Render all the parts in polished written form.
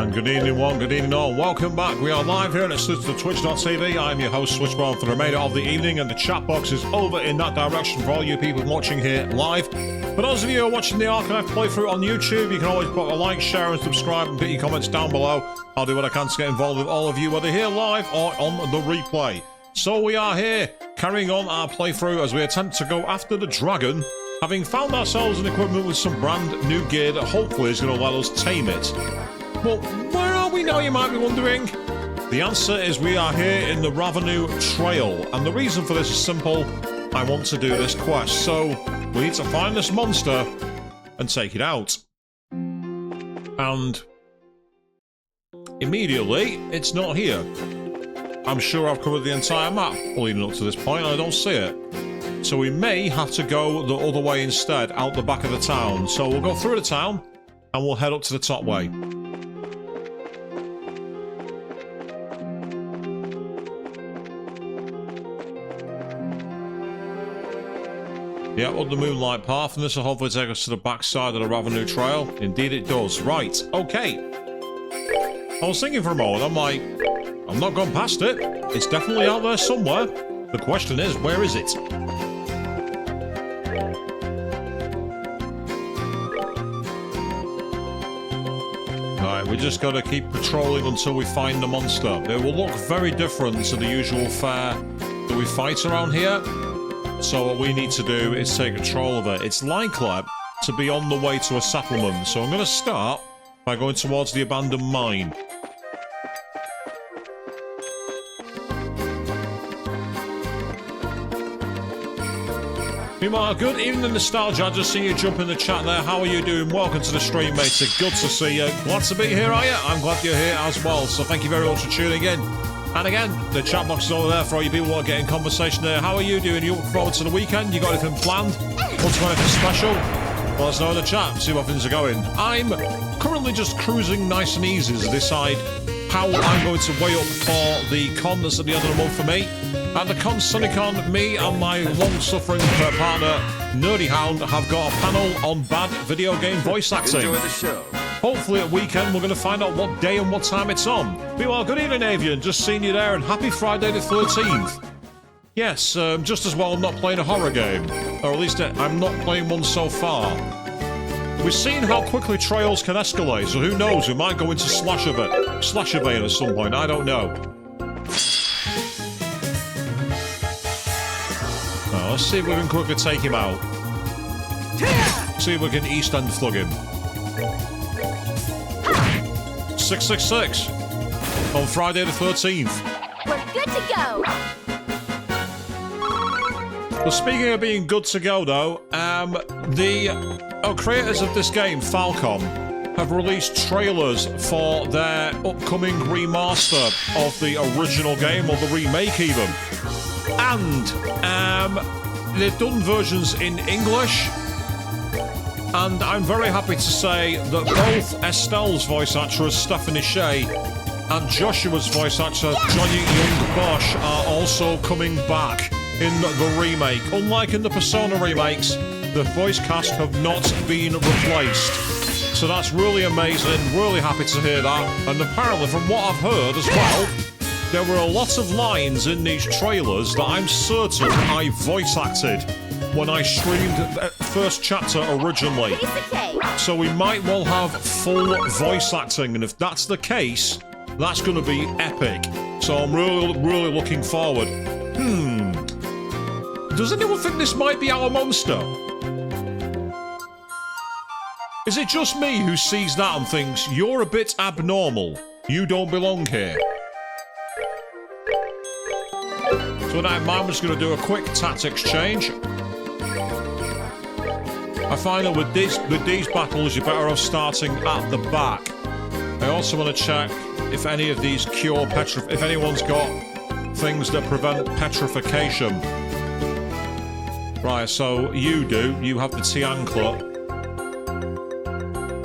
And good evening one, good evening all. Welcome back. We are live here and it's to twitch.tv. I'm your host Switchbone for the remainder of the evening, and the chat box is over in that direction for all you people watching here live. For those of you who are watching the archive playthrough on YouTube, you can always put a like, share and subscribe and put your comments down below. I'll do what I can to get involved with all of you, whether here live or on the replay. So we are here, carrying on our playthrough as we attempt to go after the dragon, having found ourselves an equipment with some brand new gear that hopefully is going to let us tame it. But where are we now, you might be wondering? The answer is we are here in the Revenue Trail, and the reason for this is simple. I want to do this quest, so we need to find this monster and take it out. And immediately, it's not here. I'm sure I've covered the entire map leading up to this point, and I don't see it. So we may have to go the other way instead, out the back of the town. So we'll go through the town, and we'll head up to the top way. Yeah, up the Moonlight Path, and this will hopefully take us to the backside of the Revenue Trail. Indeed it does. Right, okay. I was thinking for a moment, I'm like, I'm not going past it. It's definitely out there somewhere. The question is, where is it? Alright, we just got to keep patrolling until we find the monster. It will look very different to the usual fare that we fight around here. So what we need to do is take control of it. It's likely to be on the way to a settlement, so I'm going to start by going towards the abandoned mine. Meanwhile, good evening, Nostalgia. I just see you jump in the chat there. How are you doing? Welcome to the stream, mate. Good to see you. Glad to be here, are you? I'm glad you're here as well, so thank you very much for tuning in. And again, the chat box is over there for all you people who want to get in conversation there. How are you doing? You looking forward to the weekend? You got anything planned? Want to do anything special? Let us know in the chat, see what things are going. I'm currently just cruising nice and easy to decide how I'm going to weigh up for the con that's at the end of the month for me. At the con SunnyCon, me and my long-suffering partner, Nerdy Hound, have got a panel on bad video game voice acting. Enjoy the show. Hopefully at weekend we're going to find out what day and what time it's on. Meanwhile, good evening, Avian. Just seeing you there, and happy Friday the 13th. Yes, just as well I'm not playing a horror game. Or at least I'm not playing one so far. We've seen how quickly trails can escalate, so who knows, we might go into Slasher Vein at some point, I don't know. Now, let's see if we can quickly take him out. See if we can East End flug him. 666 on Friday the 13th. We're good to go. Well, speaking of being good to go, though, the creators of this game, Falcom, have released trailers for their upcoming remaster of the original game, or the remake even. And they've done versions in English. And I'm very happy to say that both Estelle's voice actress, Stephanie Shea, and Joshua's voice actor, Johnny Young Bosch, are also coming back in the remake. Unlike in the Persona remakes, the voice cast have not been replaced. So that's really amazing, really happy to hear that. And apparently, from what I've heard as well, there were a lot of lines in these trailers that I'm certain I voice acted when I streamed the first chapter originally. So we might well have full voice acting, and if that's the case, that's going to be epic. So I'm really looking forward. Does anyone think this might be our monster? Is it just me who sees that and thinks, you're a bit abnormal, you don't belong here? So with that in mind, I'm just going to do a quick tactics change. I find that with these battles, you're better off starting at the back. I also want to check if any of these cure if anyone's got things that prevent petrification. Right, so you do. You have the T-anklet.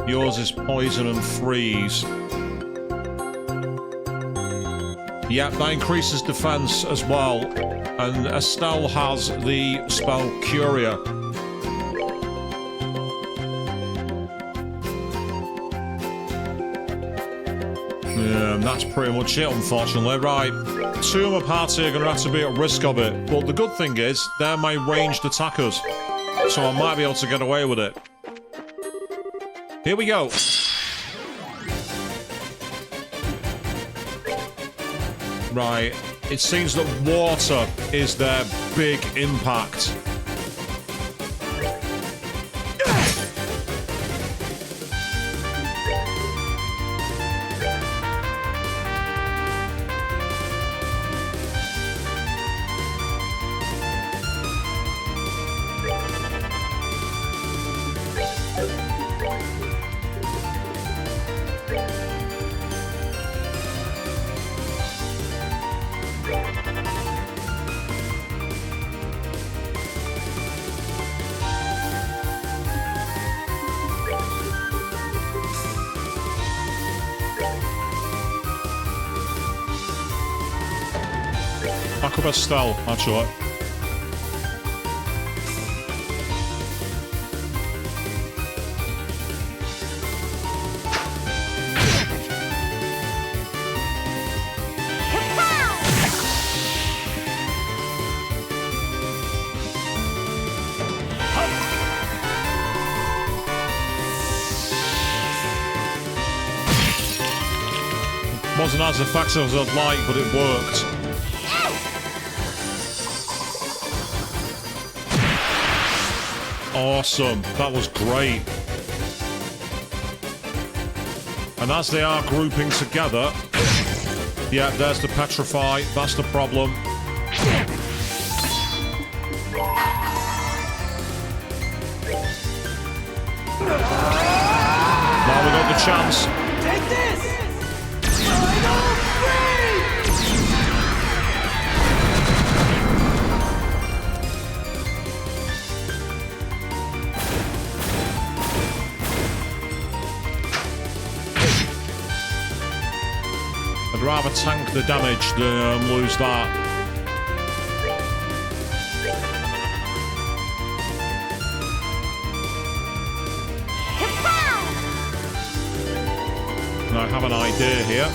Yours is poison and freeze. Yep, that increases defense as well. And Estelle has the spell Curia. Yeah, and that's pretty much it, unfortunately. Right, 2 of my party are going to have to be at risk of it. But the good thing is, they're my ranged attackers. So I might be able to get away with it. Here we go. Right, it seems that water is their big impact. Back up Estelle, actually. Wasn't as effective as I'd like, but it worked. Awesome. That was great. And as they are grouping together... Yeah, there's the petrify. That's the problem. Now we got the chance. Take this! I'd rather tank the damage than lose that. And I have an idea here.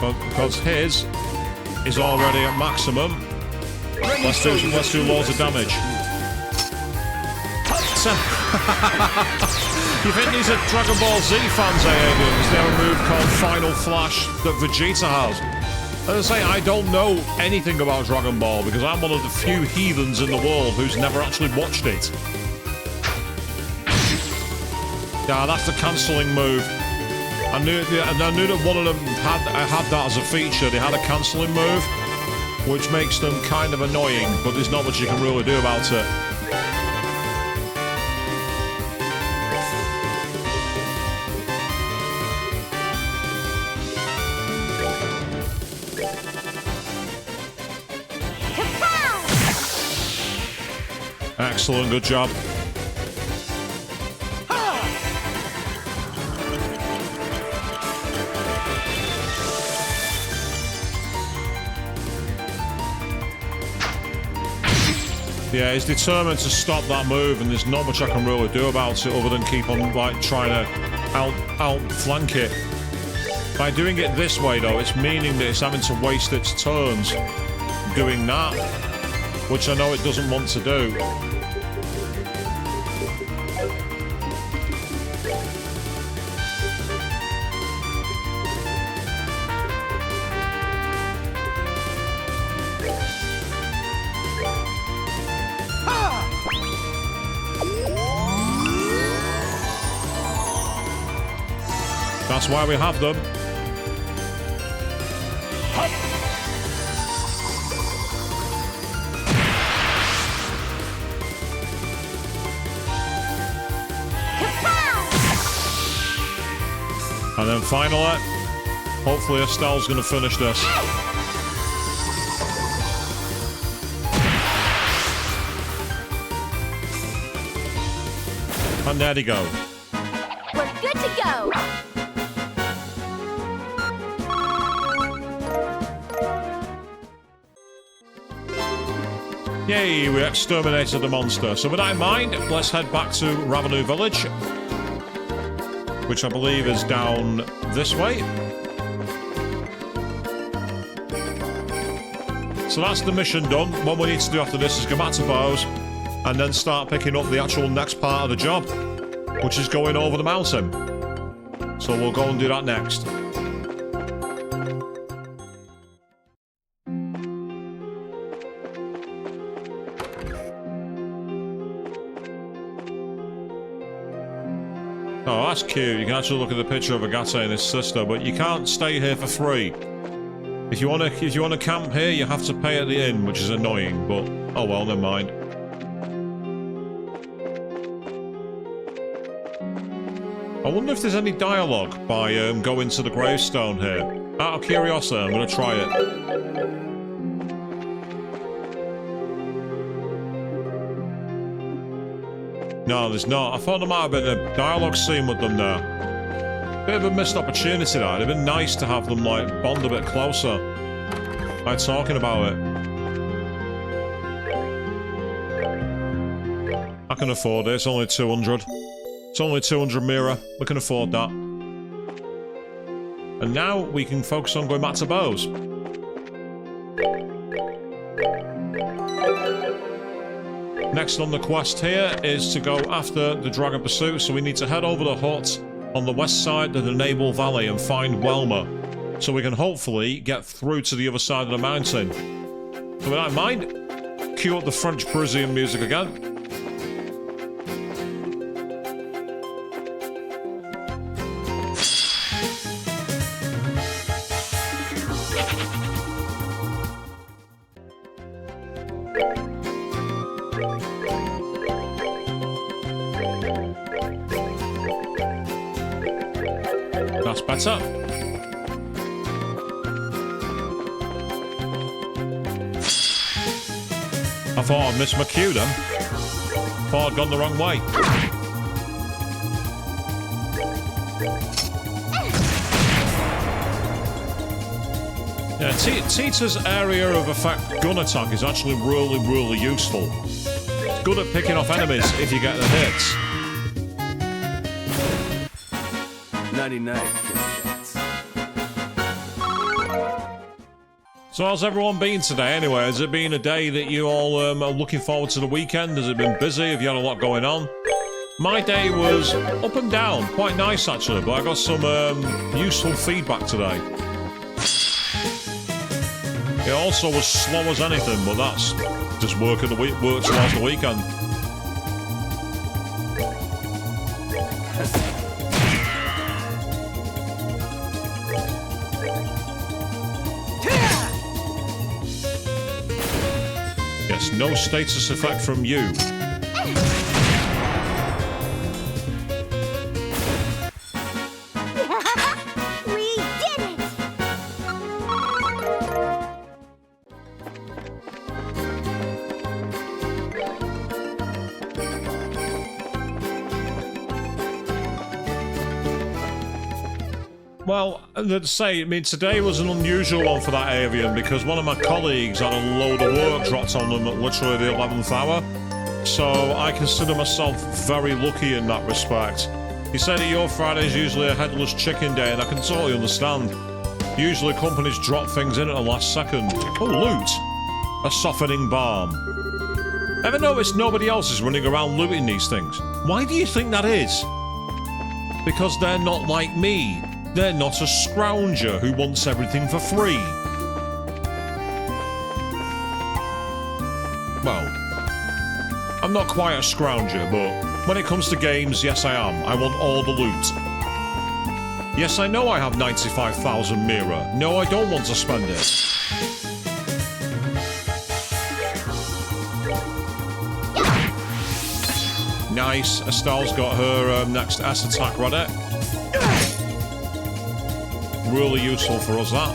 But because his is already at maximum, let's do loads of damage. You think these are Dragon Ball Z fans, aliens? They have a move called Final Flash that Vegeta has. As I say, I don't know anything about Dragon Ball because I'm one of the few heathens in the world who's never actually watched it. Yeah, that's the cancelling move. I knew that one of them had that as a feature. They had a cancelling move, which makes them kind of annoying, but there's not much you can really do about it. Excellent, good job. Yeah, he's determined to stop that move, and there's not much I can really do about it other than keep on like trying to outflank it. By doing it this way, though, it's meaning that it's having to waste its turns doing that, which I know it doesn't want to do. That's why we have them. And then finally, hopefully Estelle's going to finish this. And there they go. We're good to go. Yay, we exterminated the monster. So with that in mind, let's head back to Revenue Village. which I believe is down this way. So that's the mission done. What we need to do after this is go back to Bowes and then start picking up the actual next part of the job, which is going over the mountain. So we'll go and do that next. Oh, that's cute. You can actually look at the picture of Agate and his sister, but you can't stay here for free. If you wanna camp here, you have to pay at the inn, which is annoying, but oh well, never mind. I wonder if there's any dialogue by going to the gravestone here. Out of curiosity, I'm gonna try it. No, there's not. I thought there might have been a dialogue scene with them there. Bit of a missed opportunity there. It'd been nice to have them, like, bond a bit closer. Like, talking about it. I can afford it. It's only 200. It's only 200 Mira. We can afford that. And now we can focus on going back to Bowes. Next on the quest here is to go after the Dragon Pursuit, so we need to head over the hut on the west side of the Naval Valley and find Welmer, so we can hopefully get through to the other side of the mountain. So with that in mind, cue up the French Parisian music again. That's better. I thought I'd missed my cue then. Thought I'd gone the wrong way. Yeah, Tita's area of effect gun attack is actually really useful. It's good at picking off enemies if you get the hits. 99. So how's everyone been today anyway? Has it been a day that you all are looking forward to the weekend? Has it been busy? Have you had a lot going on? My day was up and down, quite nice actually, but I got some useful feedback today. It also was slow as anything, but that's just work towards the weekend. Yes, no status effect from you. We did it! Well, let's say, I mean, today was an unusual one for that avian because one of my colleagues had a load of work dropped on them at literally the 11th hour. So I consider myself very lucky in that respect. He said that your Friday is usually a headless chicken day, and I can totally understand. Usually companies drop things in at the last second. Oh, loot! A softening balm. Ever noticed nobody else is running around looting these things? Why do you think that is? Because they're not like me. They're not a scrounger who wants everything for free. Well, I'm not quite a scrounger, but when it comes to games, yes I am. I want all the loot. Yes, I know I have 95,000 Mira. No, I don't want to spend it. Nice. Estelle's got her next S attack ready. Really useful for us, that.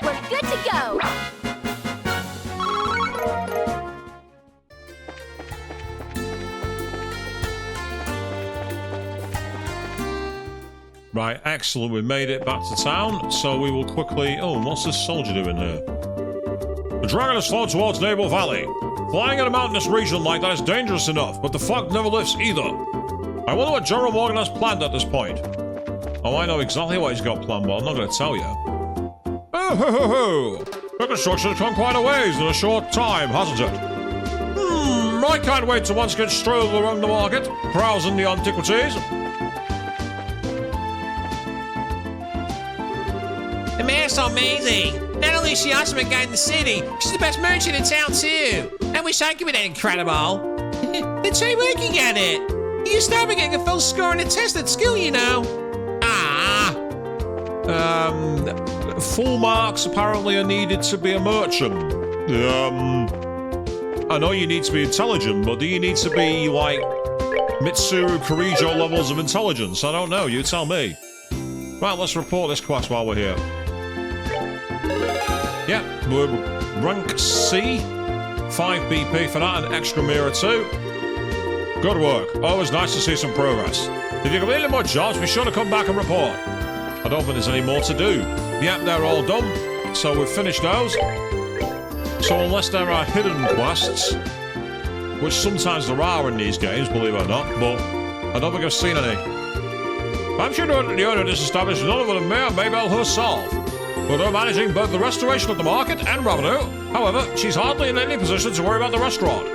We're good to go! Right, excellent. We made it back to town, so we will quickly... Oh, what's this soldier doing here? The dragon has flown towards Naval Valley. Flying in a mountainous region like that is dangerous enough, but the fog never lifts either. I wonder what General Morgan has planned at this point. Oh, I know exactly what he's got planned, but I'm not going to tell you. Oh, ho, ho, ho! The construction has come quite a ways in a short time, hasn't it? I can't wait to once get strolled around the market, browsing the antiquities. The mayor's amazing. Not only is she awesome at guiding the city, she's the best merchant in town too. I wish I could be that incredible. Then try working at it. You can start by getting a full score on a test at school, you know. Full marks apparently are needed to be a merchant. I know you need to be intelligent, but do you need to be like Mitsuru Kirijo levels of intelligence? I don't know, you tell me. Right, let's report this quest while we're here. Yeah, we're rank C. 5 BP for that, an extra mirror too. Good work. Always nice to see some progress. If you complete any more jobs, be sure to come back and report. I don't think there's any more to do. Yep, they're all done. So we've finished those. So unless there are hidden quests, which sometimes there are in these games, believe it or not, but I don't think I've seen any. I'm sure the owner of this establishment is none other than Mayor Mabel herself. With her managing both the restoration of the market and revenue, however, she's hardly in any position to worry about the restaurant.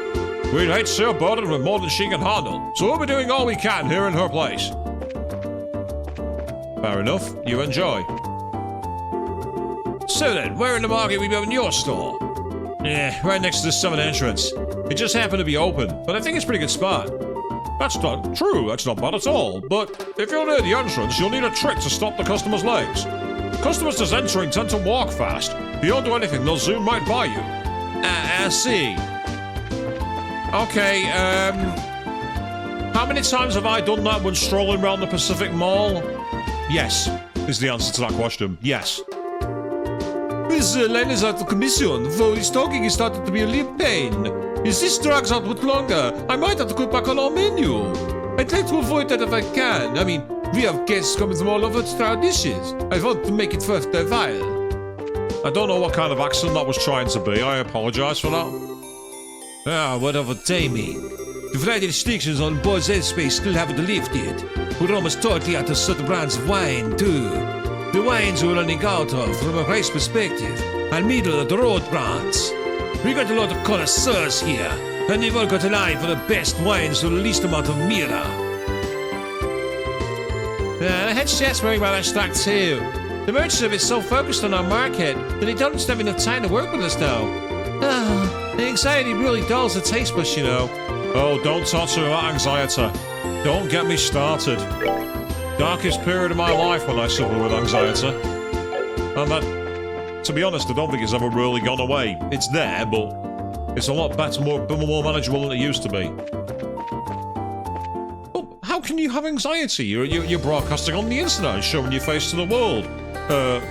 We'd hate to see her burdened with more than she can handle, so we'll be doing all we can here in her place. Fair enough. You enjoy. So then, where in the market will you open your store? Yeah, right next to the southern entrance. It just happened to be open, but I think it's a pretty good spot. That's not true, that's not bad at all, but if you're near the entrance, you'll need a trick to stop the customer's legs. Customers just entering tend to walk fast. If you don't do anything, they'll zoom right by you. I see. Okay, how many times have I done that when strolling around the Pacific Mall? Yes, is the answer to that question. Yes. This line is out of commission. Though his talking is starting to be a little pain. If this drags out much longer, I might have to cut back on our menu. I'd like to avoid that if I can. I mean, we have guests coming from all over to try our dishes. I want to make it worth their while. I don't know what kind of accent that was trying to be. I apologise for that. Ah, whatever timing. The Friday restrictions on board's airspace still haven't lifted. We're almost totally out of certain brands of wine, too. The wines we're running out of, from a price perspective, are middle-of-the-road brands. We got a lot of connoisseurs here, and they've all got an eye for the best wines for the least amount of mirror. The head chef's worrying about our stock too. The merchants have been so focused on our market that they don't have enough time to work with us now. The anxiety really dulls the taste buds, you know. Oh, don't talk to me about anxiety. Don't get me started. Darkest period of my life when I suffer with anxiety. And that, to be honest, I don't think it's ever really gone away. It's there, but it's a lot better, more manageable than it used to be. Well, how can you have anxiety? You're broadcasting on the internet and showing your face to the world.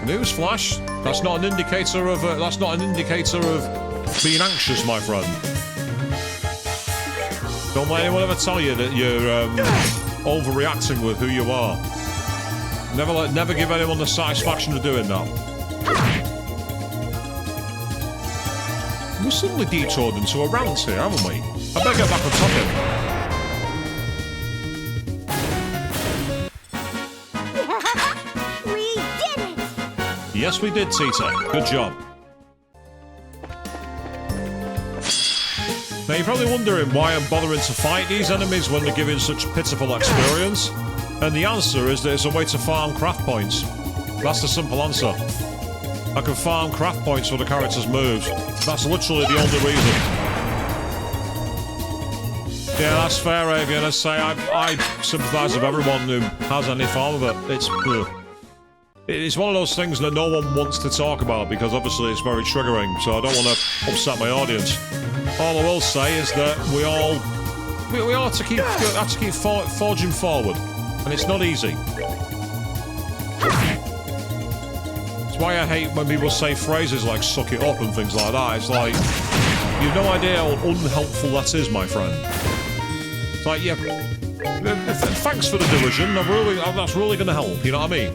Newsflash. That's not an indicator of being anxious, my friend. Don't let anyone ever tell you that you're overreacting with who you are. Never give anyone the satisfaction of doing that. We suddenly detoured into a rant here, haven't we? I better get back on topic. We did it! Yes, we did, Tita. Good job. Now, you're probably wondering why I'm bothering to fight these enemies when they're giving such pitiful experience. And the answer is that it's a way to farm craft points. That's the simple answer. I can farm craft points for the character's moves. That's literally the only reason. Yeah, that's fair, Avian. I say I sympathise with everyone who has any form of it. It's one of those things that no one wants to talk about because obviously it's very triggering, so I don't want to upset my audience. All I will say is that we all have to keep forging forward, and it's not easy. It's why I hate when people say phrases like "suck it up" and things like that. It's like you've no idea how unhelpful that is, my friend. It's like, yeah, Thanks for the division. That's really going to help. You know what I mean?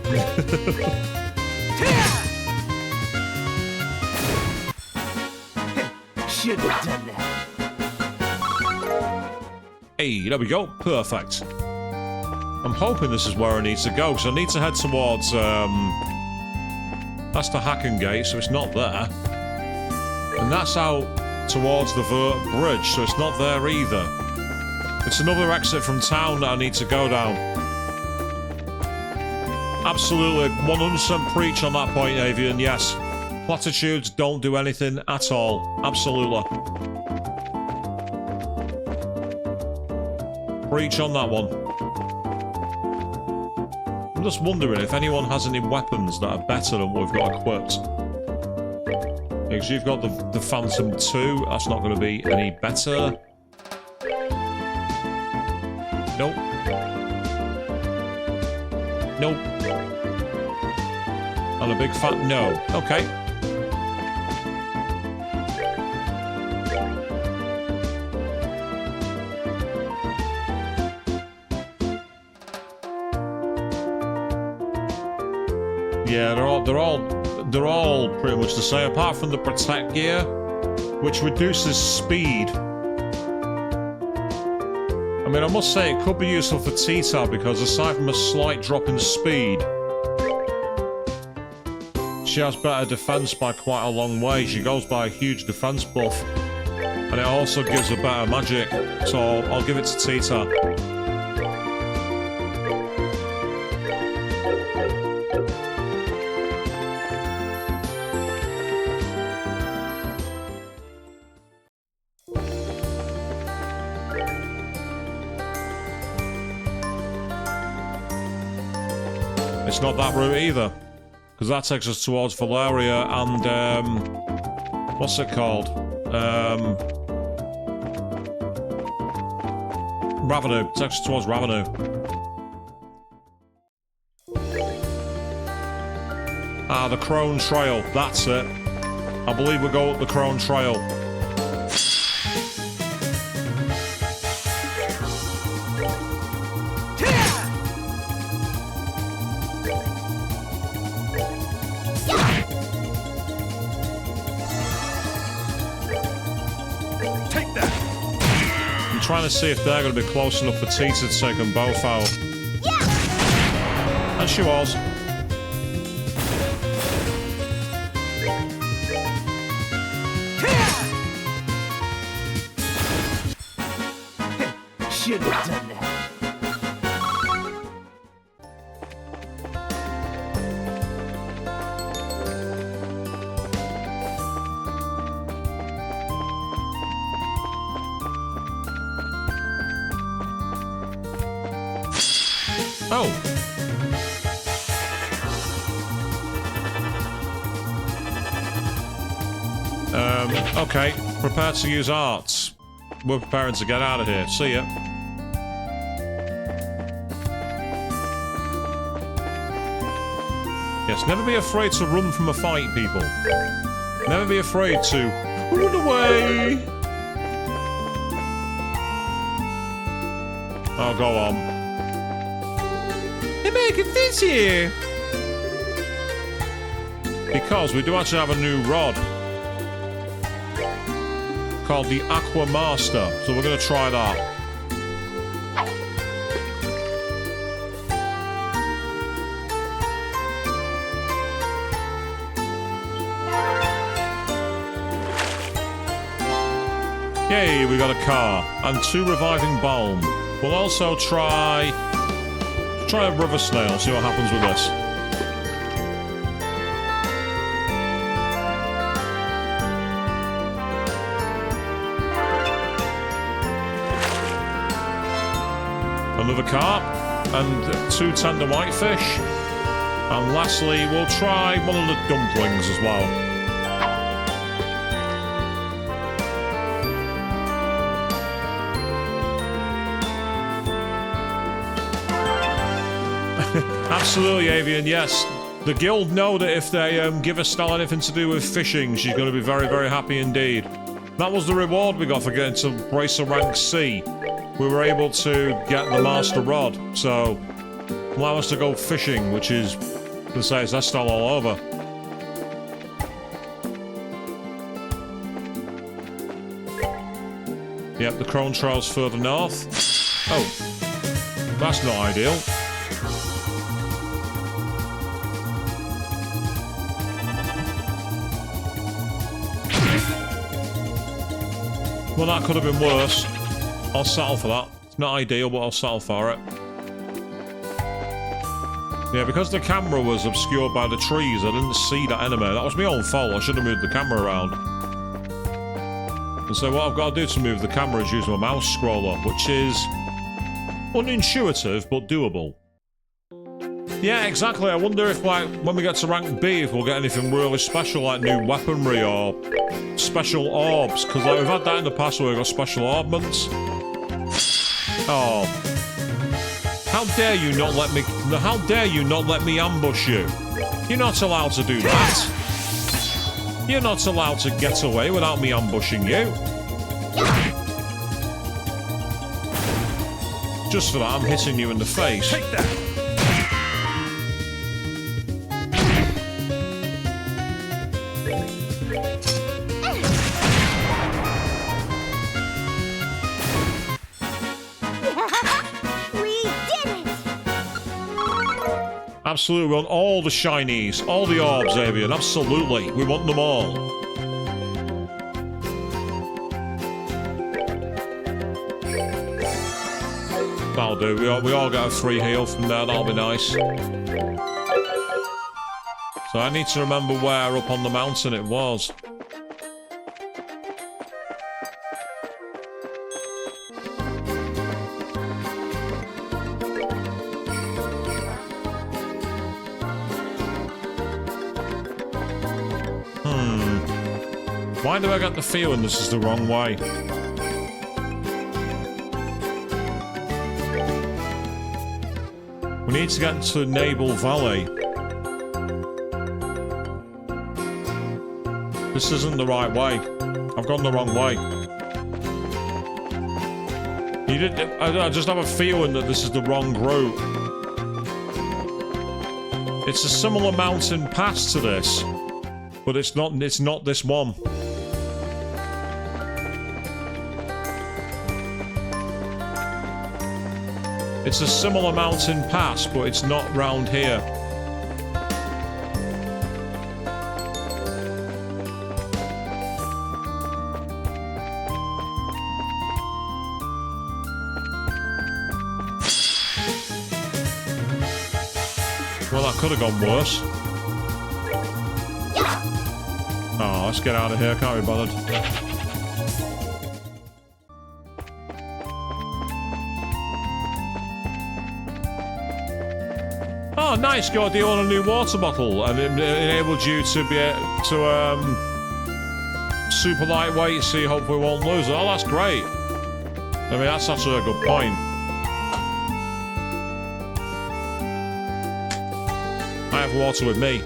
Should have done that. Hey, there we go. Perfect. I'm hoping this is where I need to go, because I need to head towards, that's the Hacken Gate, so it's not there. And that's out towards the Vert Bridge, so it's not there either. It's another exit from town that I need to go down. Absolutely 100% preach on that point, Avian, yes. Platitudes don't do anything at all. Absolutely. Preach on that one. I'm just wondering if anyone has any weapons that are better than what we've got equipped. Because you've got the Phantom 2, that's not going to be any better. Nope. Nope. And a big fat no. Okay. Yeah, they're all pretty much the same, apart from the protect gear, which reduces speed. I mean, I must say it could be useful for Tita, because aside from a slight drop in speed, she has better defense by quite a long way. She goes by a huge defense buff, and it also gives her better magic, so I'll give it to Tita. It's not that route either, because that takes us towards Valeria and, what's it called? Ravenou. It takes us towards Ravenou. Ah, the Crone Trail. That's it. I believe we'll go up the Crone Trail. Trying to see if they're going to be close enough for Tita to take them both out. Yeah. And she was. Should have done that. Oh. Okay. Prepare to use arts. We're preparing to get out of here. See ya. Yes, never be afraid to run from a fight, people. Never be afraid to run away. Oh, go on. They're making this here. Because we do actually have a new rod called the Aqua Master, so we're going to try that. Yay, we got a car and 2 reviving balm. We'll also try a river snail, see what happens with this. Another carp and 2 tender whitefish. And lastly, we'll try one of the dumplings as well. Absolutely, Avian, yes. The guild know that if they give Estelle anything to do with fishing, she's going to be very, very happy indeed. That was the reward we got for getting to Bracer Rank C. we were able to get the master rod. So, allow us to go fishing, which is, to say, it's Estelle all over. Yep, the Crone Trail's further north. Oh, that's not ideal. Well, that could have been worse. I'll settle for that. It's not ideal, but I'll settle for it. Yeah, because the camera was obscured by the trees, I didn't see that enemy. That was my own fault. I should have moved the camera around. And so what I've got to do to move the camera is use my mouse scroller, which is unintuitive, but doable. Yeah, exactly. I wonder if, like, when we get to rank B, if we'll get anything really special, like new weaponry or special orbs, because like, we've had that in the past where we've got special orbments. Oh. How dare you not let me... How dare you not let me ambush you? You're not allowed to do that. You're not allowed to get away without me ambushing you. Just for that, I'm hitting you in the face. Take that! We did it! Absolutely, we want all the shinies, all the orbs, Avian. Absolutely, we want them all. That'll do. We all get a free heal from there. That'll be nice. So I need to remember where up on the mountain it was. Why do I get the feeling this is the wrong way? We need to get to Naval Valley. This isn't the right way. I've gone the wrong way. I just have a feeling that this is the wrong route. It's a similar mountain pass to this, but it's not this one. It's a similar mountain pass, but it's not round here. Well, that could have gone worse. Oh, let's get out of here. Can't be bothered. Oh, nice! Got a deal on a new water bottle, and it enabled you to be super lightweight, so you hopefully won't lose it. Oh, that's great. I mean, that's actually a good point. I have water with me.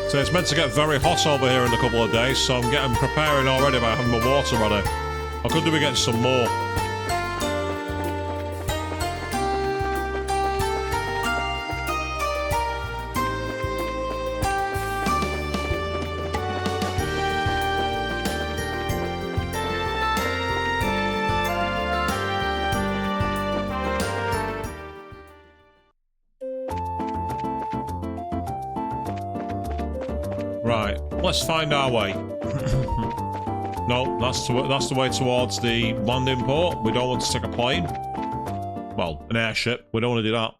So it's meant to get very hot over here in a couple of days, so I'm preparing already by having my water ready. I could do with getting some more. Right, let's find our way. No, that's the way towards the landing port. We don't want to take a plane. Well, an airship. We don't want to do that.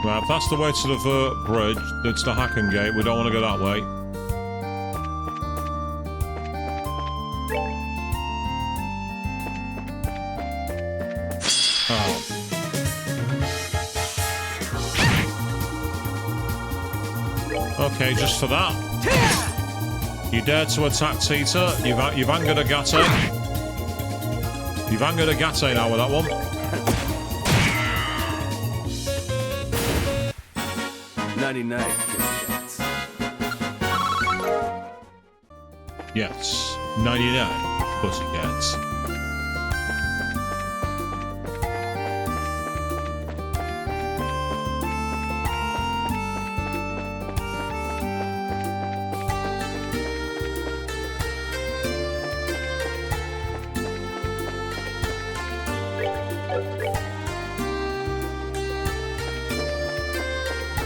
Right, if that's the way to the Vert Bridge, it's the Hacken Gate. We don't want to go that way. Oh. Okay, just for that. You dare to attack Tita. You've angered Agate. You've angered Agate now with that one. 99. Yes, 99 pussycats.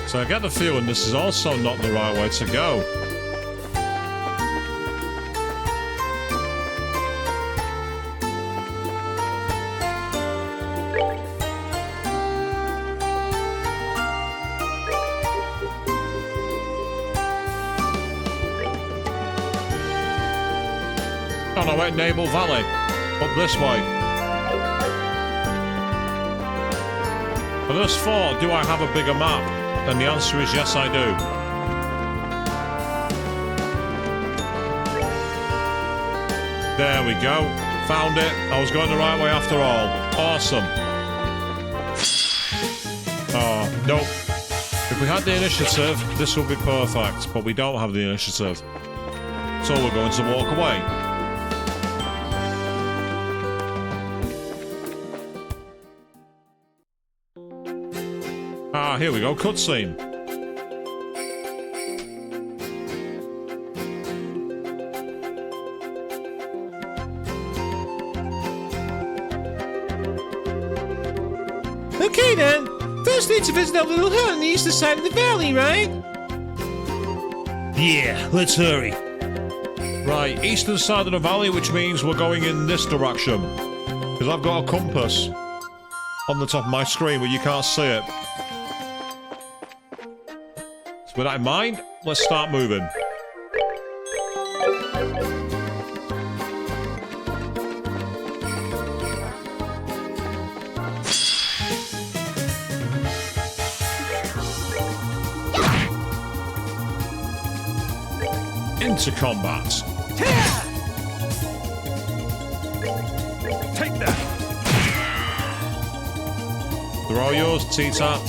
So I get the feeling this is also not the right way to go. Oh no, wait, Naval Valley. Up this way. For this fort, do I have a bigger map? And the answer is yes, I do. There we go. Found it. I was going the right way after all. Awesome. Oh, nope. If we had the initiative, this would be perfect. But we don't have the initiative. So we're going to walk away. Ah, here we go, cutscene. Okay then, first need to visit that little hut on the eastern side of the valley, right? Yeah, let's hurry. Right, eastern side of the valley, which means we're going in this direction. Because I've got a compass on the top of my screen, but you can't see it. With that in mind, let's start moving. Into combat. Take that. They're all yours, Tita.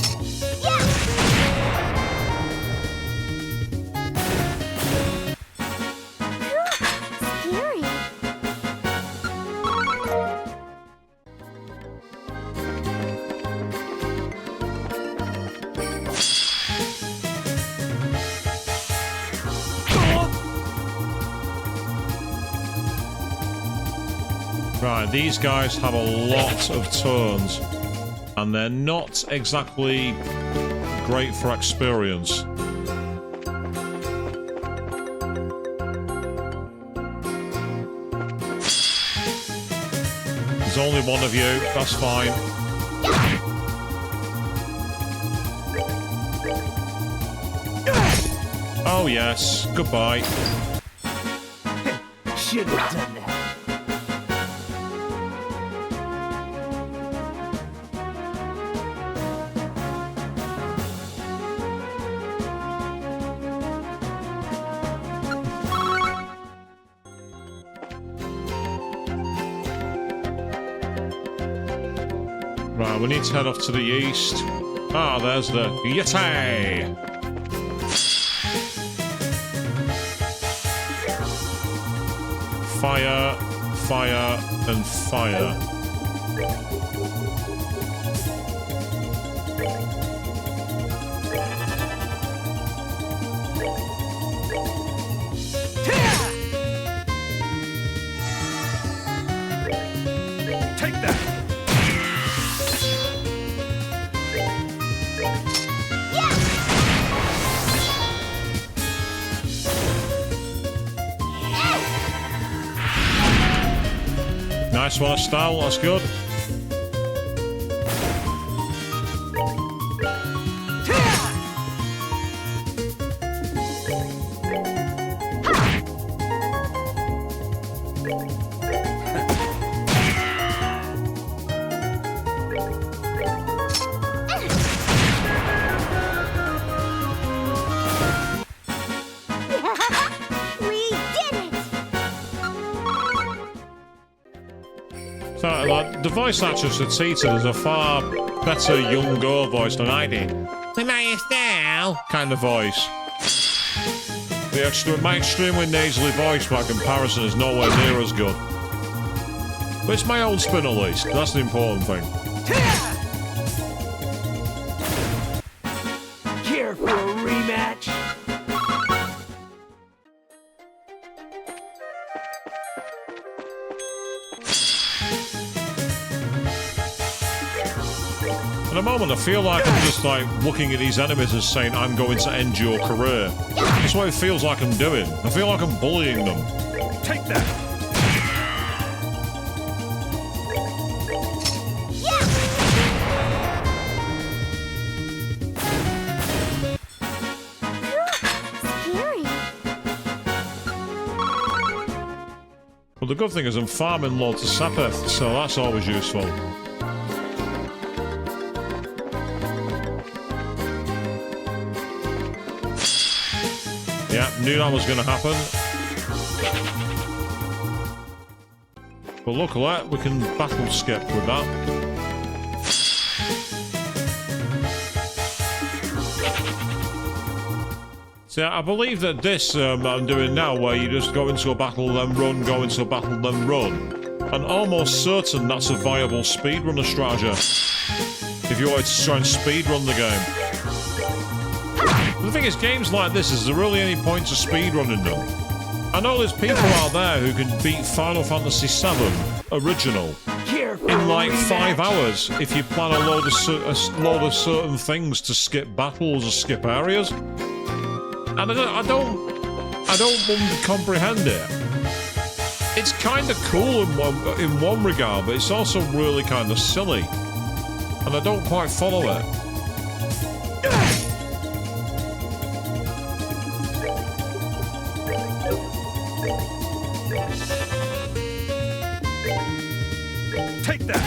Right, these guys have a lot of turns, and they're not exactly great for experience. There's only one of you, that's fine. Oh yes, goodbye. Should have done that. Right, we need to head off to the east. Ah, there's the Yeti! Fire, fire, and fire. Take that. Nice one, Estelle, that's good. Like, the voice actress for Tita does a far better Gung-ho voice than I did. My Estelle. Kind of voice. My extremely nasally voice by comparison is nowhere near as good. But it's my own spin at least. That's the important thing. Care for a rematch? At the moment, I feel like I'm just like looking at these enemies and saying, I'm going to end your career. That's what it feels like I'm doing. I feel like I'm bullying them. Take that! Scary. But the good thing is I'm farming loads of sapphire, so that's always useful. Yeah, knew that was going to happen. But luckily, we can battle skip with that. So I believe that this I'm doing now, where you just go into a battle, then run, go into a battle, then run. I'm almost certain that's a viable speedrunner strategy. If you wanted to try and speedrun the game. The thing is, games like this, is there really any point to speedrunning them? I know there's people out there who can beat Final Fantasy VII Original in like 5 hours if you plan a load of certain things to skip battles or skip areas. And I don't comprehend it. It's kind of cool in one regard, but it's also really kind of silly, and I don't quite follow it. Take that!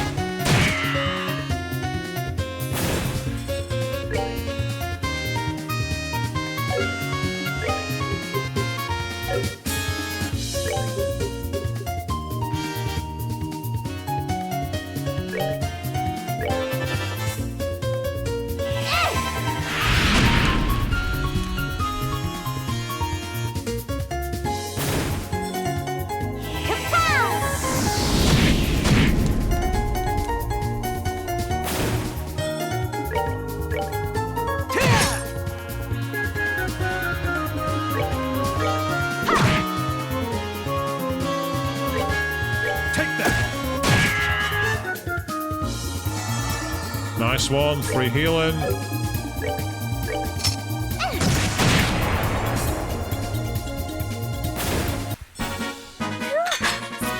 Nice one, free healing.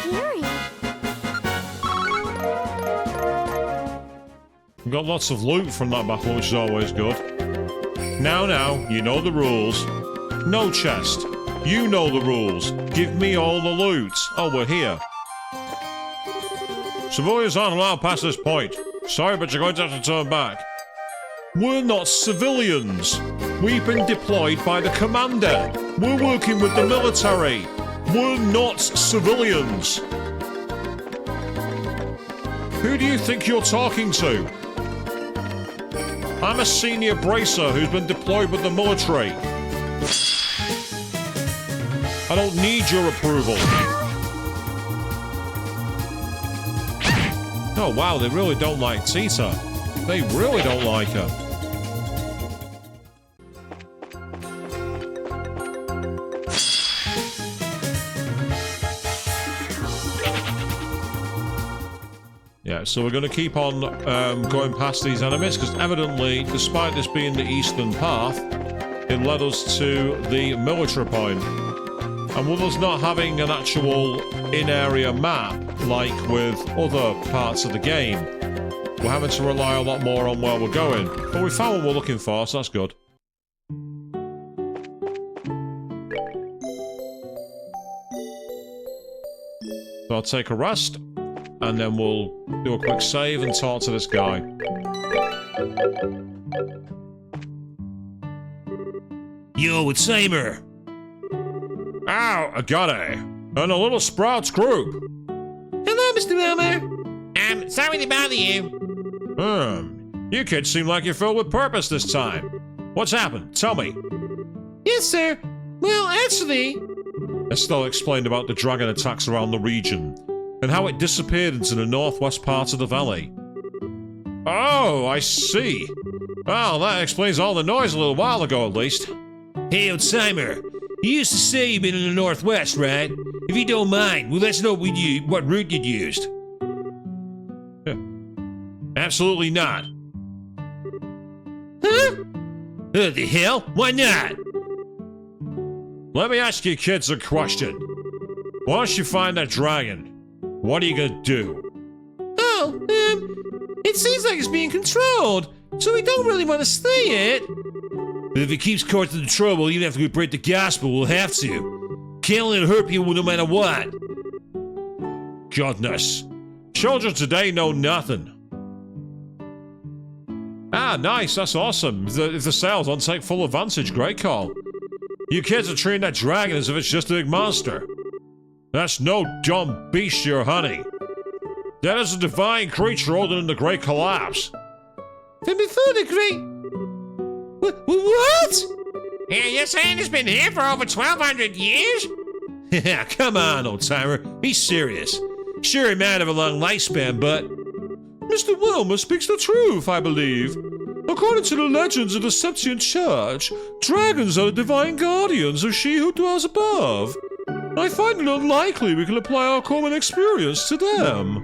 Scary. We've got lots of loot from that battle, which is always good. Now, you know the rules. No chest. You know the rules. Give me all the loot. Oh, we're here. Civilians aren't allowed past this point. Sorry, but you're going to have to turn back. We're not civilians. We've been deployed by the commander. We're working with the military. We're not civilians. Who do you think you're talking to? I'm a senior bracer who's been deployed with the military. I don't need your approval. Oh wow, they really don't like Tita. They really don't like her. Yeah, so we're going to keep on going past these enemies, because evidently, despite this being the eastern path, it led us to the military point. And with us not having an actual in-area map, like with other parts of the game, we're having to rely a lot more on where we're going. But we found what we're looking for, so that's good. So I'll take a rest, and then we'll do a quick save and talk to this guy. Yo, it's Samer. Ow, I got it. And a little Sprouts group. Hello, Mr. Elmer. Sorry to bother you. You kids seem like you're filled with purpose this time. What's happened? Tell me. Yes, sir. Well, actually... Estelle explained about the dragon attacks around the region, and how it disappeared into the northwest part of the valley. Oh, I see. Well, that explains all the noise a little while ago, at least. Hey, old timer. You used to say you've been in the northwest, right? If you don't mind, well, let's know what route you'd used. Absolutely not. Huh? The hell? Why not? Let me ask you kids a question. Once you find that dragon, what are you gonna do? Oh, it seems like it's being controlled, so we don't really want to slay it. But if it keeps causing the trouble, even after we break the gospel, we'll have to. Can't let it hurt people no matter what. Goodness. Children today know nothing. Ah, nice, that's awesome. If the sales don't take full advantage, great call. You kids are treating that dragon as if it's just a big monster. That's no dumb beast you're hunting. That is a divine creature older than the Great Collapse. From before the Great... What? Yeah, you're saying it's been here for over 1,200 years? Yeah, come on, old timer. Be serious. Sure, he might have a long lifespan, but... Mr. Wilmer speaks the truth, I believe. According to the legends of the Septian Church, dragons are the divine guardians of she who dwells above. I find it unlikely we can apply our common experience to them.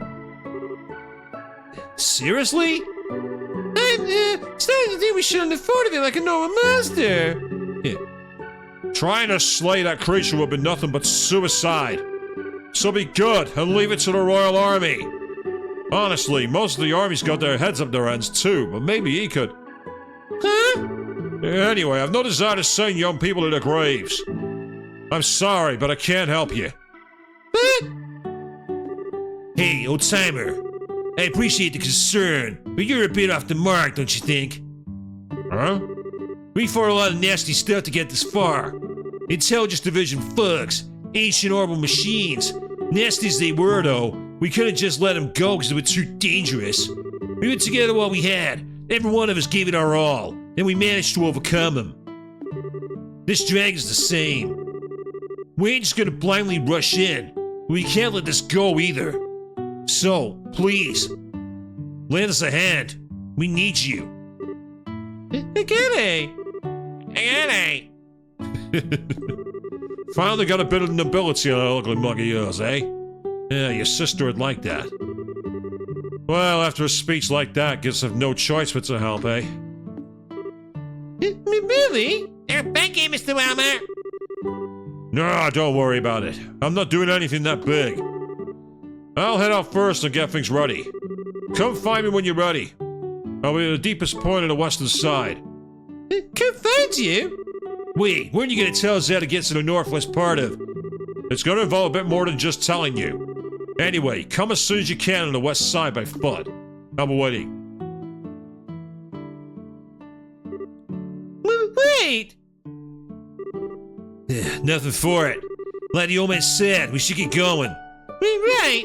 Seriously? I'm starting to think we shouldn't have thought of it like a normal monster. Yeah. Trying to slay that creature would be nothing but suicide. So be good and leave it to the Royal Army. Honestly, most of the army's got their heads up their ends too, but maybe he could. Huh? Anyway, I've no desire to send young people to their graves. I'm sorry, but I can't help you. But... Hey, old timer. I appreciate the concern, but you're a bit off the mark, don't you think? Huh? We fought a lot of nasty stuff to get this far. Intelligence Division thugs, ancient orbital machines. Nasty as they were, though, we couldn't just let them go because they were too dangerous. We went together while we had. Every one of us gave it our all, and we managed to overcome them. This dragon's the same. We ain't just gonna blindly rush in, but we can't let this go either. So, please, lend us a hand. We need you. Finally got a bit of nobility on that ugly mug of yours, eh? Yeah, your sister would like that. Well, after a speech like that, guess I've no choice but to help, eh? Really? Thank you, Mr. Wilmer. No, don't worry about it. I'm not doing anything that big. I'll head out first and get things ready. Come find me when you're ready. I'll be at the deepest point on the western side. Come find you? Wait, when are you gonna tell us how to get to the northwest part of... It's gonna involve a bit more than just telling you. Anyway, come as soon as you can on the west side by foot. I'll be waiting. Wait! Nothing for it. Like the old man said, we should get going. Right.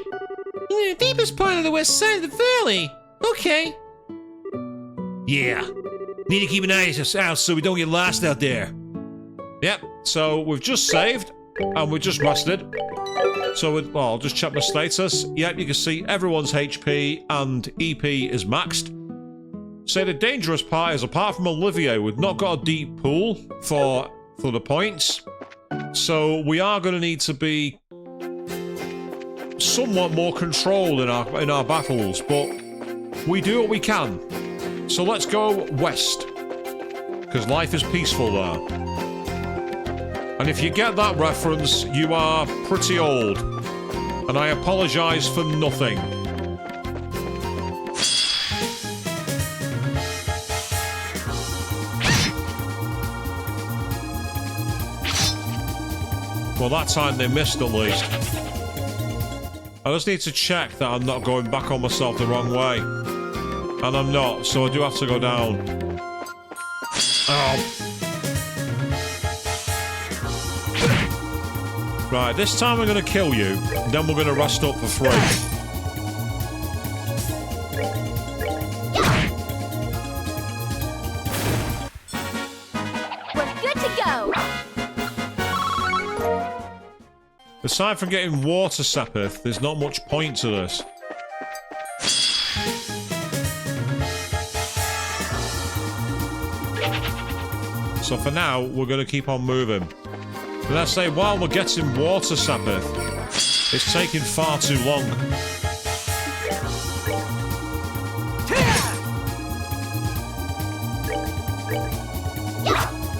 The deepest part of the west side of the valley. Okay. Yeah. Need to keep an eye out so we don't get lost out there. Yep, so we've just saved, and we just rested. So, well, I'll just check my status. Yep, you can see everyone's HP and EP is maxed. So the dangerous part is, apart from Olivier, we've not got a deep pool for the points. So we are going to need to be somewhat more controlled in our battles, but we do what we can. So let's go west, because life is peaceful there. And if you get that reference, you are pretty old. And I apologize for nothing. Well, that time they missed at least. I just need to check that I'm not going back on myself the wrong way. And I'm not, so I do have to go down. Oh. Right, this time I'm going to kill you, then we're going to rest up for free. Aside from getting water sapith, there's not much point to this. So for now, we're going to keep on moving. But I say, while we're getting water sapith, it's taking far too long.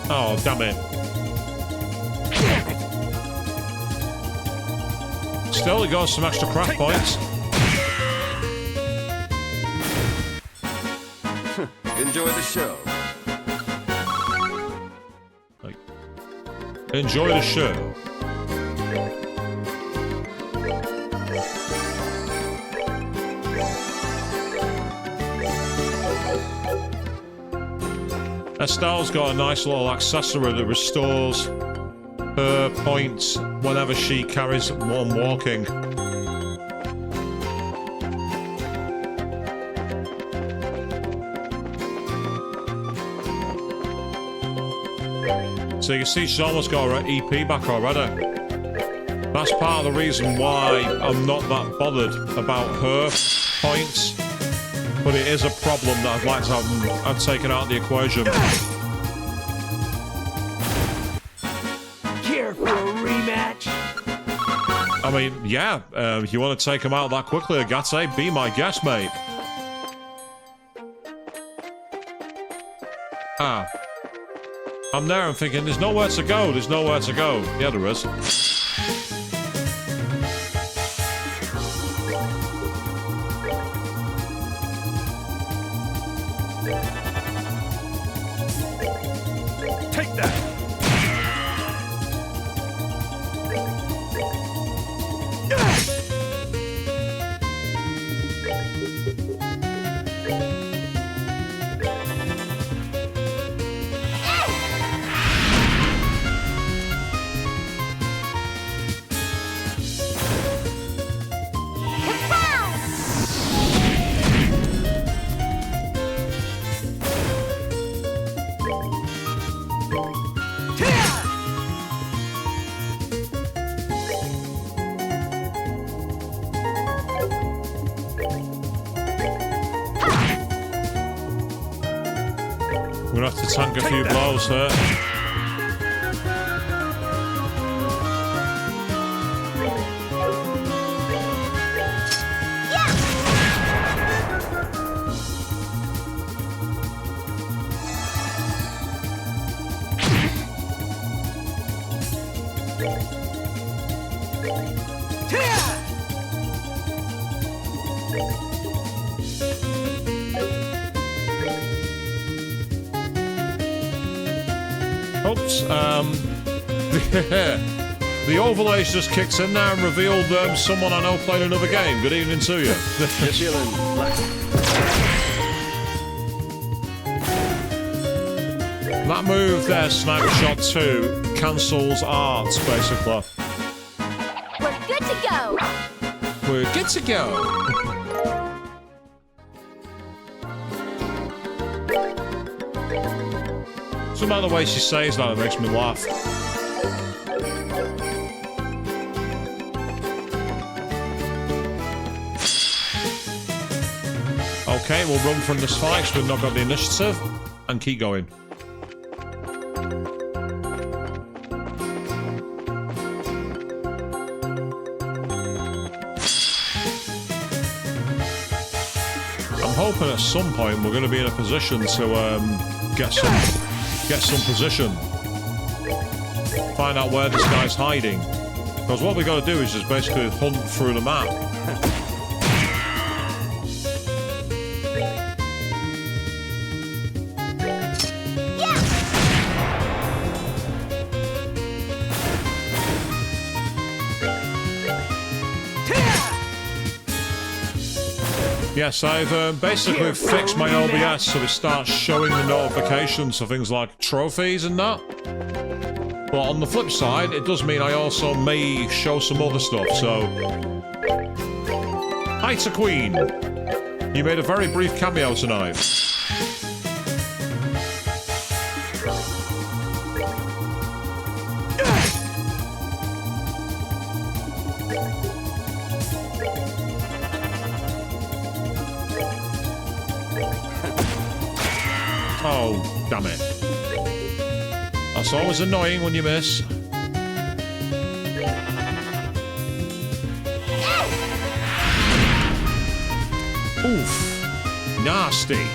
Oh, damn it. Still, he got some extra craft points. Enjoy the show. Enjoy the show. Estelle's got a nice little accessory that restores her points whenever she carries one walking. So you can see she's almost got her EP back already. That's part of the reason why I'm not that bothered about her points. But it is a problem that I'd like to have taken out of the equation. Care for a rematch? I mean, yeah, if you want to take him out that quickly, Agate, be my guest, mate. Ah. I'm there, I'm thinking, there's nowhere to go, there's nowhere to go. Yeah, there is. Take that! We're gonna have to tank a few blows here. Oops, the overlays just kicked in there and revealed someone I know playing another game. Good evening to you. You're feeling lucky. That move there, Sniper Shot 2, cancels art, basically. We're good to go. We're good to go. Somehow the way she says that, it makes me laugh. Okay, we'll run from this fight because we've not got the initiative, and keep going. I'm hoping at some point we're going to be in a position to get some position. Find out where this guy's hiding. Because what we got to do is just basically hunt through the map. Yes, I've basically fixed my OBS so it starts showing the notifications for things like trophies and that. But on the flip side, it does mean I also may show some other stuff, so... Hi to Queen! You made a very brief cameo tonight. Oh, damn it. That's always annoying when you miss. Oof. Nasty.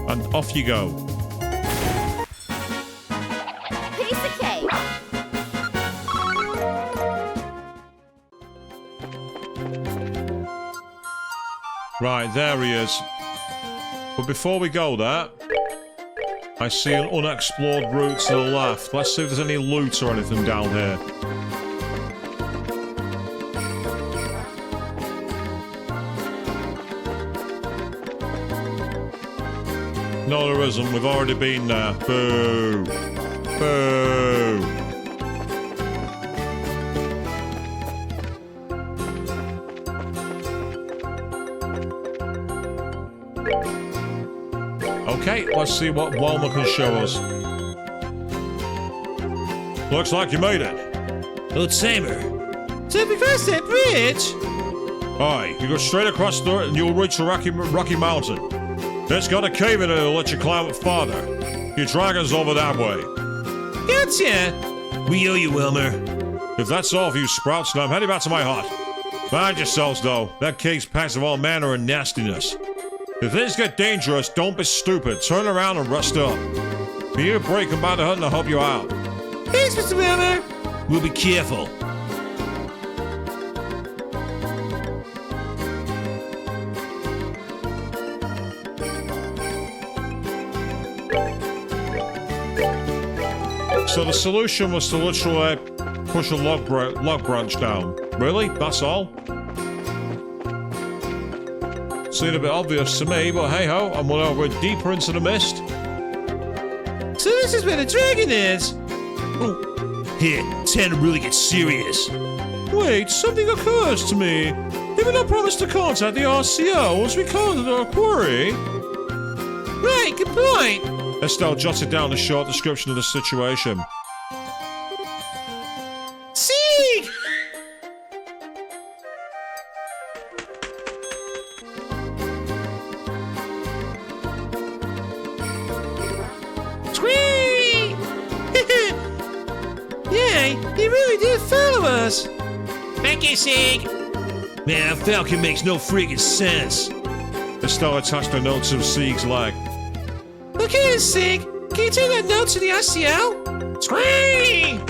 And off you go. Piece of cake. Right, there he is. But before we go there, I see an unexplored route to the left. Let's see if there's any loot or anything down here. No, there isn't. We've already been there. Boo. Boo. Okay, let's see what Walmer can show us. Looks like you made it. Old Samer. So we cross that bridge. Aye, you go straight across there and you'll reach the Rocky Mountain. It's got a cave in it that'll let you climb it farther. Your dragon's over that way. Gotcha. We owe you, Wilmer. If that's all for you sprouts, now I'm heading back to my hut. Mind yourselves, though. That cave's packed of all manner of nastiness. If things get dangerous, don't be stupid. Turn around and rest up. If you need a break, come by the hut and I'll help you out. Thanks, Mr. Wilmer. We'll be careful. So the solution was to literally push a log branch down. Really? That's all? Seemed a bit obvious to me, but hey-ho, I'm we're deeper into the mist. So this is where the dragon is. Here, time to really get serious. Wait, something occurs to me. Did we not promise to contact the RCO once we contact our query? Right, good point. Estelle jotted down a short description of the situation. Seek! Squee! Yeah, he really did follow us. Thank you, Seek. Man, Falcon makes no freaking sense. Estelle attached a note to Sieg's leg. Look here, Sig. Can you take that note to the RCO? Scream!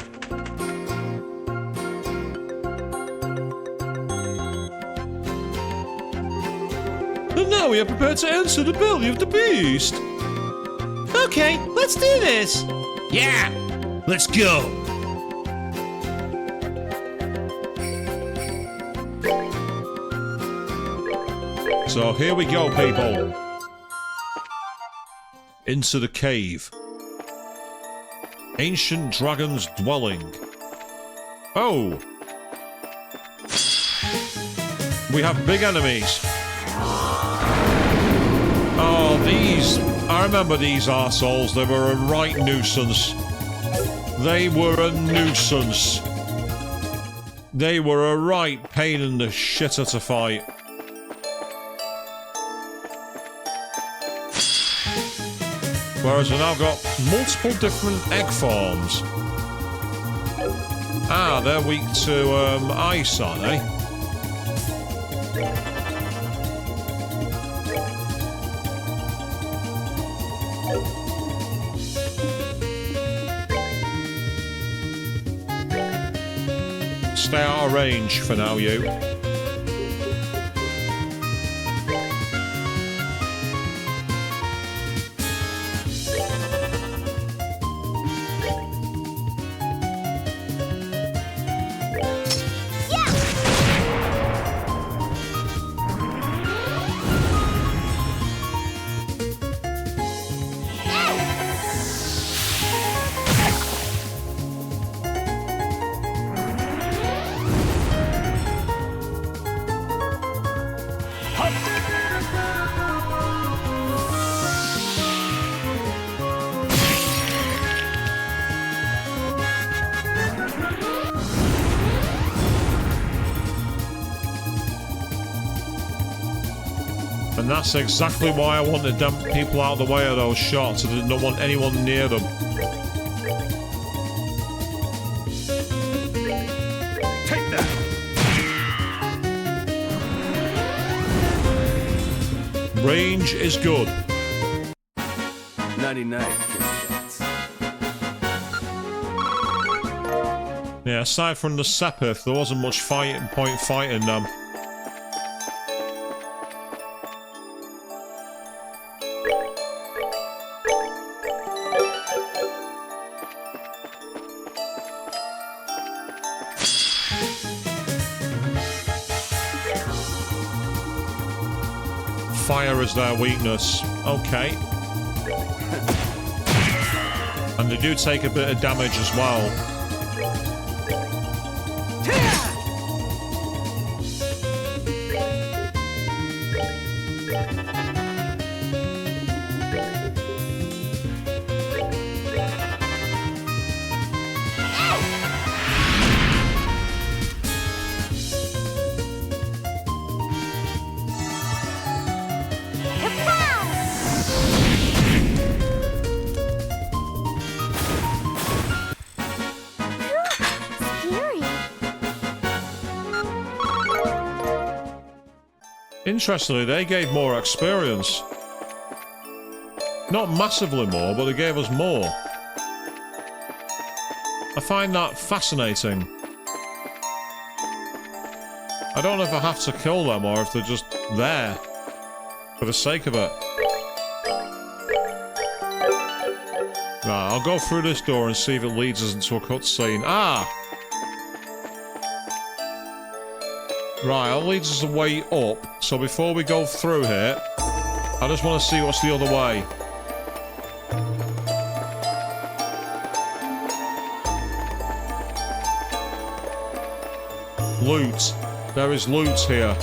And now we are prepared to enter the belly of the beast. Okay, let's do this. Yeah! Let's go! So here we go, people. Into the cave. Ancient dragon's dwelling. Oh! We have big enemies. Oh, these... I remember these arseholes. They were a right nuisance. They were a nuisance. They were a right pain in the shitter to fight. Whereas I've now got multiple different egg forms. Ah, they're weak to ice, aren't they? Stay out of range for now, you. And that's exactly why I wanted them people out of the way of those shots. I did not want anyone near them. Take that. Range is good. 99 shots. Yeah, aside from the Sepith, there wasn't much point fighting them. Fire is their weakness. Okay. And they do take a bit of damage as well. Interestingly, they gave more experience. Not massively more, but they gave us more. I find that fascinating. I don't know if I have to kill them or if they're just there for the sake of it. Right, I'll go through this door and see if it leads us into a cutscene. Ah! Right, that leads us a way up. So before we go through here, I just want to see what's the other way. Loot. There is loot here.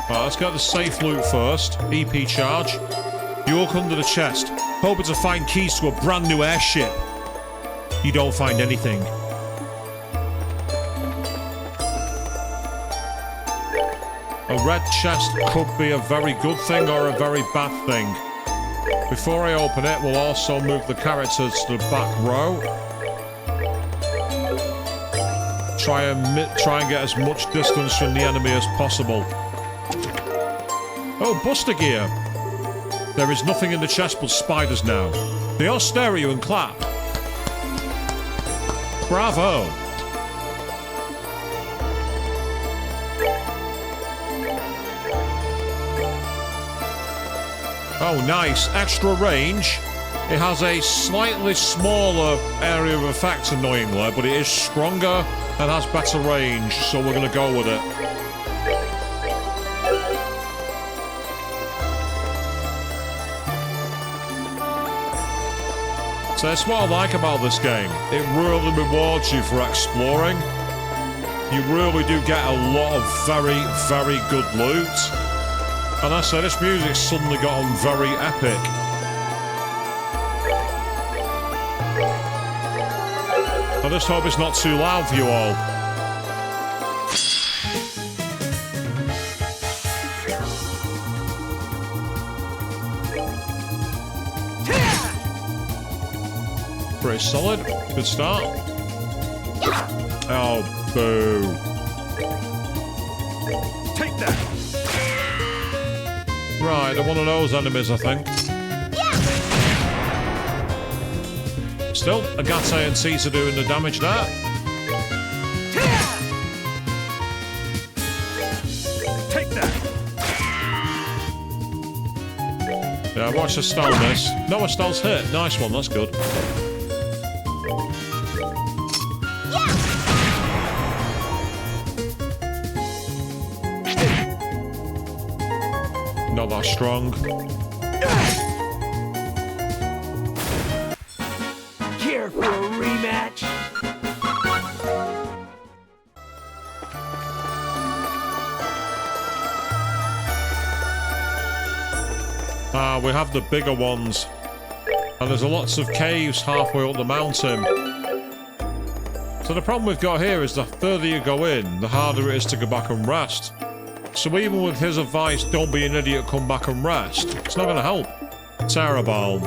Right, let's get the safe loot first. EP charge. You look under the chest, hoping to find keys to a brand new airship. You don't find anything. A red chest could be a very good thing or a very bad thing. Before I open it, we'll also move the characters to the back row. Try and get as much distance from the enemy as possible. Oh, Buster Gear! There is nothing in the chest but spiders now. They all stare at you and clap. Bravo! Oh, nice. Extra range. It has a slightly smaller area of effect, annoyingly, but it is stronger and has better range, so we're going to go with it. So that's what I like about this game. It really rewards you for exploring. You really do get a lot of very, very good loot. And I say, this music's suddenly gotten very epic. I just hope it's not too loud for you all. Pretty solid. Good start. Oh, boo. Take that. Right, they're one of those enemies, I think. Still, Agate and Caesar doing the damage there. Take that. Yeah, watch Estelle miss. No, Estelle's hit. Nice one, that's good. Not that strong. Care for a rematch? Ah, we have the bigger ones. And there's lots of caves halfway up the mountain. So the problem we've got here is the further you go in, the harder it is to go back and rest. So even with his advice, don't be an idiot, come back and rest, it's not going to help. Terrible.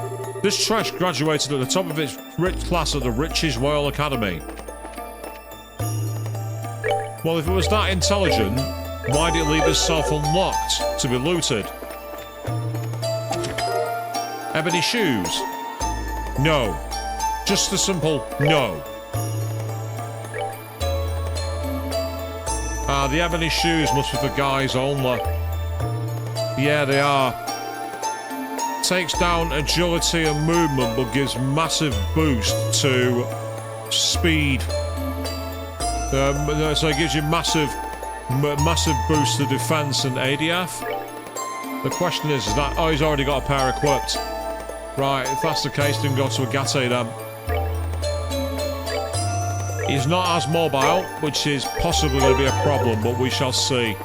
This trash graduated at the top of its rich class at the richest Royal Academy. Well, if it was that intelligent, why did it leave itself unlocked to be looted? Ebony shoes? No. Just a simple no. Ah, the ebony shoes must be for guys only. Yeah, they are. Takes down agility and movement, but gives massive boost to speed. So it gives you massive boost to defense and ADF. The question is that... Oh, he's already got a pair equipped. Right, if that's the case, then go to Agate then. He's not as mobile, which is possibly going to be a problem, but we shall see.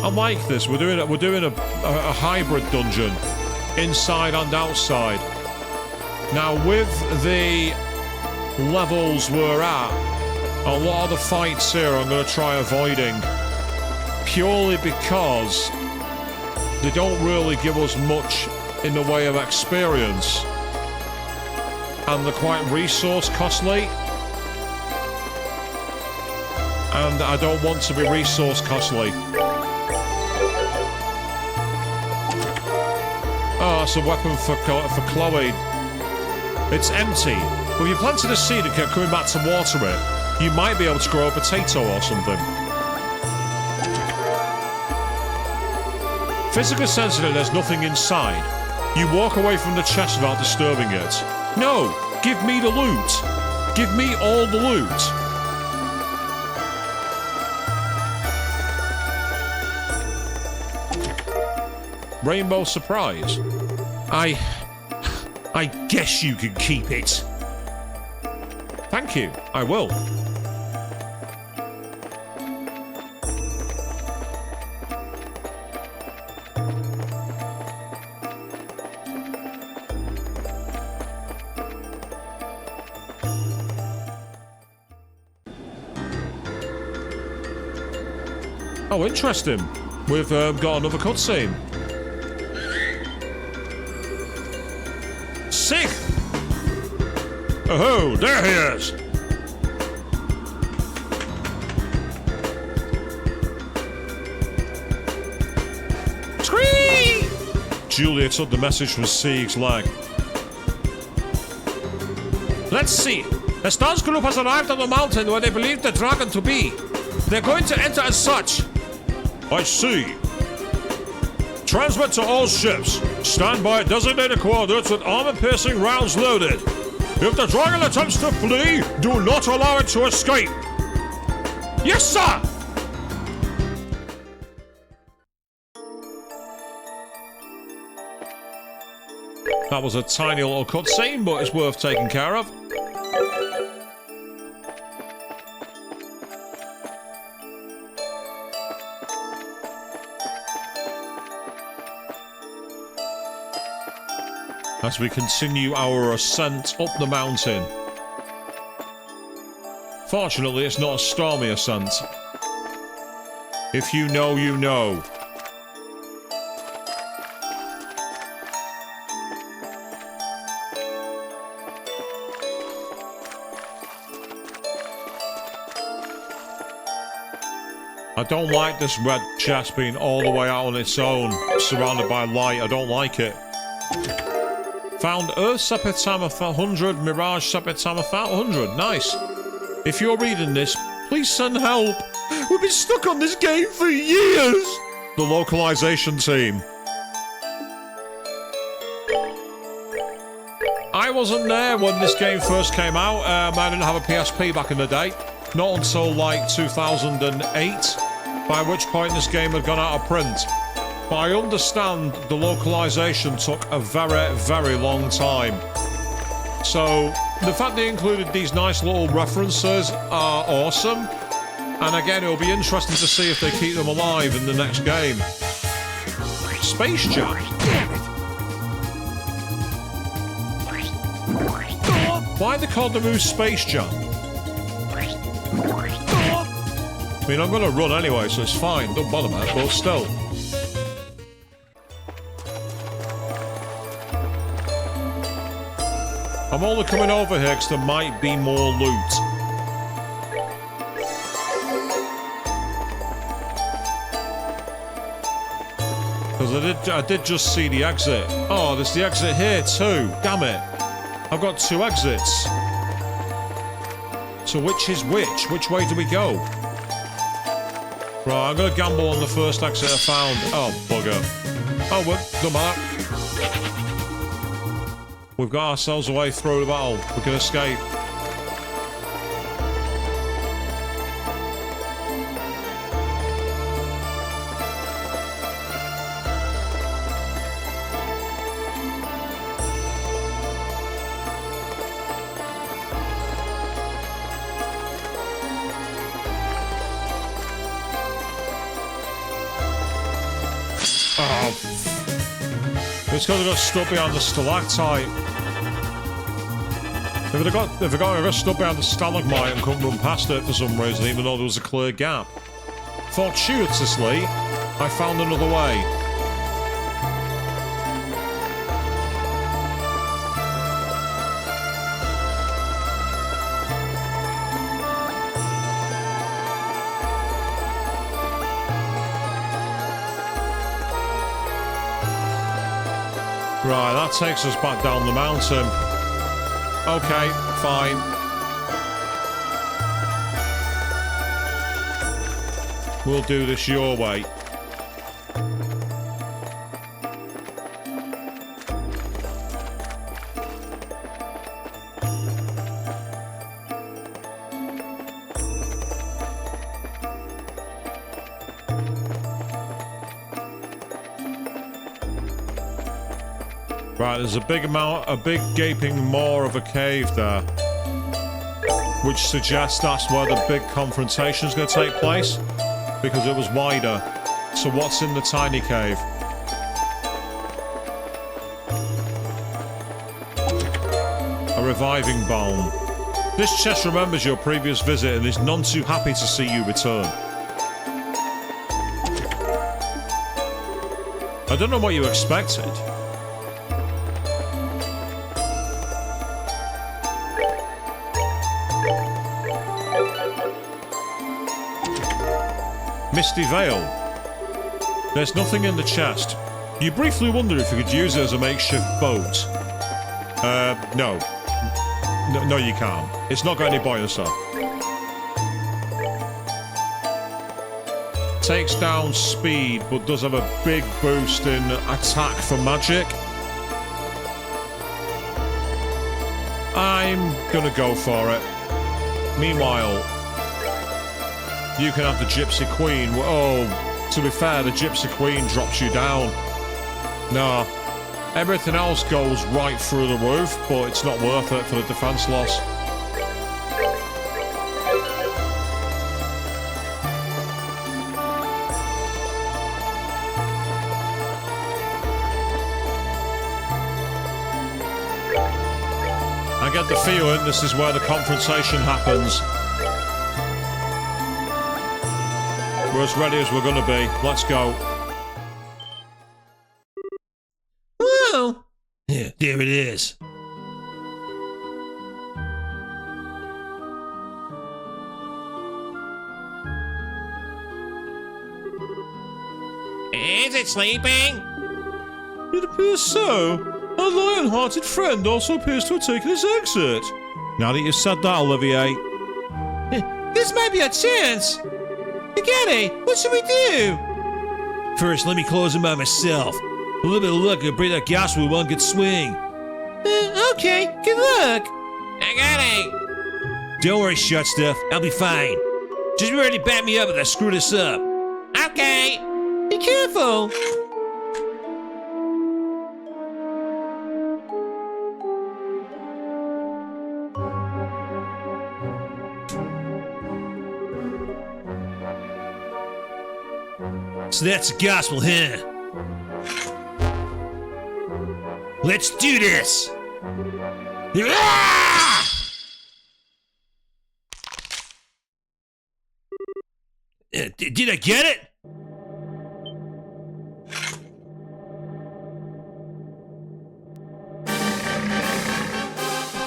I like this. We're doing a hybrid dungeon, inside and outside. Now, with the levels we're at, a lot of the fights here I'm going to try avoiding, purely because they don't really give us much in the way of experience, and they're quite resource costly, and I don't want to be resource costly. Oh, that's a weapon for Chloe. It's empty. But if you planted a seed and kept coming back to water it, you might be able to grow a potato or something. Physical sensitive, there's nothing inside. You walk away from the chest without disturbing it. No! Give me the loot! Give me all the loot! Rainbow surprise. I guess you can keep it. Thank you. I will. Oh, interesting. We've got another cutscene. Sick! Oh, there he is! Scream! Julia took the message from Sieg's leg. Let's see. Estelle's group has arrived on the mountain where they believe the dragon to be. They're going to enter as such. I see. Transmit to all ships. Stand by at designated coordinates with armor-piercing rounds loaded. If the dragon attempts to flee, do not allow it to escape. Yes, sir! That was a tiny little cutscene, but it's worth taking care of. As we continue our ascent up the mountain. Fortunately, it's not a stormy ascent. If you know, you know. I don't like this red chest being all the way out on its own, surrounded by light. I don't like it. Found Earth Sepetamatha 100, Mirage Sepetamatha 100. Nice. If you're reading this, please send help. We've been stuck on this game for years. The localization team. I wasn't there when this game first came out. I didn't have a PSP back in the day. Not until like 2008, by which point this game had gone out of print. But I understand the localization took a very, very long time. So, the fact they included these nice little references are awesome. And again, it'll be interesting to see if they keep them alive in the next game. Space Jam. Why are they called the move Space Jam? I mean, I'm gonna run anyway, so it's fine. Don't bother, man, but still. I'm only coming over here because there might be more loot. Because I did just see the exit. Oh, there's the exit here too. Damn it. I've got 2 exits. So which is which? Which way do we go? Right, I'm going to gamble on the first exit I found. Oh, bugger. Oh, well, don't matter. We've got ourselves a way through the battle. We can escape. It's because I got stuck behind the stalactite. If I got stuck behind the stalagmite and couldn't run past it for some reason, even though there was a clear gap. Fortuitously, I found another way. Right, that takes us back down the mountain. Okay, fine. We'll do this your way. Right, there's a big gaping maw of a cave there, which suggests that's where the big confrontation is going to take place, because it was wider. So what's in the tiny cave? A reviving balm. This chest remembers your previous visit and is none too happy to see you return. I don't know what you expected. Misty Veil. There's nothing in the chest. You briefly wonder if you could use it as a makeshift boat. No. No, you can't. It's not got any buoyancy. Takes down speed, but does have a big boost in attack for magic. I'm gonna go for it. Meanwhile, you can have the Gypsy Queen. Oh, to be fair, the Gypsy Queen drops you down. No. Everything else goes right through the roof, but it's not worth it for the defense loss. I get the feeling this is where the confrontation happens. We're as ready as we're gonna be. Let's go. Whoa! Yeah, there it is. Is it sleeping? It appears so. Our lion-hearted friend also appears to have taken his exit. Now that you've said that, Olivier. This might be a chance. Spaghetti, what should we do? First, let me close him by myself. A little bit of luck will bring that gas with one good swing. Okay, good luck. I got it. Don't worry, short stuff. I'll be fine. Just be ready to back me up if I screw this up. Okay. Be careful. So that's the gospel, huh? Let's do this! Ah! Did I get it?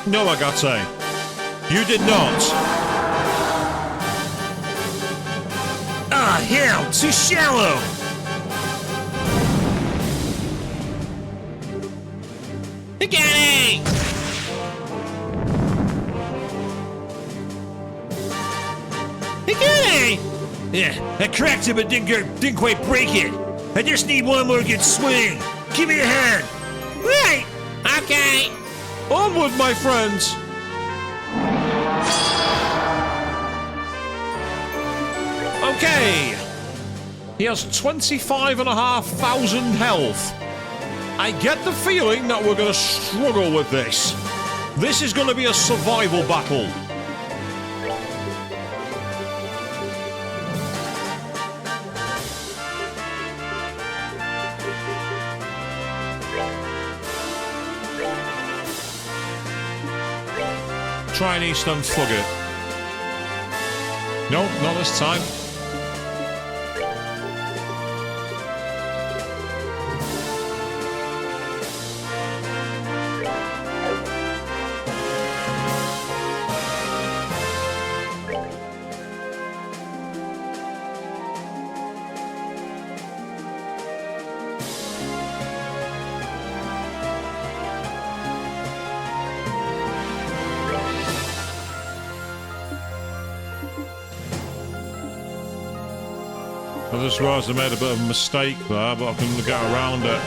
No, Agate. You did not. Ah, hell, too shallow. I got it! I got it. Yeah, I cracked it, but didn't quite break it. I just need one more good swing. Give me a hand. Right! Okay! Onward, my friends. Okay. He has 25,500 health. I get the feeling that we're going to struggle with this. This is going to be a survival battle. Try and Eastern Fug it. No, not this time. I just realised I made a bit of a mistake there, but I can get around it.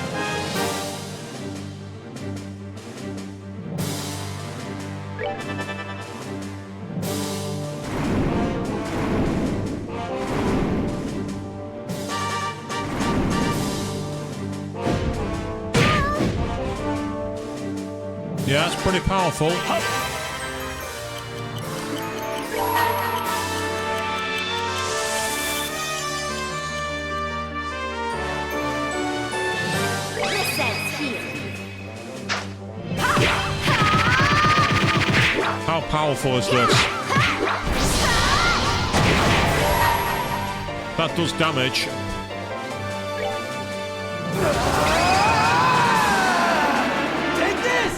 Yeah, it's pretty powerful. How powerful is this? That does damage. Take this!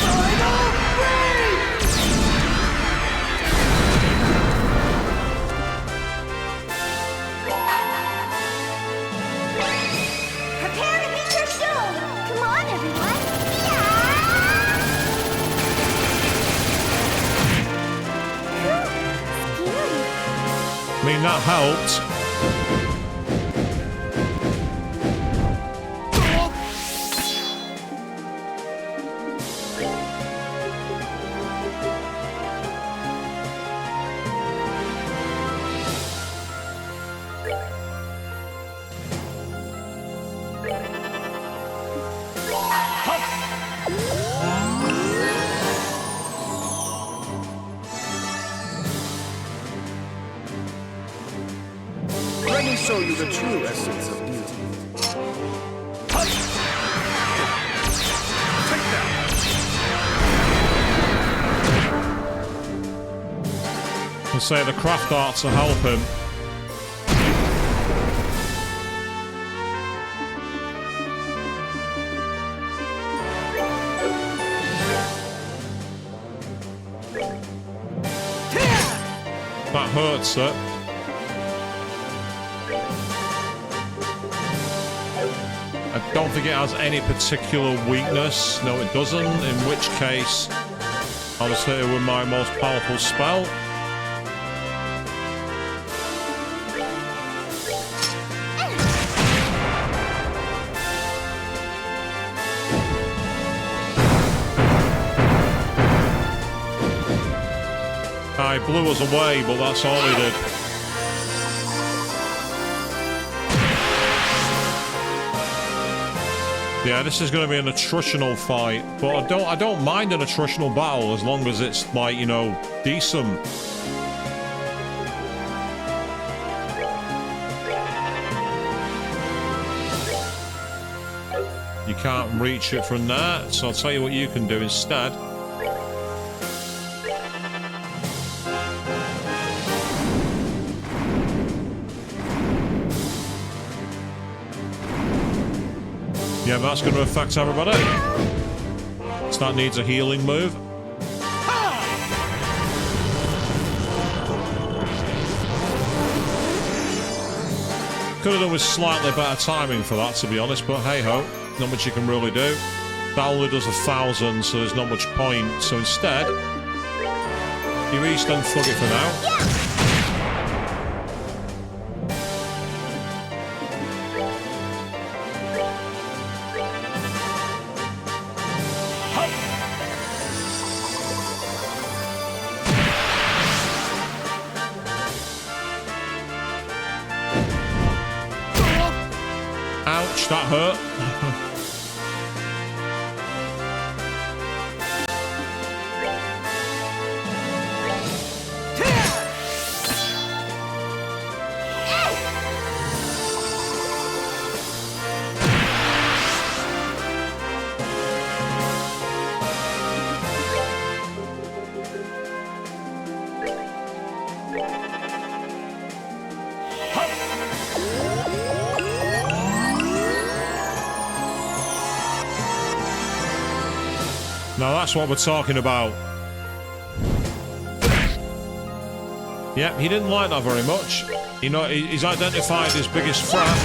Final break! Prepare to meet your doom! Come on, everyone! I mean, that helped. Let me show you the true essence of beauty. Take that! I say the craft arts will help him. That hurts it. I don't think it has any particular weakness. No, it doesn't. In which case, I'll just hit it with my most powerful spell. He blew us away, but that's all he did. Yeah, this is going to be an attritional fight, but I don't mind an attritional battle as long as it's like, you know, decent. You can't reach it from there, so I'll tell you what you can do instead. Yeah, that's going to affect everybody. So that needs a healing move. Could have done with slightly better timing for that, to be honest, but hey-ho, not much you can really do. That only does 1,000, so there's not much point. So instead, you reach and thug it for now. Ouch, that hurt. Now that's what we're talking about. Yep, he didn't like that very much. You know, he's identified his biggest threat.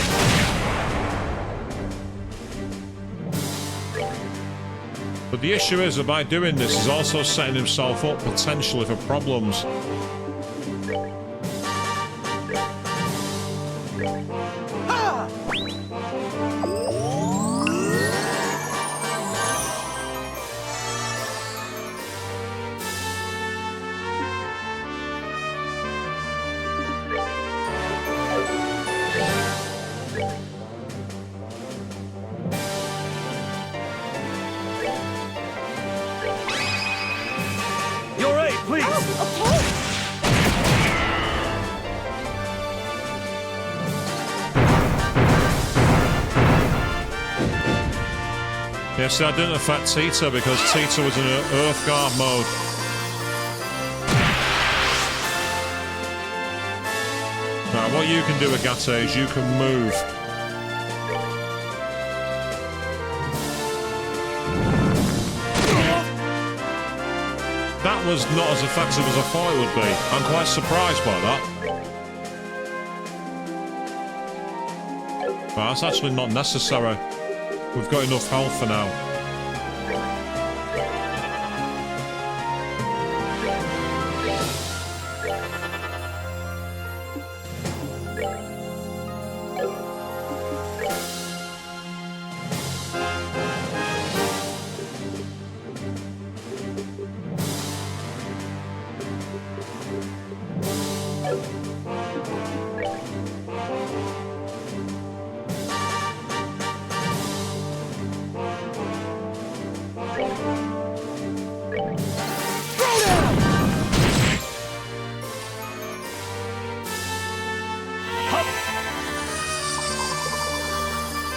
But the issue is that by doing this, he's also setting himself up potentially for problems. Yeah, see, that didn't affect Tita because Tita was in Earth Guard mode. Right, what you can do, Agate, is you can move. That was not as effective as I thought it would be. I'm quite surprised by that. But that's actually not necessary. We've got enough health for now.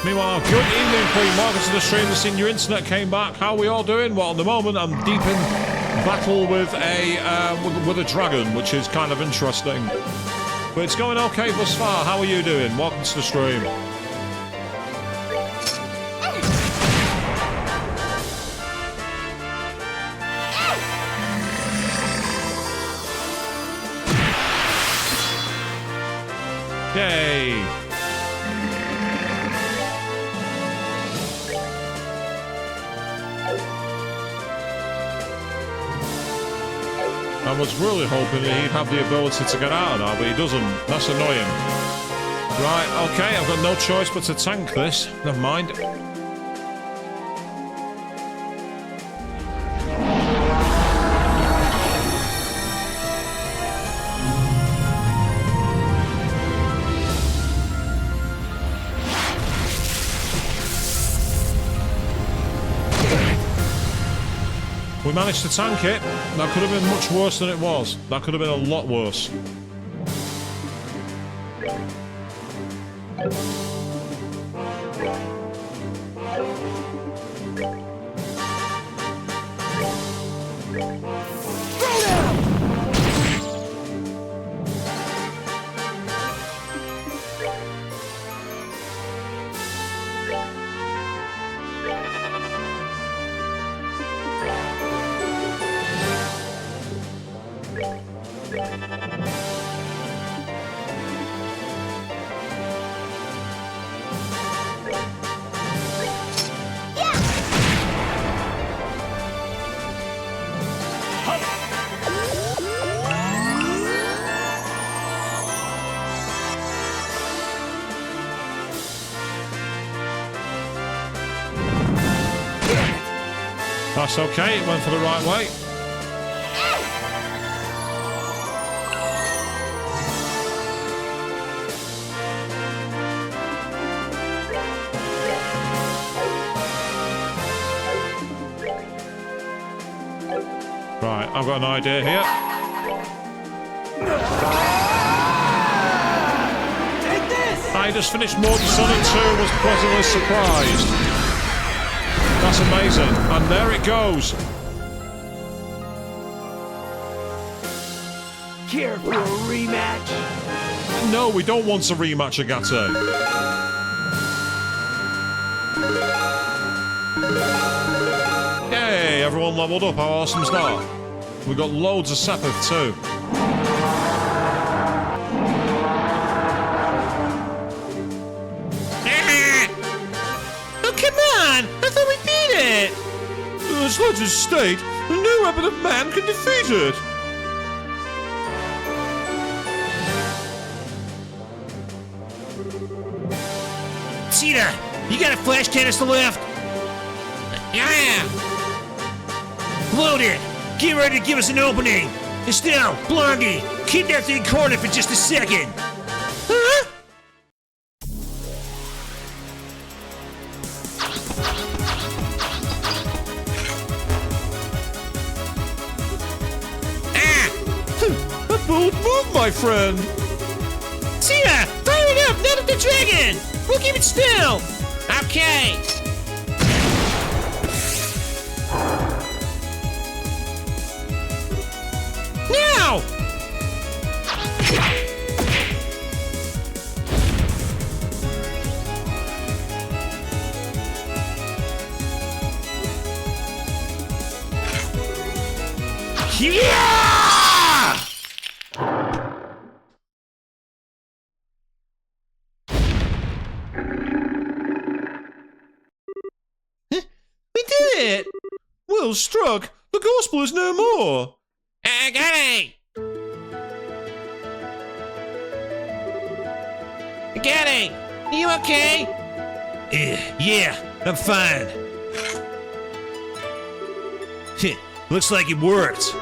Meanwhile, good evening, Queen. Welcome to the stream. I've seen your internet came back. How are we all doing? Well, at the moment, I'm deep in battle with a dragon, which is kind of interesting. But it's going okay thus far. How are you doing? Welcome to the stream. Yay! I was really hoping that he'd have the ability to get out of that, but he doesn't. That's annoying. Right, okay, I've got no choice but to tank this. Never mind. We managed to tank it. That could have been much worse than it was. That could have been a lot worse. That's okay, it went for the right way. Right, I've got an idea here. Take this! I just finished Morty Sonic 2 and was pleasantly surprised. That's amazing. And there it goes. Care for a rematch? No, we don't want a rematch, Agate. Yay, everyone leveled up. How awesome is that? We got loads of Sepith too. Oh, come on! I thought we beat it! As legends state, no weapon of man can defeat it. Cheetah, you got a flash canister left? Yeah! Load it! Get ready to give us an opening! Estelle, Blondie, keep that thing cornered for just a second! Huh? A bold move, my friend. Cheetah, fire it up! Not at the dragon! We'll keep it still! Okay! Now! Yeah! We did it! Well struck. The gospel is no more. I got it! Got Are you okay? Yeah, I'm fine. Looks like it worked.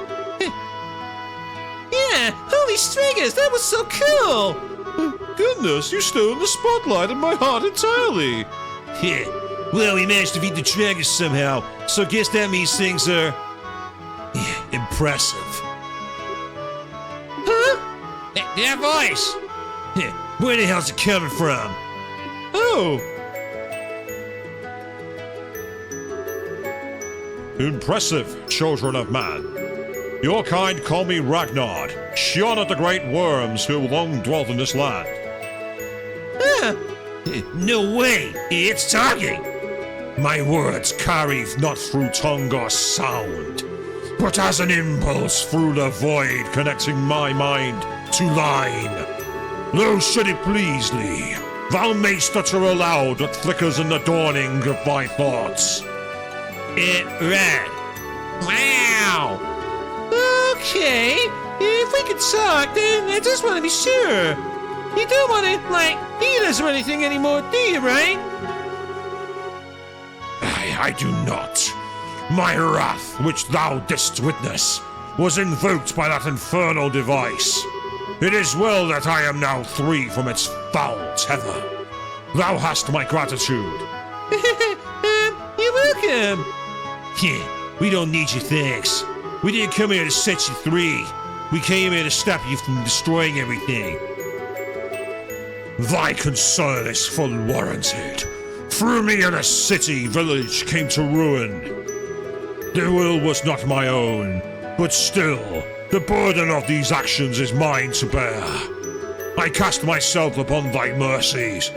Yeah, holy strigers, that was so cool! Goodness, you stole the spotlight in my heart entirely. Yeah. Well, we managed to beat the dragon somehow, so I guess that means things are impressive. Huh? That voice! Where the hell's it coming from? Oh. Impressive, children of man. Your kind call me Ragnar, shun at the great worms who long dwelt in this land. No way! It's talking! My words carried not through tongue or sound, but as an impulse through the void connecting my mind to thine. Though should it please thee, thou mayst utter aloud what flickers in the dawning of thy thoughts. Right. Wow! Okay, if we could talk, then I just want to be sure. You don't want to, like, eat us or anything anymore, do you, right? I do not. My wrath, which thou didst witness, was invoked by that infernal device. It is well that I am now free from its foul tether. Thou hast my gratitude. You're welcome. Yeah, we don't need your thanks. We didn't come here to set you free. We came here to stop you from destroying everything. Thy concern is full warranted. Through me in a city, village came to ruin. The will was not my own, but still, the burden of these actions is mine to bear. I cast myself upon thy mercies.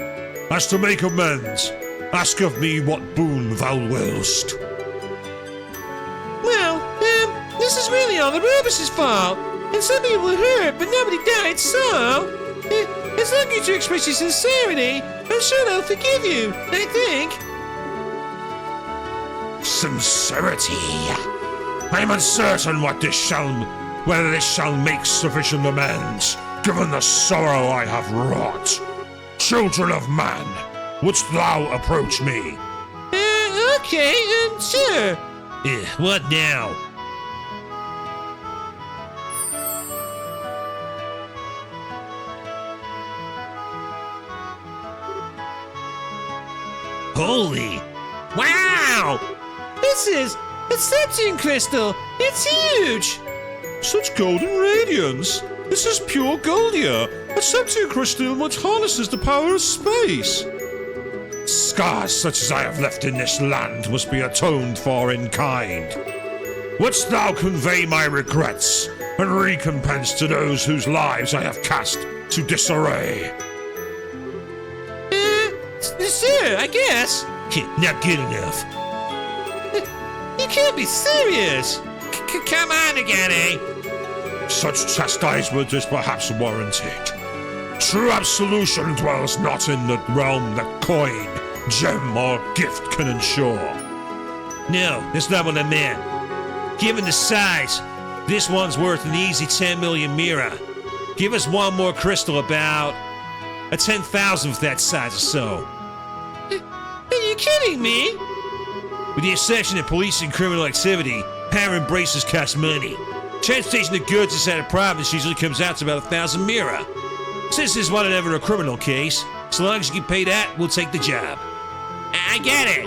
As to make amends, ask of me what boon thou willst. Well, this is really all the Rubus's fault. And some people were hurt, but nobody died, so... as long as you express your sincerity, I'm sure they'll forgive you, I think. Sincerity. I am uncertain whether this shall make sufficient amends, given the sorrow I have wrought. Children of man, wouldst thou approach me? Okay, sure. What now? Holy! Wow! This is a Septium crystal. It's huge. Such golden radiance. This is pure Goldia. A Septium crystal which harnesses the power of space. Scars such as I have left in this land must be atoned for in kind. Wouldst thou convey my regrets and recompense to those whose lives I have cast to disarray? Sure, I guess. Not good enough. You can't be serious. Come on again, eh? Such chastisement is perhaps warranted. True absolution dwells not in the realm that coin, gem, or gift can ensure. No, that's not what I meant. Given the size, this one's worth an easy 10 million mira. Give us one more crystal about a 10,000th that size or so. Are you kidding me? With the exception of policing criminal activity, power embraces cost money. Transportation of goods inside a province usually comes out to about 1,000 mira. Since this wasn't ever a criminal case, so long as you can pay that, we'll take the job. I get it.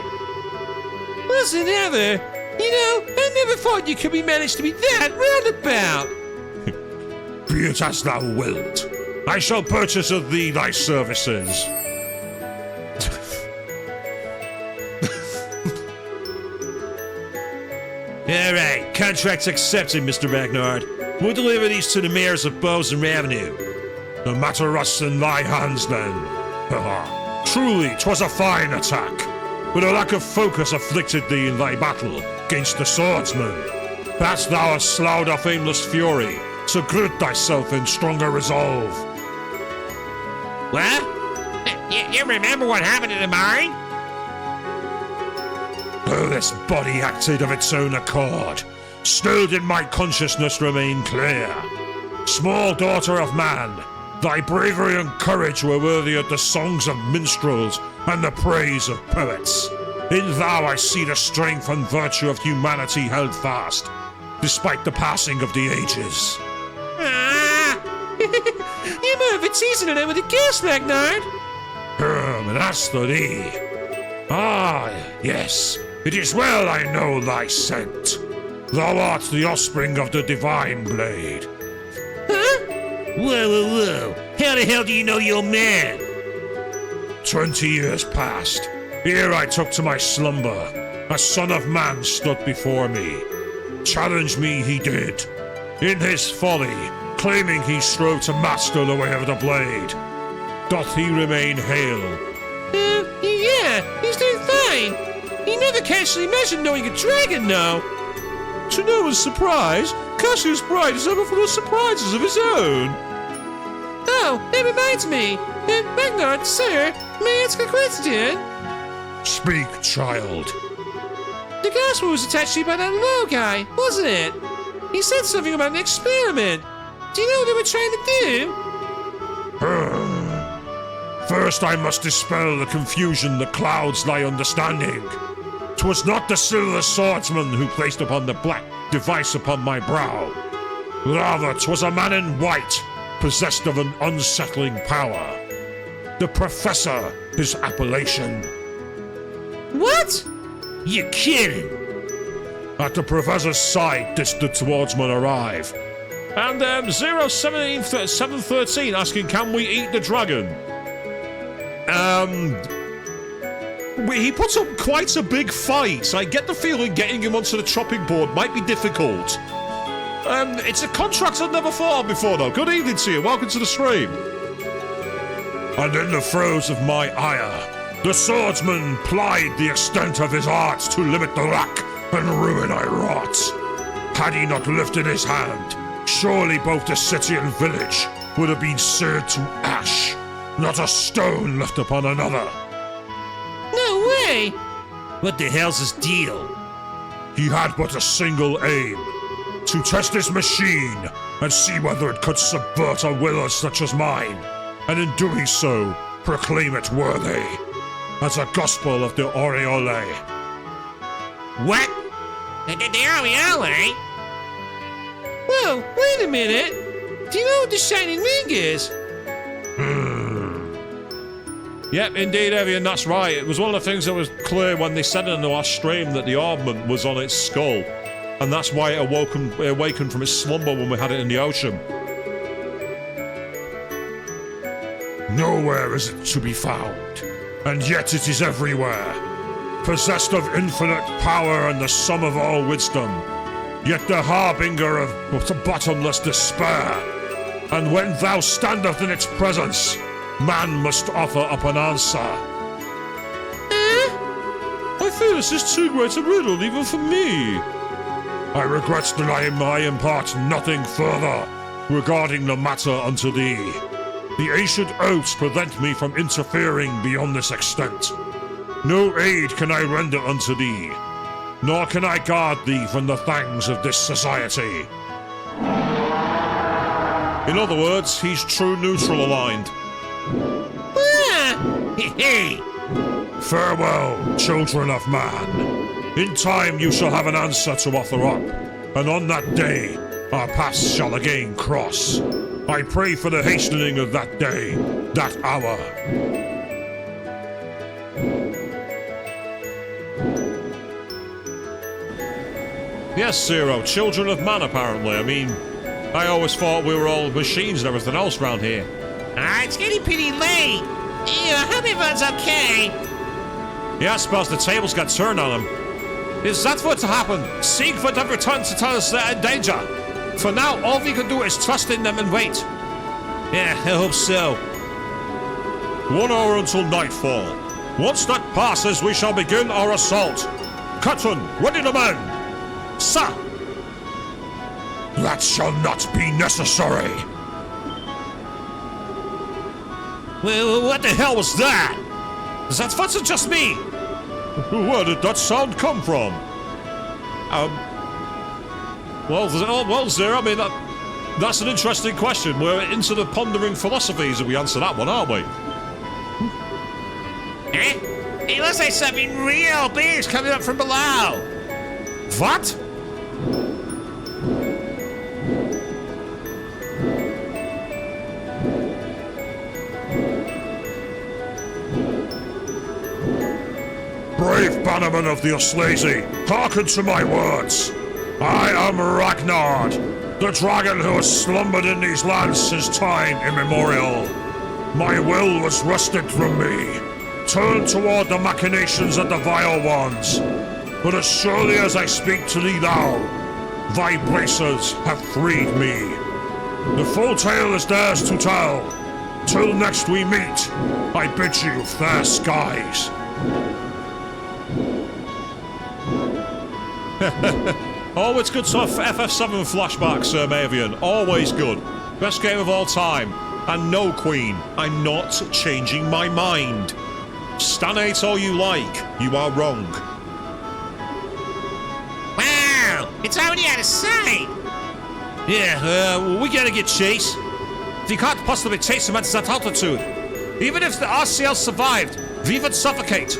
Listen, Heather, you know, I never thought you could be managed to be that roundabout. Be it as thou wilt. I shall purchase of thee thy services. Alright, contract's accepted, Mr. Magnard. We'll deliver these to the mayors of Boson Avenue. The matter rests in thy hands, then. Truly, 'twas a fine attack, but a lack of focus afflicted thee in thy battle against the swordsman. Perhaps thou hast sloughed off aimless fury, so gird thyself in stronger resolve. What? You remember what happened in the mine? Though this body acted of its own accord, still did my consciousness remain clear. Small daughter of man, thy bravery and courage were worthy of the songs of minstrels and the praise of poets. In thou I see the strength and virtue of humanity held fast, despite the passing of the ages. Ah! You might have been teasing it with a guess, Magnard. And as for thee, yes, it is well I know thy scent. Thou art the offspring of the divine blade. Huh? Whoa. How the hell do you know your man? 20 years passed. Ere I took to my slumber, a son of man stood before me. Challenge me he did. In his folly, claiming he strove to master the way of the blade. Doth he remain hale? Yeah, he's doing fine. He never casually mentioned knowing a dragon, though. To no one's surprise, Cassius Bright is ever full of surprises of his own. Oh, that reminds me. Magnard, sir, may I ask a question? Speak, child. The gospel was attached to you by that low guy, wasn't it? He said something about an experiment. Do you know what they were trying to do? First I must dispel the confusion that clouds thy understanding. 'Twas not the silver swordsman who placed upon the black device upon my brow. Rather, 'twas a man in white, possessed of an unsettling power. The Professor, his appellation. What? You kidding? At the Professor's side did the swordsman arrive. And 017-713 asking, can we eat the dragon? He puts up quite a big fight. I get the feeling getting him onto the chopping board might be difficult. It's a contract I've never thought of before, though. Good evening to you. Welcome to the stream. And in the throes of my ire, the swordsman plied the extent of his arts to limit the rack and ruin I wrought. Had he not lifted his hand, surely both the city and village would have been seared to ash, not a stone left upon another. No way! What the hell's his deal? He had but a single aim, to test his machine and see whether it could subvert a will such as mine, and in doing so, proclaim it worthy, as a gospel of the Aureole. What? There we are, eh? Whoa, wait a minute. Do you know what the shining ring is? Yep, indeed, Evian, that's right. It was one of the things that was clear when they said in the last stream that the ornament was on its skull. And that's why it awakened from its slumber when we had it in the ocean. Nowhere is it to be found, and yet it is everywhere. Possessed of infinite power and the sum of all wisdom, yet the harbinger of bottomless despair. And when thou standeth in its presence, man must offer up an answer. I fear this is too great a riddle even for me. I regret that I impart nothing further regarding the matter unto thee. The ancient oaths prevent me from interfering beyond this extent. No aid can I render unto thee, nor can I guard thee from the fangs of this society. In other words, he's true neutral aligned. Hey! Farewell, children of man. In time you shall have an answer to offer up, and on that day our paths shall again cross. I pray for the hastening of that day, that hour. Yes, Zero, children of man, apparently. I mean, I always thought we were all machines and everything else around here. It's getting pretty late. I hope everyone's okay. Yeah, I suppose the tables got turned on him. Is that what to happen? Siegfried have returned to tell us they're in danger. For now, all we can do is trust in them and wait. Yeah, I hope so. 1 hour until nightfall. Once that passes, we shall begin our assault. Captain, ready to man. Sir. That shall not be necessary. Well, what the hell was that? Is that wasn't just me? Where did that sound come from? Well, Zero, I mean, that's an interesting question. We're into the pondering philosophies if we answer that one, aren't we? It looks like something real big is coming up from below. What? Brave bannerman of the Oslasi, hearken to my words. I am Ragnar, the dragon who has slumbered in these lands since time immemorial. My will was wrested from me, turned toward the machinations of the vile ones. But as surely as I speak to thee thou, thy bracers have freed me. The full tale is theirs to tell. Till next we meet, I bid you fair skies. Oh, it's good stuff. FF7 flashbacks, Sir Mavian. Always good. Best game of all time. And no, Queen, I'm not changing my mind. Stanate all you like. You are wrong. Wow! It's already out of sight! Yeah, we gotta get Chase. We can't possibly chase him at that altitude. Even if the RCL survived, we would suffocate.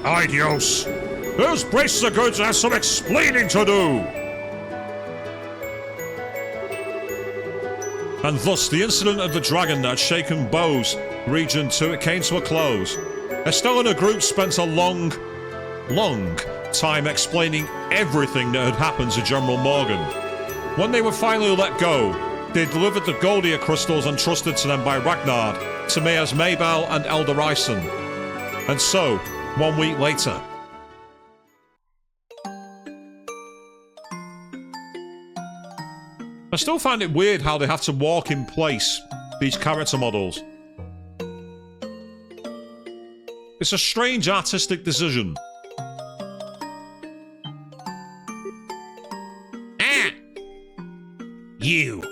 Adios. Those braces are going to have some explaining to do. And thus, the incident of the dragon that had shaken Bose region came to a close. Estelle and her group spent a long time explaining everything that had happened to General Morgan. When they were finally let go, they delivered the Goldia crystals entrusted to them by Ragnar to Mayors Maybell and Elder Ryson. And so, 1 week later. I still find it weird how they have to walk in place, these character models. It's a strange artistic decision. You.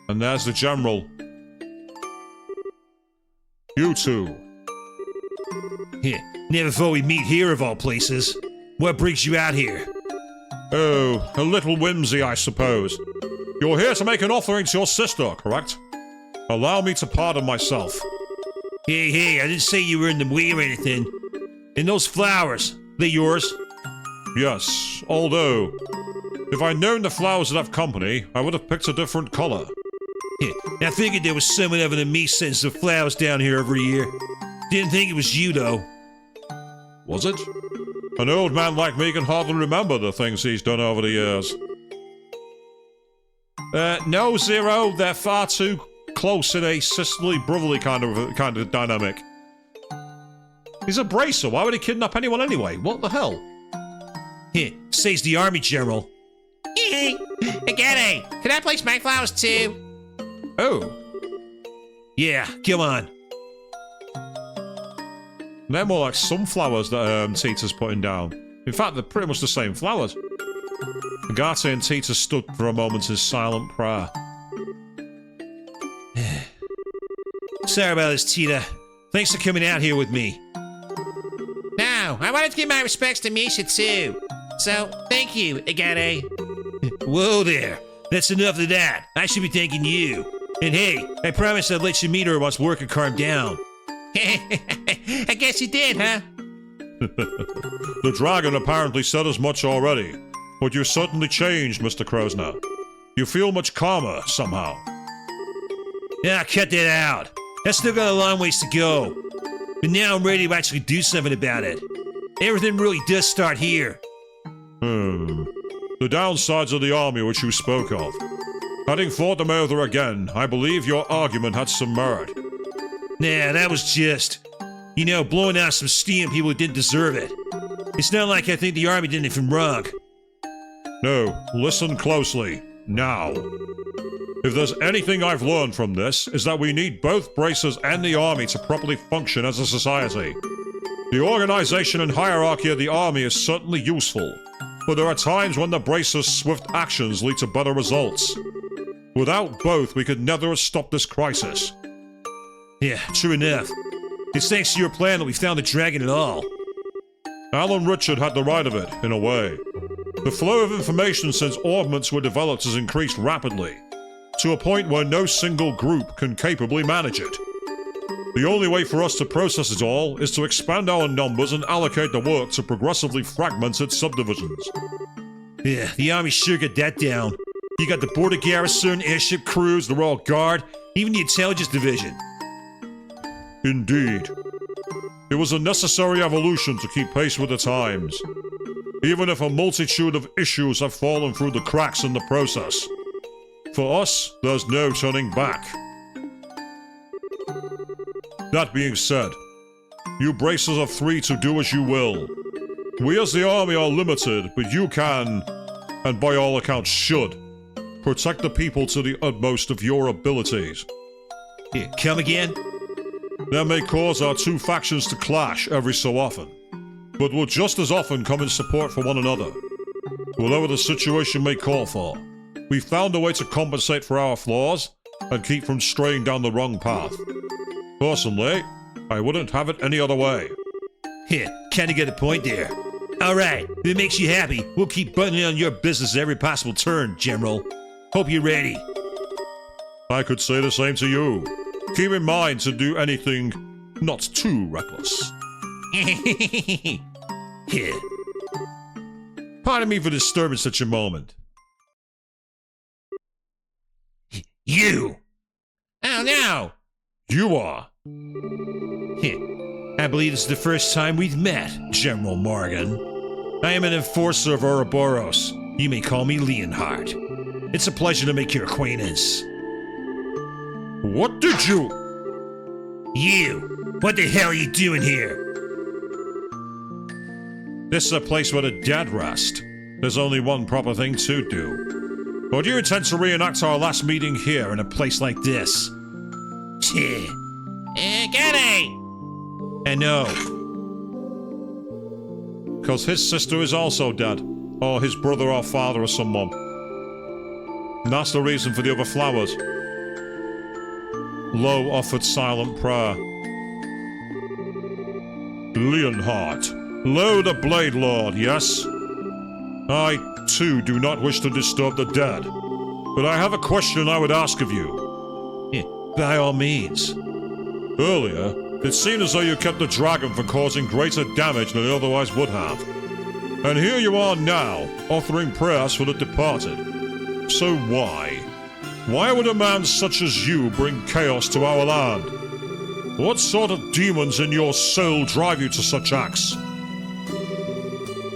And there's the General. You two. Yeah, never thought we'd meet here of all places. What brings you out here? Oh, a little whimsy, I suppose. You're here to make an offering to your sister, correct? Allow me to pardon myself. Hey, I didn't say you were in the way or anything. And those flowers, they yours? Yes, although, if I'd known the flowers would have company, I would have picked a different color. I figured there was someone other than me sending some flowers down here every year. Didn't think it was you, though. Was it? An old man like me can hardly remember the things he's done over the years. No, Zero, they're far too close in a sisterly, brotherly kind of dynamic. He's a bracer, why would he kidnap anyone anyway? What the hell? Says the army general. Again, can I place my flowers too? Oh, Yeah, come on. they're more like sunflowers that Tita's putting down. In fact, they're pretty much the same flowers. Agate and Tita stood for a moment in silent prayer. Sorry about this, Tita. Thanks for coming out here with me. No, I wanted to give my respects to Misha too. So, thank you, Agate. Whoa there. That's enough of that. I should be thanking you. And hey, I promised I'd let you meet her once work had calmed down. I guess you did, huh? The dragon apparently said as much already, but you've certainly changed, Mr. Krosner. You feel much calmer, somehow. Yeah, cut that out. I still got a long ways to go. But now I'm ready to actually do something about it. Everything really does start here. The downsides of the army which you spoke of. Having fought them over again, I believe your argument had some merit. Nah, that was just, blowing out some steam people who didn't deserve it. It's not like I think the army did anything wrong. No, listen closely, now. If there's anything I've learned from this, is that we need both bracers and the army to properly function as a society. The organization and hierarchy of the army is certainly useful, but there are times when the bracers' swift actions lead to better results. Without both, we could never have stopped this crisis. Yeah, true enough. It's thanks to your plan that we found the dragon at all. Alan Richard had the right of it, in a way. The flow of information since orbments were developed has increased rapidly, to a point where no single group can capably manage it. The only way for us to process it all is to expand our numbers and allocate the work to progressively fragmented subdivisions. Yeah, the army sure got that down. You got the border garrison, airship crews, the Royal Guard, even the intelligence division. Indeed. It was a necessary evolution to keep pace with the times, even if a multitude of issues have fallen through the cracks in the process. For us, there's no turning back. That being said, you bracers are free to do as you will. We as the army are limited, but you can, and by all accounts should, protect the people to the utmost of your abilities. Here, come again? That may cause our two factions to clash every so often, but will just as often come in support for one another. Whatever the situation may call for, we've found a way to compensate for our flaws and keep from straying down the wrong path. Personally, I wouldn't have it any other way. Here, kinda get a point there. Alright, if it makes you happy, we'll keep buttoning on your business at every possible turn, General. Hope you're ready. I could say the same to you. Keep in mind to do anything not too reckless. Here. Pardon me for disturbing such a moment. You! Oh no! You are. I believe this is the first time we've met, General Morgan. I am an enforcer of Ouroboros. You may call me Leonhardt. It's a pleasure to make your acquaintance. What did you... You! What the hell are you doing here? This is a place where the dead rest. There's only one proper thing to do. Or do you intend to reenact our last meeting here in a place like this? Cheh. Get it! I know. Because his sister is also dead. Or his brother or father or someone. And that's the reason for the other flowers. Lo offered silent prayer. Leonhardt. Lo the Blade Lord, yes? I, too, do not wish to disturb the dead. But I have a question I would ask of you. By all means. Earlier, It seemed as though you kept the dragon from causing greater damage than it otherwise would have. And here you are now, offering prayers for the departed. So why? Why would a man such as you bring chaos to our land? What sort of demons in your soul drive you to such acts?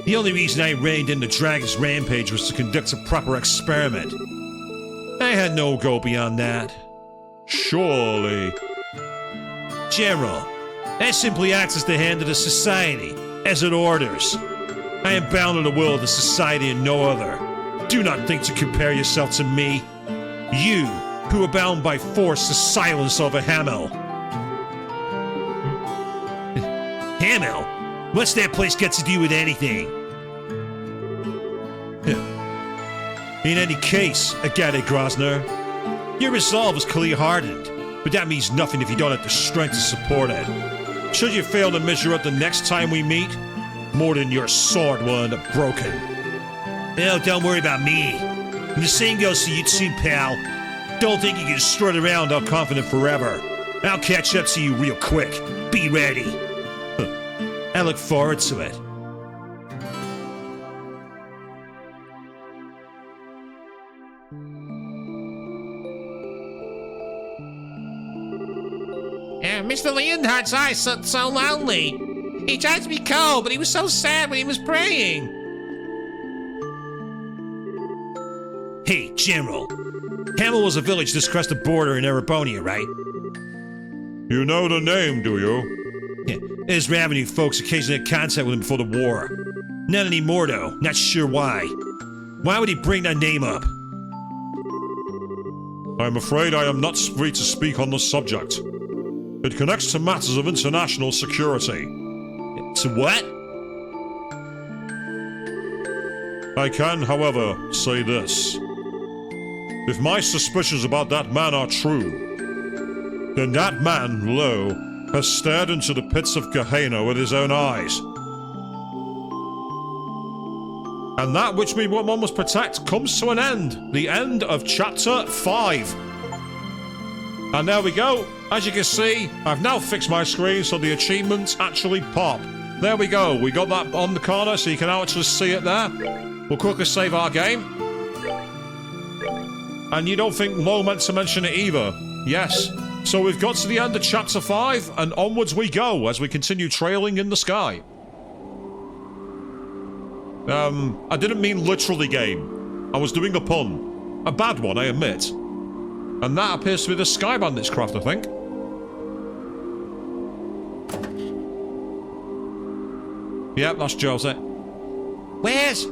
The only reason I reined in the dragon's rampage was to conduct a proper experiment. I had no goal beyond that. Surely. General, I simply act as the hand of the society, as it orders. I am bound to the will of the society and no other. Do not think to compare yourself to me. You, who are bound by force to silence over Hamel. Hamel? What's that place got to do with anything? In any case, Agate Grosner, your resolve is clearly hardened, but that means nothing if you don't have the strength to support it. Should you fail to measure up the next time we meet, more than your sword will end up broken. Hell, don't worry about me. And the same goes to you too, pal. Don't think you can strut around all confident forever. I'll catch up to you real quick. Be ready. I look forward to it. Mr. Leonhardt's eyes so lonely. He tried to be cold, but he was so sad when he was praying. Hey, General. Hamel was a village just across the border in Erebonia, right? You know the name, do you? Yeah, Ezra Avenue folks occasionally had contact with him before the war. Not anymore, though. Not sure why. Why would he bring that name up? I'm afraid I am not free to speak on the subject. It connects to matters of international security. To what? I can, however, say this. If my suspicions about that man are true, then that man, lo, has stared into the pits of Gehenna with his own eyes. And that which we one must protect comes to an end. The end of Chapter 5. And there we go. As you can see, I've now fixed my screen so the achievements actually pop. There we go. We got that on the corner so you can actually see it there. We'll quickly save our game. And you don't think Lo meant to mention it either? Yes. So we've got to the end of Chapter 5 and onwards we go as we continue trailing in the sky. I didn't mean literally game. I was doing a pun. A bad one, I admit. And that appears to be the Sky Bandit's craft, I think. Yep, that's Joseph. Where's...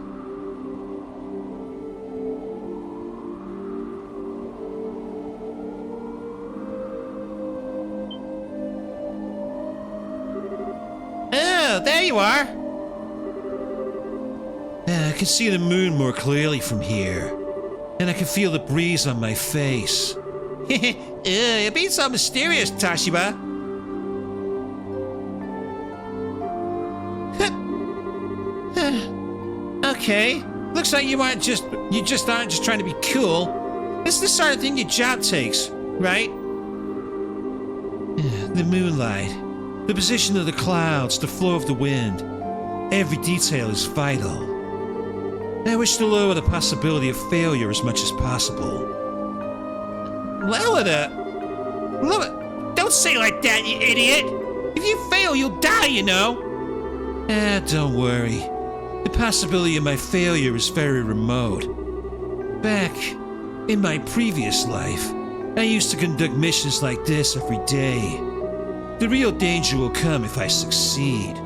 Oh, there you are. I can see the moon more clearly from here. And I can feel the breeze on my face. You're being so mysterious, Tashiba. Okay. Looks like you aren't just trying to be cool. It's the sort of thing your job takes, right? The moonlight, the position of the clouds, the flow of the wind. Every detail is vital. I wish to lower the possibility of failure as much as possible. Lower it? Don't say like that, you idiot! If you fail, you'll die, you know! Don't worry. The possibility of my failure is very remote. Back in my previous life, I used to conduct missions like this every day. The real danger will come if I succeed.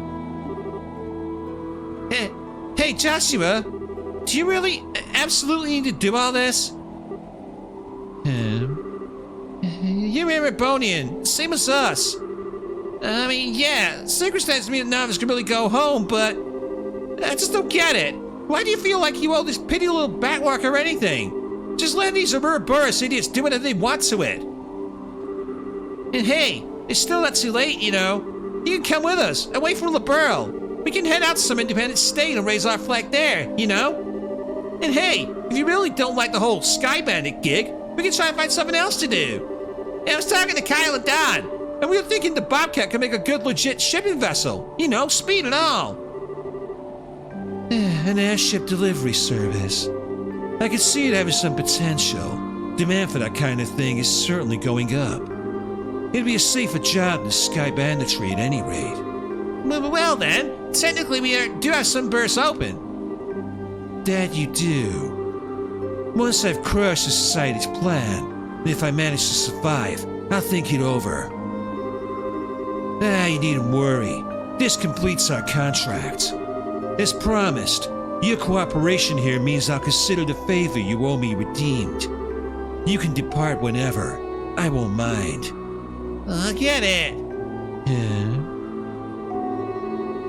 Hey, Joshua! Do you really absolutely need to do all this? You're Erebonian, same as us. I mean, yeah, circumstances mean that none of us can really go home, but I just don't get it. Why do you feel like you owe this petty little backwork or anything? Just let these Ouroboros idiots do whatever they want to it. And hey, it's still not too late, you know. You can come with us, away from Liberl. We can head out to some independent state and raise our flag there, you know? And hey, if you really don't like the whole Sky Bandit gig, we can try and find something else to do. I was talking to Kyle and Don. And we were thinking the Bobcat could make a good legit shipping vessel. You know, speed and all. An airship delivery service. I could see it having some potential. Demand for that kind of thing is certainly going up. It'd be a safer job than sky banditry at any rate. Well then, technically we do have some berths open. That you do. Once I've crushed the society's plan, and if I manage to survive, I'll think it over. You needn't worry. This completes our contract. As promised, your cooperation here means I'll consider the favor you owe me redeemed. You can depart whenever. I won't mind. I get it. Yeah.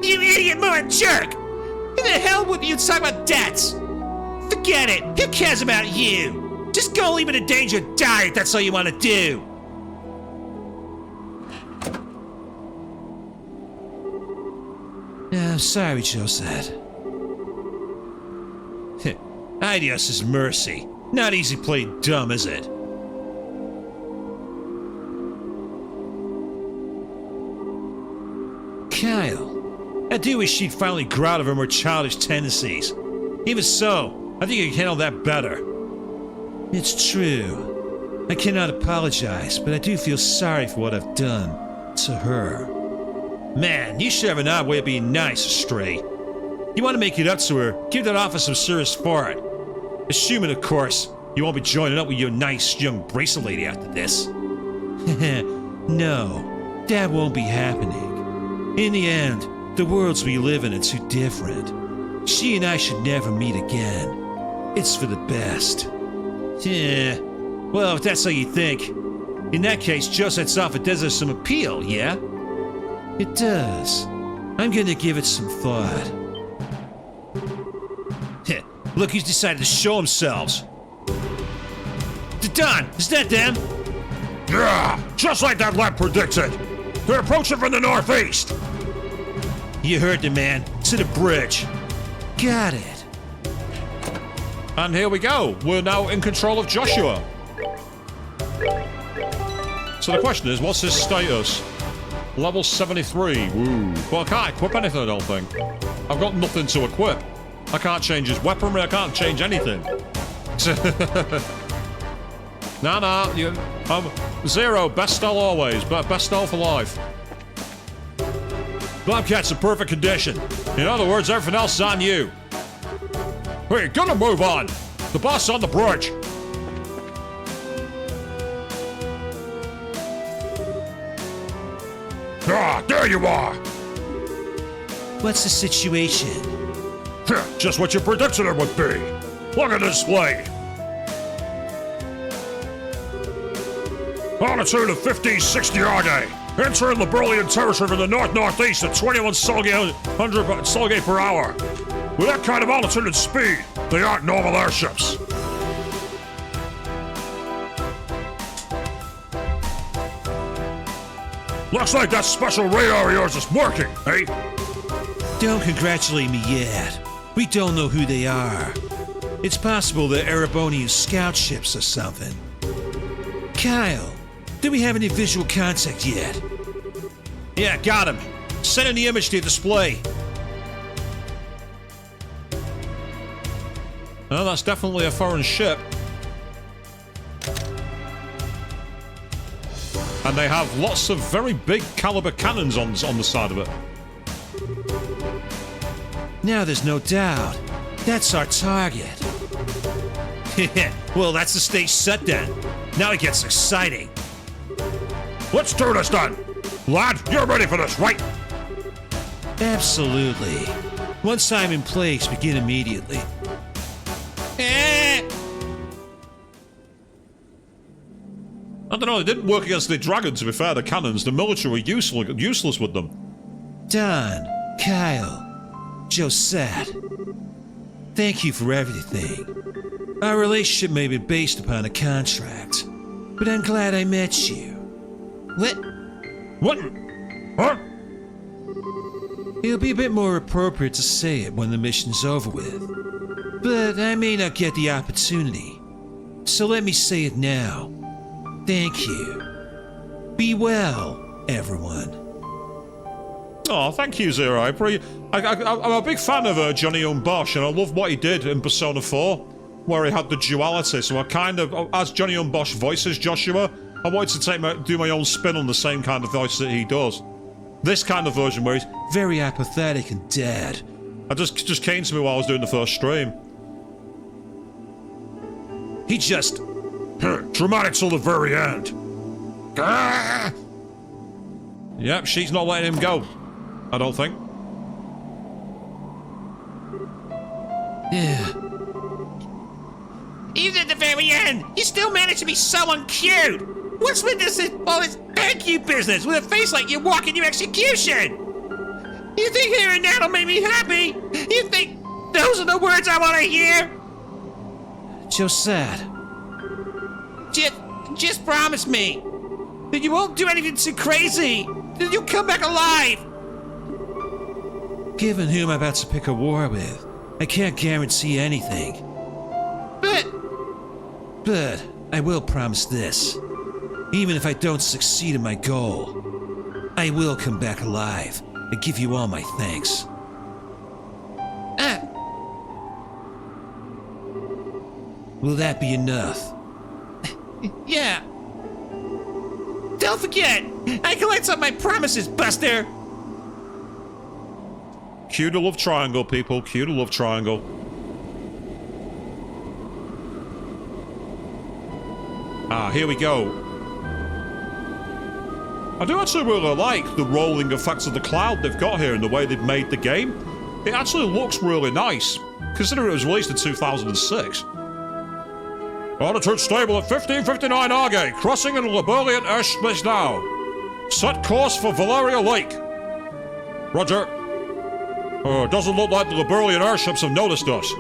You idiot moron jerk! Who the hell would you talk about debts? Forget it. Who cares about you? Just go leave it in danger and die if that's all you want to do. I'm sorry, Josette. Adios is mercy. Not easy playing dumb, is it? Kyle. I do wish she'd finally grow out of her more childish tendencies. Even so, I think you can handle that better. It's true. I cannot apologize, but I do feel sorry for what I've done to her. Man, you should have an odd way of being nice, Stray. You want to make it up to her, give that office some serious fart. Assuming, of course, you won't be joining up with your nice young bracelet lady after this. No, that won't be happening. In the end, the worlds we live in are too different. She and I should never meet again. It's for the best. Yeah, well, if that's how you think, in that case, Josette's offer does have some appeal, yeah? It does. I'm gonna give it some thought. Look who's decided to show themselves. Don, is that them? Yeah, just like that lab predicted. They're approaching from the northeast. You heard the man. To the bridge. Got it. And here we go. We're now in control of Joshua. So the question is, what's his status? Level 73. Woo. Well, I can't equip anything, I don't think. I've got nothing to equip. I can't change his weaponry. I can't change anything. Nah. Zero. Best style always. Best style for life. Bobcat's in perfect condition. In other words, everything else is on you. Hey, gotta move on. The boss on the bridge. There you are. What's the situation? Just what you predicted it would be. Look at this display. Altitude of 1560 Arde. Entering Liberalian territory from the north-northeast at 21 Solgate per hour. With that kind of altitude and speed, they aren't normal airships. Looks like that special radar of yours is working, eh? Don't congratulate me yet. We don't know who they are. It's possible they're Erebonian scout ships or something. Kyle, do we have any visual contact yet? Yeah, got him. Sending the image to your display. Oh, that's definitely a foreign ship. And they have lots of very big caliber cannons on the side of it. Now there's no doubt. That's our target. Well, that's the stage set then. Now it gets exciting. Let's do this then. Lad, you're ready for this, right? Absolutely. Once I'm in place, begin immediately. I don't know, it didn't work against the dragon, to be fair, the cannons. The military were useless with them. Don, Kyle, Josette, thank you for everything. Our relationship may be based upon a contract, but I'm glad I met you. What? Huh? It'll be a bit more appropriate to say it when the mission's over with, but I may not get the opportunity, so let me say it now. Thank you. Be well. everyone. Oh, thank you, Zero. I'm a big fan of Johnny Young Bosch, and I love what he did in Persona 4, where he had the duality. So I kind of, as Johnny Young Bosch voices Joshua, I wanted to do my own spin on the same kind of voice that he does. This kind of version where he's Very apathetic and dead. I just came to me while I was doing the first stream. He just... Dramatic till the very end. Yep, she's not letting him go. I don't think. Yeah. Even at the very end, you still managed to be so uncute. What's with all this IQ business with a face like you're walking your execution? You think hearing that'll make me happy? You think those are the words I want to hear? Josette. Just promise me that you won't do anything too crazy. That you'll come back alive. Given who I'm about to pick a war with, I can't guarantee anything. But I will promise this. Even if I don't succeed in my goal, I will come back alive and give you all my thanks. Will that be enough? Yeah. Don't forget, I collect on my promises, Buster. Cue the love triangle, people. Cue the love triangle. Ah, here we go. I do actually really like the rolling effects of the cloud they've got here and the way they've made the game. It actually looks really nice, considering it was released in 2006. Altitude stable at 1559 Argay, crossing in Liberlian airspace now. Set course for Valeria Lake. Roger. Doesn't look like the Liberlian airships have noticed us.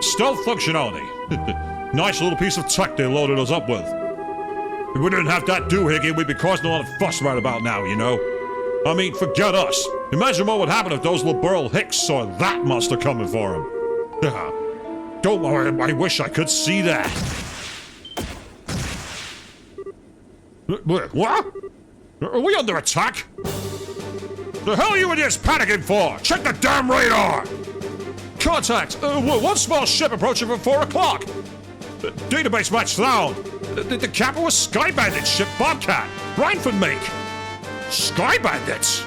Stealth functionality. Nice little piece of tech they loaded us up with. If we didn't have that doohickey, we'd be causing a lot of fuss right about now, you know? I mean, forget us. Imagine what would happen if those liberal hicks saw that monster coming for them. Don't worry, I wish I could see that. What? Are we under attack? The hell are you idiots panicking for? Check the damn radar! Contact! One small ship approaching from 4 o'clock! Database match found! The captain was Sky Bandit ship Bobcat! Breinford make! Sky Bandits!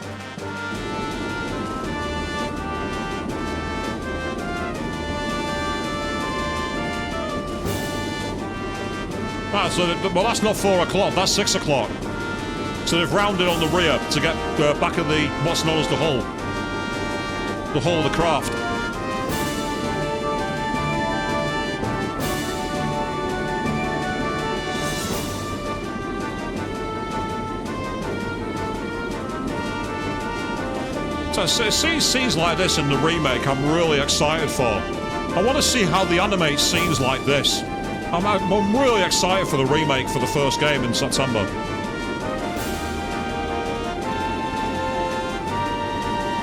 Well, that's not 4 o'clock, that's 6 o'clock. So they've rounded on the rear to get back of the, what's known as the hull. The hull of the craft. So scenes like this in the remake I'm really excited for. I want to see how they animate scenes like this. I'm really excited for the remake for the first game in September.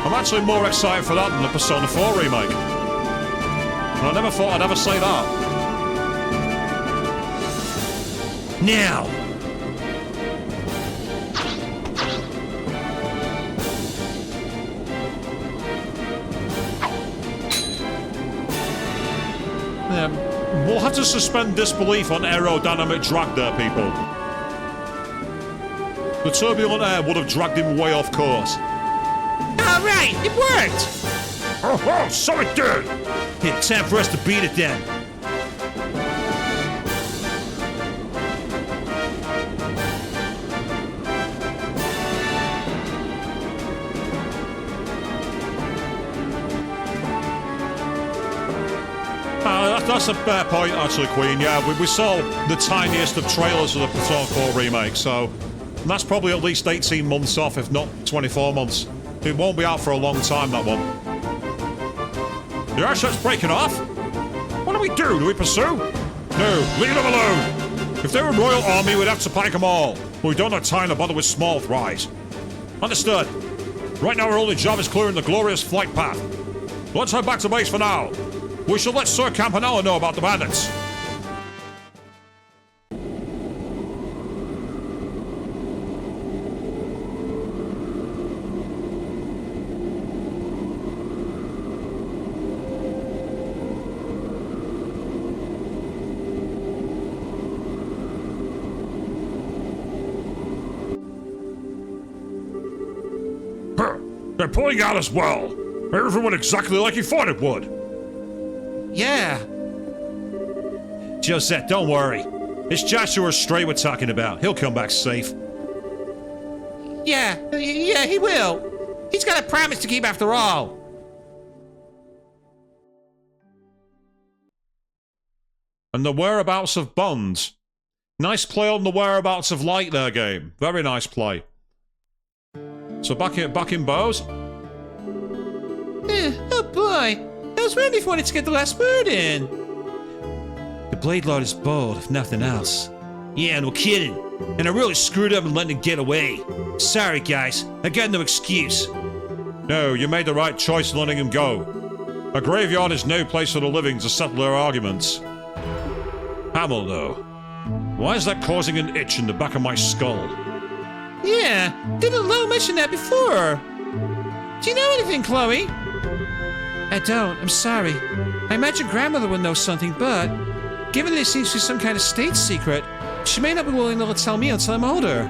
I'm actually more excited for that than the Persona 4 remake. And I never thought I'd ever say that. Now! We'll have to suspend disbelief on aerodynamic drag there, people. The turbulent air would have dragged him way off course. All right, it worked. Oh, so it did! Yeah, time for us to beat it then. That's a fair point, actually, Queen. Yeah, we saw the tiniest of trailers of the Persona 4 remake, so that's probably at least 18 months off, if not 24 months. It won't be out for a long time, that one. The airship's breaking off? What do we do? Do we pursue? No, leave them alone. If they were Royal Army, we'd have to panic them all. But we don't have time to bother with small fries. Understood. Right now, our only job is clearing the glorious flight path. Let's head back to base for now. We shall let Sir Campanella know about the bandits. They're pulling out as well. Everything went exactly like you thought it would. Yeah. Josette, don't worry. It's Joshua Stray we're talking about. He'll come back safe. Yeah, he will. He's got a promise to keep after all. And the whereabouts of Bond. Nice play on the whereabouts of Light there, game. Very nice play. So back in Bose. Oh boy, I was wondering if you wanted to get the last word in. The Blade Lord is bold, if nothing else. Yeah, no kidding. And I really screwed up in letting him get away. Sorry, guys. I got no excuse. No, you made the right choice in letting him go. A graveyard is no place for the living to settle their arguments. Hamill, though. Why is that causing an itch in the back of my skull? Yeah, didn't Lo mention that before? Do you know anything, Chloe? I don't, I'm sorry. I imagine grandmother would know something, but given that it seems to be some kind of state secret, she may not be willing to tell me until I'm older.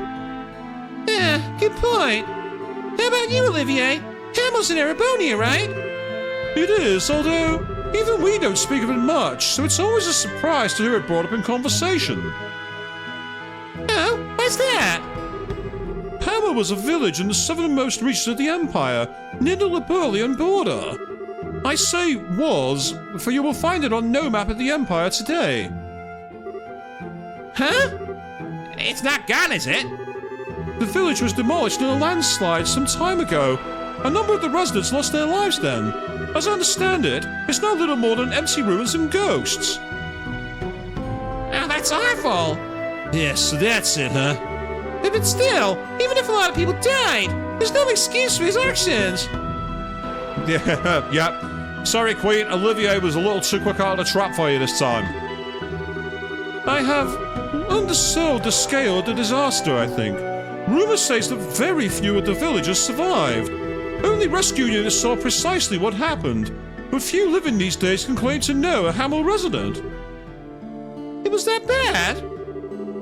Yeah, good point. How about you, Olivier? Hamill's in Erebonia, right? It is, although even we don't speak of it much, so it's always a surprise to hear it brought up in conversation. Oh, why's that? Hammer was a village in the southernmost reaches of the Empire, near the Liberlian border. I say was, for you will find it on no map of the Empire today. Huh? It's not gone, is it? The village was demolished in a landslide some time ago. A number of the residents lost their lives then. As I understand it, it's now little more than empty ruins and ghosts. Oh, that's awful. Yeah, so that's it, huh? But still, even if a lot of people died, there's no excuse for his actions. Yeah. Sorry, Queen. Olivier was a little too quick out of the trap for you this time. I have undersold the scale of the disaster, I think. Rumour says that very few of the villagers survived. Only rescue units saw precisely what happened, but few living these days can claim to know a Hamill resident. It was that bad?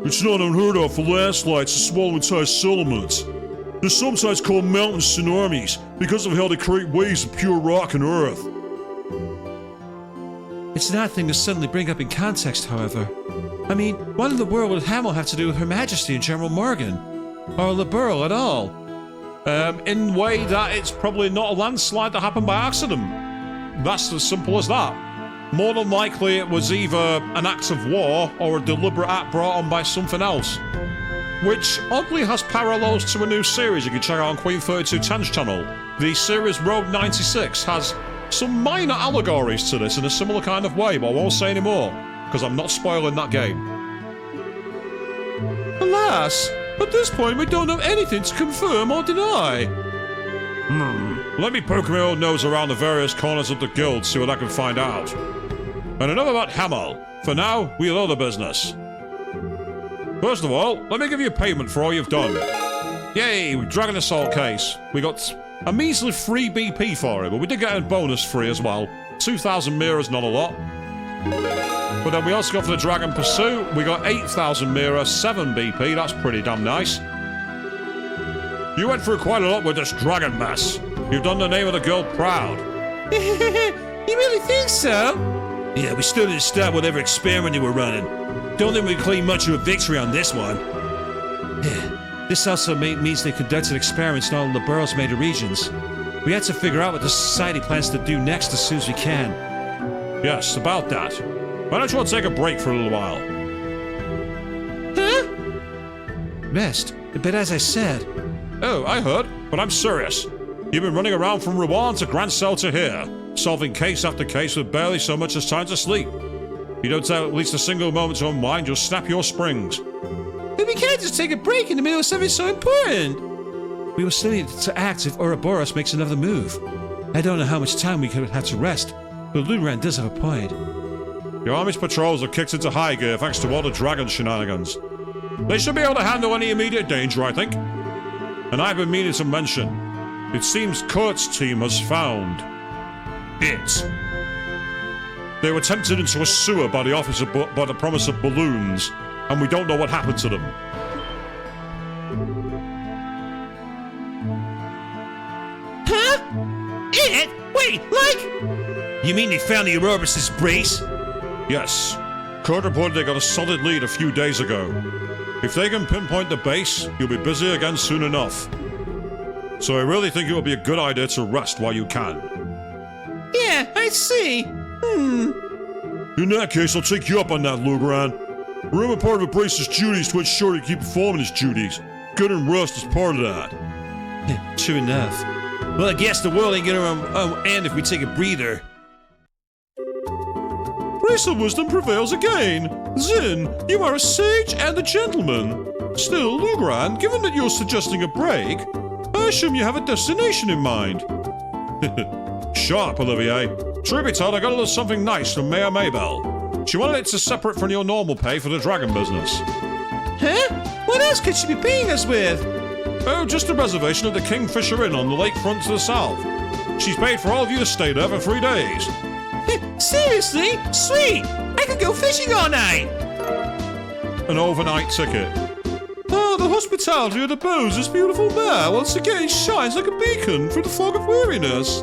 It's not unheard of for landslides to swallow entire settlements. They're sometimes called mountain tsunamis because of how they create waves of pure rock and earth. It's an odd thing to suddenly bring up in context, however. I mean, what in the world would Hamill have to do with Her Majesty and General Morgan? Or Liberl at all? In a way that it's probably not a landslide that happened by accident. That's as simple as that. More than likely it was either an act of war or a deliberate act brought on by something else. Which oddly has parallels to a new series you can check out on Queen 3210's channel. The series Road 96 has some minor allegories to this in a similar kind of way, but I won't say any more, because I'm not spoiling that game. Alas, at this point we don't have anything to confirm or deny. Let me poke my old nose around the various corners of the guild, see what I can find out. And enough about Hamill. For now, we have other business. First of all, let me give you payment for all you've done. Yay, Dragon Assault case. We got a measly 3 BP for it, but we did get a bonus free as well. 2,000 mirrors, not a lot. But then we also got for the Dragon Pursuit, we got 8,000 mirror, 7 BP, that's pretty damn nice. You went through quite a lot with this dragon mess. You've done the name of the guild proud. You really think so? Yeah, we still didn't stop whatever experiment you were running. Don't think we can claim much of a victory on this one. Yeah, this also means they conducted experiments in all of the borough's major regions. We had to figure out what the society plans to do next as soon as we can. Yes, about that. Why don't you all take a break for a little while? Huh? Rest, but as I said... Oh, I heard, but I'm serious. You've been running around from Rouen to Grancel to here, solving case after case with barely so much as time to sleep. If you don't take at least a single moment to unwind, you'll snap your springs. But we can't just take a break in the middle of something so important. We will still need to act if Ouroboros makes another move. I don't know how much time we could have to rest, but Luran does have a point. Your army's patrols have kicked into high gear thanks to all the dragon shenanigans. They should be able to handle any immediate danger, I think. And I've been meaning to mention, it seems Kurt's team has found it. They were tempted into a sewer by the promise of balloons, and we don't know what happened to them. Huh? You mean they found the Ouroboros' brace? Yes. Kurt reported they got a solid lead a few days ago. If they can pinpoint the base, you'll be busy again soon enough. So I really think it would be a good idea to rest while you can. Yeah, I see. In that case, I'll take you up on that, Lugran. Remember, part of a brace's duties to ensure you keep performing his duties. Good and rest is part of that. True enough. Well, I guess the world ain't gonna end if we take a breather. Brace of wisdom prevails again. Zin, you are a sage and a gentleman. Still, Lugran, given that you're suggesting a break, I assume you have a destination in mind. Sharp, Olivier. Truth be told, I got a little something nice from Mayor Maybell. She wanted it to separate from your normal pay for the dragon business. Huh? What else could she be paying us with? Oh, just a reservation at the Kingfisher Inn on the lakefront to the south. She's paid for all of you to stay there for 3 days. Seriously? Sweet! I could go fishing all night! An overnight ticket. Oh, the hospitality of the Bows is beautiful there. Once again, shines like a beacon through the fog of weariness.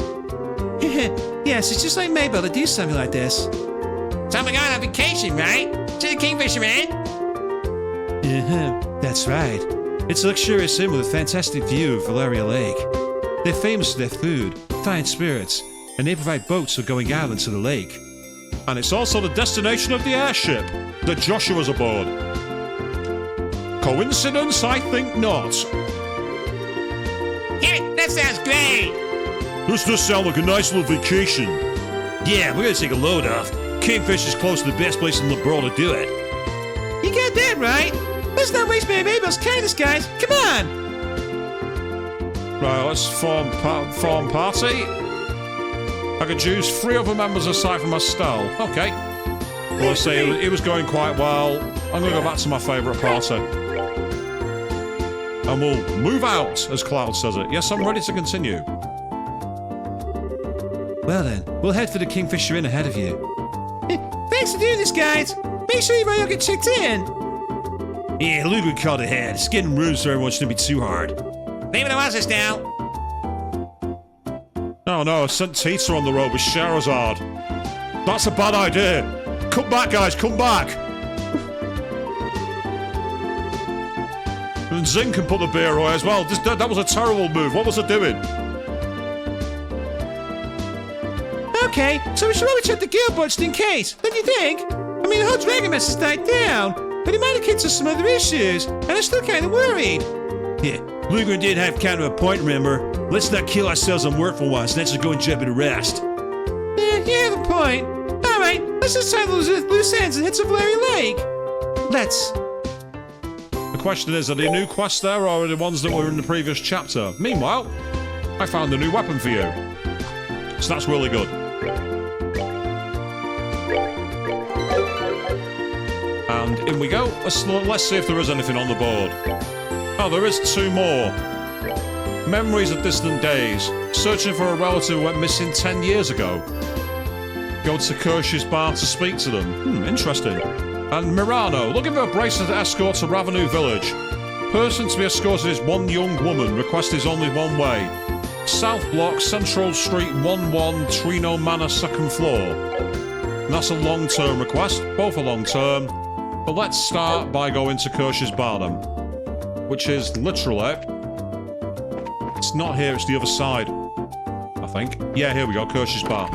Yes, it's just like Maybell to do something like this. So we're going on vacation, right? To the Kingfisher Inn? That's right. It's a luxurious inn with a fantastic view of Valeria Lake. They're famous for their food, fine spirits, and they provide boats for going out into the lake. And it's also the destination of the airship that Joshua's aboard. Coincidence? I think not. Yeah, that sounds great! This does sound like a nice little vacation. Yeah, we're gonna take a load off. Kingfisher's close to the best place in the world to do it. You got that right! Let's not waste Mary Maybell's kindness, guys! Come on! Right, let's form party. I could choose 3 other members aside from Estelle. Okay. Well, I say it was going quite well. I'm going to go back to my favourite party. And we'll move out, as Cloud says it. Yes, I'm ready to continue. Well then, we'll head for the Kingfisher Inn ahead of you. Thanks for doing this, guys! Make sure you all get checked in! Yeah, Luger called ahead. It's getting rooms for everyone shouldn't be too hard. Leave it to us now! Oh no, I sent Tita on the road with Charizard. That's a bad idea. Come back, guys, come back. And Zing can put the beer away as well. That was a terrible move. What was it doing? Okay, so we should probably check the guild budget in case, don't you think? I mean, the whole dragon mess has died down, but it might have kicked us some other issues, and I'm still kind of worried. Yeah, Luger did have kind of a point, remember? Let's not kill ourselves on work for once. Let's just go and jump into rest. Yeah, you have a point. Alright, let's just tie those loose ends and hit some Valeria Lake. Let's. The question is, are the new quests there, or are the ones that were in the previous chapter? Meanwhile, I found a new weapon for you. So that's really good. And in we go. Let's see if there is anything on the board. Oh, there is 2 more. Memories of distant days. Searching for a relative who went missing 10 years ago. Go to Kirsch's bar to speak to them. Interesting. And Mirano. Looking for a bracelet escort to Ravenou Village. Person to be escorted is one young woman. Request is only one way. South Block, Central Street, 1-1, Trino Manor, 2nd floor. And that's a long-term request. Both are long-term. But let's start by going to Kirsch's bar then. Which is literally... It's not here, it's the other side. I think. Yeah, here we go, Kirsch's bar.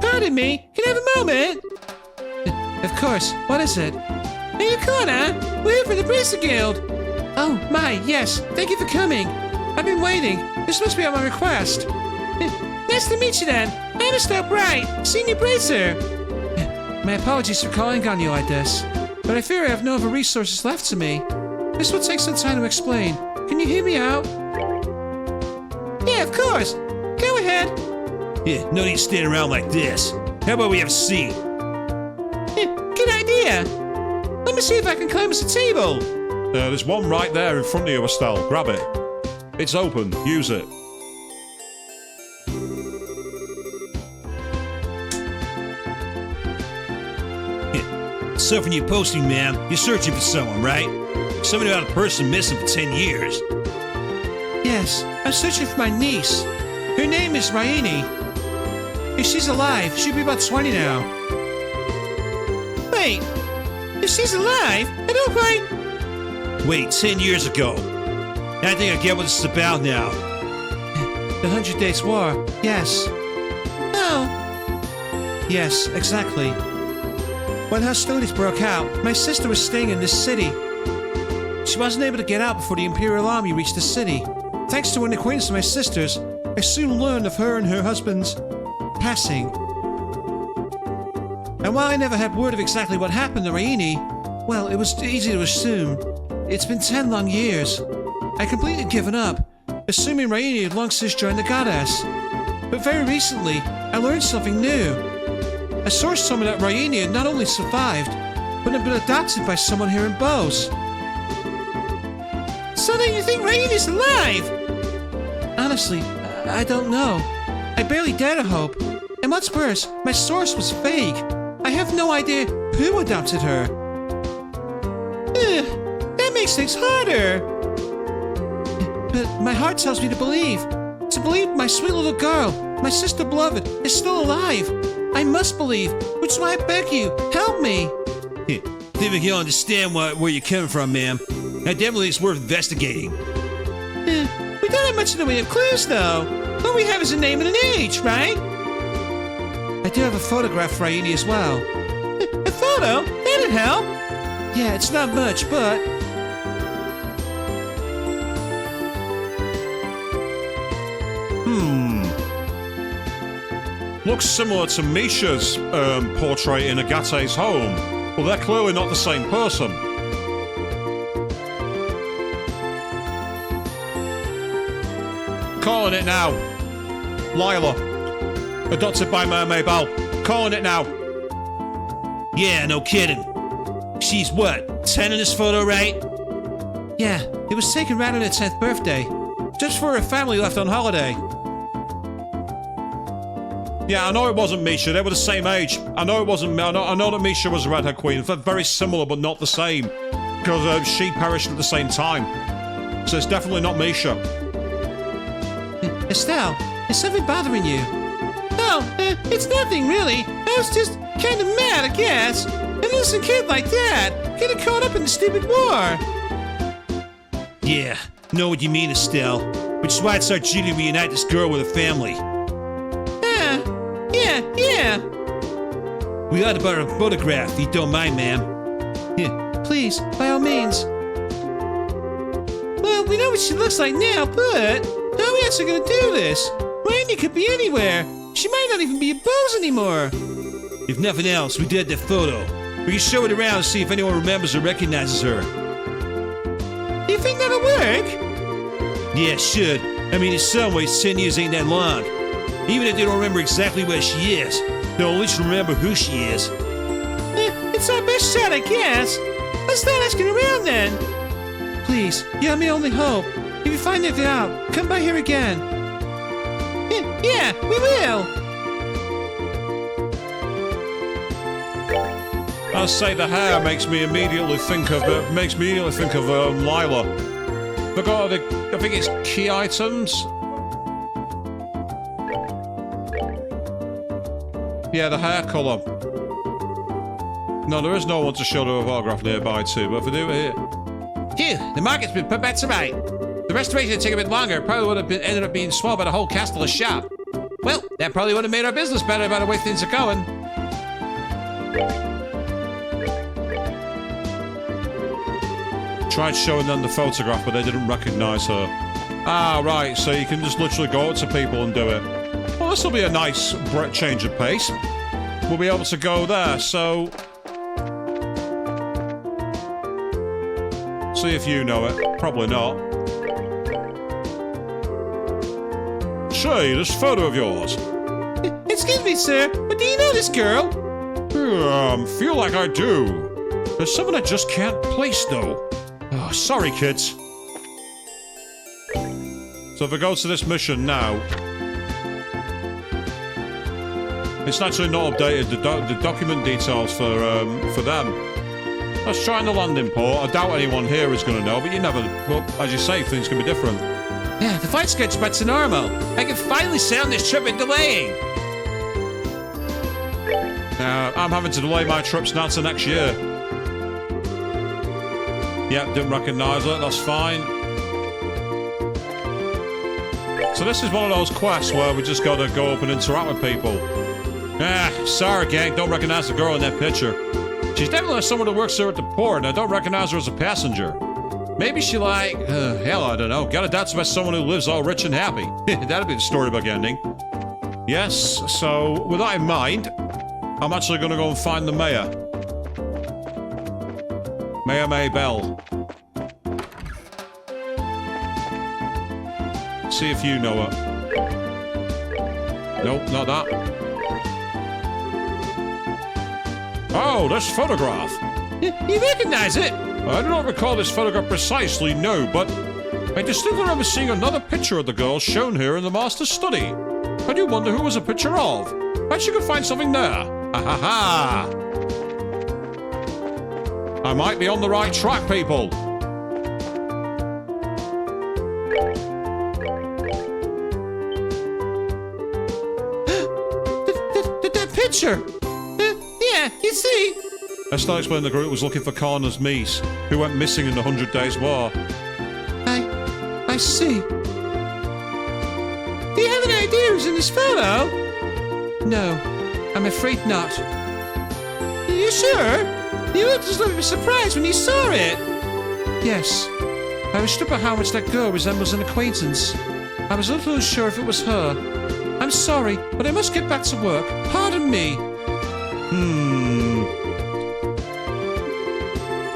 Pardon me, can I have a moment? Of course, what is it? Are you Connor? We're here for the Bracer Guild. Oh, my, yes, thank you for coming. I've been waiting. This must be on my request. Nice to meet you then. I'm Estelle Bright, Senior Bracer. My apologies for calling on you like this, but I fear I have no other resources left to me. This will take some time to explain. Can you hear me out? Yeah, of course. Go ahead. Yeah, no need to stand around like this. How about we have a seat? Good idea. Let me see if I can climb us a table. There's one right there in front of you, Estelle. Grab it. It's open. Use it. So from your posting, ma'am, you're searching for someone, right? Somebody about a person missing for 10 years. Yes, I'm searching for my niece. Her name is Raini. If she's alive, she'll be about 20 now. Wait, if she's alive, I don't quite... Wait, 10 years ago. I think I get what this is about now. The 100 Days War, yes. Oh. Yes, exactly. When hostilities broke out, my sister was staying in this city. She wasn't able to get out before the Imperial Army reached the city. Thanks to an acquaintance of my sister's, I soon learned of her and her husband's passing. And while I never had word of exactly what happened to Raini, well, it was easy to assume. It's been 10 long years. I completely given up, assuming Raini had long since joined the goddess. But very recently, I learned something new. A source told me that Raini had not only survived, but had been adopted by someone here in Bose. So then you think Raini's alive? Honestly, I don't know. I barely dare to hope. And what's worse, my source was vague. I have no idea who adopted her. That makes things harder. But my heart tells me to believe. To believe my sweet little girl, my sister beloved, is still alive. I must believe, which is why I beg you, help me. I think you'll understand where you're coming from, ma'am. That definitely is worth investigating. We don't have much in the way of clues, though. All we have is a name and an age, right? I do have a photograph for Raini as well. A photo? That'd help. Yeah, it's not much, but... Looks similar to Misha's portrait in Agate's home. Well, they're clearly not the same person. Calling it now. Lila. Adopted by Mermaid Belle. Calling it now. Yeah, no kidding. She's what, 10 in this photo, right? Yeah, it was taken right on her 10th birthday. Just before her family left on holiday. Yeah, I know it wasn't Misha. They were the same age. I know it wasn't. I know that Misha was a redhead queen. They're very similar, but not the same. Because she perished at the same time. So it's definitely not Misha. Estelle, is something bothering you? No, it's nothing really. I was just kind of mad, I guess. An innocent kid like that, getting caught up in the stupid war. Yeah, know what you mean, Estelle. Which is why it's our duty to reunite this girl with her family. Yeah. We ought to borrow a photograph, if you don't mind, ma'am. Yeah, please, by all means. Well, we know what she looks like now, but how are we actually gonna do this? Randy could be anywhere. She might not even be in Bose anymore. If nothing else, we did that photo. We can show it around and see if anyone remembers or recognizes her. You think that'll work? Yeah, it should. I mean, in some ways, 10 years ain't that long. Even if they don't remember exactly where she is, they'll at least remember who she is. It's our best shot, I guess. Let's start asking around then. Please, you're my only hope. If you find anything out, come by here again. Yeah, we will. I'll say the hair makes me immediately think of Lila. I think it's key items. Yeah, the hair colour. No, there is no one to show the photograph nearby too, but if we do it here. Phew, the market's been put back to right. The restoration would take a bit longer. Probably would have ended up being swallowed by the whole castle of shop. Well, that probably would have made our business better by the way things are going. Tried showing them the photograph, but they didn't recognise her. Ah, right, so you can just literally go up to people and do it. Well, this will be a nice change of pace. We'll be able to go there, so... See if you know it. Probably not. Say, this photo of yours. Excuse me, sir, but do you know this girl? Feel like I do. There's something I just can't place, though. Oh, sorry, kids. So if I go to this mission now... It's actually not updated, the document details for them. Let's try in the landing port. I doubt anyone here is going to know, but you never... Well, as you say, things can be different. Yeah, the flight schedule's back to normal. I can finally sail on this trip we're delaying. I'm having to delay my trips now to next year. Yep, didn't recognise it. That's fine. So this is one of those quests where we just gotta go up and interact with people. Sorry gang, don't recognise the girl in that picture. She's definitely someone who works here at the port, and I don't recognise her as a passenger. Maybe she like, hell, I don't know. Got a doubts about someone who lives all rich and happy. That'd be the storybook ending. Yes, so with that in mind, I'm actually gonna go and find the mayor. Mayor May Bell. See if you know her. Nope, not that. Oh, this photograph. You recognize it? I do not recall this photograph precisely, no, but I distinctly remember seeing another picture of the girl shown here in the master's study. I do wonder who it was a picture of. Bet you could find something there. Ha ha ha! I might be on the right track, people. That picture. Yeah, you see. Estelle explained the group was looking for Connor's niece, who went missing in the 100 Days War. I see. Do you have any idea who's in this photo? No, I'm afraid not. Are you sure? You looked as though you were surprised when you saw it. Yes. I was struck by how much that girl resembles an acquaintance. I was a little unsure if it was her. I'm sorry, but I must get back to work. Pardon me.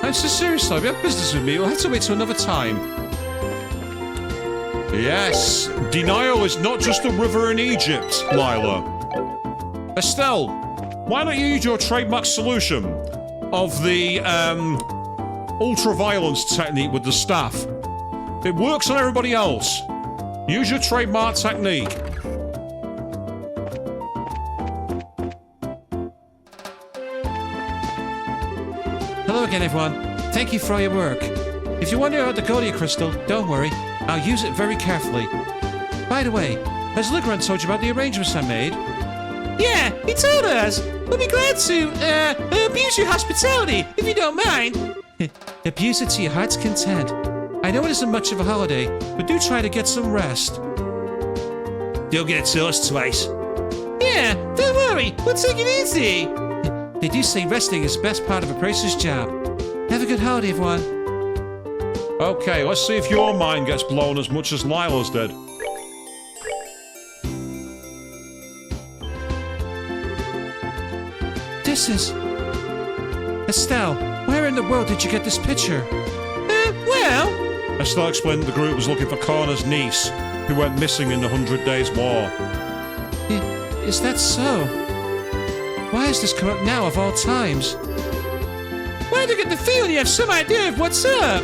I'm so serious, though. If you have business with me, you'll have to wait till another time. Yes, denial is not just a river in Egypt, Lila. Estelle, why don't you use your trademark solution of the ultra-violence technique with the staff? It works on everybody else. Use your trademark technique. Hello again, everyone. Thank you for all your work. If you wonder about the Godia crystal, don't worry. I'll use it very carefully. By the way, has Legrand told you about the arrangements I made? Yeah, he told us. We'll be glad to, abuse your hospitality, if you don't mind. Abuse it to your heart's content. I know it isn't much of a holiday, but do try to get some rest. Don't get to us twice. Yeah, don't worry. We'll take it easy. They do say resting is the best part of a prince's job. Have a good holiday, everyone. Okay, let's see if your mind gets blown as much as Lila's did. This is... Estelle, where in the world did you get this picture? Well... Estelle explained the group was looking for Connor's niece, who went missing in the 100 Days War. Is that so? Why has this come up now of all times? Why do you get the feeling you have some idea of what's up?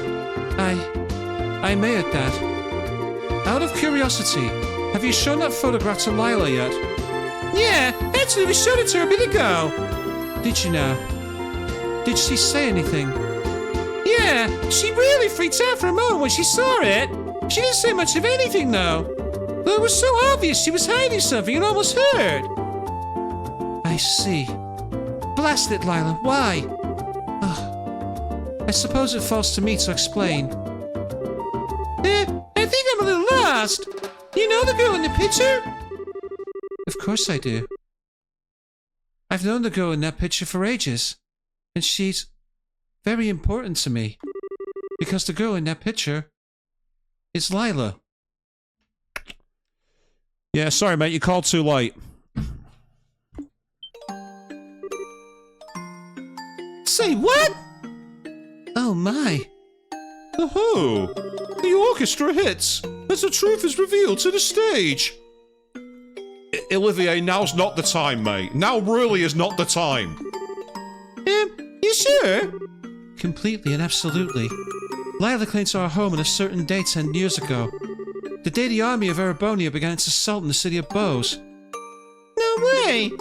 I may at that. Out of curiosity, have you shown that photograph to Lila yet? Yeah, actually we showed it to her a bit ago. Did you now? Did she say anything? Yeah, she really freaked out for a moment when she saw it. She didn't say much of anything though. Though it was so obvious she was hiding something and almost hurt. I see. Blast it, Lila, why? I suppose it falls to me to explain. I think I'm a little lost. You know the girl in the picture? Of course I do. I've known the girl in that picture for ages. And she's very important to me. Because the girl in that picture is Lila. Yeah, sorry mate, you called too late. Say what? Oh my. Oh, the orchestra hits as the truth is revealed to the stage. Olivier, now's not the time, mate. Now really is not the time. You sure? Completely and absolutely. Lila came to our home on a certain day 10 years ago. The day the army of Erebonia began its assault on the city of Bose. No way!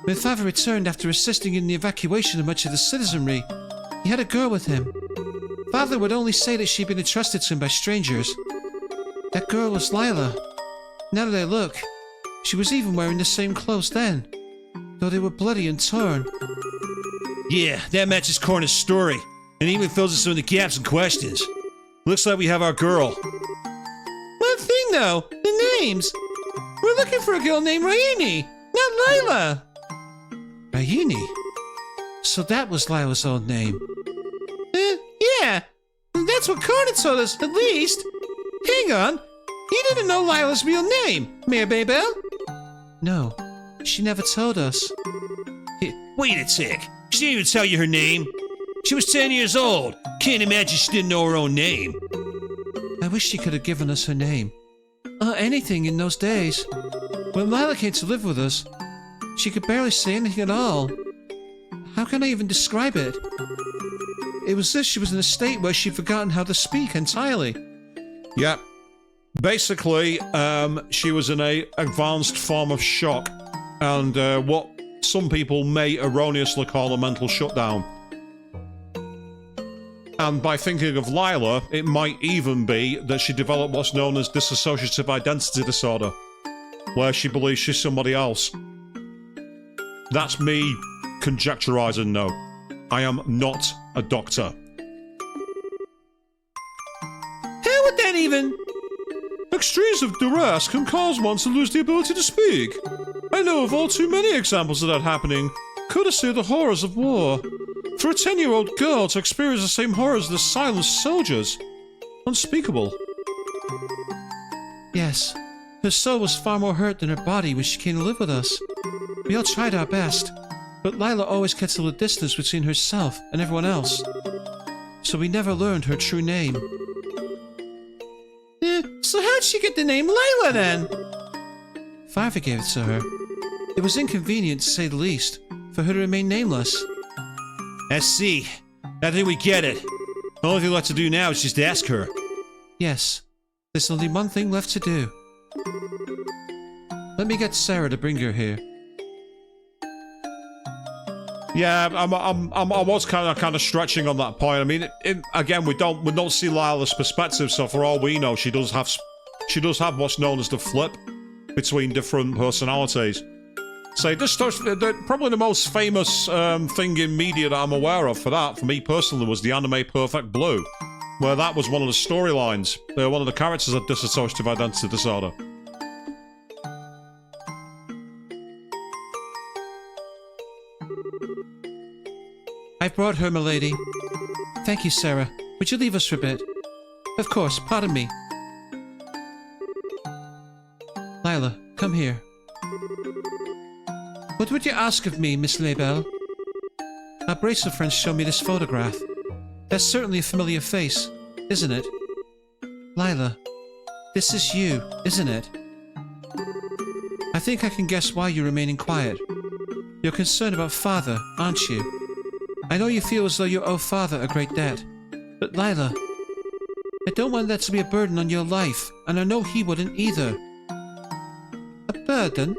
When Father returned after assisting in the evacuation of much of the citizenry, he had a girl with him. Father would only say that she'd been entrusted to him by strangers. That girl was Lila. Now that I look, she was even wearing the same clothes then, though they were bloody and torn. Yeah, that matches Corner's story, and even fills in some of the gaps and questions. Looks like we have our girl. One thing though, the names. We're looking for a girl named Raini, not Lila. Raini? So that was Lila's old name. Yeah, that's what Corner told us, at least. Hang on, you didn't know Lila's real name, Mayor Maybell? No, she never told us. Wait a tick. She didn't even tell you her name. She was 10 years old. Can't imagine she didn't know her own name. I wish she could have given us her name. Anything in those days. When Lila came to live with us, she could barely say anything at all. How can I even describe it? It was as if she was in a state where she'd forgotten how to speak entirely. Yep. Basically, she was in a advanced form of shock, and what some people may erroneously call a mental shutdown. And by thinking of Lila, it might even be that she developed what's known as dissociative identity disorder, where she believes she's somebody else. That's me conjecturizing, no. I am not a doctor. How would that even... Extremes of duress can cause one to lose the ability to speak. I know of all too many examples of that happening, courtesy of the horrors of war. For a 10-year-old girl to experience the same horrors as the silenced soldiers. Unspeakable. Yes, her soul was far more hurt than her body when she came to live with us. We all tried our best, but Lila always kept a little distance between herself and everyone else. So we never learned her true name. So how'd she get the name Lila then? Father gave it to her. It was inconvenient, to say the least, for her to remain nameless. I see. I think we get it. The only thing left to do now is just ask her. Yes, there's only one thing left to do. Let me get Sarah to bring her here. Yeah, I was kind of stretching on that point. I mean, again, we don't see Lila's perspective, so for all we know, she does have what's known as the flip between different personalities. So this starts, probably the most famous thing in media that I'm aware of for that, for me personally, was the anime Perfect Blue, where that was one of the storylines. One of the characters had dissociative identity disorder. I've brought her, milady. Thank you, Sarah. Would you leave us for a bit? Of course, pardon me. Lila, come here. What would you ask of me, Miss Maybell? Our bracelet friends showed me this photograph. That's certainly a familiar face, isn't it? Lila, this is you, isn't it? I think I can guess why you're remaining quiet. You're concerned about Father, aren't you? I know you feel as though you owe Father a great debt. But Lila, I don't want that to be a burden on your life, and I know he wouldn't either. A burden?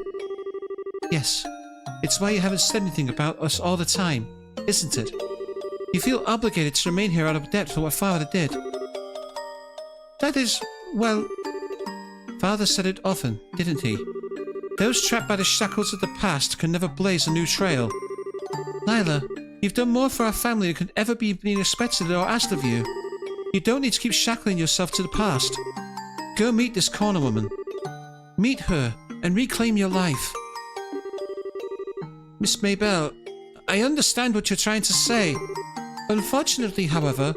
Yes. It's why you haven't said anything about us all the time, isn't it? You feel obligated to remain here out of debt for what Father did. That is, well... Father said it often, didn't he? Those trapped by the shackles of the past can never blaze a new trail. Lila, you've done more for our family than could ever be expected or asked of you. You don't need to keep shackling yourself to the past. Go meet this corner woman. Meet her and reclaim your life. Miss Maybell, I understand what you're trying to say. Unfortunately, however,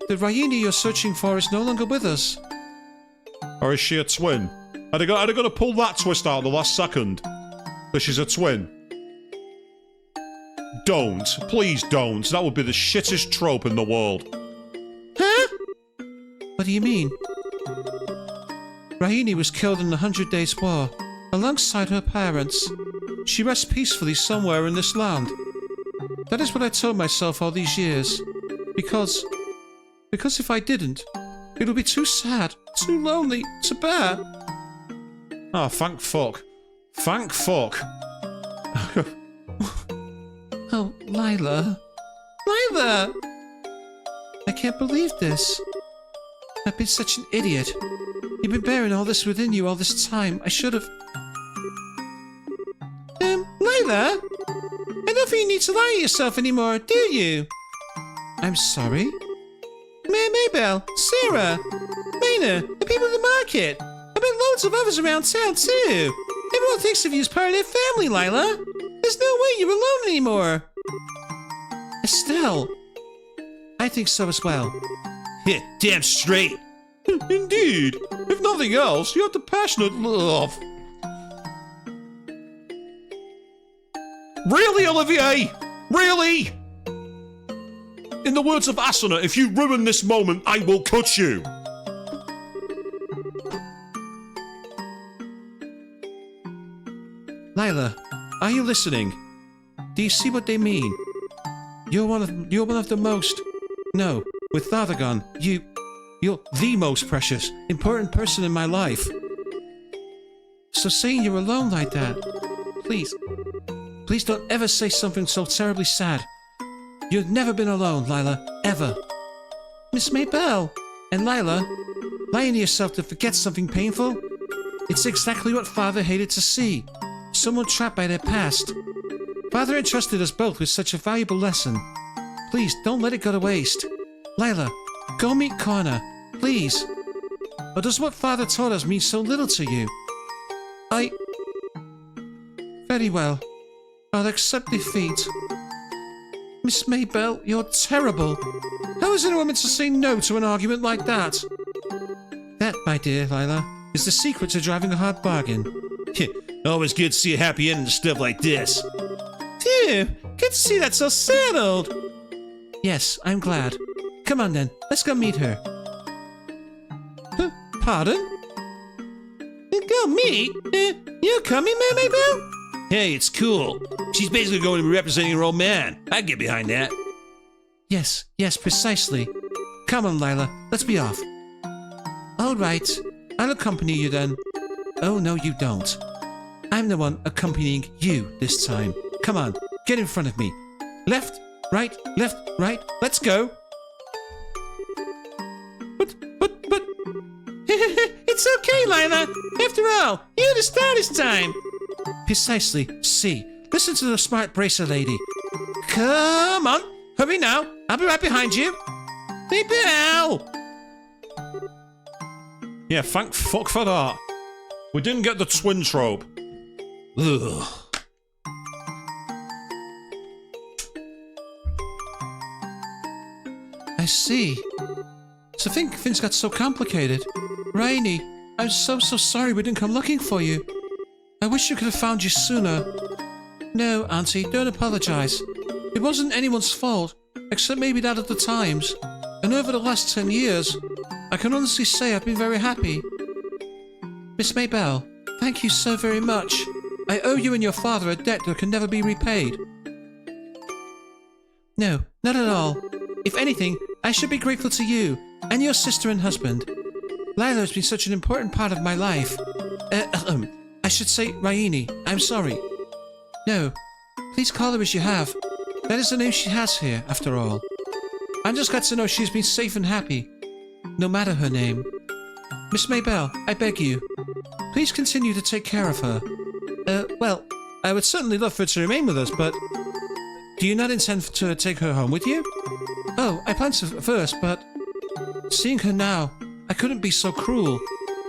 the Raini you're searching for is no longer with us. Or is she a twin? Are they going to pull that twist out at the last second? That she's a twin? Don't. Please don't. That would be the shittest trope in the world. Huh? What do you mean? Raini was killed in the 100 Days War, alongside her parents. She rests peacefully somewhere in this land. That is what I told myself all these years. Because if I didn't, it would be too sad, too lonely to bear. Oh, thank fuck. Thank fuck. Oh, Lila. Lila! I can't believe this. I've been such an idiot. You've been bearing all this within you all this time. I should have... Layla? I don't think you need to lie to yourself anymore, do you? I'm sorry? Maybelle, Sarah, Lena, the people in the market. I bet loads of others around town, too. Everyone thinks of you as part of their family, Lila. There's no way you're alone anymore. Estelle. I think so as well. Yeah, damn straight. Indeed. If nothing else, you have the passionate love. Really, Olivier? Really? In the words of Asuna, if you ruin this moment, I will cut you. Lila, are you listening? Do you see what they mean? You're one of the most... No, with Father gone, you're the most precious, important person in my life. So saying you're alone like that, please don't ever say something so terribly sad. You've never been alone, Lila, ever. Miss Maybelle and Lila, lying to yourself to forget something painful? It's exactly what Father hated to see. Someone trapped by their past. Father entrusted us both with such a valuable lesson. Please, don't let it go to waste. Lila, go meet Connor, please. Or does what Father taught us mean so little to you? Very well. I'll accept defeat. Miss Maybelle, you're terrible. How is anyone meant to say no to an argument like that? That, my dear Lila, is the secret to driving a hard bargain. Always good to see a happy ending to stuff like this. Phew, good to see that so settled. Yes, I'm glad. Come on then, let's go meet her. Pardon? Go meet? You coming, Maybelle? Hey, it's cool. She's basically going to be representing her old man. I can get behind that. Yes, precisely. Come on, Lila, let's be off. All right, I'll accompany you then. Oh, no, you don't. I'm the one accompanying you this time. Come on, get in front of me. Left, right, let's go. But... It's okay, Lila. After all, you're the star this time. Precisely. See, listen to the smart bracer lady. Come on, hurry now. I'll be right behind you. Maybelle! Yeah, thank fuck for that. We didn't get the twin trope. Ugh. I see. So things got so complicated. Rainy, I'm so sorry we didn't come looking for you. I wish we could have found you sooner. No, Auntie, don't apologize. It wasn't anyone's fault, except maybe that of the times. And over the last 10 years, I can honestly say I've been very happy. Miss Maybelle, thank you so very much. I owe you and your father a debt that can never be repaid. No, not at all. If anything, I should be grateful to you and your sister and husband. Lila has been such an important part of my life. I should say Raini. I'm sorry. No, please call her as you have. That is the name she has here, after all. I'm just glad to know she's been safe and happy, no matter her name. Miss Maybelle, I beg you, please continue to take care of her. Well, I would certainly love for her to remain with us, but... Do you not intend to take her home with you? Oh, I planned to first, but... Seeing her now, I couldn't be so cruel.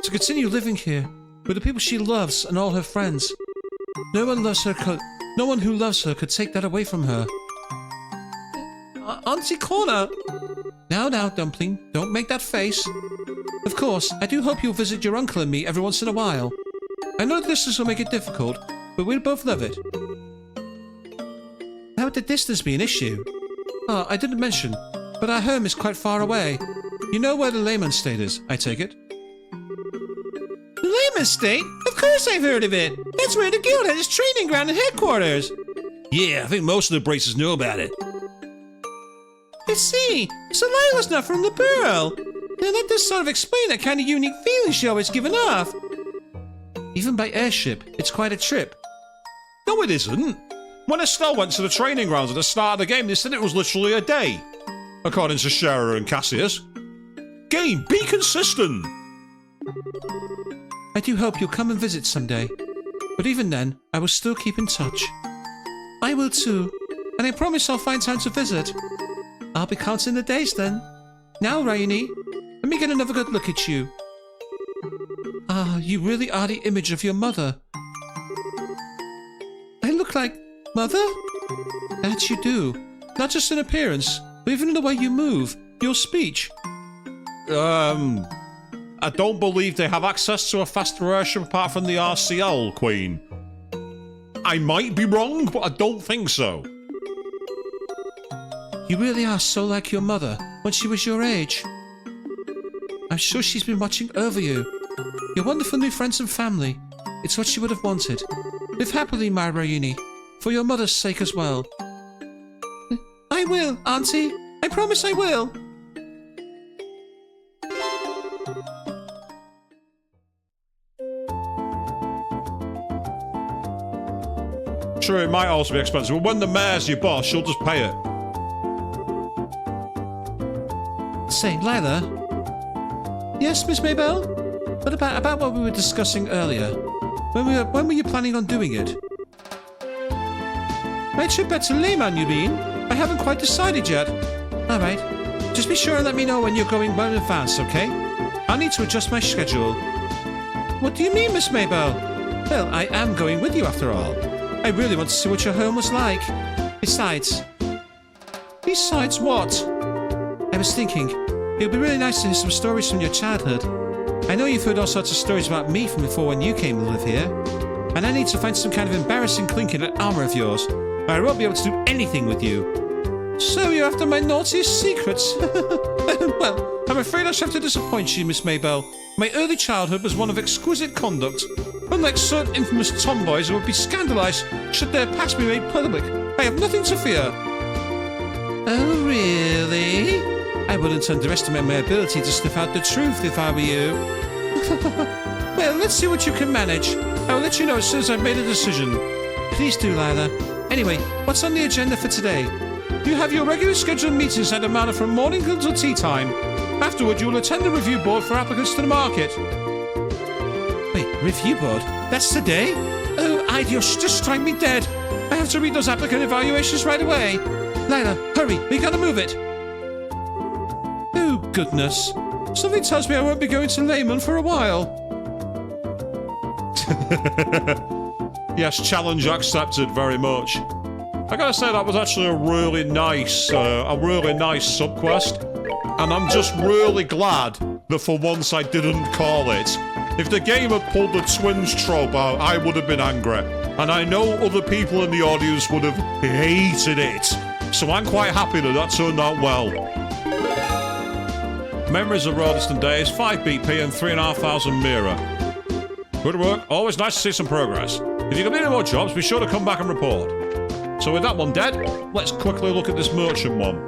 To continue living here, with the people she loves and all her friends. No one who loves her could take that away from her. Auntie Corner! Now, Dumpling, don't make that face. Of course, I do hope you'll visit your uncle and me every once in a while. I know distance will make it difficult, but we'll both love it. How would the distance be an issue? Oh, I didn't mention, but our home is quite far away. You know where the Lehman State is, I take it? The Lehman State? Of course I've heard of it! That's where the guild has its training ground and headquarters! Yeah, I think most of the braces know about it. I see. So Lila's not from the borough. Now that does sort of explain that kind of unique feeling she always given off. Even by airship, it's quite a trip. No, it isn't. When Estelle went to the training grounds at the start of the game, they said it was literally a day, according to Scherer and Cassius. game. Be consistent. I do hope you'll come and visit someday. But even then, I will still keep in touch. I will too. And I promise I'll find time to visit. I'll be counting the days then. Now, Rainy, let me get another good look at you. Ah, you really are the image of your mother. I look like Mother? That you do. Not just in appearance, but even in the way you move, your speech. I don't believe they have access to a faster airship apart from the RCL, Queen. I might be wrong, but I don't think so. You really are so like your mother when she was your age. I'm sure she's been watching over you. Your wonderful new friends and family. It's what she would have wanted. Live happily, my Rayuni, for your mother's sake as well. I will, Auntie. I promise I will. Sure, it might also be expensive, but when the mayor's your boss, she'll just pay it. Say, Lila. Yes, Miss Maybell? What about what we were discussing earlier? When were you planning on doing it? My trip back to Lehman, you mean? I haven't quite decided yet. All right. Just be sure and let me know when you're going well in advance, okay? I'll need to adjust my schedule. What do you mean, Miss Maybell? Well, I am going with you after all. I really want to see what your home was like. Besides what? I was thinking, it would be really nice to hear some stories from your childhood. I know you've heard all sorts of stories about me from before when you came to live here. And I need to find some kind of embarrassing clink in that armor of yours, or I won't be able to do anything with you. So you're after my naughtiest secrets? Well, I'm afraid I shall have to disappoint you, Miss Maybell. My early childhood was one of exquisite conduct. Unlike certain infamous tomboys who would be scandalized should their past be made public, I have nothing to fear. Oh, really? I wouldn't underestimate my ability to sniff out the truth if I were you. Well, let's see what you can manage. I will let you know as soon as I've made a decision. Please do, Lila. Anyway, what's on the agenda for today? You have your regular scheduled meetings at the manor from morning until tea time. Afterward, you will attend the review board for applicants to the market. Wait, review board? That's today? Oh, Idios, just strike me dead. I have to read those applicant evaluations right away. Lila, hurry, we gotta move it. Oh, goodness. Something tells me I won't be going to Lehman for a while. Yes, challenge accepted very much. I gotta say, that was actually a really nice sub-quest. And I'm just really glad that for once I didn't call it. If the game had pulled the twins trope out, I would have been angry. And I know other people in the audience would have hated it. So I'm quite happy that that turned out well. Memories of raw distant days, 5 BP and 3,500 Mira. Good work. Always nice to see some progress. If you complete any more jobs, be sure to come back and report. So with that one dead, let's quickly look at this merchant one.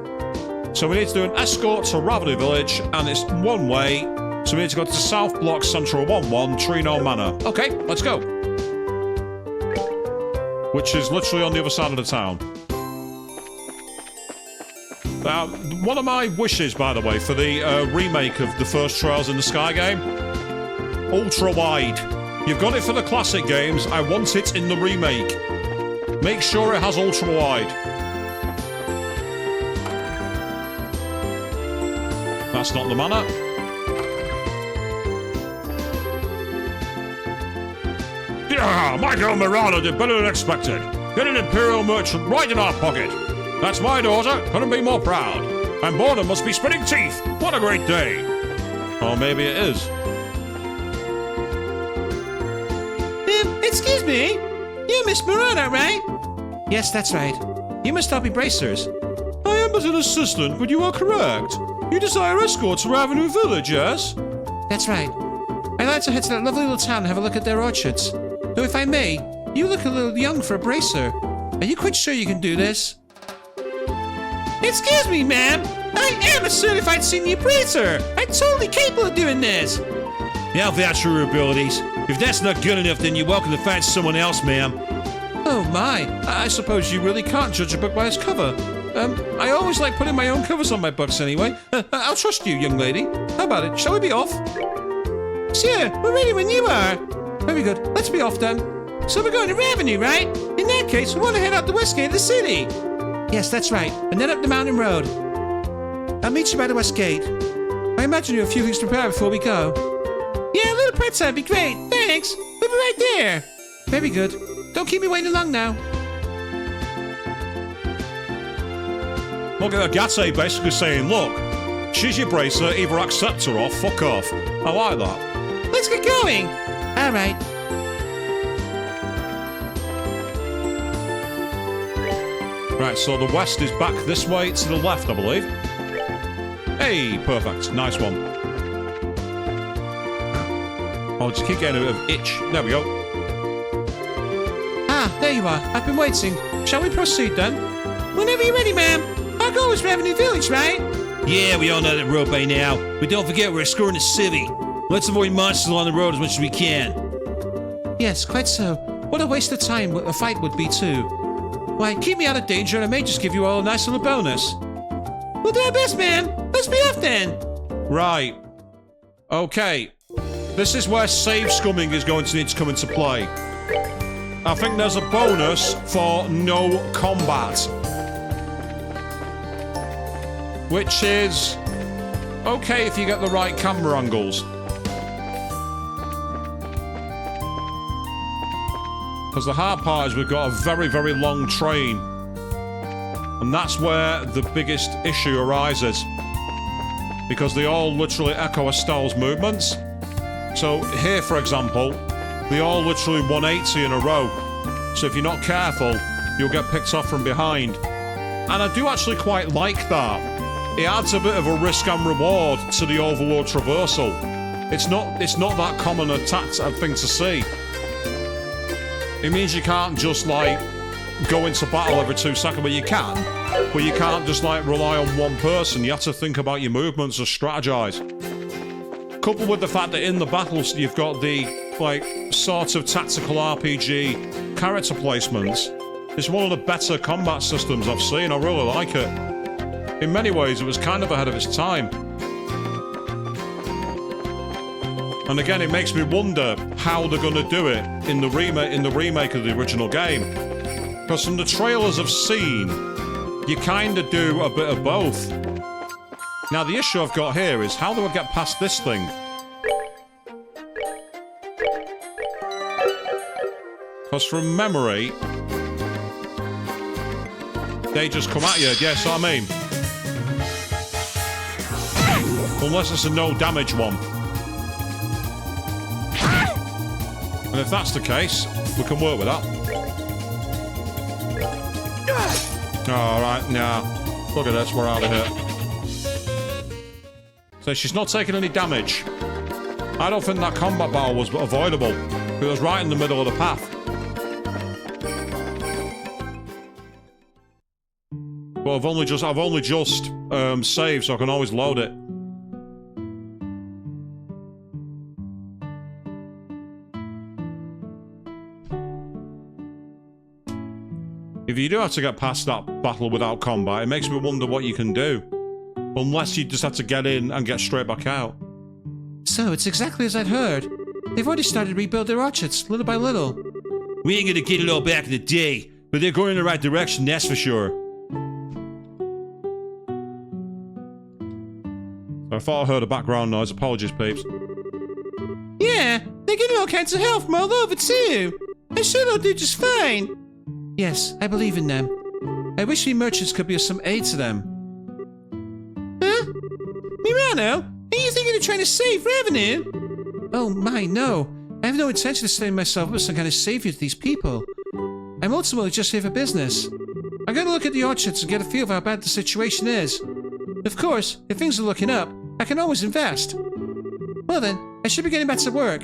So we need to do an escort to Ravely Village, and it's one way. So we need to go to South Block Central 11, Trino Manor. Okay, let's go. Which is literally on the other side of the town. One of my wishes, by the way, for the remake of the first Trails in the Sky game, ultra wide. You've got it for the classic games. I want it in the remake. Make sure it has ultra wide. That's not the manor. Yeah, my girl Miranda did better than expected. Get an Imperial merchant right in our pocket. That's my daughter. Couldn't be more proud. And boredom must be spitting teeth. What a great day. Or maybe it is. Excuse me? You're Miss Miranda, right? Yes, that's right. You must all be bracers. I am but an assistant, but you are correct. You desire escort to Avenue Village, yes? That's right. I'd like to head to that lovely little town and have a look at their orchards. Though if I may, you look a little young for a bracer. Are you quite sure you can do this? Excuse me, ma'am. I am a certified senior bracer. I'm totally capable of doing this. Yeah, I'll vouch for your abilities. If that's not good enough, then you're welcome to find someone else, ma'am. Oh my, I suppose you really can't judge a book by its cover. I always like putting my own covers on my books anyway. I'll trust you, young lady. How about it? Shall we be off? Sure, we're ready when you are. Very good. Let's be off then. So we're going to Revenue, right? In that case, we want to head out the west gate of the city. Yes, that's right. And then up the mountain road. I'll meet you by the west gate. I imagine you have a few things to prepare before we go. Yeah, a little pizza would be great. Thanks. We'll be right there. Very good. Don't keep me waiting long now. Look at Agate basically saying, look, she's your bracer, either accept her or fuck off. I like that. Let's get going. All right. Right, so the west is back this way to the left, I believe. Hey, perfect. Nice one. I'll just keep getting a bit of itch. There we go. Ah, there you are. I've been waiting. Shall we proceed then? Whenever you're ready, ma'am. Our goal is Revenue Village, right? Yeah, we all know that road by now. But don't forget we're escorting a civvy. Let's avoid monsters along the road as much as we can. Yes, quite so. What a waste of time a fight would be, too. Why, keep me out of danger and I may just give you all a nice little bonus. We'll do our best, man. Let's be off then. Right. Okay. This is where save scumming is going to need to come into play. I think there's a bonus for no combat. Which is okay if you get the right camera angles. Because the hard part is we've got a very, very long train. And that's where the biggest issue arises. Because they all literally echo Estelle's movements. So here, for example, they all literally 180 in a row. So if you're not careful, you'll get picked off from behind. And I do actually quite like that. It adds a bit of a risk and reward to the Overlord traversal. It's not that common a thing to see. It means you can't just like go into battle every 2 seconds, but you can. But you can't just like rely on one person. You have to think about your movements or strategize. Coupled with the fact that in the battles you've got the like sort of tactical RPG character placements. It's one of the better combat systems I've seen. I really like it. In many ways, it was kind of ahead of its time. And again, it makes me wonder how they're going to do it in the remake of the original game. Because from the trailers I've seen, you kind of do a bit of both. Now, the issue I've got here is how do I get past this thing? Because from memory, they just come at you, yes, I mean. Unless it's a no damage one. And if that's the case, we can work with that. Alright, nah. Look at this, we're out of here. So she's not taking any damage. I don't think that combat battle was avoidable. It was right in the middle of the path. But I've only just saved, so I can always load it. If you do have to get past that battle without combat, it makes me wonder what you can do. Unless you just have to get in and get straight back out. So, it's exactly as I'd heard. They've already started to rebuild their orchards, little by little. We ain't gonna get it all back in the day, but they're going in the right direction, that's for sure. I thought I heard a background noise. Apologies, peeps. Yeah, they're getting all kinds of help from all over too. I'm sure they'll do just fine. Yes, I believe in them. I wish we merchants could be of some aid to them. Huh? Mirano, are you thinking of trying to save revenue? Oh my, no. I have no intention of setting myself up as some kind of savior to these people. I'm ultimately just here for business. I'm going to look at the orchards and get a feel of how bad the situation is. Of course, if things are looking up, I can always invest. Well then, I should be getting back to work.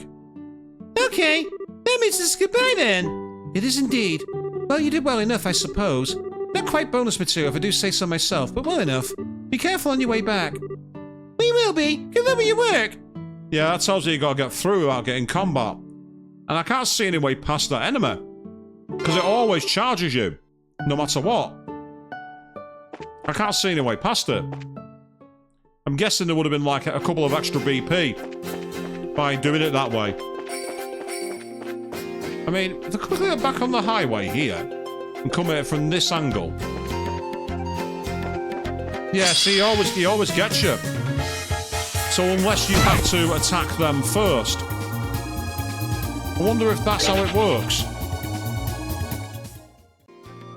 Okay, that means this is goodbye then. It is indeed. Well, you did well enough, I suppose. Not quite bonus material if I do say so myself, but well enough. Be careful on your way back. We will be. Good luck with your work. Yeah, that tells you gotta get through without getting combat. And I can't see any way past that enemy. Because it always charges you. No matter what. I can't see any way past it. I'm guessing there would have been like a couple of extra BP by doing it that way. I mean, if I quickly get back on the highway here and come here from this angle. Yeah, see, he always gets you. So unless you have to attack them first. I wonder if that's how it works.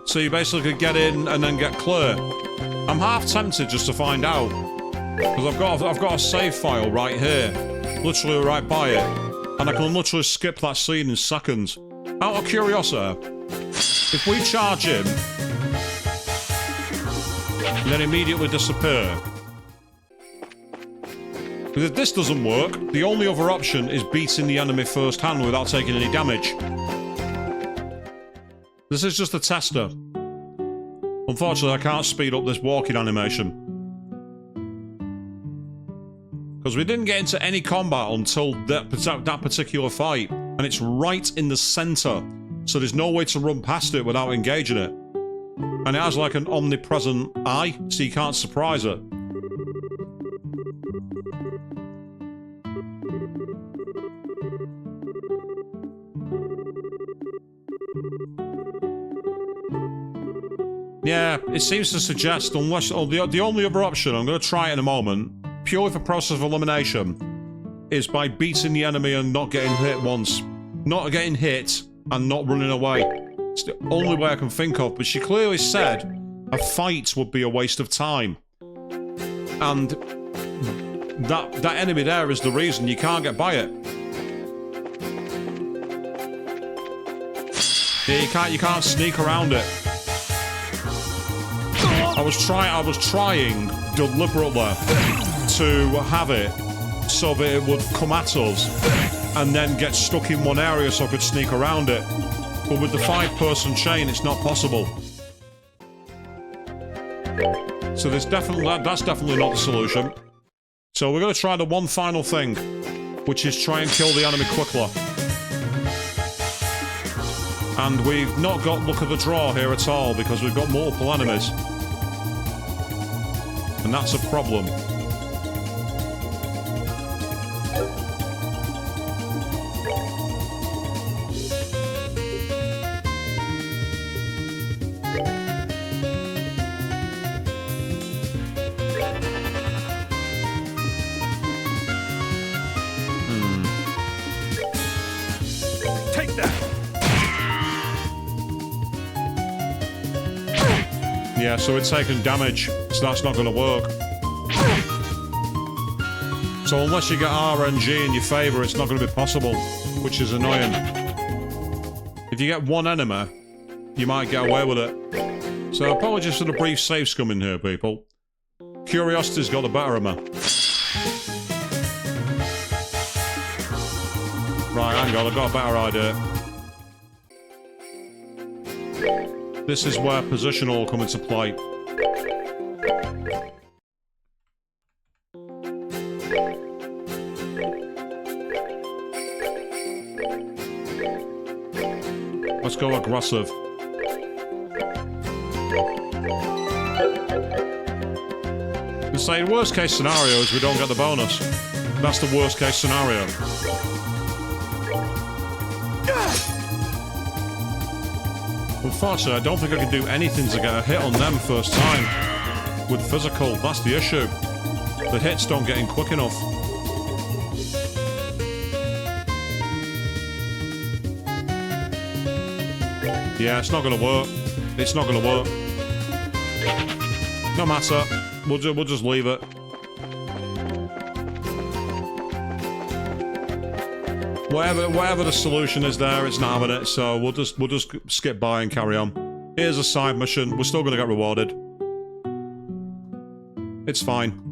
So you basically get in and then get clear. I'm half tempted just to find out. Because I've got a save file right here. Literally right by it. And I can literally skip that scene in seconds. Out of curiosity, if we charge him and then immediately disappear. Because if this doesn't work, the only other option is beating the enemy first hand without taking any damage. This is just a tester. Unfortunately, I can't speed up this walking animation. Because we didn't get into any combat until that particular fight. And it's right in the center. So there's no way to run past it without engaging it. And it has like an omnipresent eye, so you can't surprise it. Yeah, it seems to suggest, unless the only other option, I'm going to try it in a moment, purely for process of elimination, is by beating the enemy and not getting hit once. Not getting hit and not running away. It's the only way I can think of, but she clearly said a fight would be a waste of time. And that enemy there is the reason you can't get by it. Yeah, you can't sneak around it. I was trying deliberately to have it so that it would come at us and then get stuck in one area so I could sneak around it. But with the 5-person chain, it's not possible. So that's definitely not the solution. So we're going to try the one final thing, which is try and kill the enemy quickly. And we've not got luck of the draw here at all because we've got multiple enemies. And that's a problem. Take that! Yeah, so we're taking damage, so that's not going to work. So unless you get RNG in your favour, it's not going to be possible, which is annoying. If you get one enemy, you might get away with it. So apologies for the brief save scumming here, people. Curiosity's got the better of me. Right, hang on, I've got a better idea. This is where positional will come into play. Let's go aggressive. We say worst case scenario is we don't get the bonus. That's the worst case scenario. Unfortunately, I don't think I can do anything to get a hit on them first time. With physical, that's the issue. The hits don't get in quick enough. Yeah, it's not going to work. It's not going to work. No matter. We'll just leave it. Whatever the solution is there, it's not having it, so we'll just skip by and carry on. Here's a side mission. We're still going to get rewarded. It's fine.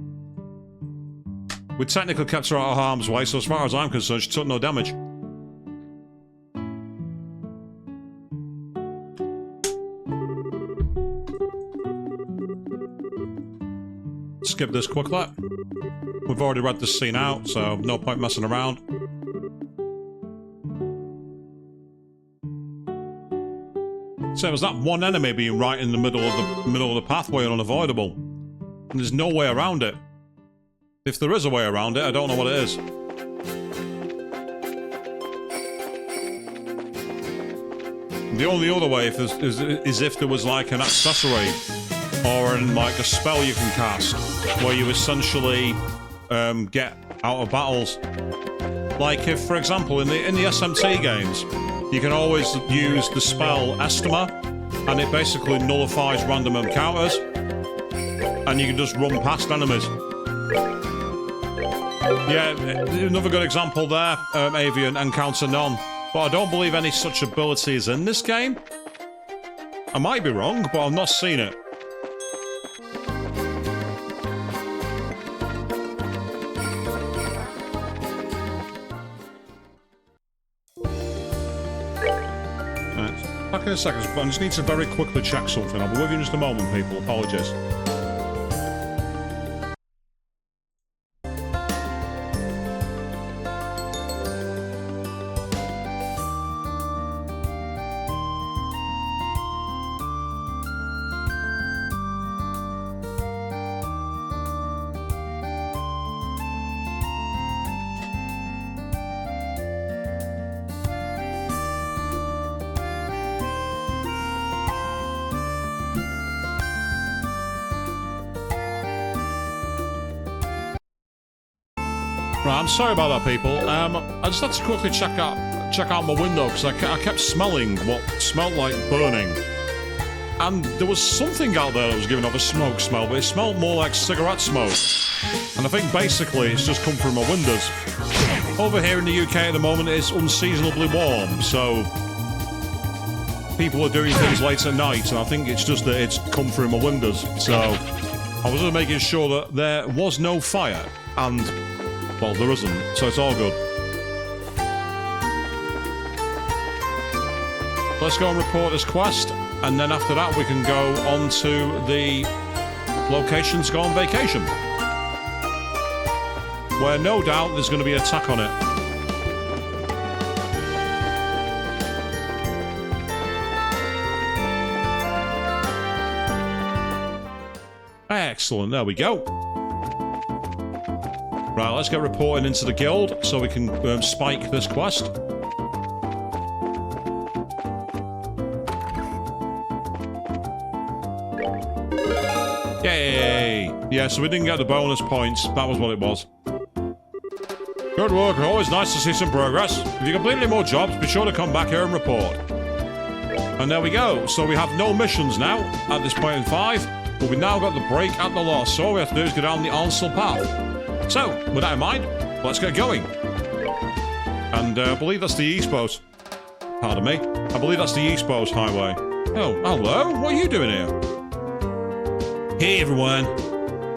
We technically kept her out of harm's way, so as far as I'm concerned, she took no damage. Skip this quickly. We've already read this scene out, so no point messing around. So it was that one enemy being right in the middle of the pathway and unavoidable. And there's no way around it. If there is a way around it, I don't know what it is. The only other way is if there was like an accessory or like a spell you can cast where you essentially get out of battles. Like if, for example, in the SMT games, you can always use the spell Estima, and it basically nullifies random encounters, and you can just run past enemies. Yeah, another good example there, Avian, Encounter None. But I don't believe any such ability is in this game. I might be wrong, but I've not seen it. Right, back in a second, I just need to very quickly check something. I'll be with you in just a moment, people. Apologies. Right, I'm sorry about that, people. I just had to quickly check out my window because I kept smelling what smelled like burning, and there was something out there that was giving off a smoke smell, but it smelled more like cigarette smoke. And I think basically it's just come through my windows. Over here in the UK at the moment, it's unseasonably warm, so people are doing things late at night, and I think it's just that it's come through my windows. So I was just making sure that there was no fire, and well, there isn't, so it's all good. Let's go and report this quest, and then after that we can go on to the location to go on vacation, where no doubt there's going to be an attack on it. Excellent, there we go. Right, let's get reporting into the guild so we can spike this quest. Yay! Yeah, so we didn't get the bonus points. That was what it was. Good work. Always nice to see some progress. If you complete any more jobs, be sure to come back here and report. And there we go. So we have no missions now at this point in 5, but we've now got the break at the loss. So all we have to do is go down the Ansel path. So, with that in mind, let's get going. And I believe that's the East Coast. Pardon me. I believe that's the East Coast Highway. Oh, hello. What are you doing here? Hey everyone.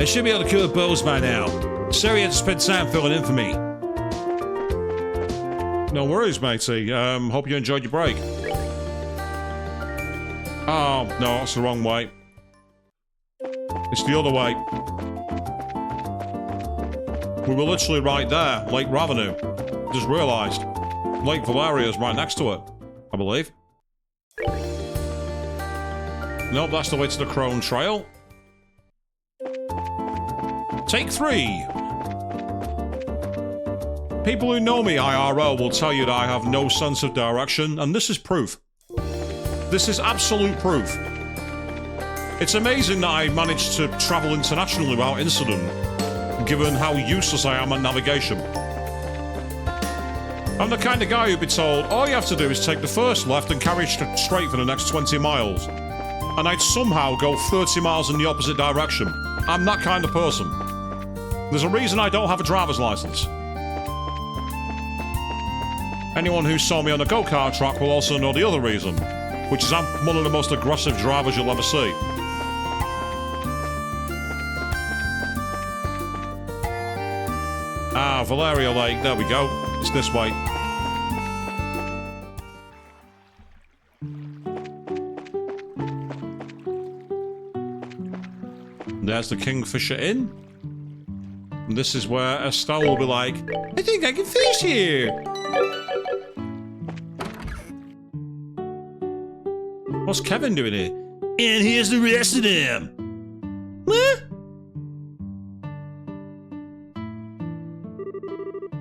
I should be able to kill the bows by now. Sorry you had to spend time filling in for me. No worries, matey. Hope you enjoyed your break. Oh, no, that's the wrong way. It's the other way. We were literally right there, Lake Ravenou. Just realised. Lake Valeria's right next to it, I believe. Nope, that's the way to the Crone Trail. Take 3. People who know me IRL will tell you that I have no sense of direction, and this is proof. This is absolute proof. It's amazing that I managed to travel internationally without incident, given how useless I am at navigation. I'm the kind of guy who'd be told, all you have to do is take the first left and carry straight for the next 20 miles. And I'd somehow go 30 miles in the opposite direction. I'm that kind of person. There's a reason I don't have a driver's license. Anyone who saw me on a go-kart track will also know the other reason, which is I'm one of the most aggressive drivers you'll ever see. Ah, Valeria Lake, there we go. It's this way. There's the Kingfisher Inn. And this is where Estelle will be like, I think I can fish here. What's Kevin doing here? And here's the rest of them. What?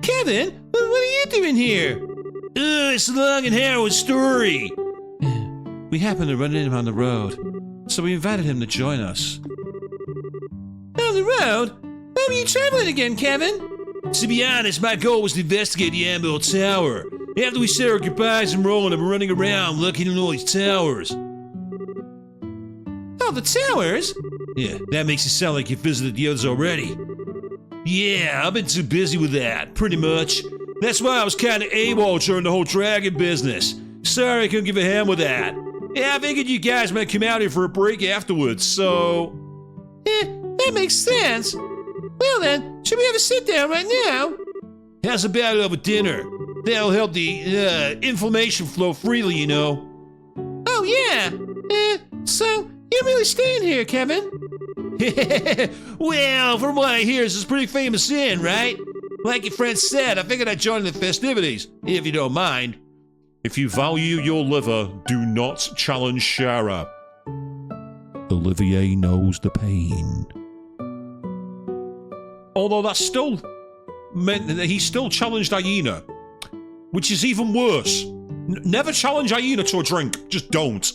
Kevin, what are you doing here? It's a long and harrowing story. We happened to run into him on the road, so we invited him to join us. On the road? Why were you traveling again, Kevin? To be honest, my goal was to investigate the Amber Tower. After we said our goodbyes and rolling, I've been running around looking at all these towers. Oh, the towers? Yeah, that makes it sound like you visited the others already. Yeah, I've been too busy with that, pretty much. That's why I was kind of AWOL during the whole dragon business. Sorry I couldn't give a hand with that. Yeah, I figured you guys might come out here for a break afterwards, so... That makes sense. Well then, should we have a sit down right now? How's about over dinner? That'll help the inflammation flow freely, you know. Oh yeah. So you're really staying here, Kevin? Well, from what I hear, this is a pretty famous inn, right? Like your friend said, I figured I'd join the festivities, if you don't mind. If you value your liver, do not challenge Shara. Olivier knows the pain. Although that still meant that he still challenged Hyena, which is even worse. Never challenge Hyena to a drink. Just don't.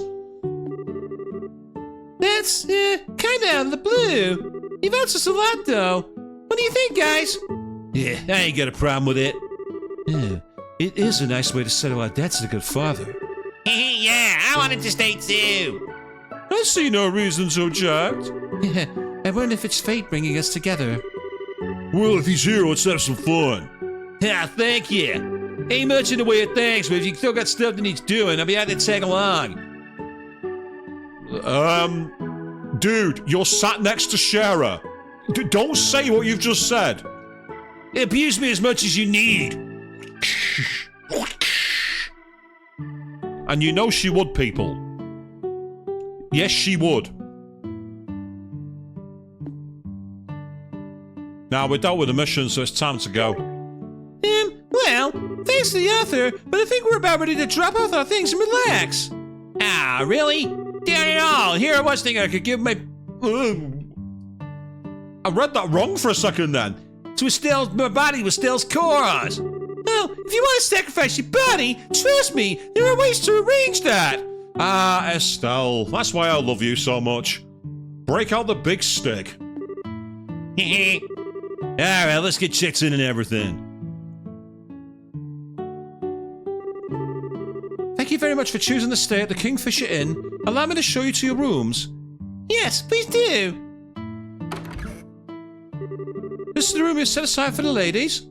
That's kind of out of the blue. You've helped us a lot, though. What do you think, guys? Yeah, I ain't got a problem with it. Yeah, it is a nice way to settle our debts to the good father. Yeah, I wanted to stay too. I see no reason to object. Yeah, I wonder if it's fate bringing us together. Well, if he's here, let's have some fun. Yeah, thank you. Ain't much in the way of thanks, but if you still got stuff that needs doing, I'll be happy to tag along. Dude, you're sat next to Shara. Don't say what you've just said. Abuse me as much as you need. And you know she would, people. Yes, she would. Now, we're done with the mission, so it's time to go. Well, thanks to the author, but I think we're about ready to drop off our things and relax. Ah, really? Darn it all. Here I was thinking I could give my... I read that wrong for a second then. to Estelle's, my body with Estelle's cause. Well, if you want to sacrifice your body, trust me, there are ways to arrange that. Ah, Estelle, that's why I love you so much. Break out the big stick. Alright, let's get checks in and everything. Thank you very much for choosing to stay at the Kingfisher Inn. Allow me to show you to your rooms. Yes, please do. This is the room you set aside for the ladies.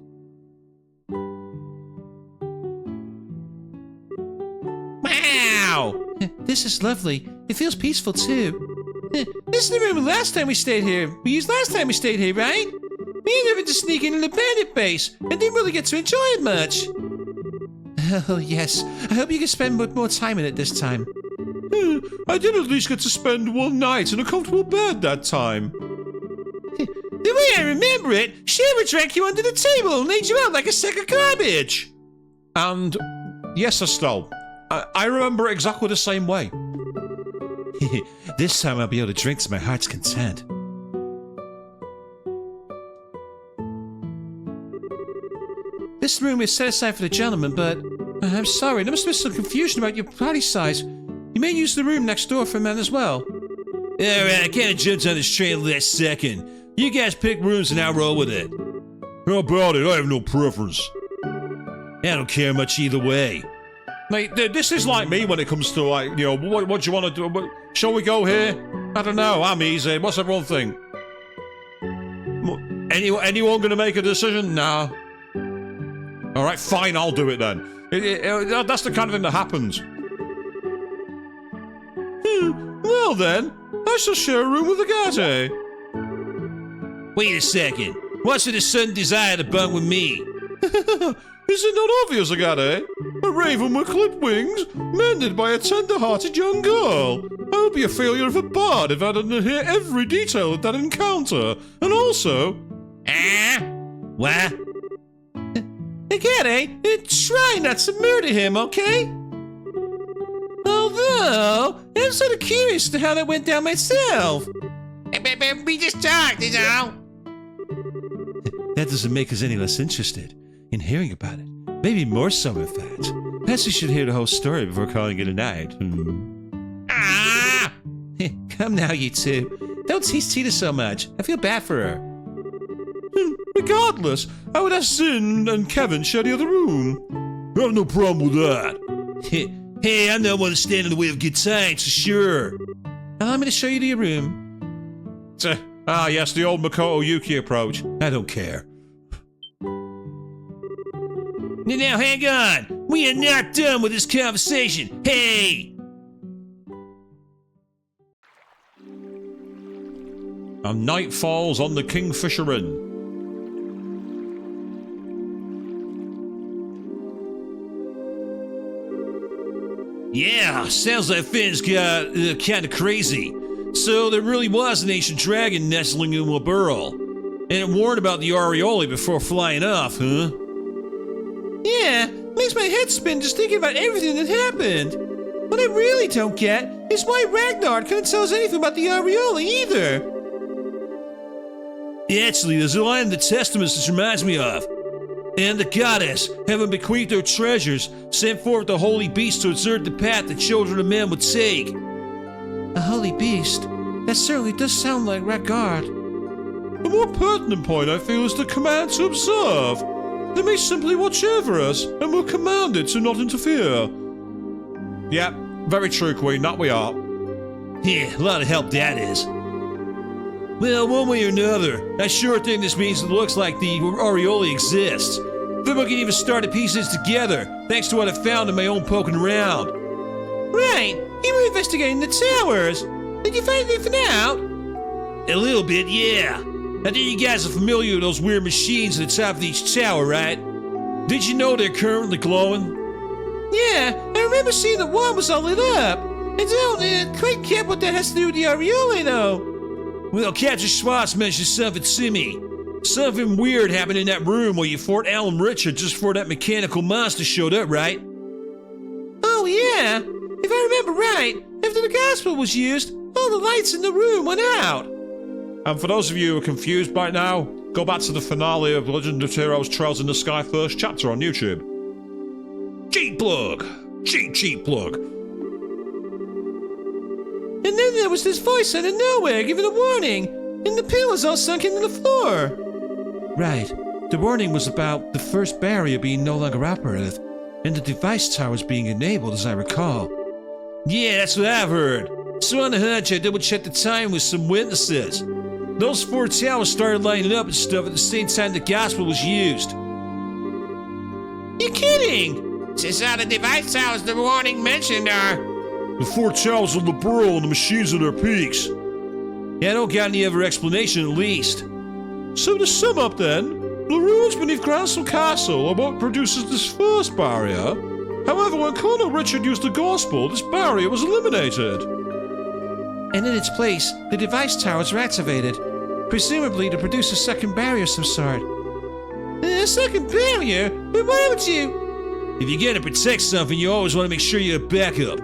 Wow! This is lovely. It feels peaceful too. This is the room last time we stayed here. We used last time we stayed here, right? We ended up having to sneak in the bandit base and didn't really get to enjoy it much. Oh yes, I hope you can spend more time in it this time. I did at least get to spend one night in a comfortable bed that time. The way I remember it, Shara drank you under the table and laid you out like a sack of garbage. And yes, Estelle, I remember it exactly the same way. This time I'll be able to drink to my heart's content. This room is set aside for the gentlemen, but I'm sorry, there must be some confusion about your body size. You may use the room next door for men as well. Alright, I kinda jumped on this train last second. You guys pick rooms and I'll roll with it. How about it? I have no preference. I don't care much either way. Mate, this is like me when it comes to, like, you know, what do you want to do? Shall we go here? I don't know, I'm easy. What's everyone think? Anyone gonna make a decision? Nah. Alright, fine, I'll do it then. That's the kind of thing that happens. Well then, I shall share a room with the Gate. Wait a second. What's with the sudden desire to bunk with me? Is it not obvious, Agade? A raven with clipped wings, mended by a tender-hearted young girl. I would be a failure of a bard if I didn't hear every detail of that encounter. And also... What? Agade, try not to murder him, okay? Although, I'm sort of curious to how that went down myself. We just talked, is all. That doesn't make us any less interested in hearing about it. Maybe more so, in fact. Perhaps we should hear the whole story before calling it a night. Ah! Come now, you two. Don't tease Tina so much. I feel bad for her. Regardless, I would ask Sin and Kevin share the other room. I have no problem with that. Hey, I'm not one to stand in the way of good times, for sure. Allow me to show you to your room. Yes, the old Makoto Yuki approach. I don't care. Now, hang on. We are not done with this conversation. Hey! And night falls on the Kingfisher Inn. Yeah, sounds like things got kind of crazy. So there really was an ancient dragon nestling in a burrow. And it warned about the Aureole before flying off, huh? Yeah, makes my head spin just thinking about everything that happened. What I really don't get is why Ragnar couldn't tell us anything about the Aureole either. Actually, there's a line in the Testaments this reminds me of. And the goddess, having bequeathed her treasures, sent forth the holy beast to exert the path the children of men would take. A holy beast? That certainly does sound like Ragnar. The more pertinent point, I feel, is the command to observe. They may simply watch over us, and we're commanded to not interfere. Yep, very true, Queen, that we are. Yeah, a lot of help that is. Well, one way or another, I sure think this means it looks like the Aureole exists. Then we can even start to piece this together, thanks to what I found in my own poking around. Right, you were investigating the towers. Did you find anything out? A little bit, yeah. I think you guys are familiar with those weird machines at the top of each tower, right? Did you know they're currently glowing? Yeah, I remember seeing that one was all lit up. I don't quite get what that has to do with the Aureole, though. Well, Captain Schwartz mentioned something to me. Something weird happened in that room where you fought Alan Richard just before that mechanical monster showed up, right? Oh, yeah. If I remember right, after the gospel was used, all the lights in the room went out. And for those of you who are confused by now, go back to the finale of Legend of Heroes Trails in the Sky first chapter on YouTube. Cheat plug! Cheat plug! And then there was this voice out of nowhere giving a warning, and the pillars all sunk into the floor. Right. The warning was about the first barrier being no longer operative, and the device towers being enabled, as I recall. Yeah, that's what I've heard. So on the hunch, I double-checked the time with some witnesses. Those 4 towers started lining up and stuff at the same time the gospel was used. You're kidding! Since all the device towers the warning mentioned are... The 4 towers on the burrow and the machines at their peaks. Yeah, I don't got any other explanation at least. So to sum up then, the ruins beneath Grancel Castle are what produces this first barrier. However, when Colonel Richard used the gospel, this barrier was eliminated. And in its place, the device towers are activated, presumably to produce a second barrier of some sort. A second barrier? But why would you? If you're gonna protect something, you always want to make sure you have backup.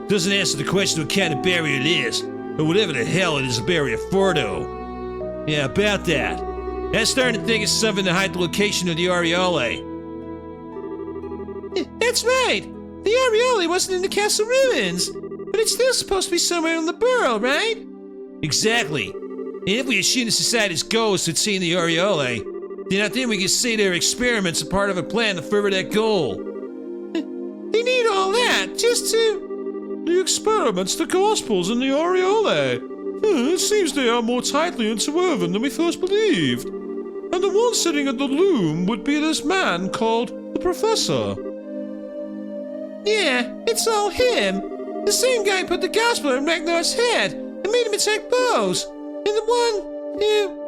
Doesn't answer the question of what kind of barrier it is, or whatever the hell it is a barrier for, though. Yeah, about that. I'm starting to think it's something to hide the location of the Aureole. That's right! The Aureole wasn't in the castle ruins, but it's still supposed to be somewhere in the burrow, right? Exactly. And if we assume the Society's ghosts had seen the Aureole, then I think we can say their experiments are part of a plan to further that goal. They need all that just to... The experiments, the Gospels, and the Aureole. It seems they are more tightly interwoven than we first believed. And the one sitting at the loom would be this man called the Professor. Yeah, it's all him. The same guy put the Gospel in Ragnar's head and made him attack Bose. And the one who...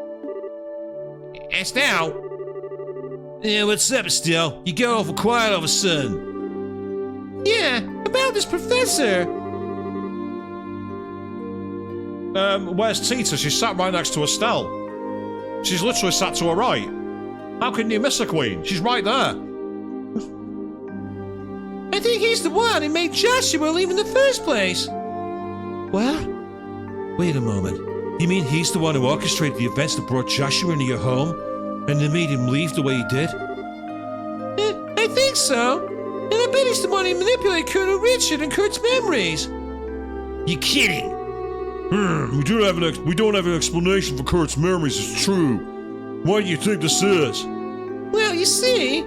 Estelle? Yeah, what's up, Estelle? You got awful quiet all of a sudden. Yeah, about this professor. Where's Tita? She's sat right next to Estelle. She's literally sat to her right. How can you miss her, Queen? She's right there. I think he's the one who made Joshua leave in the first place. What? Wait a moment. You mean he's the one who orchestrated the events that brought Joshua into your home? And then made him leave the way he did? I think so. And I bet he's the one who manipulated Colonel Richard and Kurt's memories. You kidding? We don't have an explanation for Kurt's memories. It's true. What do you think this is? Well, you see...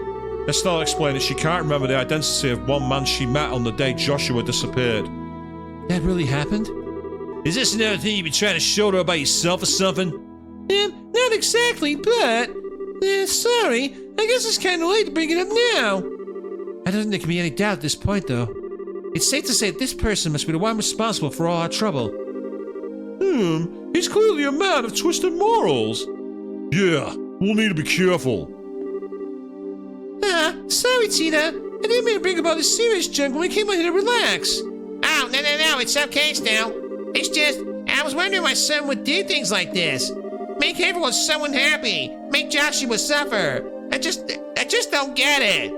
Estelle explained that she can't remember the identity of one man she met on the day Joshua disappeared. That really happened? Is this another thing you've been trying to show her about yourself or something? Not exactly, but... sorry. I guess it's kind of late to bring it up now. I don't think there can be any doubt at this point, though. It's safe to say that this person must be the one responsible for all our trouble. He's clearly a man of twisted morals. Yeah, we'll need to be careful. Sorry, Tina. I didn't mean to bring up all this serious junk when we came out here to relax. Oh, no, it's okay, Estelle. It's just, I was wondering why someone would do things like this. Make everyone so unhappy. Make Joshua suffer. I just don't get it.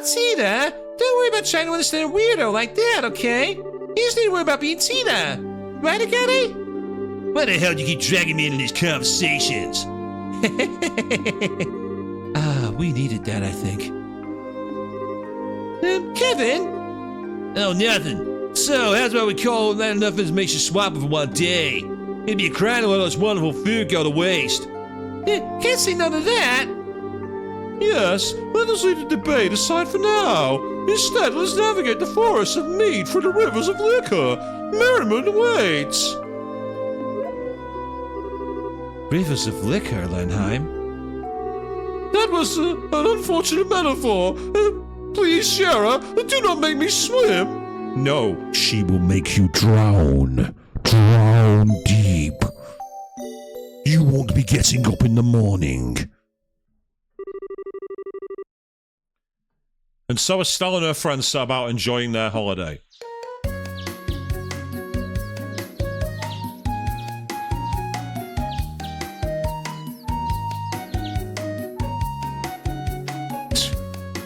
Tina, don't worry about trying to understand a weirdo like that, okay? You just need to worry about being Tina. Right, Agate? Why the hell do you keep dragging me into these conversations? We needed that, I think. Kevin? Oh, nothing. So, how's about we call that enough information swapping for one day? It'd be a crime to let all this wonderful food go to waste. Can't say none of that. Yes, let us leave the debate aside for now. Instead, let's navigate the forests of mead through the rivers of liquor. Merriment awaits. Rivers of liquor, Lenheim. That was an unfortunate metaphor. Please, Shara, do not make me swim. No, She will make you drown. Drown deep. You won't be getting up in the morning. And so Estelle and her friends set about enjoying their holiday.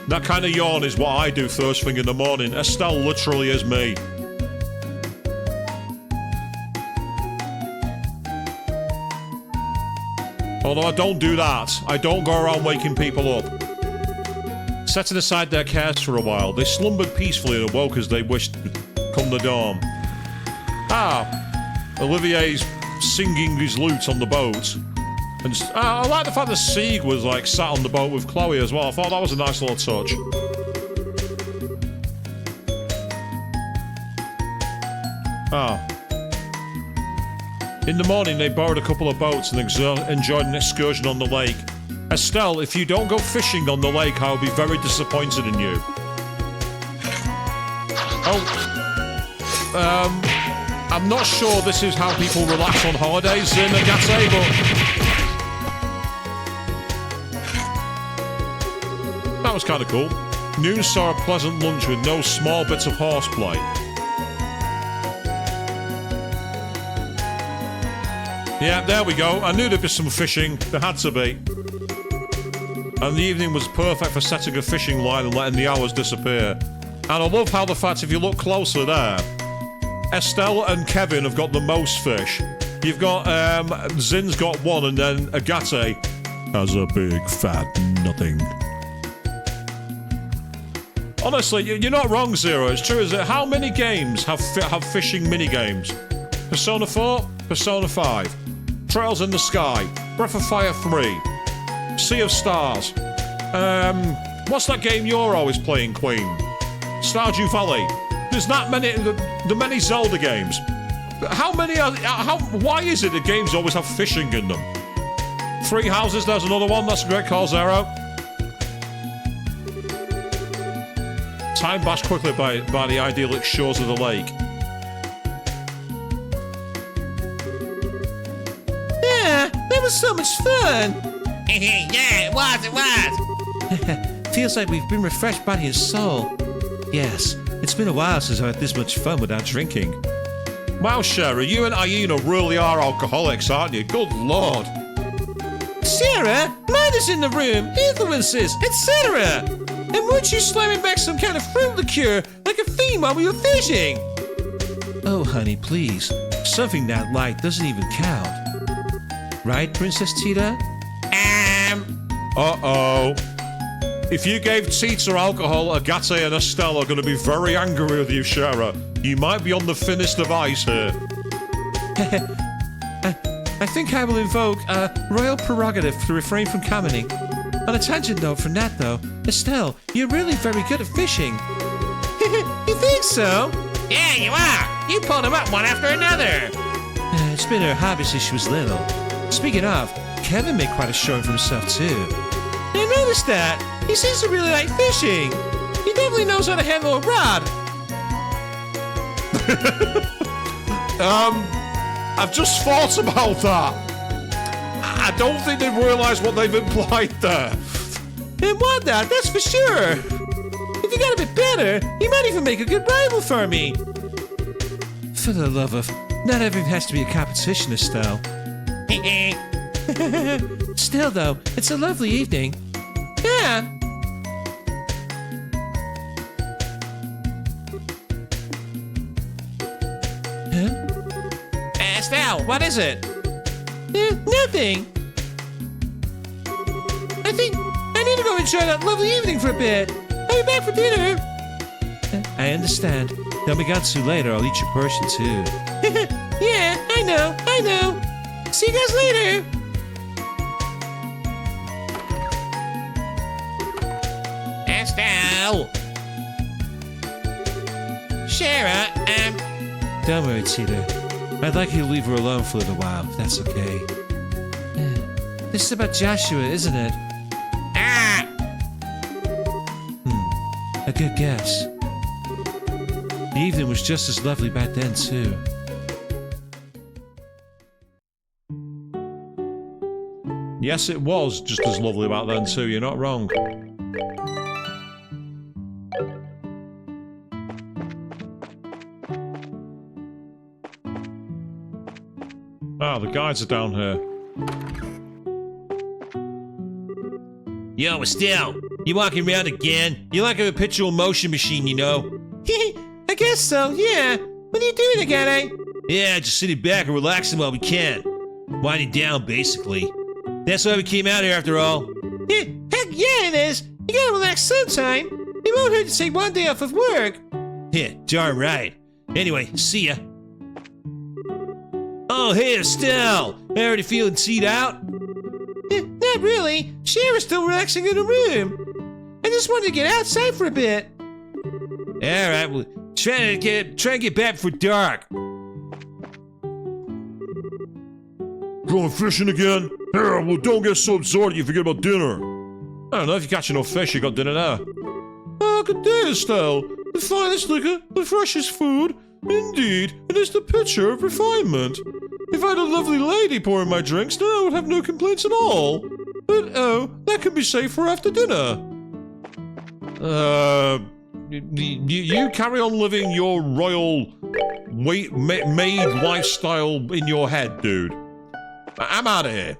That kind of yawn is what I do first thing in the morning. Estelle literally is me. Although I don't do that. I don't go around waking people up. Setting aside their cares for a while, they slumbered peacefully and awoke as they wished come the dawn. Olivier's singing his lute on the boat. And I like the fact that Sieg was like sat on the boat with Chloe as well. I thought that was a nice little touch. In the morning, they borrowed a couple of boats and enjoyed an excursion on the lake. Estelle, if you don't go fishing on the lake, I'll be very disappointed in you. I'm not sure this is how people relax on holidays in Agate, but... that was kind of cool. Noon saw a pleasant lunch with no small bits of horseplay. Yeah, there we go. I knew there'd be some fishing. There had to be. And the evening was perfect for setting a fishing line and letting the hours disappear. And I love how the fact, if you look closer there, Estelle and Kevin have got the most fish. You've got, Zin's got one, and then Agate has a big fat nothing. Honestly, you're not wrong, Zero. It's true, is it? How many games have fishing mini-games? Persona 4? Persona 5. Trails in the Sky. Breath of Fire 3. Sea of Stars. What's that game you're always playing, Queen? Stardew Valley. There's not many... the many Zelda games. How many are... why is it that games always have fishing in them? Three Houses, there's another one. That's a great call, Zero. Time bashed quickly by the idyllic shores of the lake. Yeah, that was so much fun. Yeah, it was. Feels like we've been refreshed body and soul. Yes, it's been a while since I've had this much fun without drinking. Wow, Shara, you and Aina really are alcoholics, aren't you? Good lord. Sarah, minors in the room, influences, etc. And weren't you slamming back some kind of fruit liqueur like a fiend while we were fishing? Oh, honey, please. Something that light doesn't even count. Right, Princess Tita? Uh-oh. If you gave Tita alcohol, Agate and Estelle are going to be very angry with you, Shara. You might be on the thinnest of ice here. I think I will invoke a royal prerogative to refrain from commenting. On a tangent note from that, though, Estelle, you're really very good at fishing. You think so? Yeah, you are. You pulled them up one after another. It's been her hobby since she was little. Speaking of, Kevin made quite a showing for himself, too. I noticed that. He seems to really like fishing. He definitely knows how to handle a rod. I've just thought about that. I don't think they realise what they've implied there. And what that? That's for sure. If you got a bit better, you might even make a good rival for me. For the love of... Not everything has to be a competition, Estelle. Still, though, it's a lovely evening. Yeah. Huh? Estelle, what is it? Nothing. I think I need to go enjoy that lovely evening for a bit. I'll be back for dinner. I understand. Don't be gone too later. I'll eat your portion, too. Yeah, I know. See you guys later. Estelle. Shara, Don't worry, Tita. I'd like you to leave her alone for a little while, if that's okay. This is about Joshua, isn't it? A good guess. The evening was just as lovely back then, too. Yes, it was just as lovely back then too, you're not wrong. Ah, the guides are down here. Yo, Estelle, you walking around again? You're like a perpetual motion machine, you know? I guess so, yeah. What are you doing again, eh? Yeah, just sitting back and relaxing while we can. Winding down, basically. That's why we came out here after all. Yeah, heck yeah it is. You gotta relax sometime. You won't hurt to take one day off of work. Yeah, darn right. Anyway, see ya. Oh, hey, Estelle. Already feeling teed out? Not really. Shara's still relaxing in her room. I just wanted to get outside for a bit. Alright, well, try and get back before dark. Going fishing again? Here, well, don't get so absorbed you forget about dinner. I don't know, if you catch enough fish, you got dinner there. Oh, good day, Estelle. The finest liquor, the freshest food. Indeed, it is the picture of refinement. If I had a lovely lady pouring my drinks, then I would have no complaints at all. But, oh, that can be saved for after dinner. You carry on living your royal maid lifestyle in your head, dude. I'm out of here.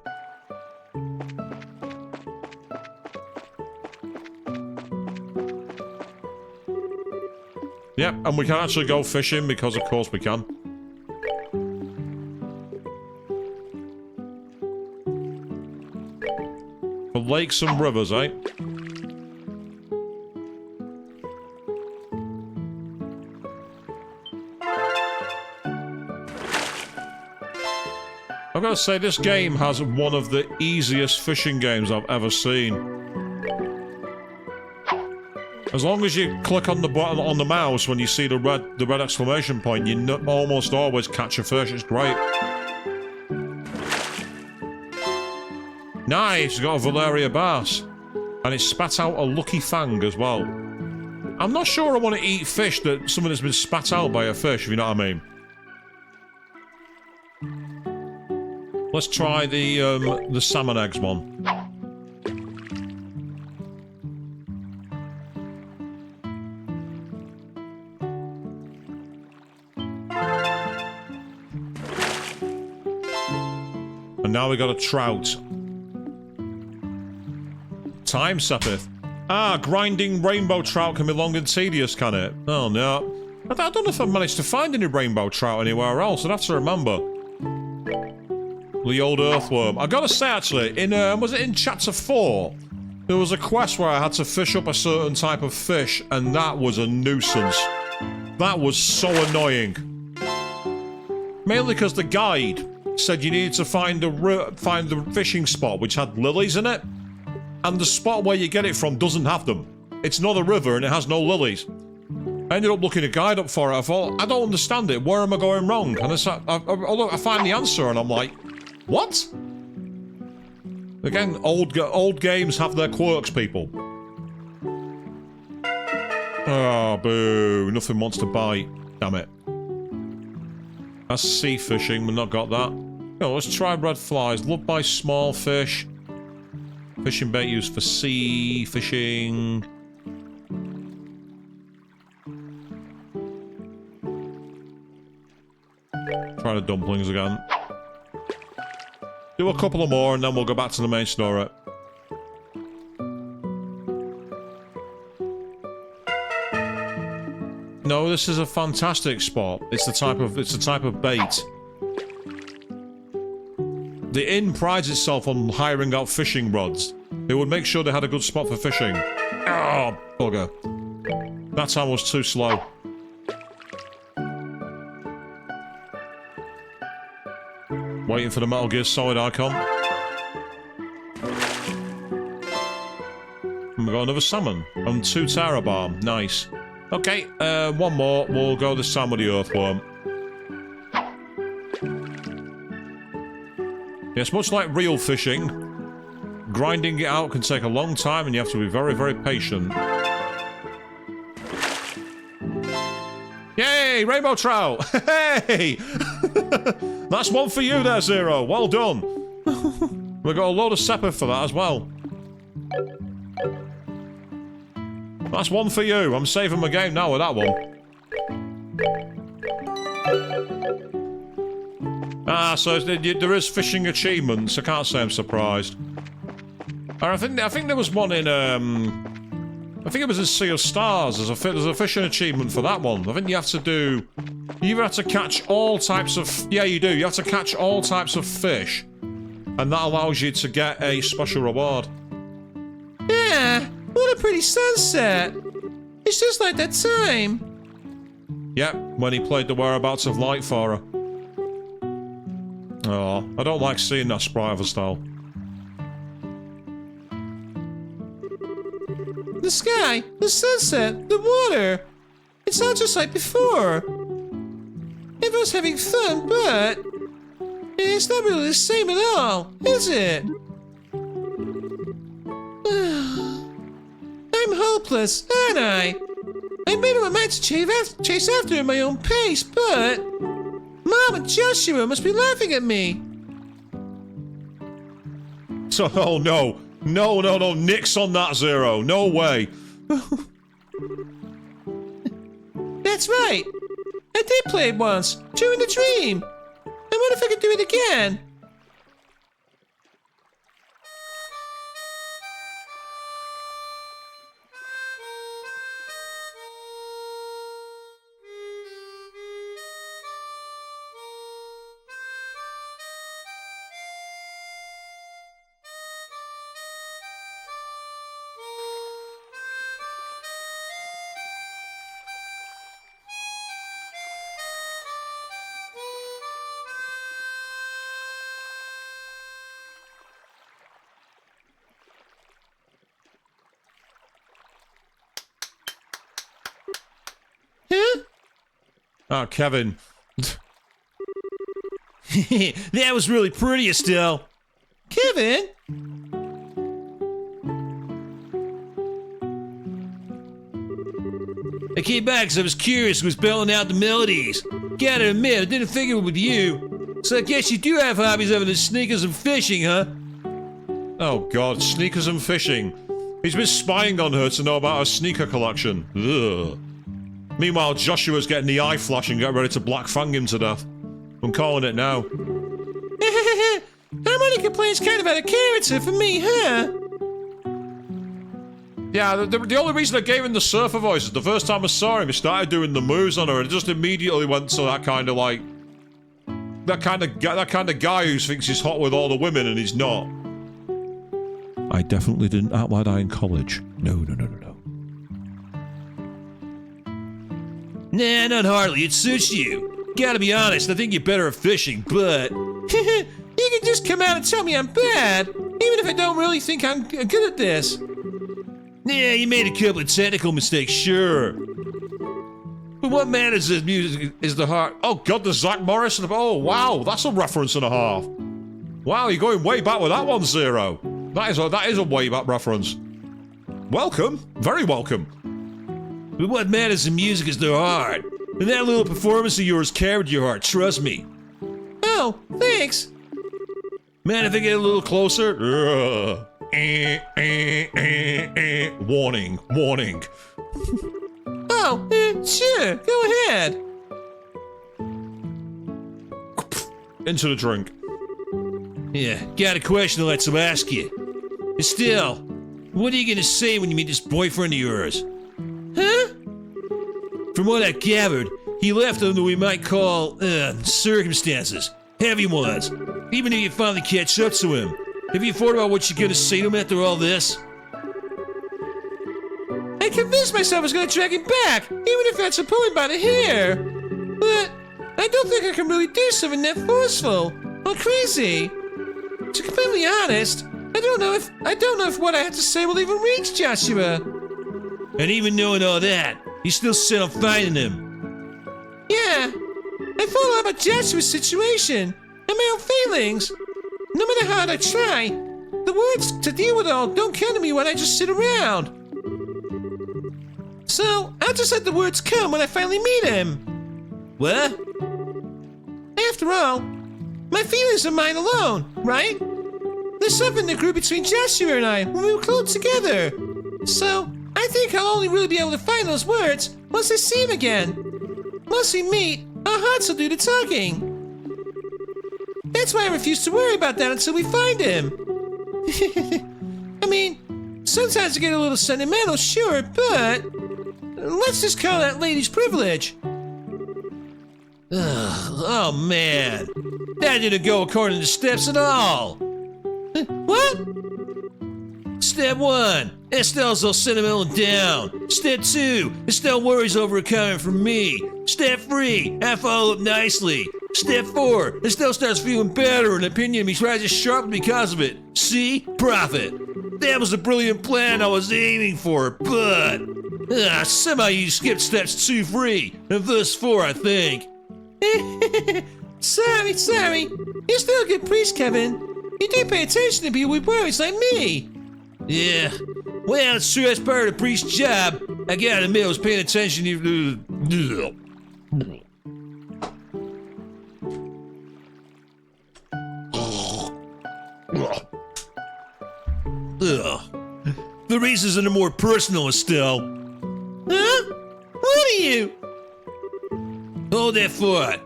Yep, and we can actually go fishing because of course we can. For lakes and rivers, eh? I've got to say, this game has one of the easiest fishing games I've ever seen. As long as you click on the button on the mouse when you see the red exclamation point, you almost always catch a fish. It's great. Nice, got a Valeria bass. And it spat out a lucky fang as well. I'm not sure I want to eat fish that something that's been spat out by a fish, if you know what I mean. Let's try the salmon eggs one. And now we got a trout. Time sappeth. Ah, grinding rainbow trout can be long and tedious, can it? Oh no. I don't know if I've managed to find any rainbow trout anywhere else. I'd have to remember. The old earthworm. I gotta say, actually, in was it in chapter 4? There was a quest where I had to fish up a certain type of fish, and that was a nuisance. That was so annoying. Mainly because the guide said you needed to find the fishing spot which had lilies in it, and the spot where you get it from doesn't have them. It's not a river and it has no lilies. I ended up looking a guide up for it. I thought, I don't understand it. Where am I going wrong? And I find the answer, and I'm like, what? Again, old games have their quirks, people. Oh, boo. Nothing wants to bite. Damn it. That's sea fishing. We've not got that. Oh, let's try red flies. Loved by small fish. Fishing bait used for sea fishing. Try the dumplings again. Do a couple of more and then we'll go back to the main story. No, this is a fantastic spot. It's the type of bait. The inn prides itself on hiring out fishing rods. They would make sure they had a good spot for fishing. Oh, bugger. That time was too slow. Waiting for the Metal Gear Solid icon. And we got another salmon. And 2 Tara Bar. Nice. Okay, one more. We'll go this time with the earthworm. Yes, much like real fishing, grinding it out can take a long time and you have to be very, very patient. Yay! Rainbow trout! Hey! That's one for you there, Zero. Well done. We got a load of sepper for that as well. That's one for you. I'm saving my game now with that one. Ah, so there is fishing achievements. I can't say I'm surprised. I think there was one in I think it was in Sea of Stars. There's a fishing achievement for that one. I think you have to do. You either have to catch all types of. Yeah, you do. You have to catch all types of fish, and that allows you to get a special reward. Yeah, what a pretty sunset. It's just like that time. Yep, when he played the Whereabouts of Light for her. Oh, I don't like seeing that sprite of a style. The sky, the sunset, the water. It's all just like before. Everyone's having fun, but it's not really the same at all, is it? I'm hopeless, aren't I? I made up my mind to chase after at my own pace, but Mom and Joshua must be laughing at me. So, oh no. No, nix on that, Zero. No way. That's right. I did play it once, during the dream. I wonder if I could do it again. Oh, Kevin. That was really pretty, Estelle. Kevin? I came back because I was curious who was belting out the melodies. Gotta admit, I didn't figure it with you. So I guess you do have hobbies other than sneakers and fishing, huh? Oh god, sneakers and fishing. He's been spying on her to know about her sneaker collection. Ugh. Meanwhile, Joshua's getting the eye flash and getting ready to black fang him to death. I'm calling it now. Harmonica playing's kind of out of character for me, huh? Yeah, the only reason I gave him the surfer voice is the first time I saw him, he started doing the moves on her, and it just immediately went to that kind of like that kind of guy who thinks he's hot with all the women and he's not. I definitely didn't act like that in college. No. Nah, not hardly. It suits you. Gotta be honest, I think you're better at fishing, but... You can just come out and tell me I'm bad, even if I don't really think I'm good at this. Yeah, you made a couple of technical mistakes, sure. But what matters is music is the heart. Oh god, the Zach Morrison. Oh wow, that's a reference and a half. Wow, you're going way back with that one, Zero. That is a way back reference. Welcome, very welcome. But what matters in music is the heart. And that little performance of yours carried your heart, trust me. Oh, thanks. Man, if I get a little closer... Warning. Oh, sure, go ahead. Into the drink. Yeah, got a question I'd like to ask you. Estelle, what are you gonna say when you meet this boyfriend of yours? Huh? From what I gathered, he left under what we might call, circumstances. Heavy ones. Even if you finally catch up to him. Have you thought about what you're gonna say to him after all this? I convinced myself I was going to drag him back, even if that's a pulling by the hair. But I don't think I can really do something that forceful or crazy. To be completely honest, I don't know if what I have to say will even reach Joshua. And even knowing all that, you still set on finding him. Yeah, I thought a lot about Joshua's situation and my own feelings. No matter how hard I try, the words to deal with it all don't come to me when I just sit around. So I'll just let the words come when I finally meet him. What? After all, my feelings are mine alone, right? There's something that grew between Joshua and I when we were close together. So I think I'll only really be able to find those words once I see him again. Once we meet, our hearts will do the talking. That's why I refuse to worry about that until we find him. I mean, sometimes I get a little sentimental, sure, but let's just call that lady's privilege. Oh man, that didn't go according to steps at all. What? Step 1, Estelle's all sentimental and down. Step 2, Estelle worries over a comment from me. Step 3, I follow up nicely. Step 4, Estelle starts feeling better and opinion me rises sharply because of it. See? Profit. That was a brilliant plan I was aiming for, but... somehow you skipped steps 2, 3, and thus 4, I think. Sorry. You're still a good priest, Kevin. You do pay attention to people with worries like me. Yeah. Well, it's true, that's part of the priest's job. I gotta admit, I was paying attention to... The reasons are more personal, Estelle. Huh? What are you? Hold that thought.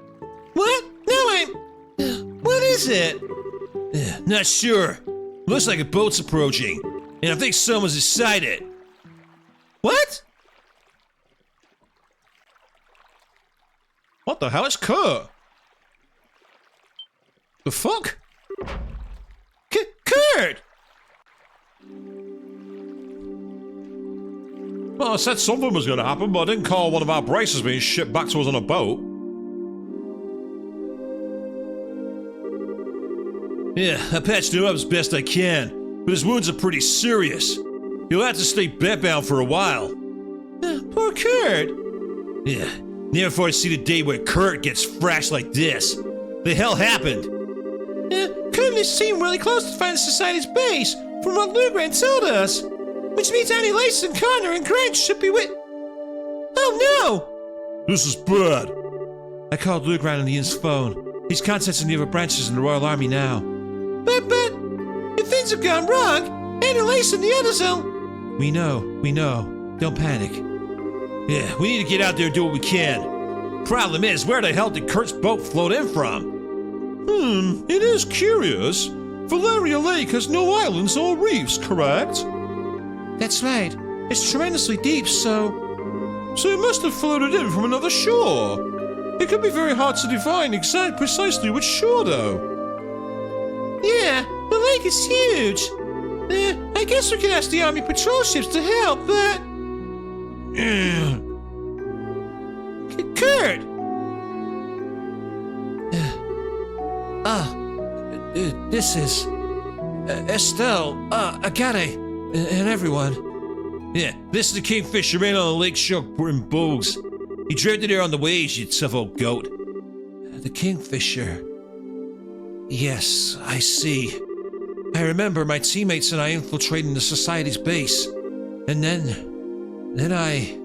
What? No, What is it? Not sure. Looks like a boat's approaching, and I think someone's inside it. What? What the hell? It's Kurt. The fuck? Kurt! Well, I said something was going to happen, but I didn't call one of our braces being shipped back to us on a boat. Yeah, I patched him up as best I can, but his wounds are pretty serious. He'll have to stay bedbound for a while. Poor Kurt. Yeah, never thought I'd see the day where Kurt gets thrashed like this. The hell happened? Kurt and his team were really close to finding Society's base, from what Lugran told us. Which means Annie Lace and Connor and Grant should be with... Oh no! This is bad. I called Lugran on the inn's phone. He's contacting the other branches in the Royal Army now. But, if things have gone wrong, Annie Lace and the others will... We know. Don't panic. Yeah, we need to get out there and do what we can. Problem is, where the hell did Kurt's boat float in from? It is curious. Valeria Lake has no islands or reefs, correct? That's right. It's tremendously deep, so it must have floated in from another shore. It could be very hard to define precisely which shore, though. yeah, the lake is huge. I guess we could ask the army patrol ships to help, but Kurt. This is Estelle, Agate, and everyone. Yeah, this is the Kingfisher man on the lake shore in bows. He drifted here on the waves, you tough old goat. The Kingfisher. Yes, I see. I remember my teammates and I infiltrating the Society's base. And then I...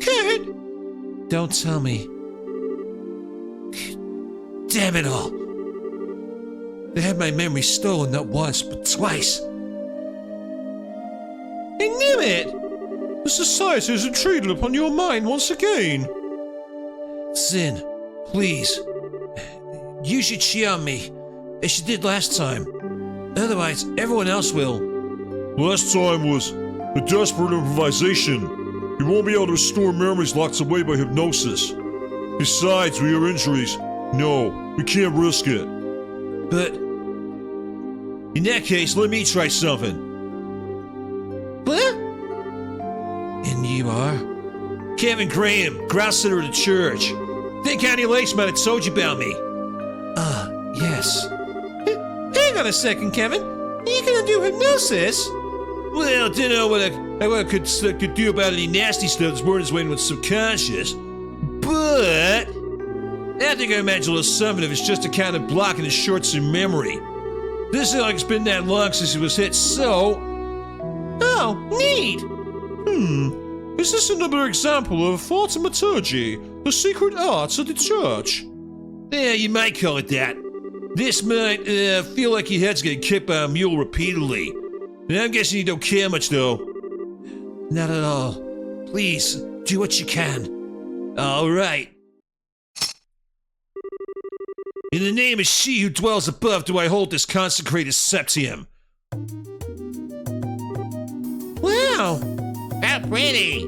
Kurt! Don't tell me. Damn it all. They had my memory stolen not once, but twice. I knew it! The Society has intruded upon your mind once again. Zin, please. You should cheer on me, as you did last time. Otherwise, everyone else will. Last time was a desperate improvisation. You won't be able to restore memories locked away by hypnosis. Besides, with your injuries, no, we can't risk it. But in that case, let me try something. What? And you are? Kevin Graham, Grancel of the church. Think Annie Lace might have told you about me. Yes. Hang on a second, Kevin. You gonna do hypnosis? Well, I don't know what I could do about any nasty stuff that's working its way into its subconscious. But I think I imagine a little something if it's just a kind of blocking the shorts in memory. This is like it's been that long since he was hit, so... Oh, neat! Is this another example of thaumaturgy, the secret arts of the church? Yeah, you might call it that. This might feel like your head's getting kicked by a mule repeatedly. And I'm guessing you don't care much, though. Not at all. Please, do what you can. All right. In the name of she who dwells above do I hold this consecrated septium. Wow! How pretty.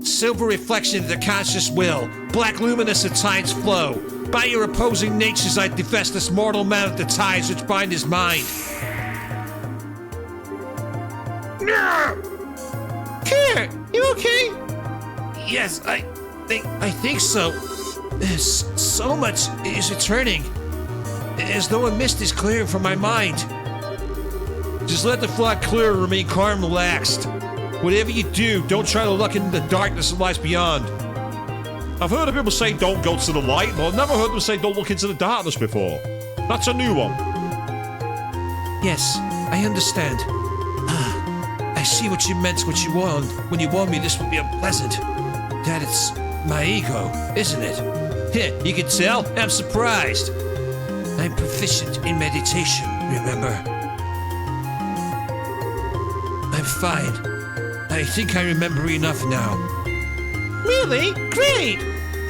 Silver reflection of the conscious will, black luminous at tide's flow. By your opposing natures I divest this mortal man of the ties which bind his mind. Kurt, you okay? Yes, I think so. So much is returning, as though a mist is clearing from my mind. Just let the flock clear and remain calm and relaxed. Whatever you do, don't try to look into the darkness that lies beyond. I've heard of people say don't go to the light, but I've never heard them say don't look into the darkness before. That's a new one. Yes, I understand. I see what you meant, what you warned, when you warned me this would be unpleasant. That it's my ego, isn't it? Heh, you can tell? I'm surprised. I'm proficient in meditation, remember? I'm fine. I think I remember enough now. Really? Great!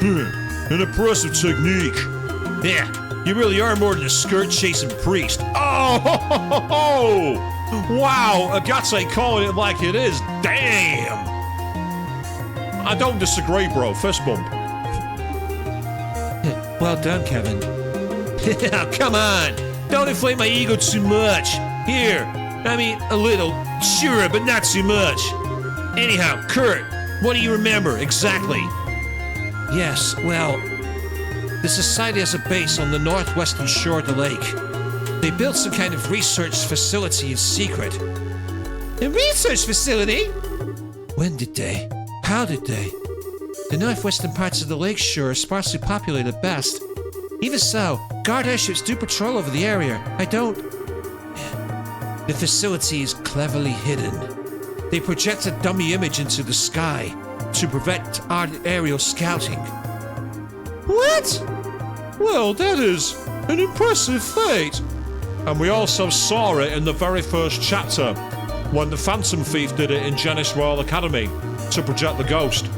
An impressive technique. Yeah, you really are more than a skirt-chasing priest. Oh! Wow! Agate calling it like it is. Damn! I don't disagree, bro. Fist bump. Well done, Kevin. Come on! Don't inflate my ego too much. Here, I mean, a little. Sure, but not too much. Anyhow, Kurt, what do you remember exactly? Yes, well, the Society has a base on the northwestern shore of the lake. They built some kind of research facility in secret. A research facility? When did they? How did they? The northwestern parts of the lake shore are sparsely populated at best. Even so, guard airships do patrol over the area. The facility is cleverly hidden. They project a dummy image into the sky to prevent aerial scouting. What? Well, that is an impressive feat. And we also saw it in the very first chapter, when the Phantom Thief did it in Janice Royal Academy to project the ghost.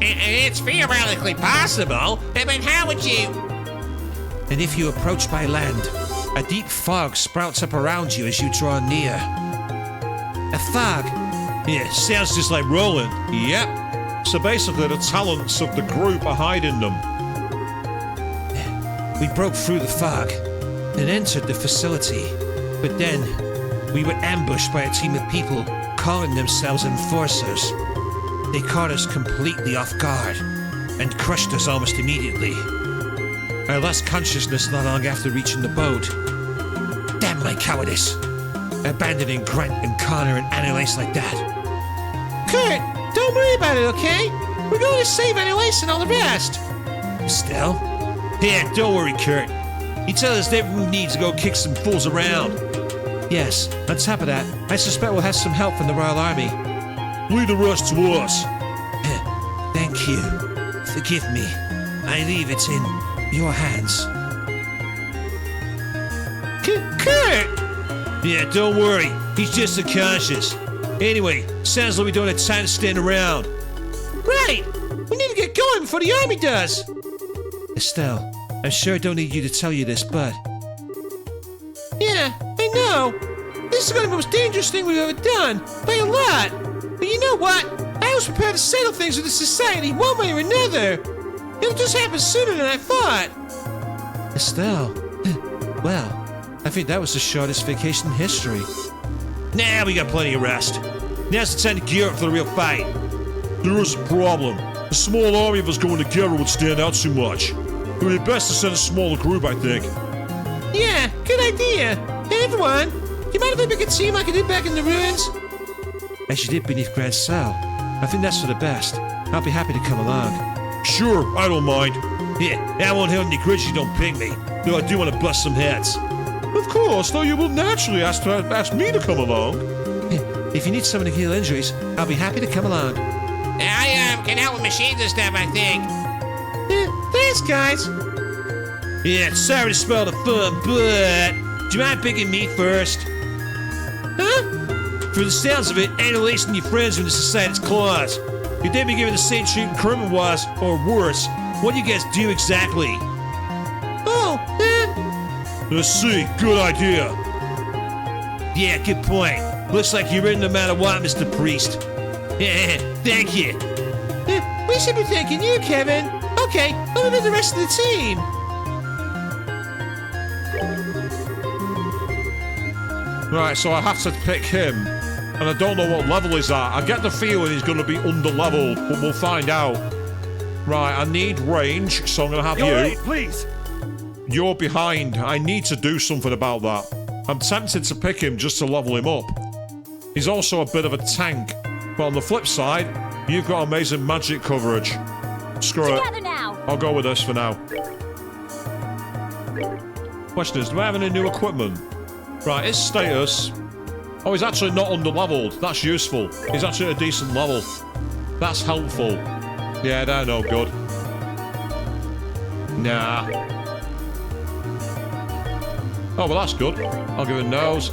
It's theoretically possible, but how would you... And if you approach by land, A deep fog sprouts up around you as you draw near. A fog? Yeah, sounds just like Roland. Yep. So basically, the talents of the group are hiding them. We broke through the fog and entered the facility. But then, we were ambushed by a team of people calling themselves enforcers. They caught us completely off guard and crushed us almost immediately. I lost consciousness not long after reaching the boat. Damn my cowardice. Abandoning Grant and Connor and Annalise like that. Kurt, don't worry about it, okay? We're going to save Annalise and all the rest. Estelle? Yeah, don't worry, Kurt. You tell us that we need to go kick some fools around. Yes, on top of that, I suspect we'll have some help from the Royal Army. Leave the rest to us. Thank you. Forgive me. I leave it in your hands. Kurt! Yeah, don't worry. He's just unconscious. Anyway, sounds like we don't have time to stand around. Right! We need to get going before the army does! Estelle, I'm sure I don't need you to tell you this, but Yeah, I know. This is going to be the most dangerous thing we've ever done, by a lot. But you know what? I was prepared to settle things with the society one way or another. It'll just happen sooner than I thought. Estelle, well, I think that was the shortest vacation in history. Nah, we got plenty of rest. Now's the time to gear up for the real fight. There is a problem. A small army of us going together would stand out too much. It would be best to send a smaller group, I think. Yeah, good idea. Hey everyone, you mind if I pick a team like I did back in the ruins? As you did beneath Grancel, I think that's for the best. I'll be happy to come along. Sure, I don't mind. Yeah, I won't hold any grudge you don't pick me. Though I do want to bust some heads. Of course, though you will naturally ask me to come along. If you need someone to heal injuries, I'll be happy to come along. I can help with machines and stuff, I think. Thanks, guys. Yeah, sorry to spoil the fun, but do you mind picking me first? Huh? For the sounds of it, Annalise and your friends are in the society's claws. Could they be given the same treatment Kermit was, or worse? What do you guys do exactly? Oh, Let's see, good idea. Yeah, good point. Looks like you're in no matter what, Mr. Priest. Yeah, thank you. we should be thanking you, Kevin. Okay, what about the rest of the team? Right, so I have to pick him. And I don't know what level he's at. I get the feeling he's going to be under-leveled, but we'll find out. Right, I need range, so I'm going to have you. Wait, please. You're behind. I need to do something about that. I'm tempted to pick him just to level him up. He's also a bit of a tank. But on the flip side, you've got amazing magic coverage. Screw it. Together now. I'll go with this for now. Question is, do I have any new equipment? Right, his status... Oh, he's actually not under-leveled. That's useful. He's actually at a decent level. That's helpful. Yeah, they're no good. Nah. Oh, well, that's good. I'll give him nose.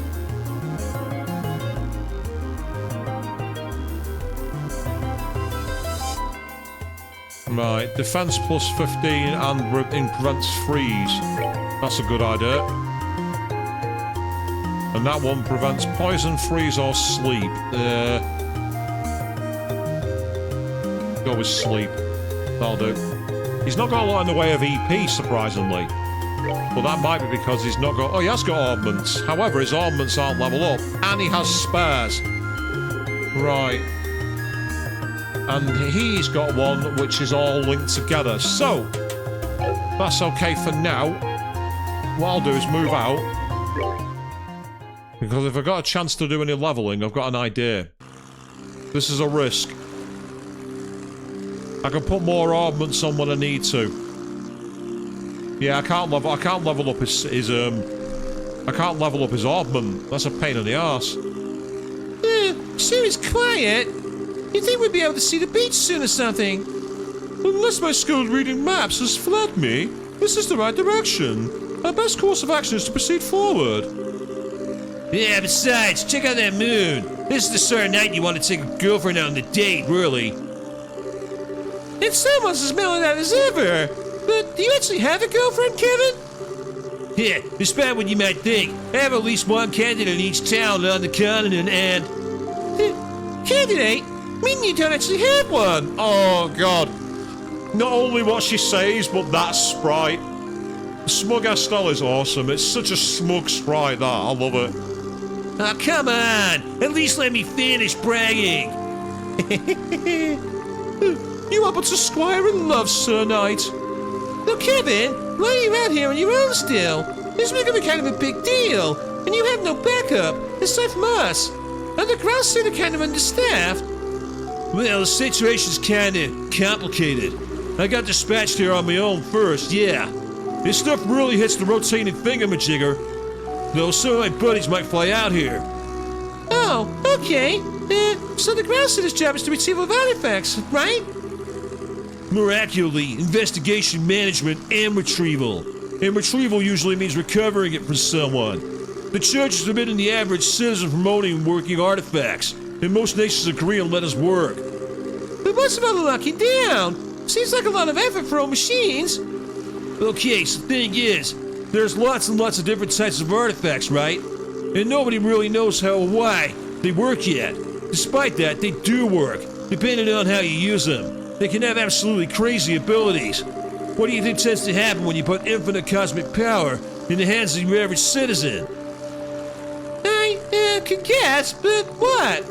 Right, defense plus 15 and prevents freeze. That's a good idea. And that one prevents poison, freeze, or sleep. Go with sleep. That'll do. He's not got a lot in the way of EP, surprisingly. But that might be because he's not got... Oh, he has got armaments. However, his armaments aren't level up. And he has spares. Right. And he's got one which is all linked together. So, that's okay for now. What I'll do is move out. Because if I've got a chance to do any leveling, I've got an idea. This is a risk. I can put more armaments on when I need to. Yeah, I can't level up his I can't level up his armament. That's a pain in the arse. Sure is quiet. You'd think we'd be able to see the beach soon or something. Unless my skill reading maps has fled me, this is the right direction. Our best course of action is to proceed forward. Yeah, besides, check out that moon. This is the sort of night you want to take a girlfriend out on a date, really. It's almost as mellow out as ever. But do you actually have a girlfriend, Kevin? Yeah, despite what you might think, I have at least one candidate in each town on the continent and... Candidate? Meaning you don't actually have one. Oh, God. Not only what she says, but that sprite. Smug Estelle is awesome. It's such a smug sprite, that. I love it. Oh, come on! At least let me finish bragging! You are but a squire in love, Sir Knight. Now, Kevin, why are you out here on your own still? This is becoming kind of a big deal, and you have no backup, aside from us. And the Grancel are kind of understaffed. Well, the situation's kinda complicated. I got dispatched here on my own first, yeah. This stuff really hits the rotating thingamajigger. Though some of my buddies might fly out here. Oh, okay. So the Grancil's job is to retrieve artifacts, right? More accurately, investigation, management, and retrieval. And retrieval usually means recovering it from someone. The church is forbidden the average citizen from owning and working artifacts, and most nations agree and let us work. But what's about the locking down? Seems like a lot of effort for old machines. Okay, so the thing is, there's lots and lots of different types of artifacts, right? And nobody really knows how or why they work yet. Despite that, they do work, depending on how you use them. They can have absolutely crazy abilities. What do you think tends to happen when you put infinite cosmic power in the hands of your average citizen? I could guess, but what?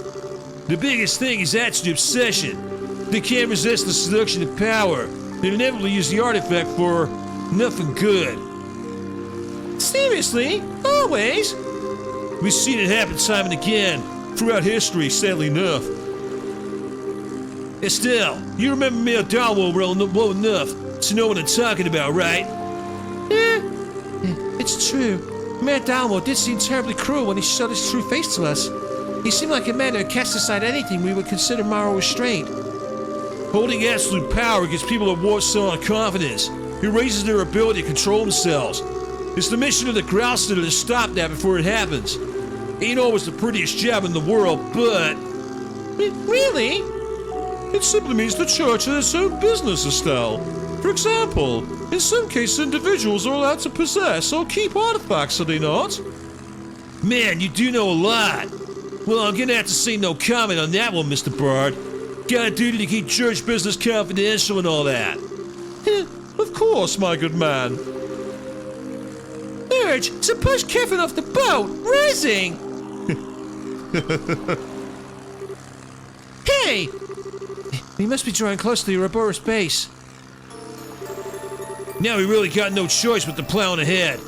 The biggest thing is actually obsession. They can't resist the seduction of power. They inevitably use the artifact for nothing good. Seriously? Always? We've seen it happen time and again throughout history, sadly enough. Estelle, you remember Mayor Darwell well enough to know what I'm talking about, right? It's true. Mayor Dalmore did seem terribly cruel when he showed his true face to us. He seemed like a man who had cast aside anything we would consider moral restraint. Holding absolute power gives people a warped sense of confidence. It raises their ability to control themselves. It's the mission of the Grancel to stop that before it happens. Ain't always the prettiest job in the world, but... Really? It simply means the church has its own business, Estelle. For example, in some cases individuals are allowed to possess or keep artifacts, are they not? Man, you do know a lot. Well, I'm gonna have to say no comment on that one, Mr. Bard. Got a duty to keep church business confidential and all that. Of course, my good man. Urge to push Kevin off the boat! Rising! Hey! We must be drawing close to the Ouroboros base. Now we really got no choice but to plow on ahead.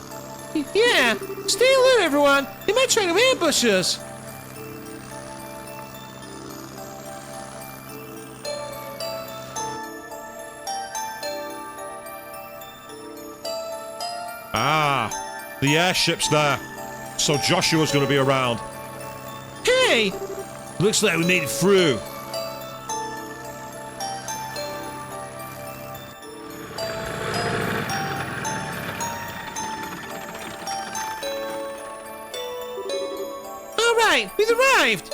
Yeah! Stay alert, everyone! They might try to ambush us! Ah, the airship's there. So Joshua's gonna be around. Hey! Looks like we made it through. Alright, we've arrived!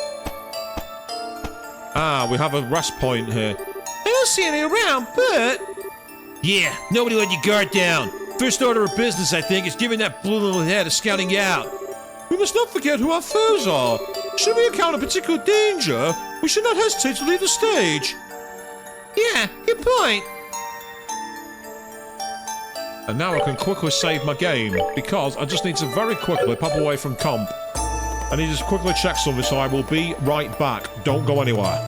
Ah, we have a rest point here. I don't see any around, but... Yeah, nobody let your guard down. First order of business, I think, is giving that blue little head a scouting you out. We must not forget who our foes are. Should we encounter particular danger, we should not hesitate to leave the stage. Yeah, good point. And now I can quickly save my game, because I just need to very quickly pop away from comp. I need to quickly check something, so I will be right back. Don't go anywhere.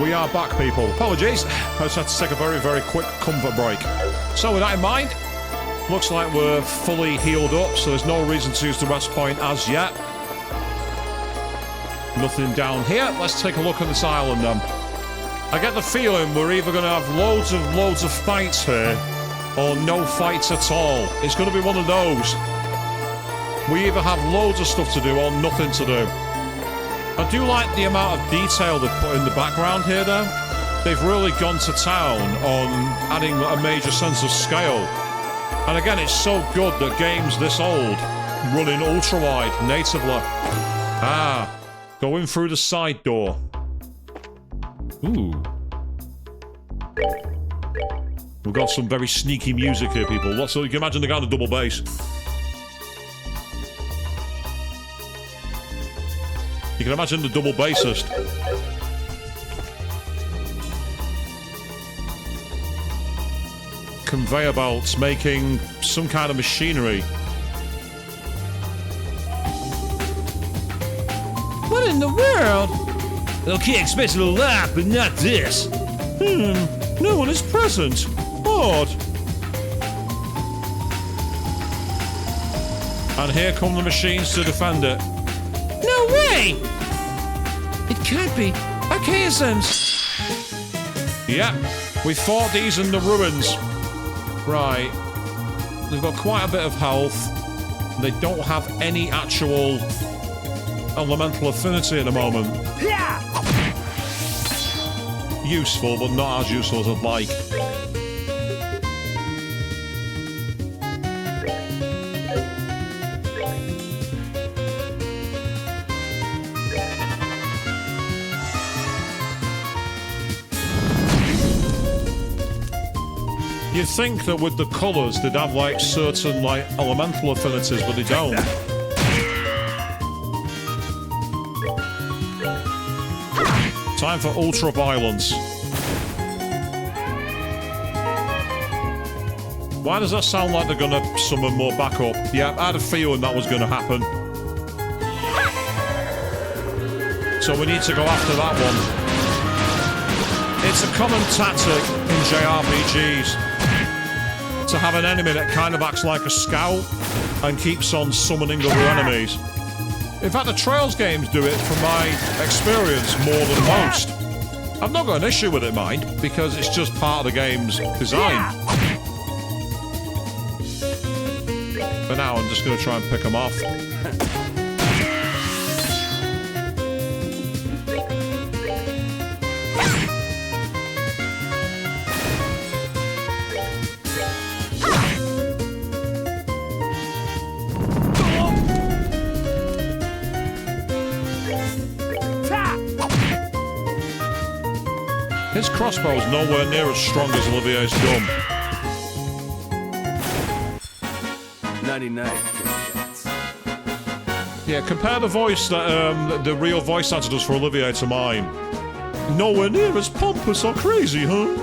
we are back, people. Apologies. I just had to take a very, very quick comfort break. So with that in mind, looks like we're fully healed up, so there's no reason to use the rest point as yet. Nothing down here. Let's take a look at this island then. I get the feeling we're either going to have loads of fights here, or no fights at all. It's going to be one of those. We either have loads of stuff to do or nothing to do. I do like the amount of detail they've put in the background here, though. They've really gone to town on adding a major sense of scale. And again, it's so good that games this old run in ultra-wide natively. Ah, going through the side door. Ooh. We've got some very sneaky music here, people. So you can imagine the guy on the double bass. You can imagine the double bassist. Conveyor belts making some kind of machinery. What in the world? Okay, expect a laugh, but not this. No one is present. Odd. And here come the machines to defend it. No way! It can't be. Archaisms. Yeah, we fought these in the ruins. Right. They've got quite a bit of health. They don't have any actual elemental affinity at the moment. Useful, but not as useful as I'd like. You'd think that with the colours they'd have like certain like elemental affinities, but they don't. Time for ultra violence. Why does that sound like they're gonna summon more backup? Yeah, I had a feeling that was gonna happen. So we need to go after that one. It's a common tactic in JRPGs to have an enemy that kind of acts like a scout and keeps on summoning other enemies. In fact, the Trails games do it, from my experience, more than most. I've not got an issue with it, mind, because it's just part of the game's design. For now, I'm just going to try and pick them off. His crossbow's nowhere near as strong as Olivier's gun. 99. Yeah, compare the voice that the real voice actor does for Olivier to mine. Nowhere near as pompous or crazy, huh?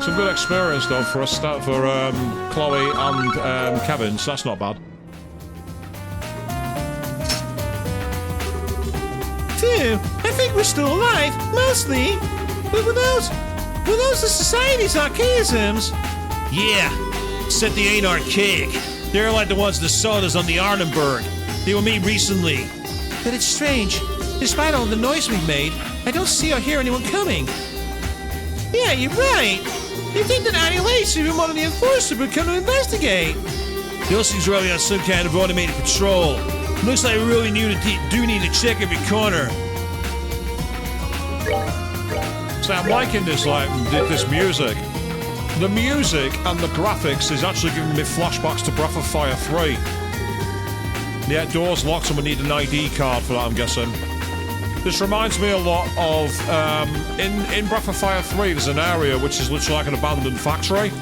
Some good experience though for a start for Chloe and Kevin, so that's not bad. Phew, I think we're still alive, mostly. But without the society's archaisms. Yeah, except they ain't archaic. They're like the ones that saw us on the Arnhenberg. They were made recently. But it's strange. Despite all the noise we've made, I don't see or hear anyone coming. Yeah, you're right. You'd think that Annie Lace, even one of the enforcers, would come to investigate. Those things are really on some kind of automated patrol. Looks like we really do need to check every corner. So I'm liking this, this music. The music and the graphics is actually giving me flashbacks to Breath of Fire 3. Yeah, door's locked and we need an ID card for that, I'm guessing. This reminds me a lot of, in Breath of Fire 3, there's an area which is literally like an abandoned factory.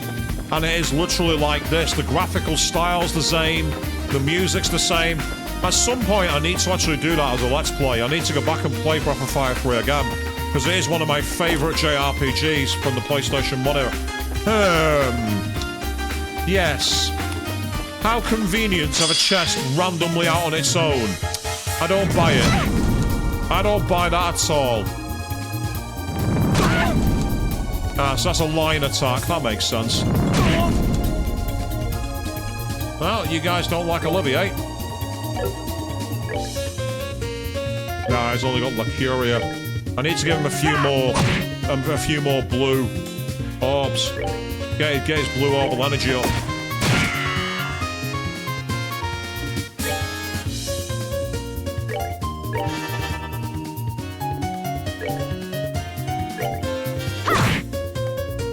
And it is literally like this. The graphical style's the same, the music's the same. At some point, I need to actually do that as a Let's Play. I need to go back and play Breath of Fire 3 again. Because it is one of my favourite JRPGs from the PlayStation 1 era. Yes. How convenient to have a chest randomly out on its own. I don't buy it. I don't buy that at all. Ah, so that's a line attack. That makes sense. Well, you guys don't like Olivia, eh? Nah, he's only got Lacuria. I need to give him a few more blue orbs. Get his blue orbal energy up.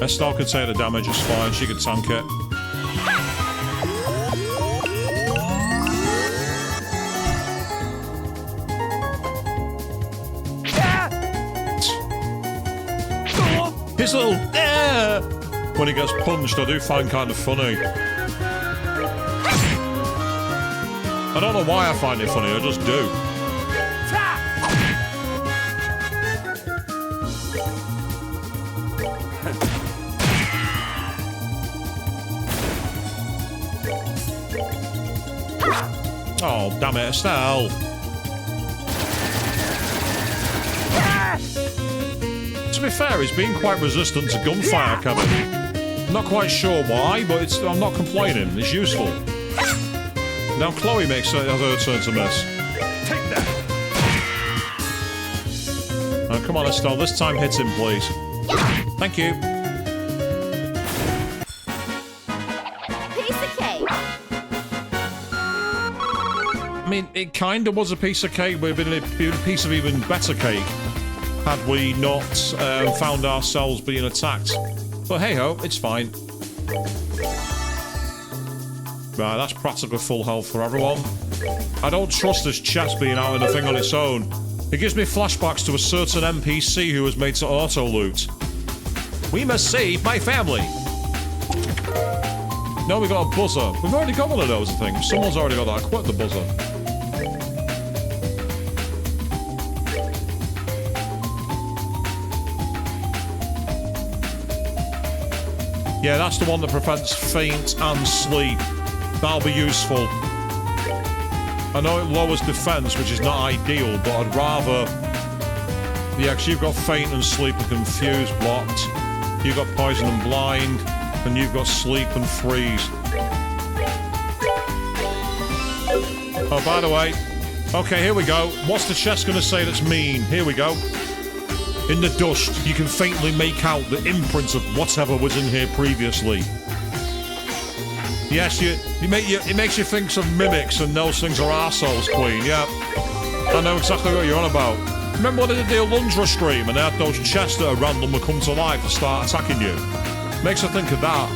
Estelle can take the damage, it's fine. She can tank it. His little when he gets punched, I do find kind of funny. I don't know why I find it funny, I just do. Oh, damn it, Estelle. To be fair, he's been quite resistant to gunfire, Kevin. Not quite sure why, but I'm not complaining. It's useful. Now Chloe has her turn to miss. Take that. Oh, come on, Estelle. This time hit him, please. Thank you. Piece of cake. I mean, it kind of was a piece of cake, but it would have been a piece of even better cake had we not found ourselves being attacked. But hey-ho, it's fine. Right, that's practically full health for everyone. I don't trust this chest being out in the thing on its own. It gives me flashbacks to a certain NPC who was made to auto-loot. We must save my family! No, we got a buzzer. We've already got one of those, I think. Someone's already got that. Quit the buzzer. Yeah, that's the one that prevents faint and sleep. That'll be useful. I know it lowers defense, which is not ideal, but I'd rather... Yeah, because you've got faint and sleep and confuse blocked. You've got poison and blind, and you've got sleep and freeze. Oh, by the way... Okay, here we go. What's the chest going to say that's mean? Here we go. In the dust, you can faintly make out the imprint of whatever was in here previously. Yes, it makes you think of mimics and those things are arseholes, Queen, yeah. I know exactly what you're on about. Remember when they did the Alundra stream and they had those chests that randomly come to life and start attacking you? Makes you think of that.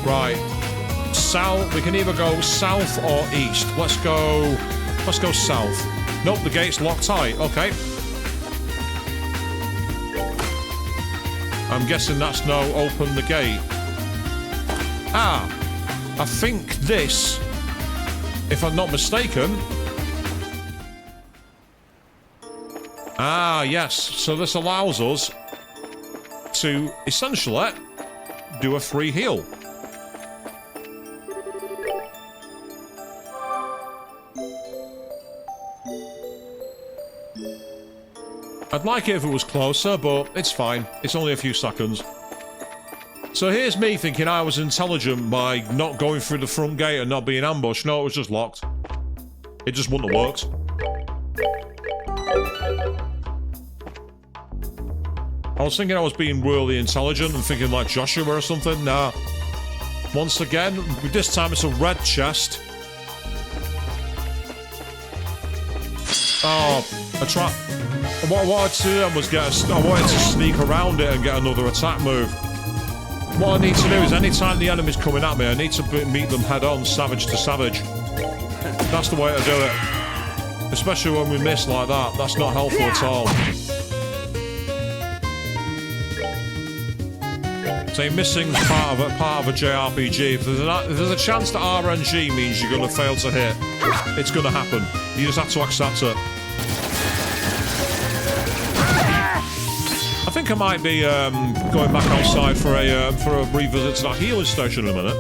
Right. South, we can either go south or east. Let's go south. Nope, the gate's locked tight, okay. I'm guessing that's no open the gate. Ah, I think this, if I'm not mistaken... Ah, yes, so this allows us to essentially do a free heal. I'd like it if it was closer, but it's fine. It's only a few seconds. So here's me thinking I was intelligent by not going through the front gate and not being ambushed. No, it was just locked. It just wouldn't have worked. I was thinking I was being really intelligent and thinking like Joshua or something. Nah. Once again, this time it's a red chest. Oh, what I wanted to do then was I wanted to sneak around it and get another attack move. What I need to do is anytime the enemy's coming at me, I need to meet them head on, savage to savage. That's the way to do it. Especially when we miss like that. That's not helpful at all. So missing is part of a JRPG. If there's a chance that RNG means you're going to fail to hit, it's going to happen. You just have to accept it. I think I might be going back outside for a revisit to that healing station in a minute.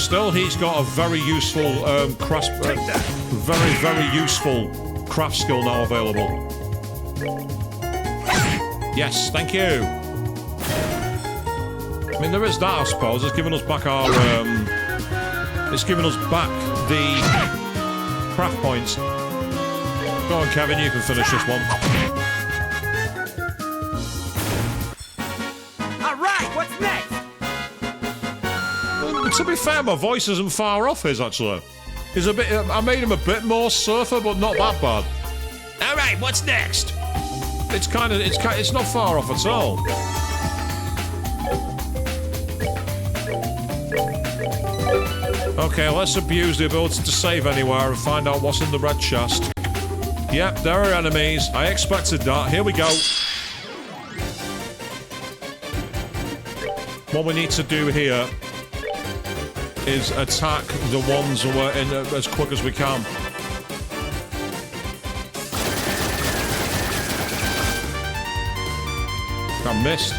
Still, he's got a very useful very useful craft skill now available. Yes, thank you. I mean, there is that, I suppose. It's giving us back our, it's giving us back the craft points. Go on, Kevin, you can finish this one. All right, what's next? To be fair, my voice isn't far off his, actually. He's a bit, I made him a bit more surfer, but not that bad. All right, what's next? It's not far off at all. Okay, let's abuse the ability to save anywhere and find out what's in the red chest. Yep, there are enemies. I expected that. Here we go. What we need to do here is attack the ones who are in as quick as we can. I missed.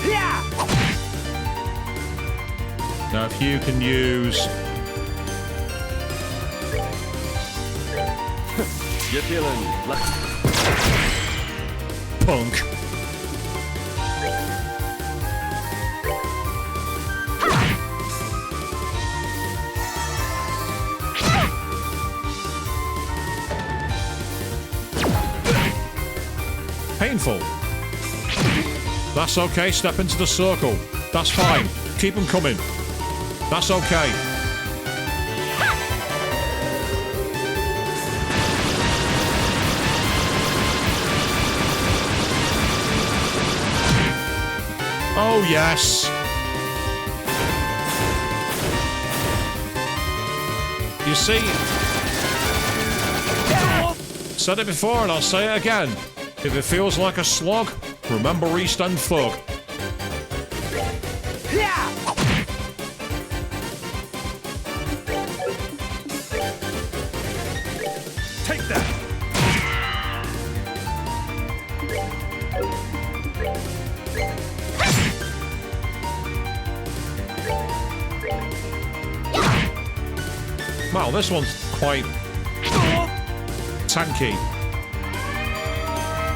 Yeah! Now, if you can use... You're feeling lucky. Punk. Painful. That's okay, step into the circle. That's fine. Keep them coming. That's okay. Oh, yes. You see, said it before and I'll say it again. If it feels like a slog, remember East End Thug. Yeah! Take that! Wow, this one's quite tanky.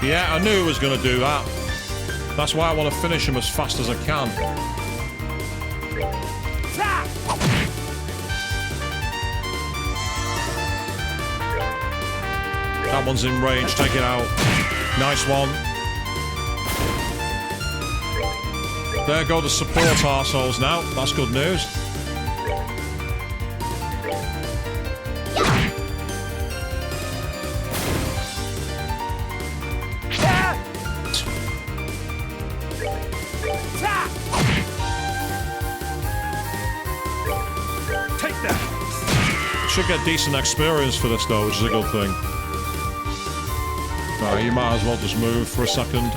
Yeah, I knew it was going to do that. That's why I want to finish him as fast as I can. That one's in range, take it out. Nice one. There go the support arseholes now. That's good news. Should get decent experience for this though, which is a good thing. Alright, you might as well just move for a second.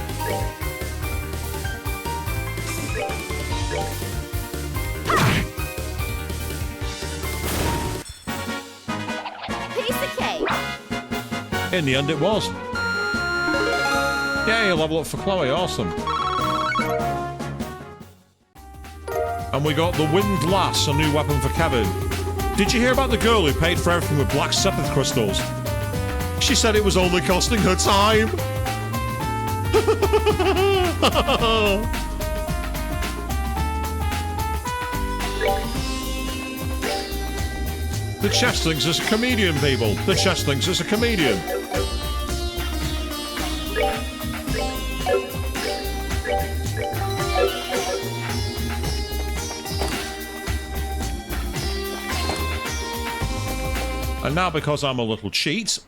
Piece of cake. In the end it was. Yay, level up for Chloe, awesome. And we got the Wind Lass, a new weapon for Kevin. Did you hear about the girl who paid for everything with black sepith crystals? She said it was only costing her time. The chest thinks it's a comedian, people. The chest thinks it's a comedian. And now, because I'm a little cheat,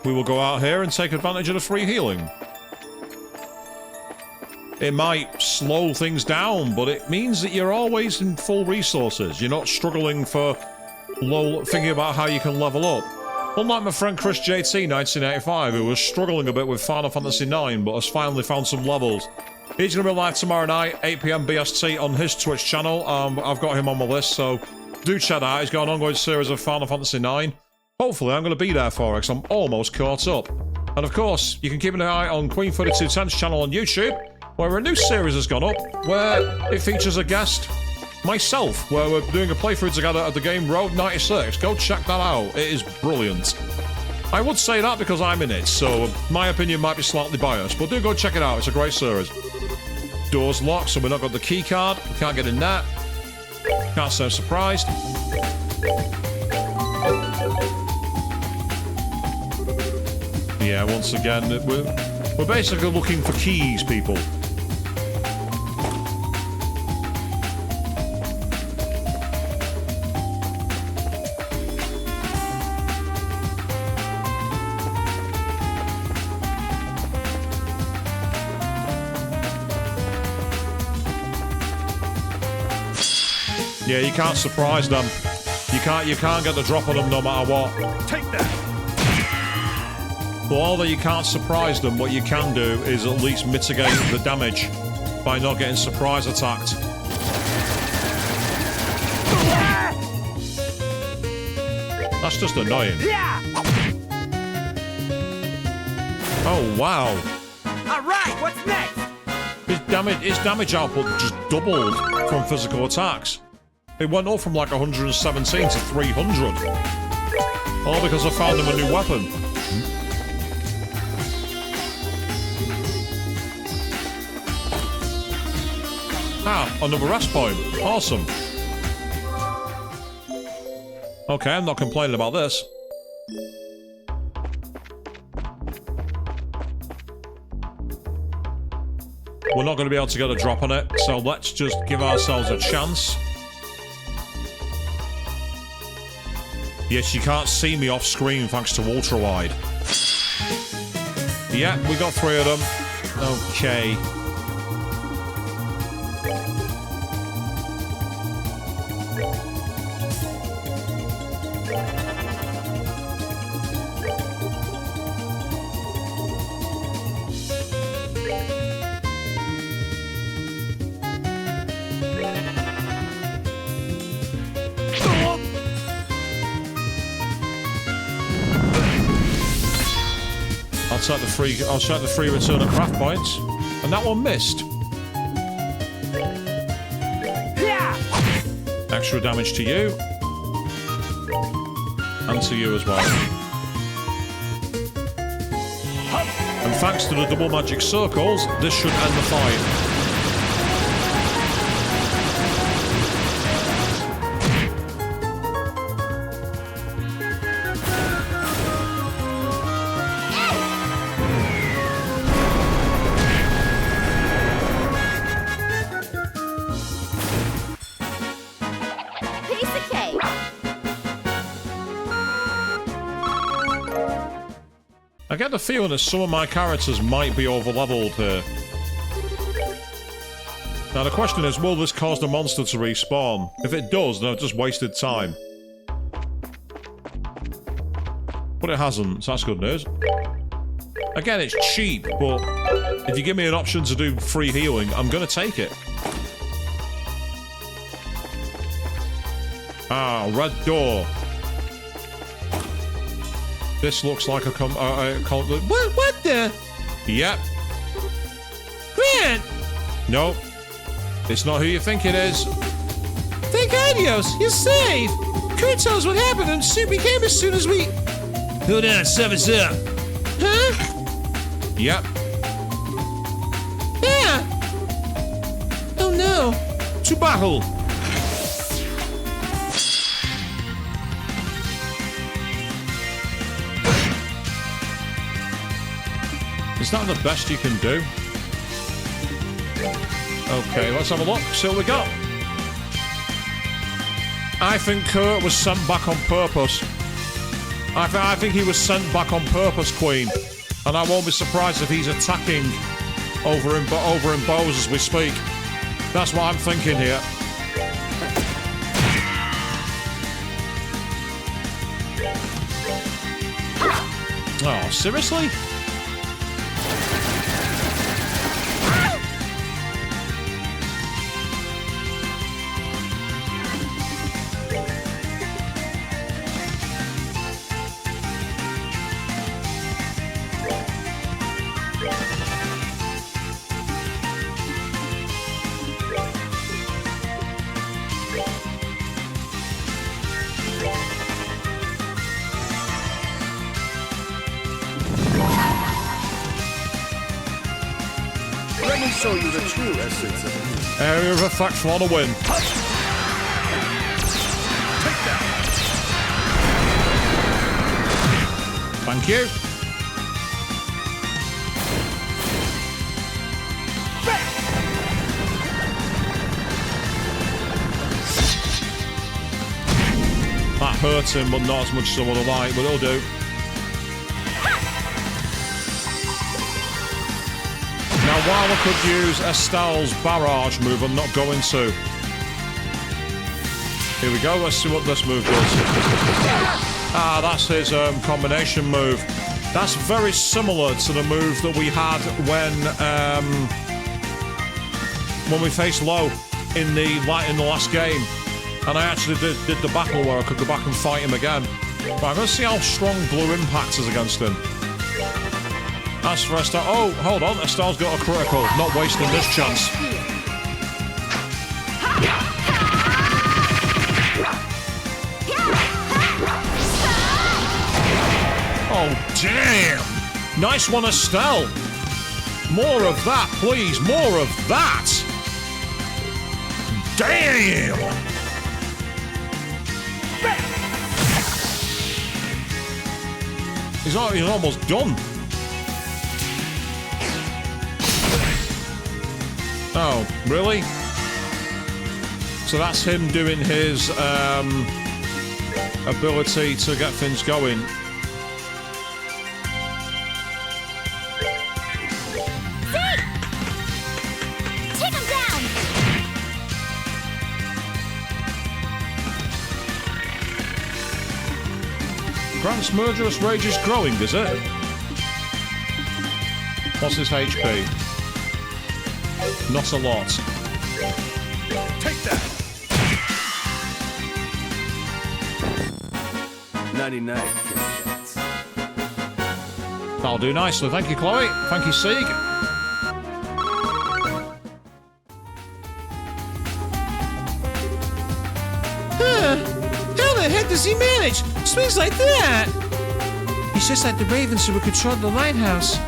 we will go out here and take advantage of the free healing. It might slow things down, but it means that you're always in full resources. You're not struggling for thinking about how you can level up. Unlike my friend Chris JT 1985, who was struggling a bit with Final Fantasy IX, but has finally found some levels. He's going to be live tomorrow night, 8 PM BST on his Twitch channel. I've got him on my list, so do check that out. He's got an ongoing series of Final Fantasy IX. Hopefully I'm going to be there for it, because I'm almost caught up. And of course, you can keep an eye on Queen3210's channel on YouTube, where a new series has gone up, where it features a guest myself, where we're doing a playthrough together of the game Road 96. Go check that out. It is brilliant. I would say that because I'm in it, so my opinion might be slightly biased, but do go check it out. It's a great series. Door's locked, so we're not got the key card. We can't get in that. Can't say I'm surprised. Yeah, once again, we're basically looking for keys, people. Yeah, you can't surprise them. You can't get the drop on them no matter what. Take that! But although you can't surprise them, what you can do is at least mitigate the damage by not getting surprise attacked. That's just annoying. Oh, wow. All right, what's next? His damage output just doubled from physical attacks. It went up from like 117 to 300. All because I found him a new weapon. Ah, another rest point. Awesome. Okay, I'm not complaining about this. We're not going to be able to get a drop on it, so let's just give ourselves a chance. Yes, you can't see me off screen thanks to ultra wide. Yeah, we got 3 of them. Okay. I'll set the free return of craft points. And that one missed. Extra damage to you. And to you as well. And thanks to the double magic circles, this should end the fight. I get the feeling that some of my characters might be over-leveled here. Now the question is, will this cause the monster to respawn? If it does, then I've just wasted time. But it hasn't, so that's good news. Again, it's cheap, but if you give me an option to do free healing, I'm gonna take it. Ah, red door. This looks like a What the? Yep. Grant! No. It's not who you think it is. Thank Adios, you're safe! Kurt told us what happened and Sue became as soon as we... Hold on, summer's up. Huh? Yep. Yeah! Oh no! To battle! Is that the best you can do? Okay, let's have a look. See what we got. I think Kurt was sent back on purpose. I think he was sent back on purpose, Queen. And I won't be surprised if he's attacking over in Bose as we speak. That's what I'm thinking here. Oh, seriously? show you the true essence of me. Area of effect for the win. Take that. Thank you. That hurt him, but not as much as I would have liked, but it'll do. Now, while I could use Estelle's barrage move, I'm not going to. Here we go, let's see what this move does. Ah, that's his combination move. That's very similar to the move that we had when we faced Low in the last game. And I actually did the battle where I could go back and fight him again. But I'm going to see how strong Blue Impact is against him. As for Estelle... Oh, hold on. Estelle's got a critical. Not wasting this chance. Oh, damn! Nice one, Estelle. More of that, please. More of that. Damn! He's almost done. Oh, really? So that's him doing his ability to get things going. Take him down! Grant's murderous rage is growing, is it? What's his HP? Not a lot. Take that. 99. That'll do nicely. Thank you, Chloe. Thank you, Sieg. How the heck does he manage? Swings like that! He's just like the ravens who were controlling the lighthouse.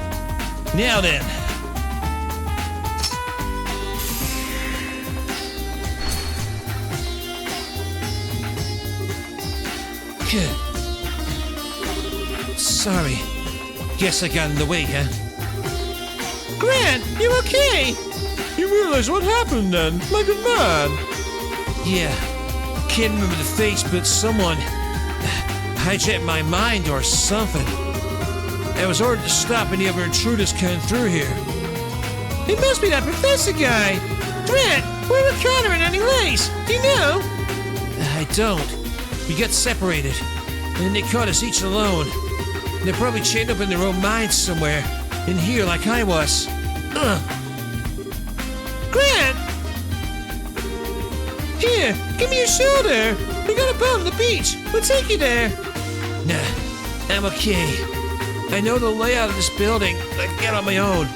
Now then. Good. Sorry. Guess I got in the way, huh? Grant, you okay? You realize what happened then? Like a man. Yeah. Can't remember the face, but someone hijacked my mind or something. I was ordered to stop any other intruders coming through here. It must be that professor guy. Grant, where were Connor and anyways? Do you know? I don't. We got separated, and they caught us each alone. They're probably chained up in their own minds somewhere, in here like I was. Grant! Here, give me your shoulder. We got a boat on the beach. We'll take you there. Nah, I'm okay. I know the layout of this building. I can get on my own.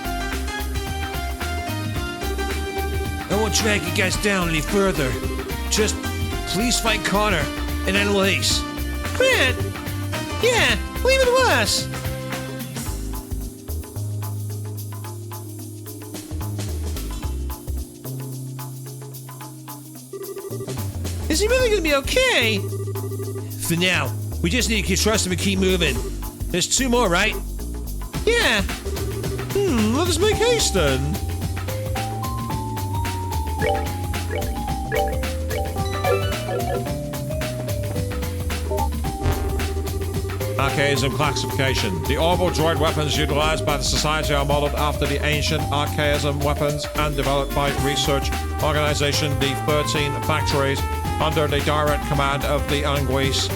I won't drag you guys down any further. Just please find Connor and Annalise. Grant! Yeah, leave it to us. Is he really gonna be okay? For now, we just need to trust him and keep moving. There's 2 more, right? Yeah. Let us make haste then. Archaism classification. The orbital droid weapons utilized by the Society are modeled after the ancient Archaism weapons and developed by research organization the 13 factories under the direct command of the Anguis.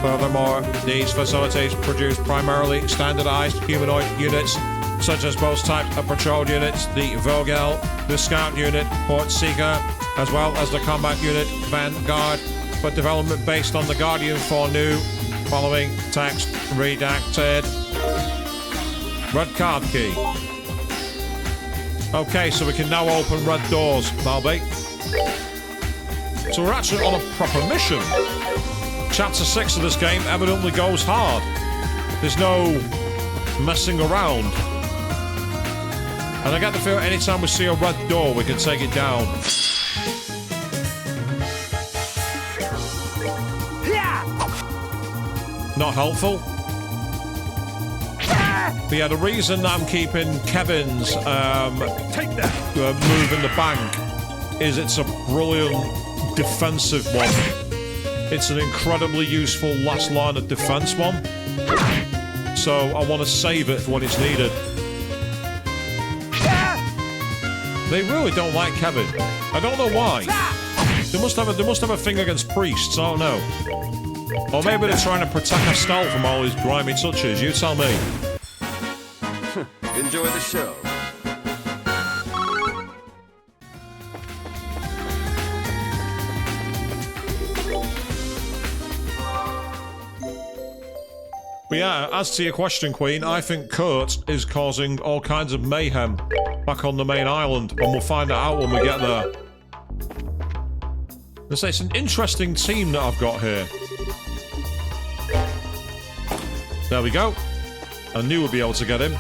Furthermore, these facilities produce primarily standardized humanoid units, such as both types of patrol units, the Vogel, the Scout Unit, Port Seeker, as well as the Combat Unit, Vanguard, but development based on the Guardian for new. Following text redacted. Red card key. Okay, so we can now open red doors, Malby. So we're actually on a proper mission. Chapter 6 of this game evidently goes hard. There's no messing around. And I get the feeling anytime we see a red door, we can take it down. Not helpful. But yeah, the reason I'm keeping Kevin's Take that. move in the bank is it's a brilliant defensive one. It's an incredibly useful last line of defense one. So I want to save it for when it's needed. They really don't like Kevin. I don't know why. They must have a thing against priests. I don't know. Or maybe they're trying to protect Estelle from all his grimy touches. You tell me. Enjoy the show. But yeah, as to your question, Queen, I think Kurt is causing all kinds of mayhem back on the main island, and we'll find it out when we get there. Let's say it's an interesting team that I've got here. There we go. I knew we'd be able to get him.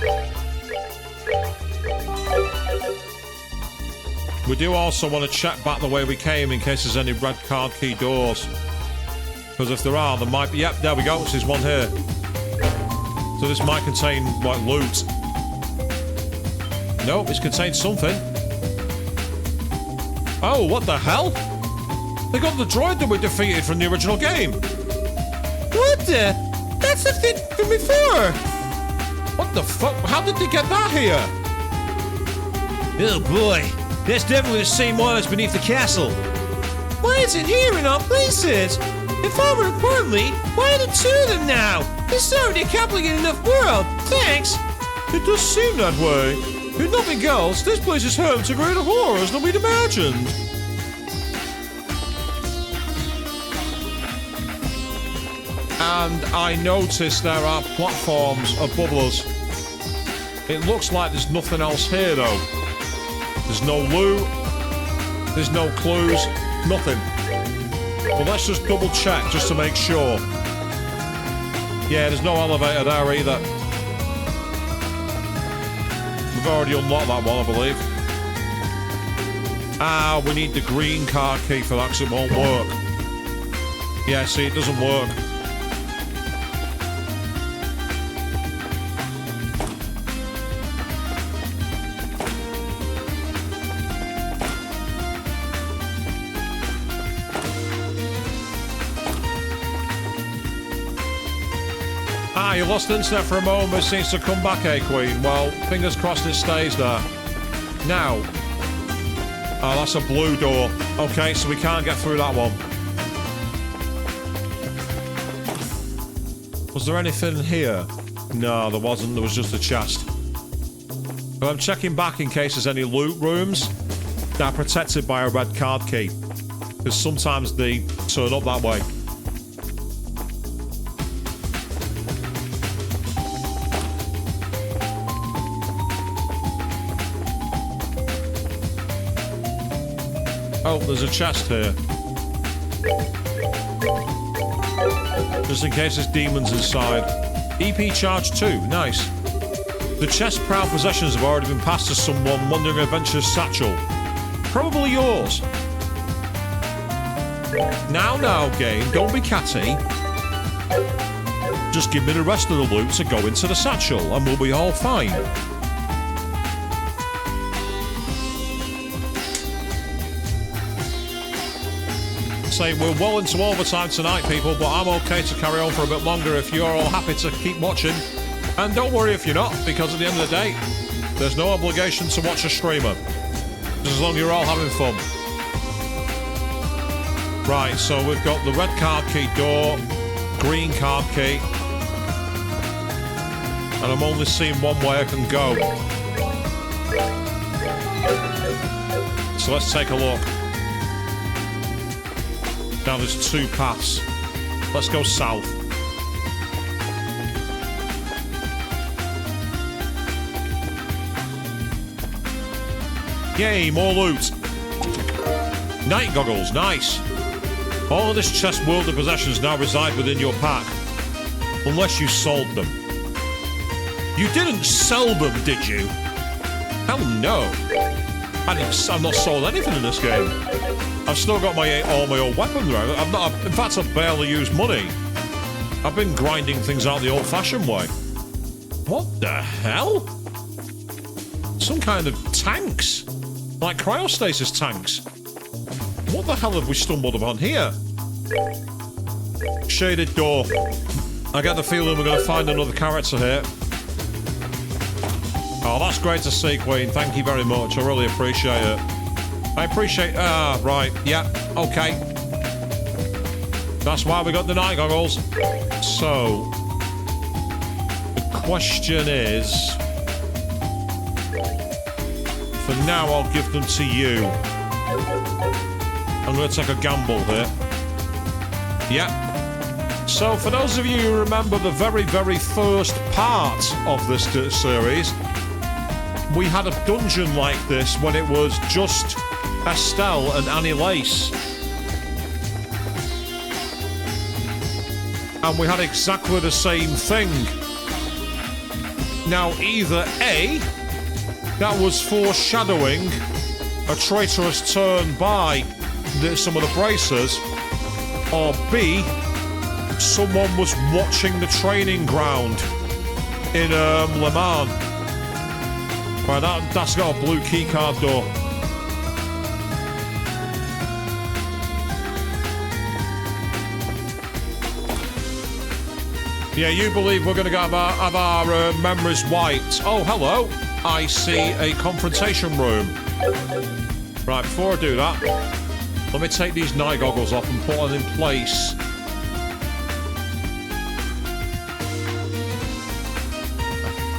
We do also want to check back the way we came in case there's any red card key doors. Because if there are, there might be... Yep, there we go. There's one here. So this might contain, like, loot. Nope, it's contained something. Oh, what the hell? They got the droid that we defeated from the original game. What the? That's the thing from before. What the fuck? How did they get that here? Oh boy, that's definitely the same one that's beneath the castle. Why is it here in all places? And far more importantly, why are there two of them now? This is already a complicated enough world. Thanks. It does seem that way. If nothing else, this place is home to greater horrors than we'd imagined. And I noticed there are platforms above us. It looks like there's nothing else here, though. There's no loot. There's no clues. Nothing. Well, let's just double check just to make sure. Yeah, there's no elevator there either. We've already unlocked that one, I believe. Ah, we need the green card key for that because it won't work. Yeah, see, it doesn't work. Ah, you lost internet for a moment, but it seems to come back, eh, Queen? Well, fingers crossed it stays there. Now. Oh, that's a blue door. Okay, so we can't get through that one. Was there anything here? No, there wasn't. There was just a chest. But I'm checking back in case there's any loot rooms that are protected by a red card key. Because sometimes they turn up that way. Oh, there's a chest here. Just in case there's demons inside. EP charge 2, nice. The chest's proud possessions have already been passed to someone wandering adventure's satchel. Probably yours. Now, game, don't be catty. Just give me the rest of the loot to go into the satchel and we'll be all fine. Say we're well into overtime tonight, people, but I'm okay to carry on for a bit longer if you're all happy to keep watching. And don't worry if you're not, because at the end of the day, there's no obligation to watch a streamer. Just as long as you're all having fun. Right, so we've got the red card key door, green card key. And I'm only seeing one way I can go. So let's take a look. Now there's two paths. Let's go south. Yay, more loot. Night goggles, nice. All of this chest world of possessions now reside within your pack. Unless you sold them. You didn't sell them, did you? Hell no. I've not sold anything in this game. I've still got all my old weaponry. In fact, I've barely used money. I've been grinding things out the old-fashioned way. What the hell? Some kind of tanks. Like cryostasis tanks. What the hell have we stumbled upon here? Shaded door. I get the feeling we're going to find another character here. Oh, that's great to see, Queen. Thank you very much. I really appreciate it. I appreciate... right. Yeah. Okay. That's why we got the night goggles. So... the question is... for now, I'll give them to you. I'm going to take a gamble here. Yeah. So, for those of you who remember the very, very first part of this series, we had a dungeon like this when it was just Estelle and Annie Lace. And we had exactly the same thing. Now, either A, that was foreshadowing a traitorous turn by some of the bracers, or B, someone was watching the training ground in Le Mans. Right, that's got a blue keycard door. Yeah, you believe we're going to have our memories wiped. Oh, hello. I see a confrontation room. Right, before I do that, let me take these night goggles off and put them in place.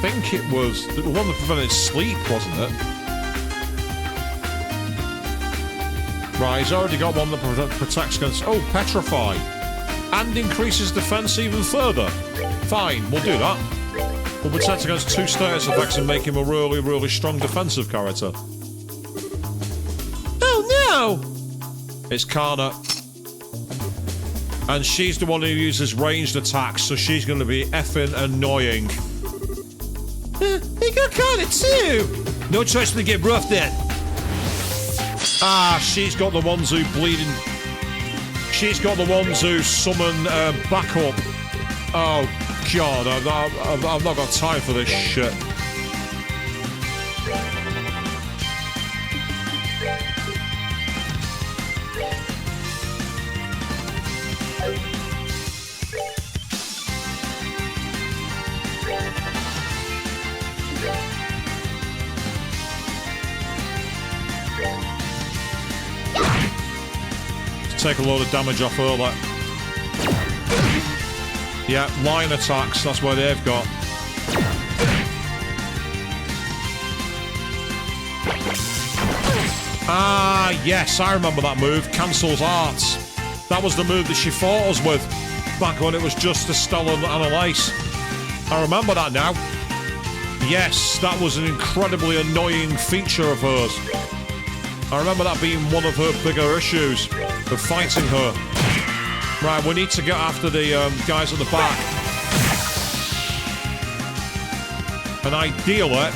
I think it was the one that prevented sleep, wasn't it? Right, he's already got one that protects against... oh, petrify. And increases defense even further. Fine, we'll do that. We'll protect against 2 status effects and make him a really, really strong defensive character. Oh, no! It's Kana. And she's the one who uses ranged attacks, so she's going to be effing annoying. They got Kana too! No choice but to get rough then. Ah, she's got the ones who bleeding... she's got the ones who summon backup. Oh, God, I've not got time for this shit. Take a load of damage off earlier. Yeah, line attacks, that's where they've got. Ah, yes, I remember that move. Cancels arts. That was the move that she fought us with back when it was just Estelle and Annalise. I remember that now. Yes, that was an incredibly annoying feature of hers. I remember that being one of her bigger issues, of fighting her. Right, we need to get after the guys at the back. And ideally...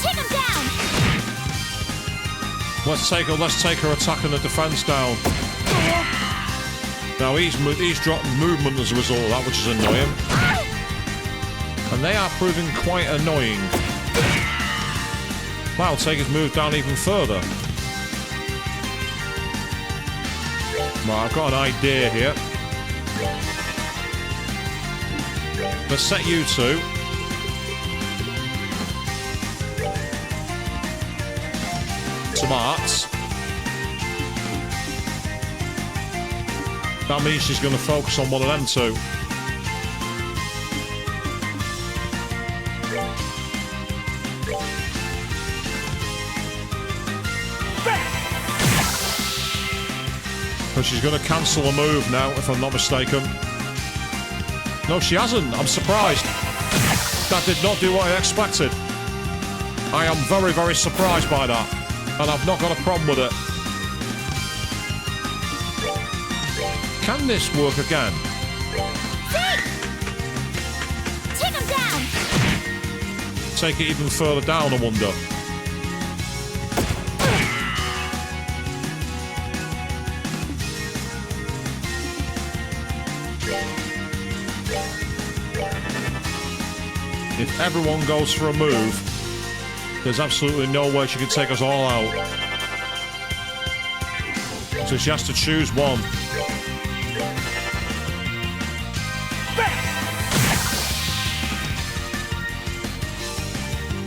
Take him down! Let's take her attack and the defense down. Now he's dropped movement as a result of that, which is annoying. And they are proving quite annoying. Wow, take his move down even further. Right, I've got an idea here. Let's set you two. Some arts. That means she's going to focus on one of them two. And she's going to cancel a move now, if I'm not mistaken. No, she hasn't. I'm surprised. That did not do what I expected. I am very, very surprised by that. And I've not got a problem with it. Can this work again? take it even further down, I wonder. If everyone goes for a move, there's absolutely no way she can take us all out. So she has to choose one.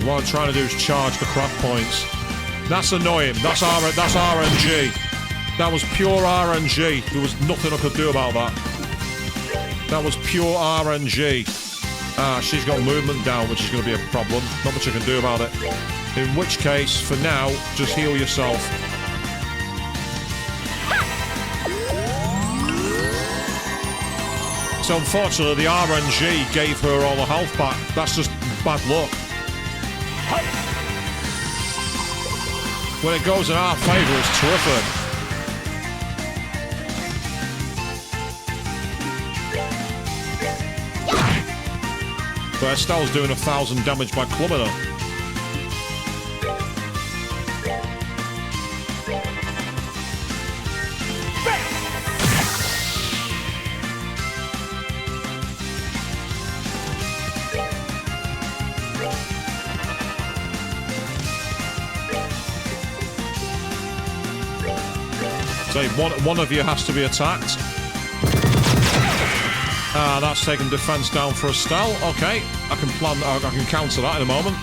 What I'm trying to do is charge the craft points. That's annoying. That's RNG. That was pure RNG. There was nothing I could do about that. That was pure RNG. Ah, she's got movement down, which is going to be a problem. Not much I can do about it. In which case, for now, just heal yourself. So unfortunately, the RNG gave her all the health back. That's just bad luck. When it goes in our favour, it's terrific. But Estelle's doing 1,000 damage by clubbing her. So one of you has to be attacked. Ah, that's taking defense down for Estelle. Okay, I can counter that in a moment.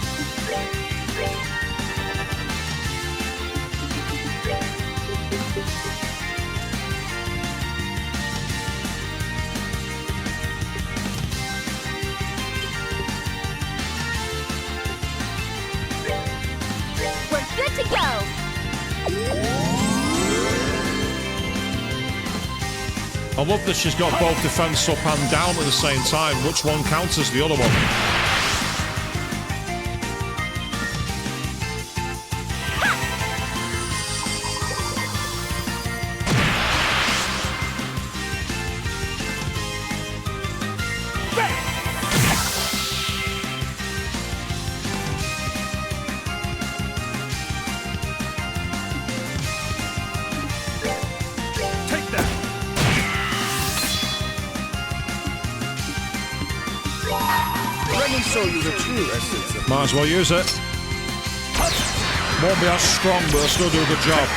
We're good to go. I love that she's got both defense up and down at the same time. Which one counters the other one? Show you the true essence of Might as well use it. Won't be as strong, but I'll still do a good job.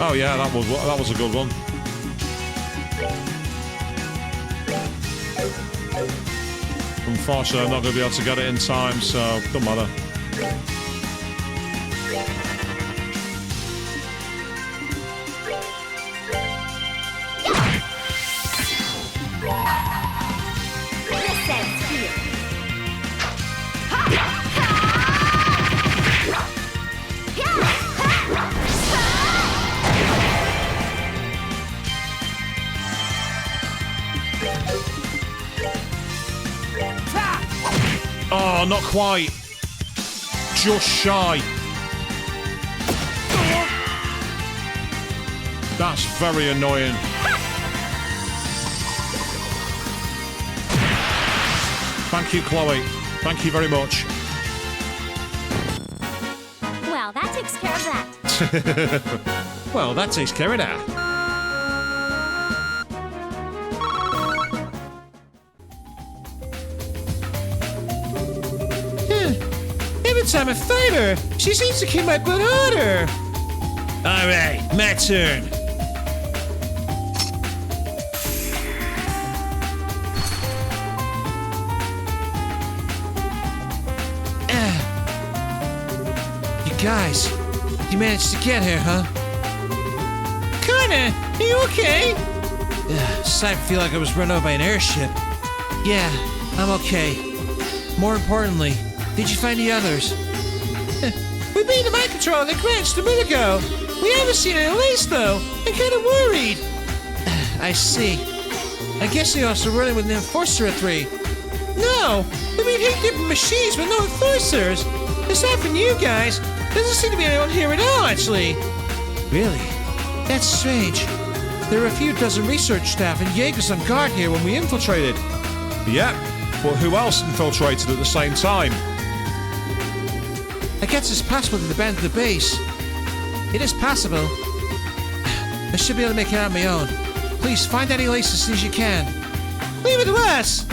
Oh yeah, that was a good one. Unfortunately, I'm not going to be able to get it in time, so doesn't matter. Oh, not quite. Just shy. That's very annoying. Thank you, Chloe. Thank you very much. Well, that takes care of that. Well, that takes care of that. Every time I fight her, she seems to kick my butt harder. All right, my turn. You guys, you managed to get here, huh? Kinda. Are you okay? I feel like I was run over by an airship. Yeah, I'm okay. More importantly, did you find the others? We beat the mind control that crashed a minute ago. We haven't seen any lace though. I'm kind of worried. I see. I guess they also running with an enforcer at 3. No, we mean 8 different machines with no enforcers. Aside from you guys, doesn't seem to be anyone here at all, actually. Really? That's strange. There were a few dozen research staff and Jaegers on guard here when we infiltrated. Yep, but who else infiltrated at the same time? I guess it's possible to abandon the base. It is possible. I should be able to make it on my own. Please find any laces as soon as you can. Leave it to us!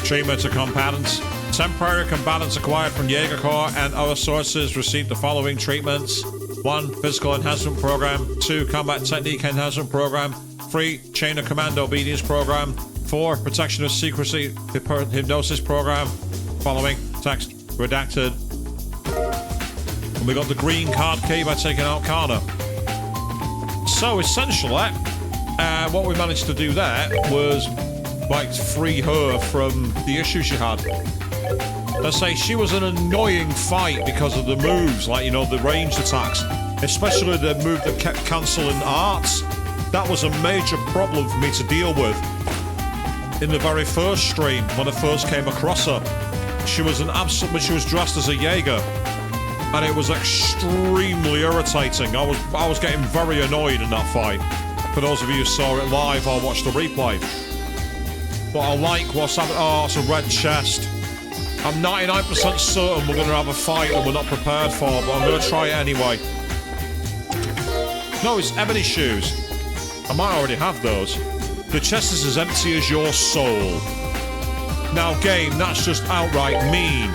Treatment to combatants. Temporary combatants acquired from Jaeger Corps and other sources received the following treatments. 1. Physical Enhancement Program. 2. Combat Technique Enhancement Program. 3. Chain of Command Obedience Program. 4. Protection of Secrecy Hypnosis Program. Following text redacted. And we got the green card key by taking out Kana. So essentially, what we managed to do there was like free her from the issues she had. Let's say she was an annoying fight because of the moves, like, you know, the ranged attacks, especially the move that kept cancelling arts. That was a major problem for me to deal with in the very first stream when I first came across her. She was an absolute, she was dressed as a Jaeger, and it was extremely irritating. I was getting very annoyed in that fight. For those of you who saw it live or watched the replay. But I like what's happening. Oh, it's a red chest. I'm 99% certain we're going to have a fight that we're not prepared for, but I'm going to try it anyway. No, it's ebony shoes. I might already have those. The chest is as empty as your soul. Now, game, that's just outright mean.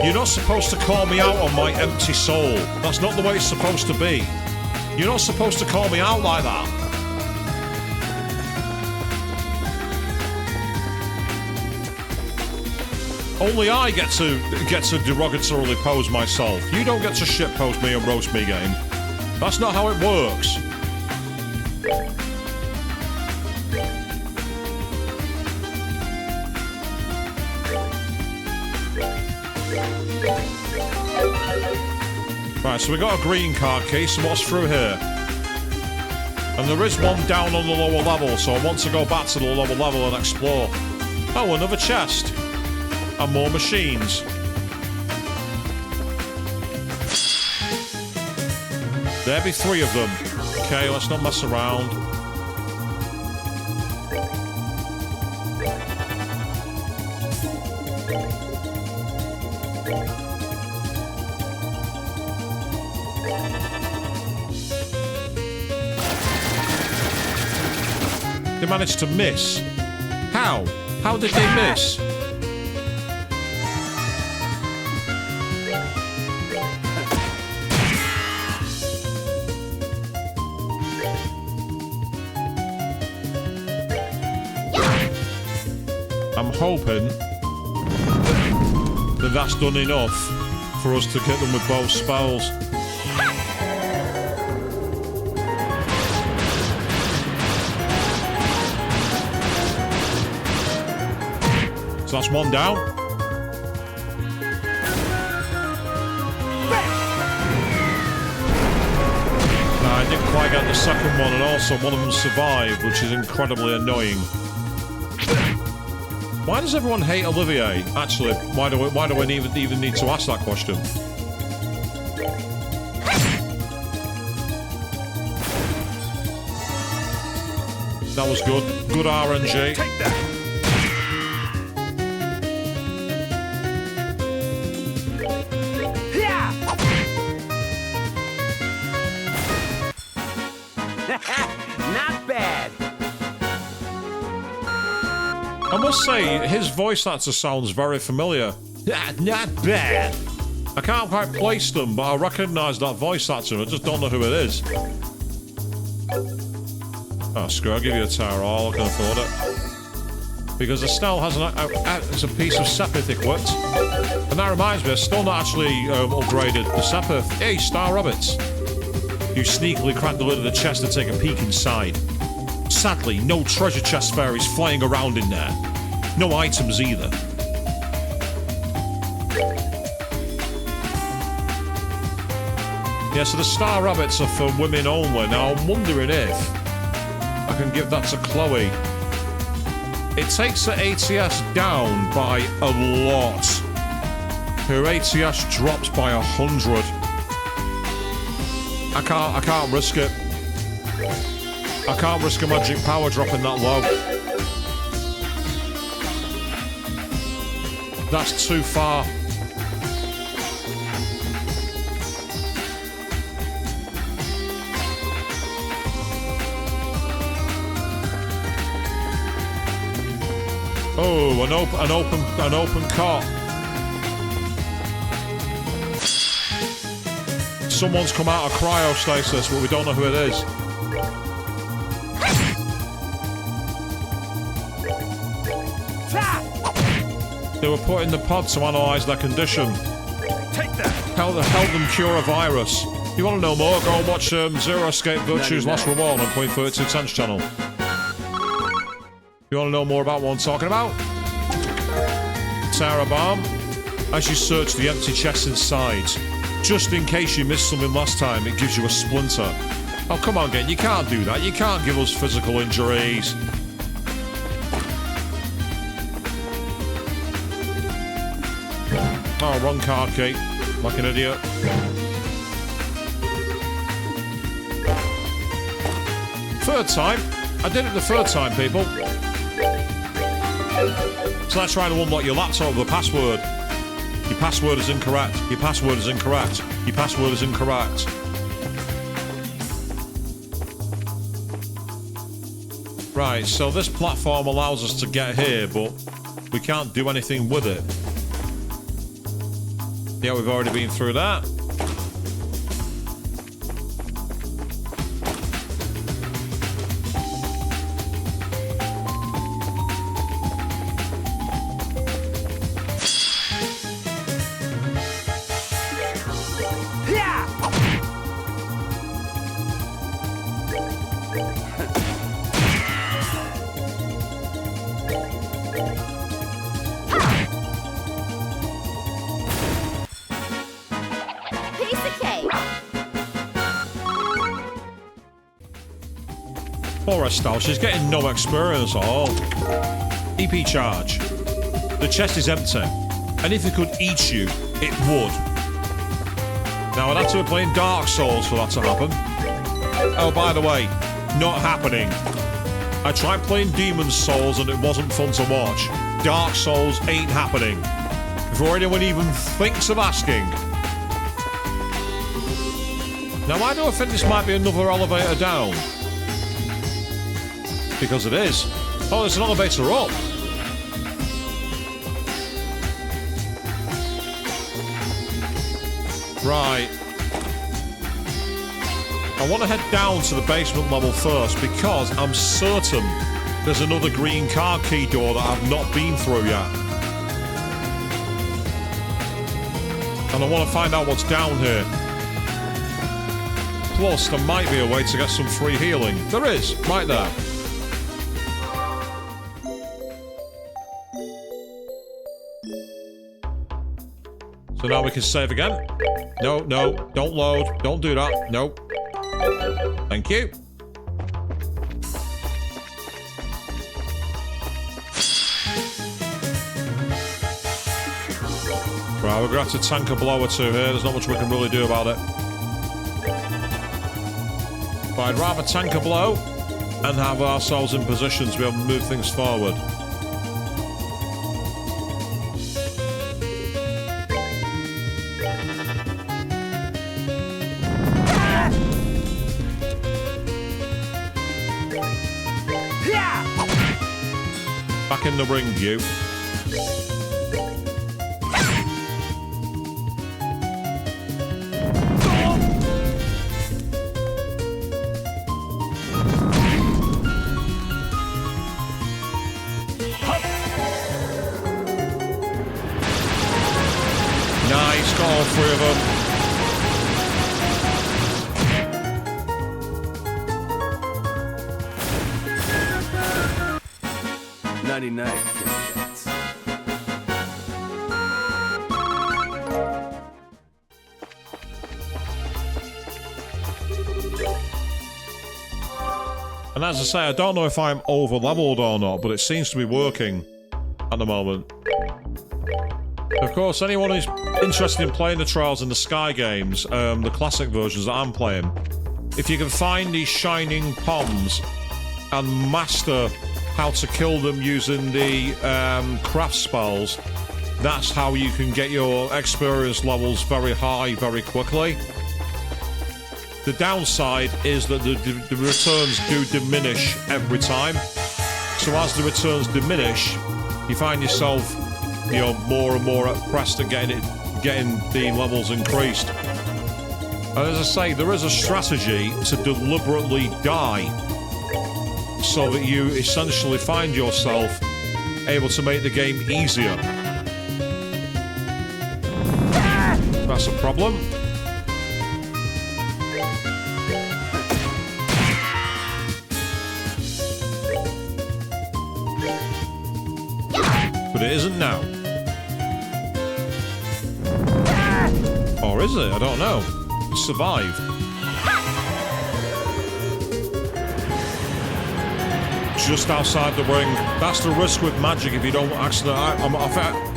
You're not supposed to call me out on my empty soul. That's not the way it's supposed to be. You're not supposed to call me out like that. Only I get to derogatorily pose myself. You don't get to shitpost me and roast me, game. That's not how it works. Right, so we got a green card key, so what's through here? And there is one down on the lower level, so I want to go back to the lower level and explore. Oh, another chest. And more machines. There be 3 of them. Okay, let's not mess around. They managed to miss. How? How did they miss? I'm hoping that that's done enough for us to hit them with both spells. So that's one down. No, I didn't quite get the second one, and also one of them survived, which is incredibly annoying. Why does everyone hate Olivier? Actually, why do I even need to ask that question? That was good. Good RNG. Take that. Not bad. I must say, his voice actor sounds very familiar. Not bad. I can't quite place them, but I recognise that voice actor. I just don't know who it is. Oh, screw it, I'll give you a tower all. I can afford it. Because Estelle has a piece of Sepith equipped. And that reminds me, I've still not actually upgraded the Sepith. Hey, Star Rabbits. You sneakily crack the lid of the chest to take a peek inside. Sadly, no treasure chest fairies flying around in there. No items either. Yeah, so the star rabbits are for women only. Now, I'm wondering if I can give that to Chloe. It takes her ATS down by a lot. Her ATS drops by 100. I can't risk it. I can't risk a magic power dropping that low. That's too far. Oh, an open cot. Someone's come out of cryostasis, but we don't know who it is. They were put in the pod to analyse their condition. Take that! Help them cure a virus. If you want to know more, go and watch Zero Escape Virtue's Last Reward on Queen 3210's channel. You want to know more about what I'm talking about? Tara Balm, as you search the empty chest inside, just in case you missed something last time, it gives you a splinter. Oh, come on, Gen, you can't do that. You can't give us physical injuries. Oh, wrong card key. Like an idiot. Third time. I did it the third time, people. So let's try to unlock your laptop with a password. Your password is incorrect. Your password is incorrect. Your password is incorrect. Right, so this platform allows us to get here, but we can't do anything with it. Yeah, we've already been through that. Poor Estelle, she's getting no experience at all. EP charge. The chest is empty, and if it could eat you, it would. Now, I'd have to be playing Dark Souls for that to happen. Oh, by the way, not happening. I tried playing Demon's Souls and it wasn't fun to watch. Dark Souls ain't happening. Before anyone even thinks of asking. Now, why do I think this might be another elevator down? Because it is. Oh, there's an elevator up. Right. I want to head down to the basement level first because I'm certain there's another green card key door that I've not been through yet. And I want to find out what's down here. Plus, there might be a way to get some free healing. There is, right there. So now we can save again. No, no, don't load. Don't do that. Nope. Thank you. Right, we're going to have to tank a blow or two here. There's not much we can really do about it. But I'd rather tank a blow and have ourselves in position to be able to move things forward. Back in the ring, you. Nice, got all three of them. 99 kilograms. And as I say, I don't know if I'm over-leveled or not, but it seems to be working at the moment. Of course, anyone who's interested in playing the Trials in the Sky games, the classic versions that I'm playing, if you can find these shining poms and master how to kill them using the craft spells, that's how you can get your experience levels very high very quickly. The downside is that the returns do diminish every time. So as the returns diminish, you find yourself, you know, more and more pressed at getting the levels increased. And as I say, there is a strategy to deliberately die, so that you essentially find yourself able to make the game easier. That's a problem. But it isn't now. Or is it? I don't know. It survived. Just outside the ring. That's the risk with magic if you don't actually...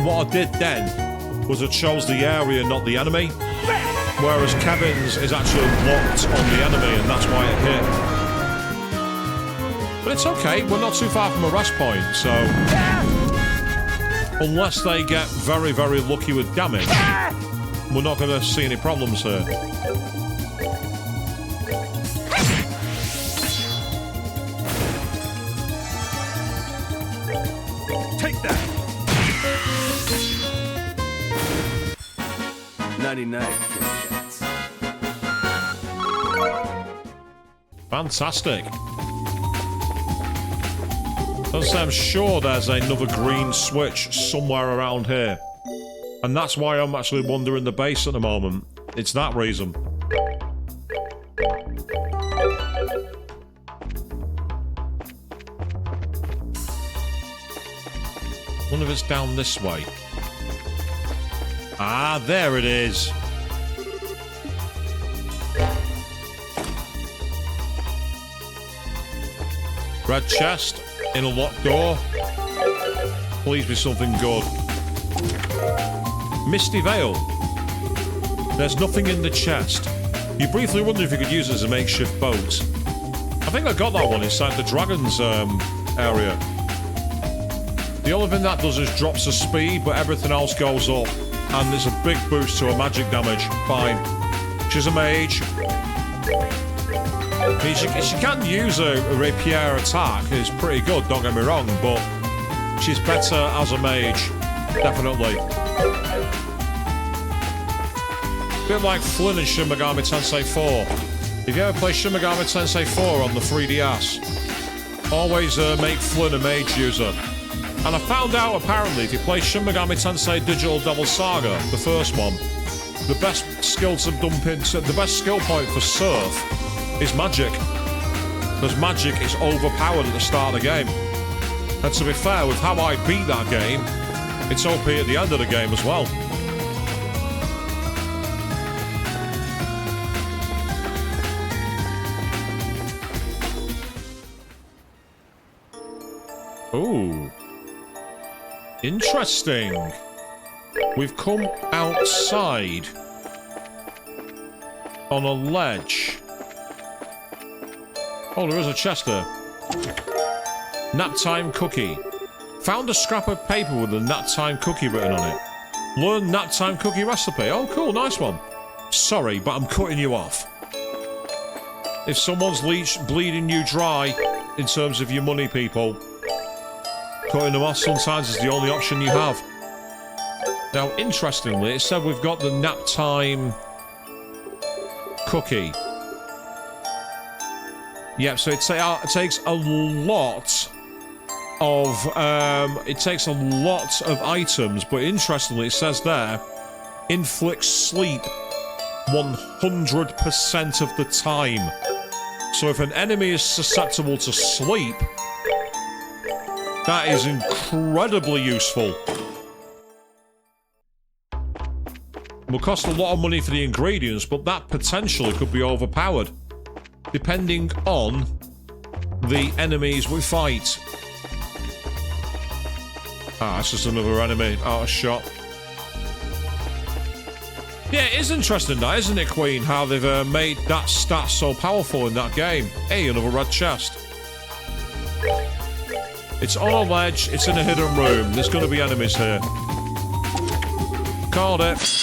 what I did then was it chose the area, not the enemy. Whereas Kevin's is actually locked on the enemy, and that's why it hit. But it's okay. We're not too far from a rest point, so... Unless they get very, very lucky with damage, we're not going to see any problems here. Take that! 99 Kit Kats. Fantastic. I'm sure there's another green switch somewhere around here. And that's why I'm actually wandering the base at the moment. It's that reason. Wonder if it's down this way. Ah, there it is. Red chest in a locked door. Please be something good. Misty Veil. There's nothing in the chest. You briefly wonder if you could use it as a makeshift boat. I think I got that one inside the dragon's area. The only thing that does is drops the speed, but everything else goes up. And there's a big boost to her magic damage. Fine. She's a mage. I mean, she can use a rapier attack. It's pretty good, don't get me wrong, but she's better as a mage. Definitely. A bit like Flynn in Shin Megami Tensei 4. If you ever play Shin Megami Tensei 4 on the 3DS, always make Flynn a mage user. And I found out, apparently, if you play Shin Megami Tensei Digital Devil Saga, the first one, the best skill to dump into, the best skill point for Surf is magic. Because magic is overpowered at the start of the game. And to be fair, with how I beat that game, it's OP at the end of the game as well. Ooh. Interesting. We've come outside on a ledge. Oh, there is a chest there. Nap time cookie. Found a scrap of paper with a nap time cookie written on it. Learn nap time cookie recipe. Oh, cool, nice one. Sorry, but I'm cutting you off. If someone's bleeding you dry in terms of your money, people, cutting them off sometimes is the only option you have. Now, interestingly, it said we've got the nap time cookie. Yep, so it takes a lot of items, but interestingly, it says there, inflicts sleep 100% of the time. So if an enemy is susceptible to sleep, that is incredibly useful. Will cost a lot of money for the ingredients, but that potentially could be overpowered, depending on the enemies we fight. Ah, it's just another enemy out of shot. Yeah, it is interesting that, isn't it, Queen? How they've made that stat so powerful in that game. Hey, another red chest. It's on a ledge, it's in a hidden room. There's going to be enemies here. Called it.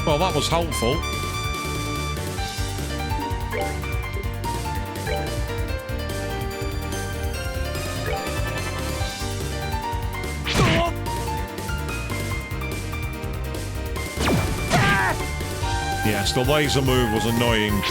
Well, that was helpful. Yes, the laser move was annoying.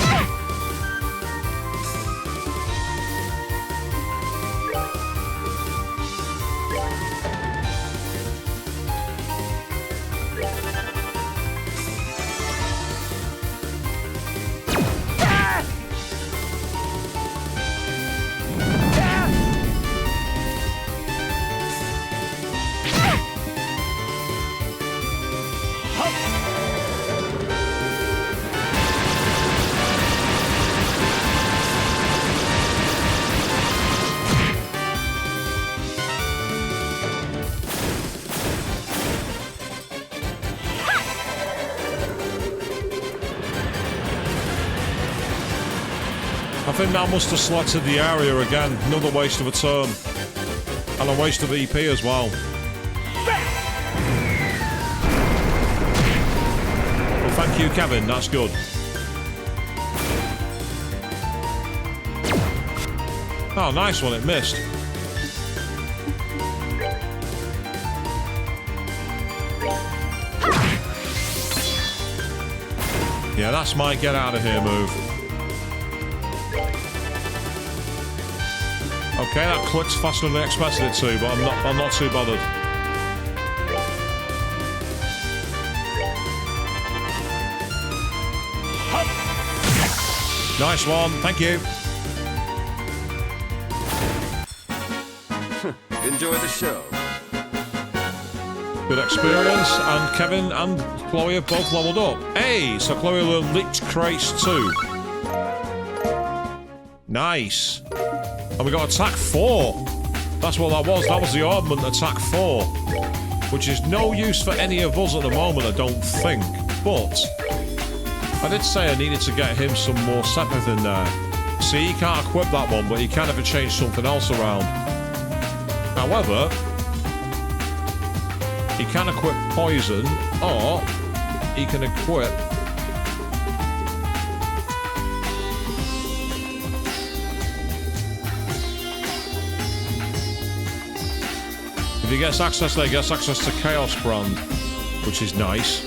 I think that must have selected the area again. Another waste of a turn. And a waste of EP as well. Well, thank you, Kevin. That's good. Oh, nice one. It missed. Yeah, that's my get out of here move. Okay, that clicks faster than I expected it to, but I'm not too bothered. Nice one, thank you. Enjoy the show. Good experience, and Kevin and Chloe have both leveled up. Hey, so Chloe learned Lich Crates too. Nice. And we got attack 4. That's what that was. That was the armament attack 4. Which is no use for any of us at the moment, I don't think. But I did say I needed to get him some more Sepith in there. See, he can't equip that one, but he can have changed something else around. However, he can equip poison, or he can equip if he gets access there, he gets access to Chaos Brand, which is nice.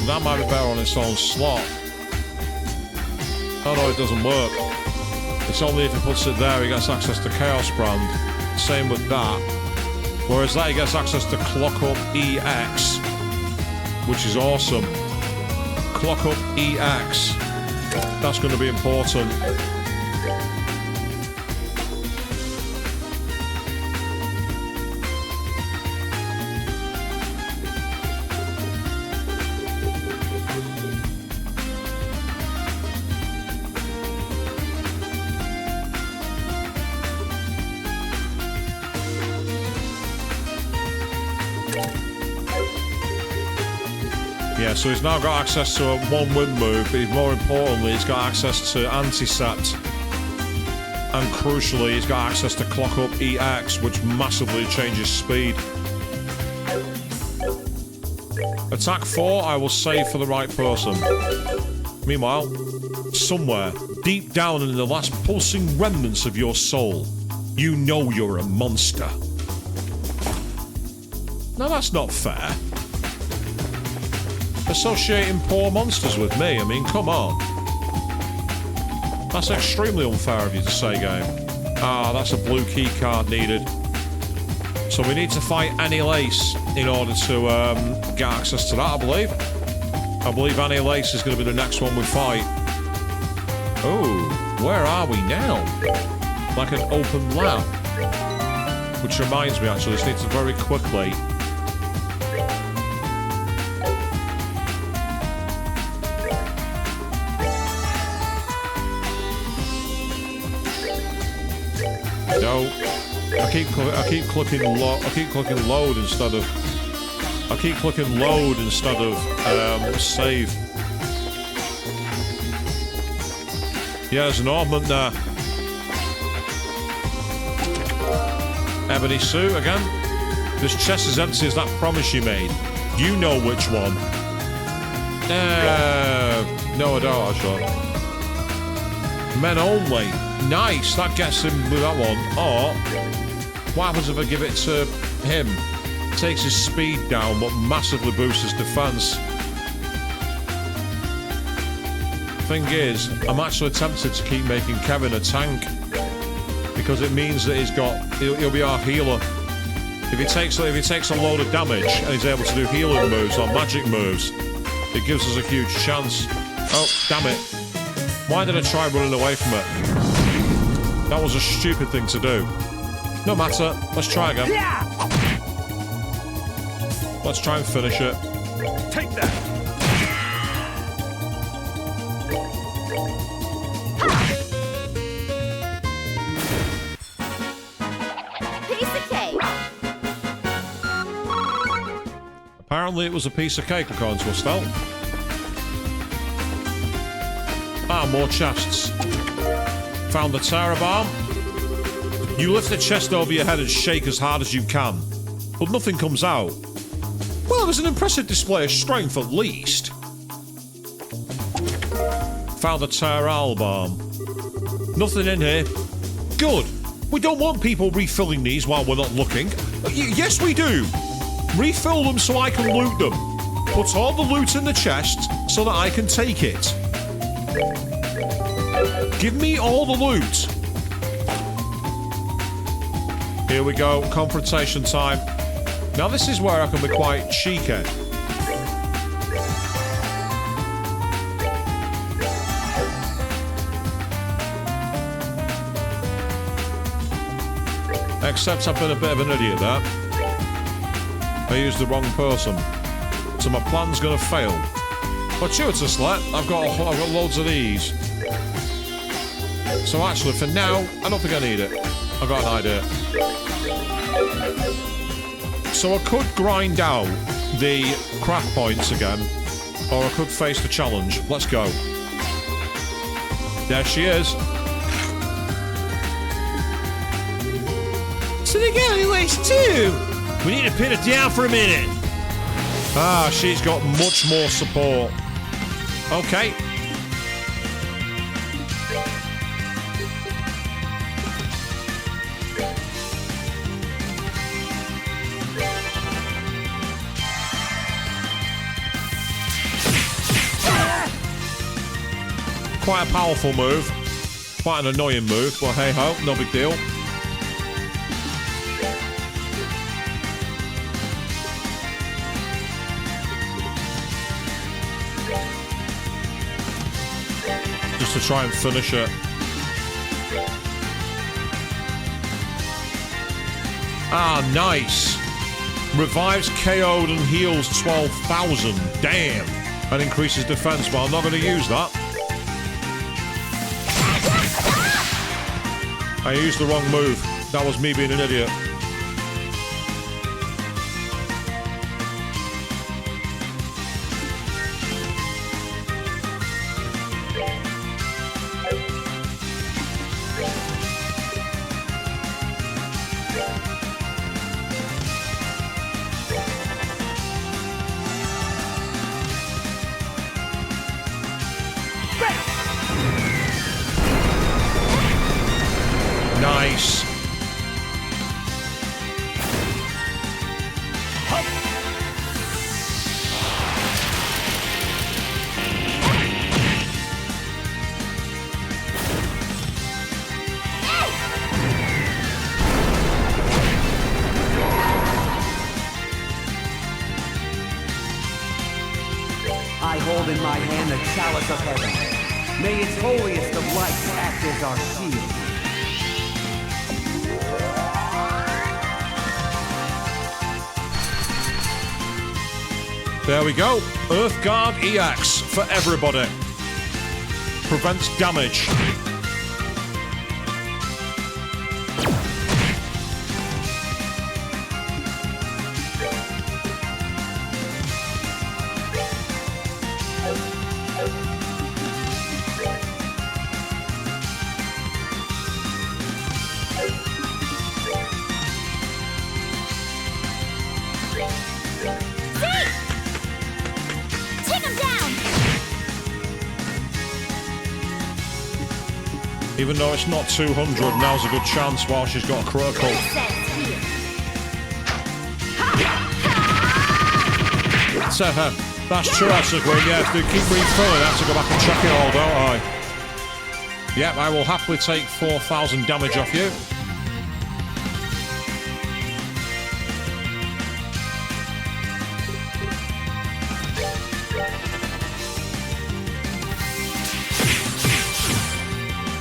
That might be better on its own slot. Oh no, it doesn't work. It's only if he puts it there he gets access to Chaos Brand. Same with that. Whereas that he gets access to Clock Up EX, which is awesome. Clock Up EX. That's going to be important. Yeah, so he's now got access to a one-wind move, but more importantly, he's got access to Anti-Sept. And crucially, he's got access to Clock Up EX, which massively changes speed. Attack 4, I will save for the right person. Meanwhile, somewhere, deep down in the last pulsing remnants of your soul, you know you're a monster. Now that's not fair. Associating poor monsters with me, I mean, come on. That's extremely unfair of you to say, game. Ah, that's a blue key card needed. So we need to fight Annie Lace in order to get access to that, I believe. I believe Annie Lace is going to be the next one we fight. Oh, where are we now? Like an open lab. Which reminds me, actually, this needs to very quickly... No, I keep clicking load instead of save. Yeah, there's an ornament there. Ebony suit again. This chest is empty as that promise you made. You know which one. No, I don't actually. Men only. Nice, that gets him with that one. Or, what happens if I give it to him? Takes his speed down, but massively boosts his defense. Thing is, I'm actually tempted to keep making Kevin a tank. Because it means that he'll be our healer. If he takes a load of damage and he's able to do healing moves or magic moves, it gives us a huge chance. Oh, damn it. Why did I try running away from it? That was a stupid thing to do. No matter. Let's try again. Let's try and finish it. Take that. Piece of cake. Apparently it was a piece of cake according to Estelle. Ah, more chests. Found the Terror Bomb. You lift the chest over your head and shake as hard as you can, but nothing comes out. Well, it was an impressive display of strength at least. Found the Terror Bomb. Nothing in here. Good. We don't want people refilling these while we're not looking. Yes, we do. Refill them so I can loot them. Put all the loot in the chest so that I can take it. Give me all the loot. Here we go, confrontation time. Now this is where I can be quite cheeky. Except I've been a bit of an idiot there. I used the wrong person. So my plan's gonna fail. But sure, it's a slut. I've got loads of these. So actually, for now, I don't think I need it. I've got an idea. So I could grind out the craft points again, or I could face the challenge. Let's go. There she is. So they got only waste two. We need to pin it down for a minute. Ah, she's got much more support. Okay. Quite a powerful move. Quite an annoying move, but hey ho, no big deal. Just to try and finish it. Ah, nice. Revives, KO'd, and heals 12,000. Damn. And increases defense, but I'm not going to use that. I used the wrong move. That was me being an idiot. Nice. I hold in my hand the chalice of heaven. May its holiest of lights act as our shield. There we go. Earth Guard EX for everybody. Prevents damage. Take him down! Even though it's not 200, now's a good chance while she's got a critical. That's true, actually, Queen. Yeah, if they keep refilling, I have to go back and check it all, don't I? Yep, I will happily take 4,000 damage off you.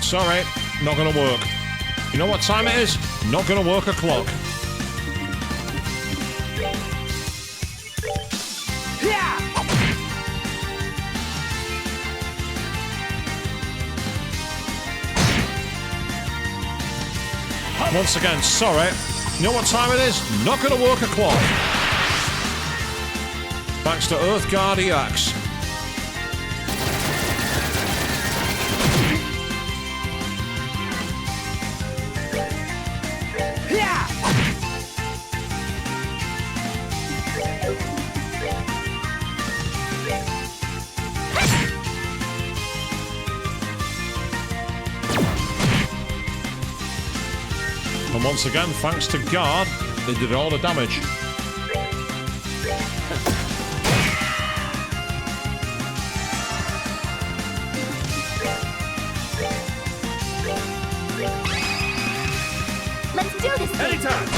Sorry, not gonna work. You know what time it is? Not gonna work a clock. Once again, sorry. You know what time it is? Not gonna work a clock. Thanks to Earth Guard EX. And once again, thanks to Guard, they did all the damage. Let's do this thing. Anytime.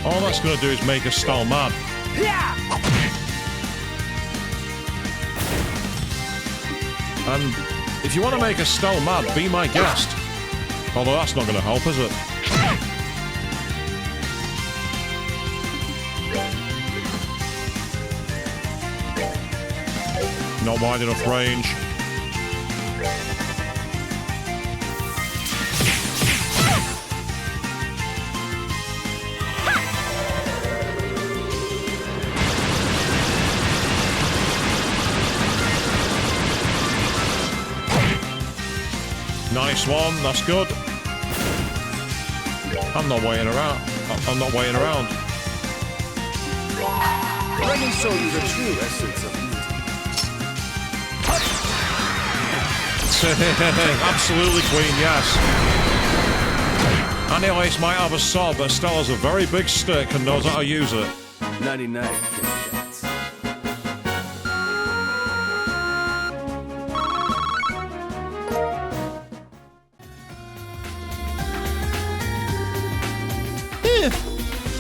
All that's going to do is make Estelle mad. And if you want to make Estelle mad, be my guest. Although that's not going to help, is it? Not wide enough range. Nice one, that's good. I'm not waiting around. I'm not waiting around. Let me show you the true essence of beauty. Absolutely, Queen, yes. Annihilate might have a sword, but Estelle has a very big stick and knows how to use it. 99 Kit Kats.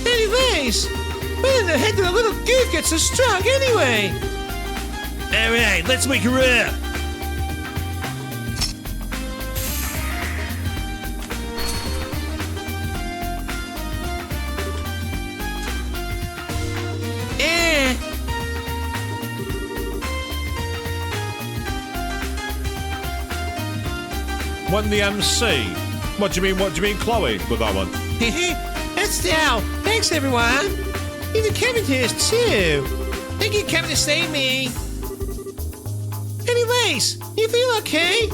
Anyways, where in the heck did a little goof get so strong anyway? Alright, let's wake her up. When the MC? What do you mean, Chloe, with that one? Estelle, thanks everyone. Even Kevin here's too. Thank you, Kevin, to save me. Anyways, you feel okay?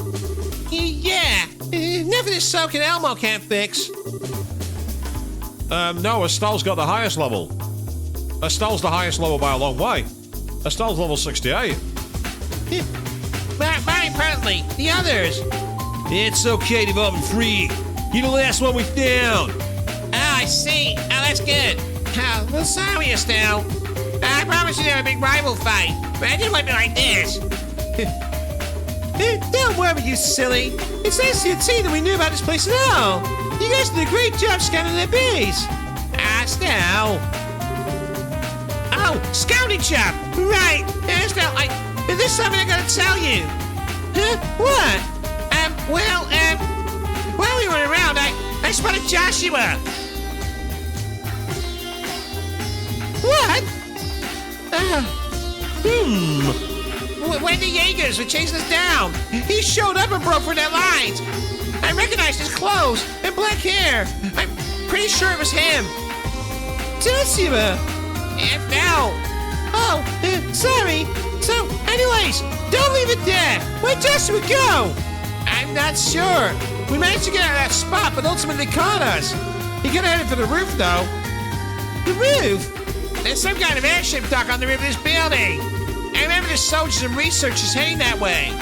Yeah, nothing that Soak and Elmo can't fix. No, Estelle's got the highest level. Estelle's the highest level by a long way. Estelle's level 68. Very importantly, the others. It's okay, Devolving Free. You're the last one we found. Oh, I see. Oh, that's good. Oh, well, sorry, Estelle. I promised you'd have a big rival fight, but I didn't want it like this. Don't worry, you silly. It's nice to see that we knew about this place at all. You guys did a great job scanning the base. Estelle. Oh, scouting job. Right. Estelle, there's something I gotta tell you. Huh? What? While we were around, I spotted Joshua. What? When the Jaegers were chasing us down, he showed up and broke through their lines. I recognized his clothes and black hair. I'm pretty sure it was him. Joshua. No. Oh, sorry. So, anyways, don't leave it there. Where'd Joshua go? I'm not sure. We managed to get out of that spot, but ultimately caught us. He could have headed for the roof, though. The roof? There's some kind of airship dock on the roof of this building. I remember the soldiers and researchers heading that way.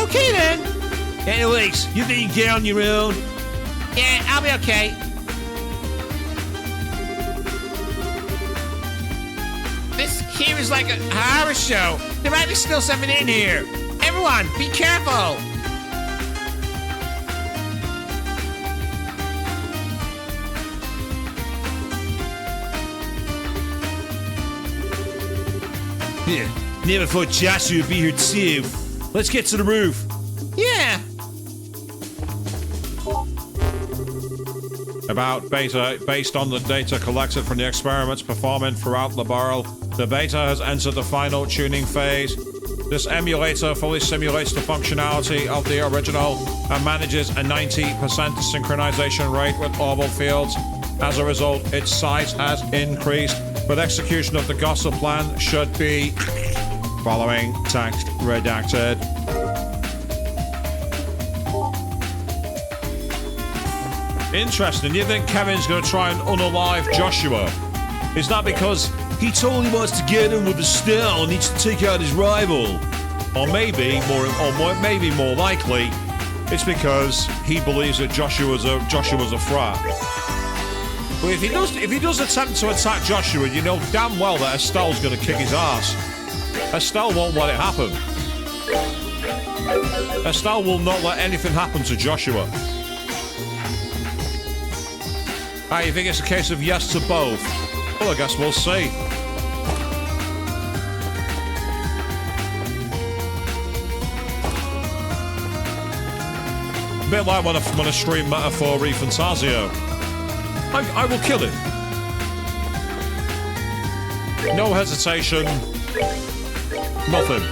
Okay, then. Anyways, you think you can get on your own? Yeah, I'll be okay. This here is like a horror show. There might be still something in here. Everyone, be careful. Yeah, never thought Joshua would be here too. Let's get to the roof. Yeah. About Beta, based on the data collected from the experiments performing throughout the barrel, the Beta has entered the final tuning phase. This emulator fully simulates the functionality of the original and manages a 90% synchronization rate with orbital fields. As a result, its size has increased, but execution of the gossip plan should be following text redacted. Interesting. You think Kevin's going to try and unalive Joshua? Is that because he totally wants to get in with Estelle and needs to take out his rival? Or maybe more likely, it's because he believes that Joshua's a frat. But if he does attempt to attack Joshua, you know damn well that Estelle's going to kick his ass. Estelle won't let it happen. Estelle will not let anything happen to Joshua. Ah, you think it's a case of yes to both? Well, I guess we'll see. A bit like when I stream Metaphor Fantasio. I will kill him. No hesitation. Nothing.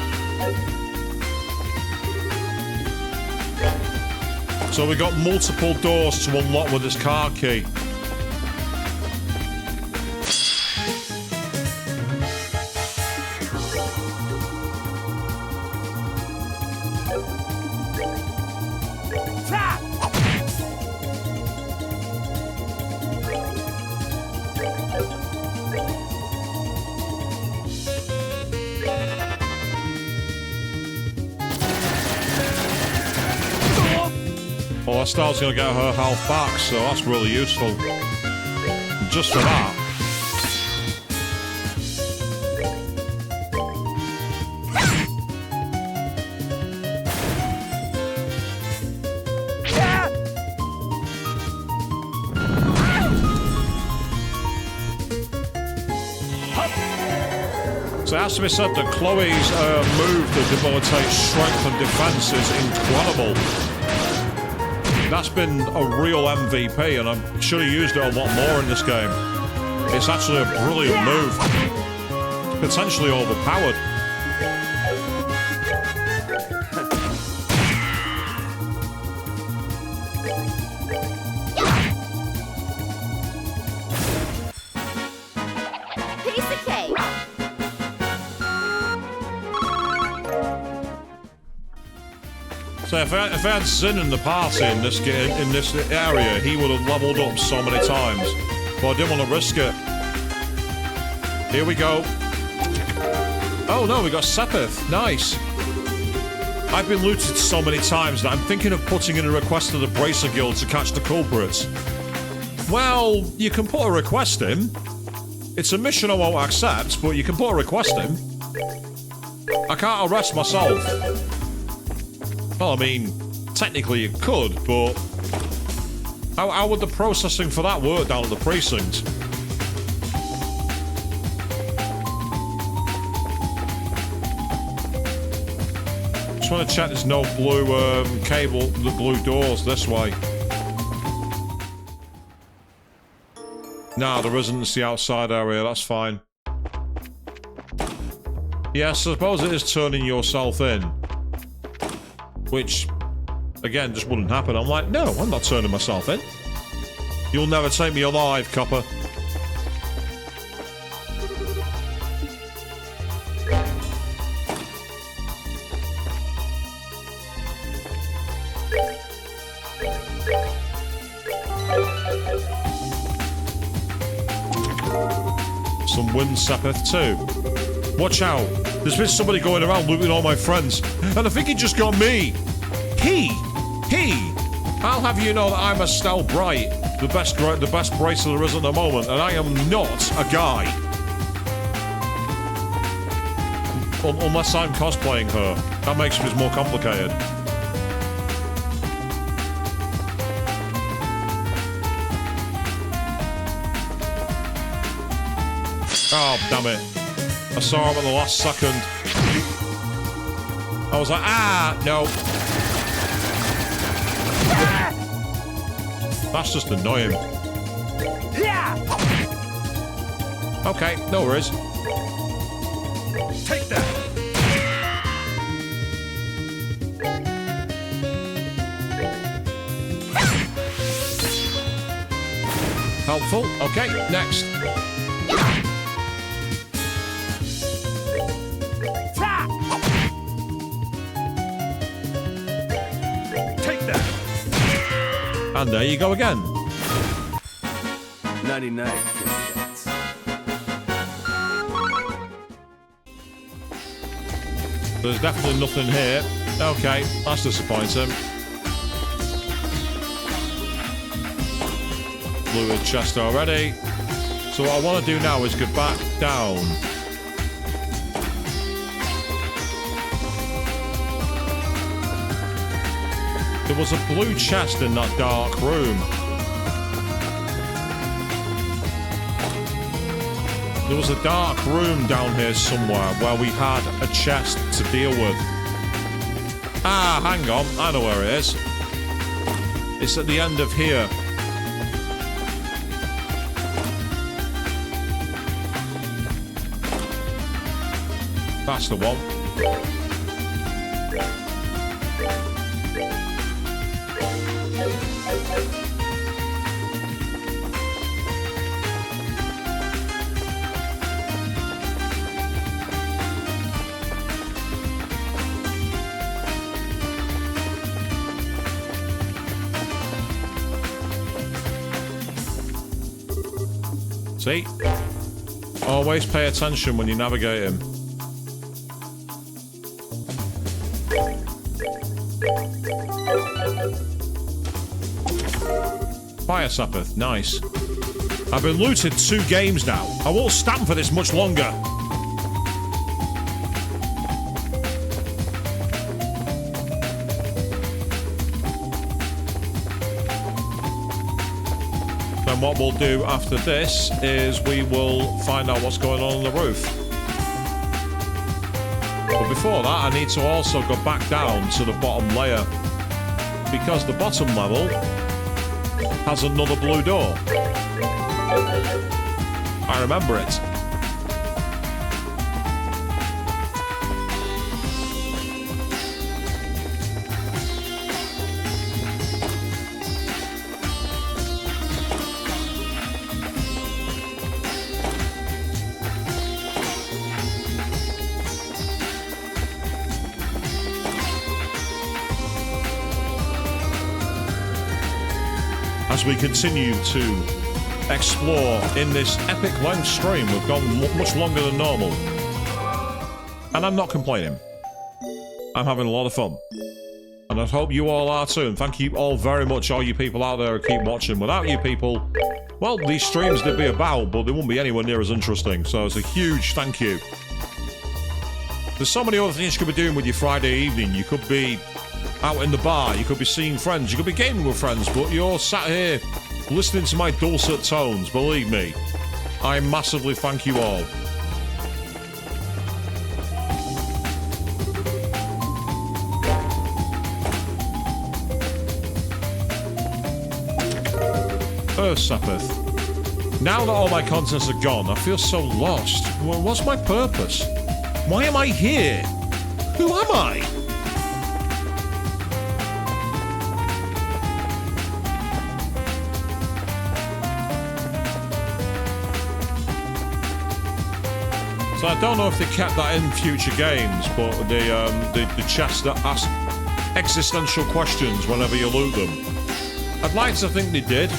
So we got multiple doors to unlock with this car key. Well, Estelle's going to get her health back, so that's really useful. Just for that. So it has to be said that Chloe's move that debilitates strength and defense is incredible. That's been a real MVP, and I should have used it a lot more in this game. It's actually a brilliant move. Potentially overpowered. Piece of cake. So if I had Zin in the party in this area, he would have leveled up so many times. But I didn't want to risk it. Here we go. Oh no, we got Sepith. Nice. I've been looted so many times that I'm thinking of putting in a request to the Bracer Guild to catch the culprits. Well, you can put a request in. It's a mission I won't accept, but you can put a request in. I can't arrest myself. Well, I mean, technically it could, but how would the processing for that work down at the precinct? Just want to check there's no blue cable, the blue doors this way. Nah, there isn't. It's the outside area. That's fine. Yes, I suppose it is turning yourself in. Which, again, just wouldn't happen. I'm like, no, I'm not turning myself in. You'll never take me alive, copper. Some wind sappeth too. Watch out. There's been somebody going around looting all my friends. And I think he just got me. He. I'll have you know that I'm Estelle Bright. The best bracer there is at the moment. And I am not a guy. Unless I'm cosplaying her. That makes it more complicated. Oh, damn it. I saw him at the last second. I was like, no. That's just annoying. Okay, no worries. Take that! Helpful. Okay, next. And there you go again. 99 Kit Kats. There's definitely nothing here. Okay, that's disappointing. Fluid chest already. So what I want to do now is go back down. There was a blue chest in that dark room. There was a dark room down here somewhere where we had a chest to deal with. Ah, hang on. I know where it is. It's at the end of here. That's the one. See? Always pay attention when you navigate him. Fire Sappeth, nice. I've been looted 2 games now. I won't stand for this much longer. Then what we'll do after this is we will find out what's going on the roof. But before that, I need to also go back down to the bottom layer. Because the bottom level has another blue door. I remember it. As we continue to explore in this epic length stream, we've gone much longer than normal. And I'm not complaining. I'm having a lot of fun. And I hope you all are too. And thank you all very much, all you people out there who keep watching. Without you people, well, these streams they'd be about, but they wouldn't be anywhere near as interesting. So it's a huge thank you. There's so many other things you could be doing with your Friday evening. You could be out in the bar. You could be seeing friends. You could be gaming with friends, but you're sat here listening to my dulcet tones. Believe me, I massively thank you all. Sapith. Now that all my contents are gone, I feel so lost. What's my purpose? Why am I here? Who am I? So I don't know if they kept that in future games, but the chests that ask existential questions whenever you loot them. I'd like to think they did.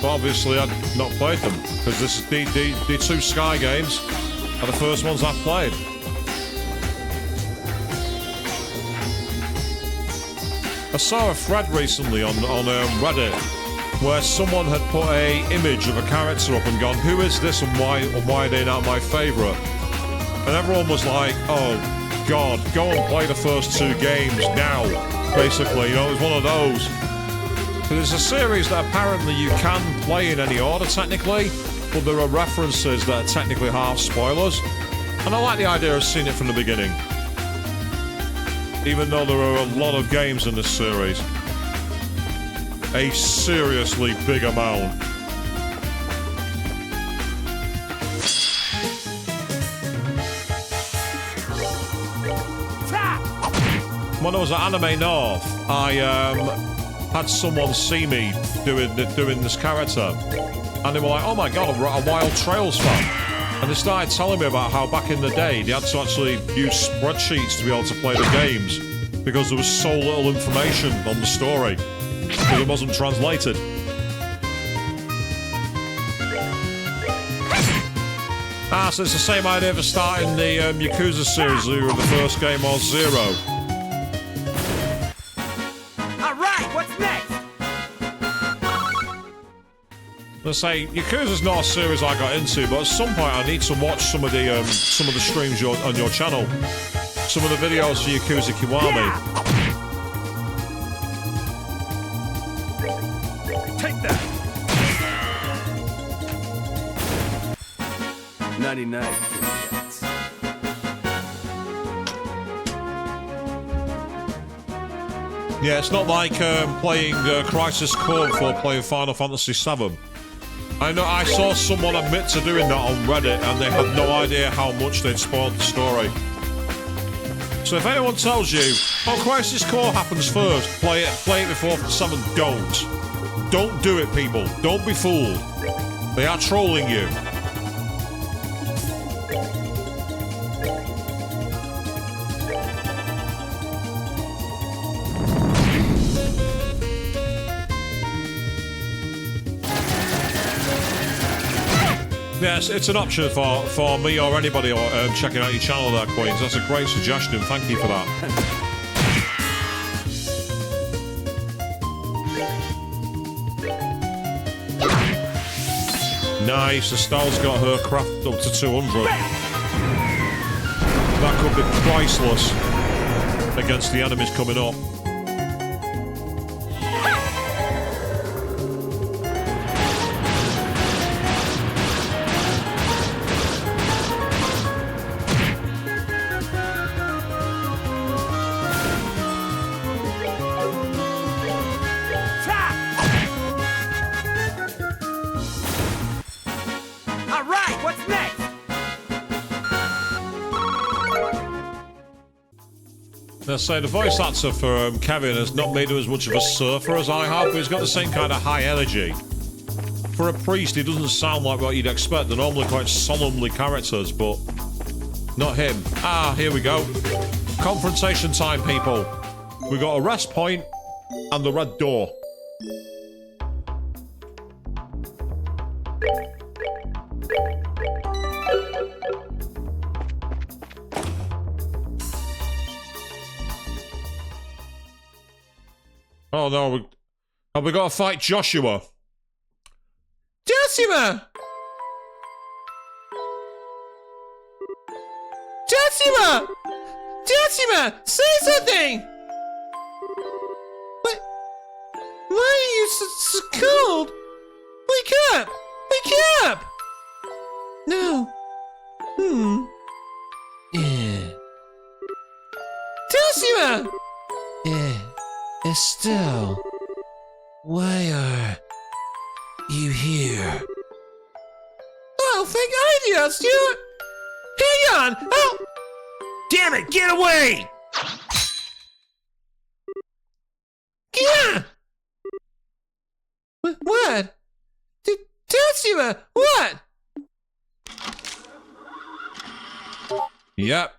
But obviously I'd not played them, because this is the two Sky games are the first ones I've played. I saw a thread recently on Reddit where someone had put a image of a character up and gone, who is this and why are they not my favourite? And everyone was like, oh god, go and play the first two games now, basically. You know, it was one of those. There's a series that apparently you can play in any order technically, but there are references that are technically half spoilers, and I like the idea of seeing it from the beginning. Even though there are a lot of games in this series. A seriously big amount. When I was at Anime North, I had someone see me doing this character, and they were like, oh my god, I'm a Wild Trails fan. And they started telling me about how back in the day they had to actually use spreadsheets to be able to play the games because there was so little information on the story because it wasn't translated. So it's the same idea for starting the Yakuza series. Either the first game or zero. Let's say Yakuza's not a series I got into, but at some point I need to watch some of the streams on your channel, some of the videos for Yakuza Kiwami. Take that. 99. Yeah, it's not like playing Crisis Core before playing Final Fantasy VII. I know I saw someone admit to doing that on Reddit, and they had no idea how much they'd spoiled the story. So if anyone tells you, oh, Crisis Core happens first, play it before 7, don't. Don't do it, people. Don't be fooled. They are trolling you. Yes, it's an option for me or anybody checking out your channel there, Queens. That's a great suggestion. Thank you for that. Nice. Estelle's got her craft up to 200. That could be priceless against the enemies coming up. So the voice actor for Kevin has not made him as much of a surfer as I have, but he's got the same kind of high energy. For a priest, he doesn't sound like what you'd expect. They're normally quite solemnly characters, but not him. Ah, here we go. Confrontation time, people. We got a rest point and the red door. Oh no, have we got to fight Joshua? Joshua! Joshua! Joshua! Say something! you so cold. Wake up! Wake up! No. Yeah. Delcia! Yeah. Estelle. Why are you here? Oh, thank God you asked you. Hang on! Oh! Damn it, get away! Yeah! What? Delcia! What? Yep.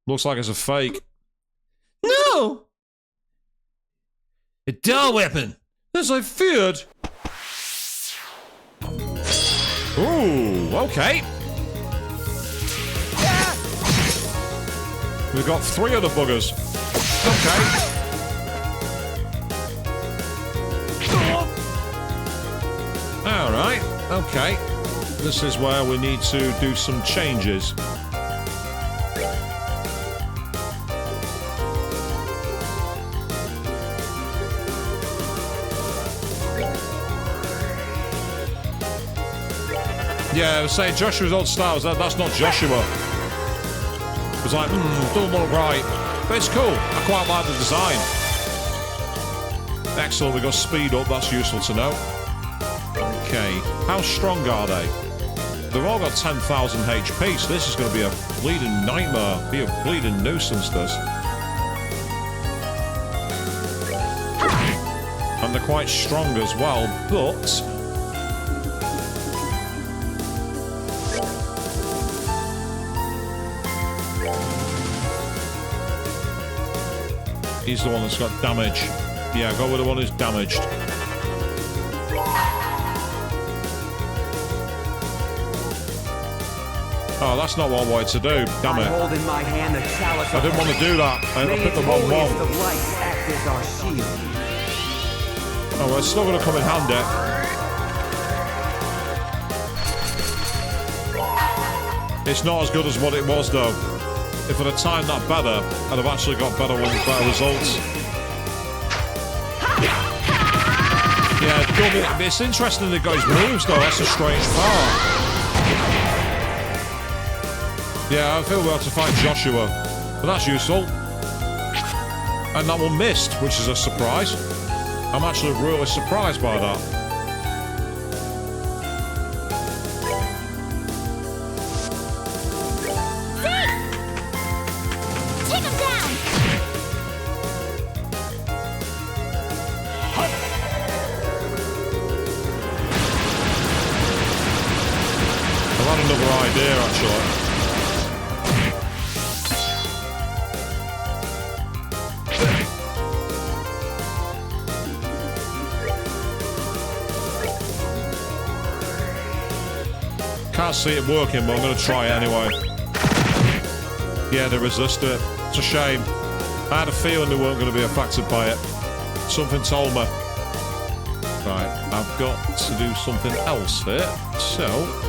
Looks like it's a fake. No! A dull weapon. As I feared. Ooh, okay. We've got 3 of the buggers. Okay. Alright, okay. This is where we need to do some changes. Yeah, I was saying Joshua's old style. That's not Joshua. It was like, doesn't look right. But it's cool. I quite like the design. Excellent, we got speed up. That's useful to know. Okay. How strong are they? They've all got 10,000 HP, so this is going to be a bleeding nightmare. Be a bleeding nuisance, this. And they're quite strong as well, but... he's the one that's got damage. Yeah, go with the one who's damaged. Oh, that's not what I wanted to do. Damn I it. hold in my hand the chalice I didn't want to do that. I May picked its the wrong holiest one. of lights act as our shield. Oh, well, it's still going to come in handy. It's not as good as what it was, though. If I'd have timed that better, I'd have actually got better ones, better results. Yeah, it's interesting they got his moves, though. That's a strange part. Yeah, I feel we'll have to fight Joshua. But that's useful. And that one missed, which is a surprise. I'm actually really surprised by that. Take him down! I've had another idea, actually. Can't see it working, but I'm going to try it anyway. Yeah, they resist it. It's a shame. I had a feeling they weren't going to be affected by it. Something told me. Right, I've got to do something else here. So...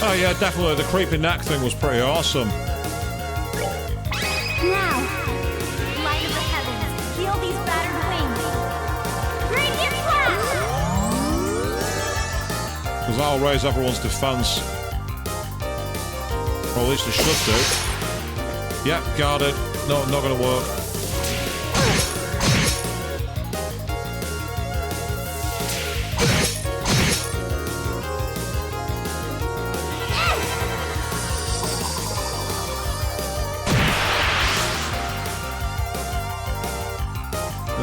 oh yeah, definitely. The creepy neck thing was pretty awesome. Now, light of the heavens, heal these battered wings. Bring your flash! Because that'll raise everyone's defense. Or at least it should do. Yep, got it. No, not going to work.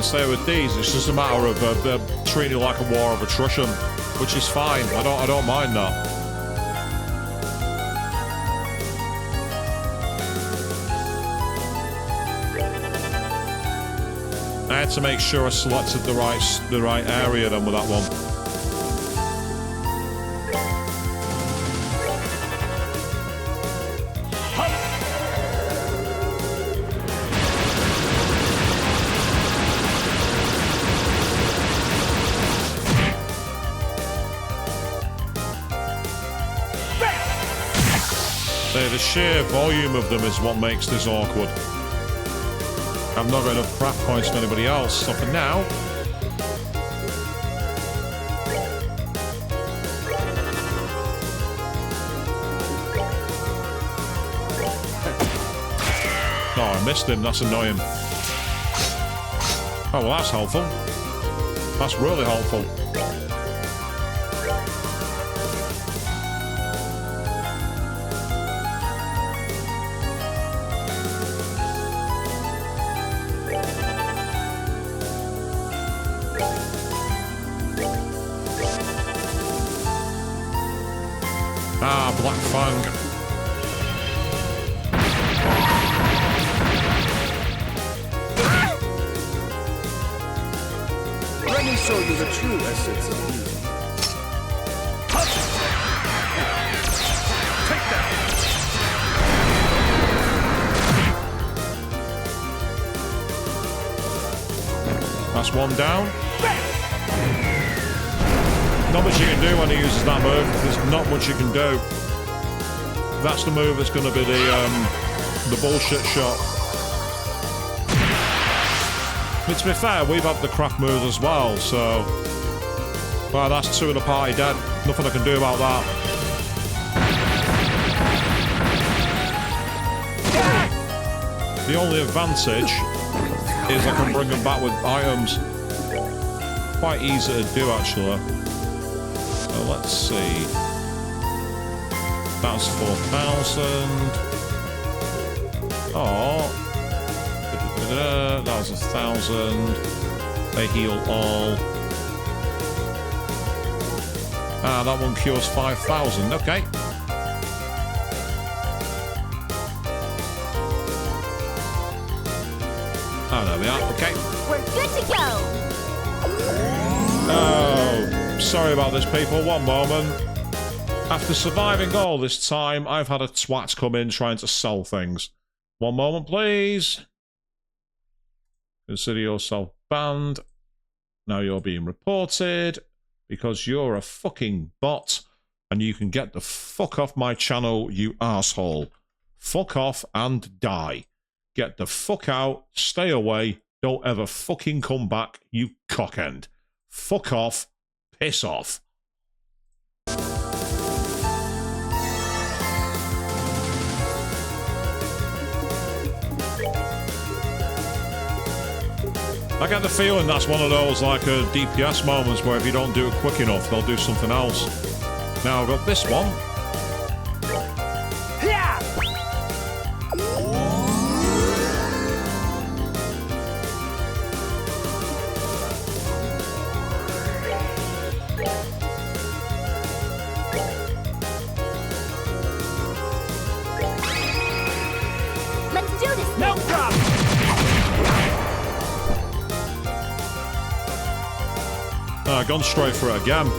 Say with these, it's just a matter of treating it like a war of attrition, which is fine. I don't mind that. I had to make sure I selected the right area then with that one. The sheer volume of them is what makes this awkward. I've not got enough craft points for anybody else, so for now... Oh, I missed him. That's annoying. Oh, well, that's helpful. That's really helpful. Ah, Black Fang. Let me show you the true essence of beauty. Take that! That's one down. Not much you can do when he uses that move. There's not much you can do. That's the move that's going to be the bullshit shot. But to be fair, we've had the craft moves as well, so... Well, that's two of the party dead. Nothing I can do about that. The only advantage is I can bring them back with items. Quite easy to do, actually. So let's see. That's 4,000. Oh. That was 1,000. They heal all. Ah, that one cures 5,000. Okay. Oh, there we are. Okay. We're good to go. Oh, sorry about this, people. One moment. After surviving all this time, I've had a twat come in trying to sell things. One moment, please. Consider yourself banned. Now you're being reported because you're a fucking bot and you can get the fuck off my channel, you asshole. Fuck off and die. Get the fuck out, stay away, don't ever fucking come back, you cockend. Fuck off, piss off. I get the feeling that's one of those like DPS moments where if you don't do it quick enough, they'll do something else. Now I've got this one. Let's do this. No problem! Gone straight for it again. I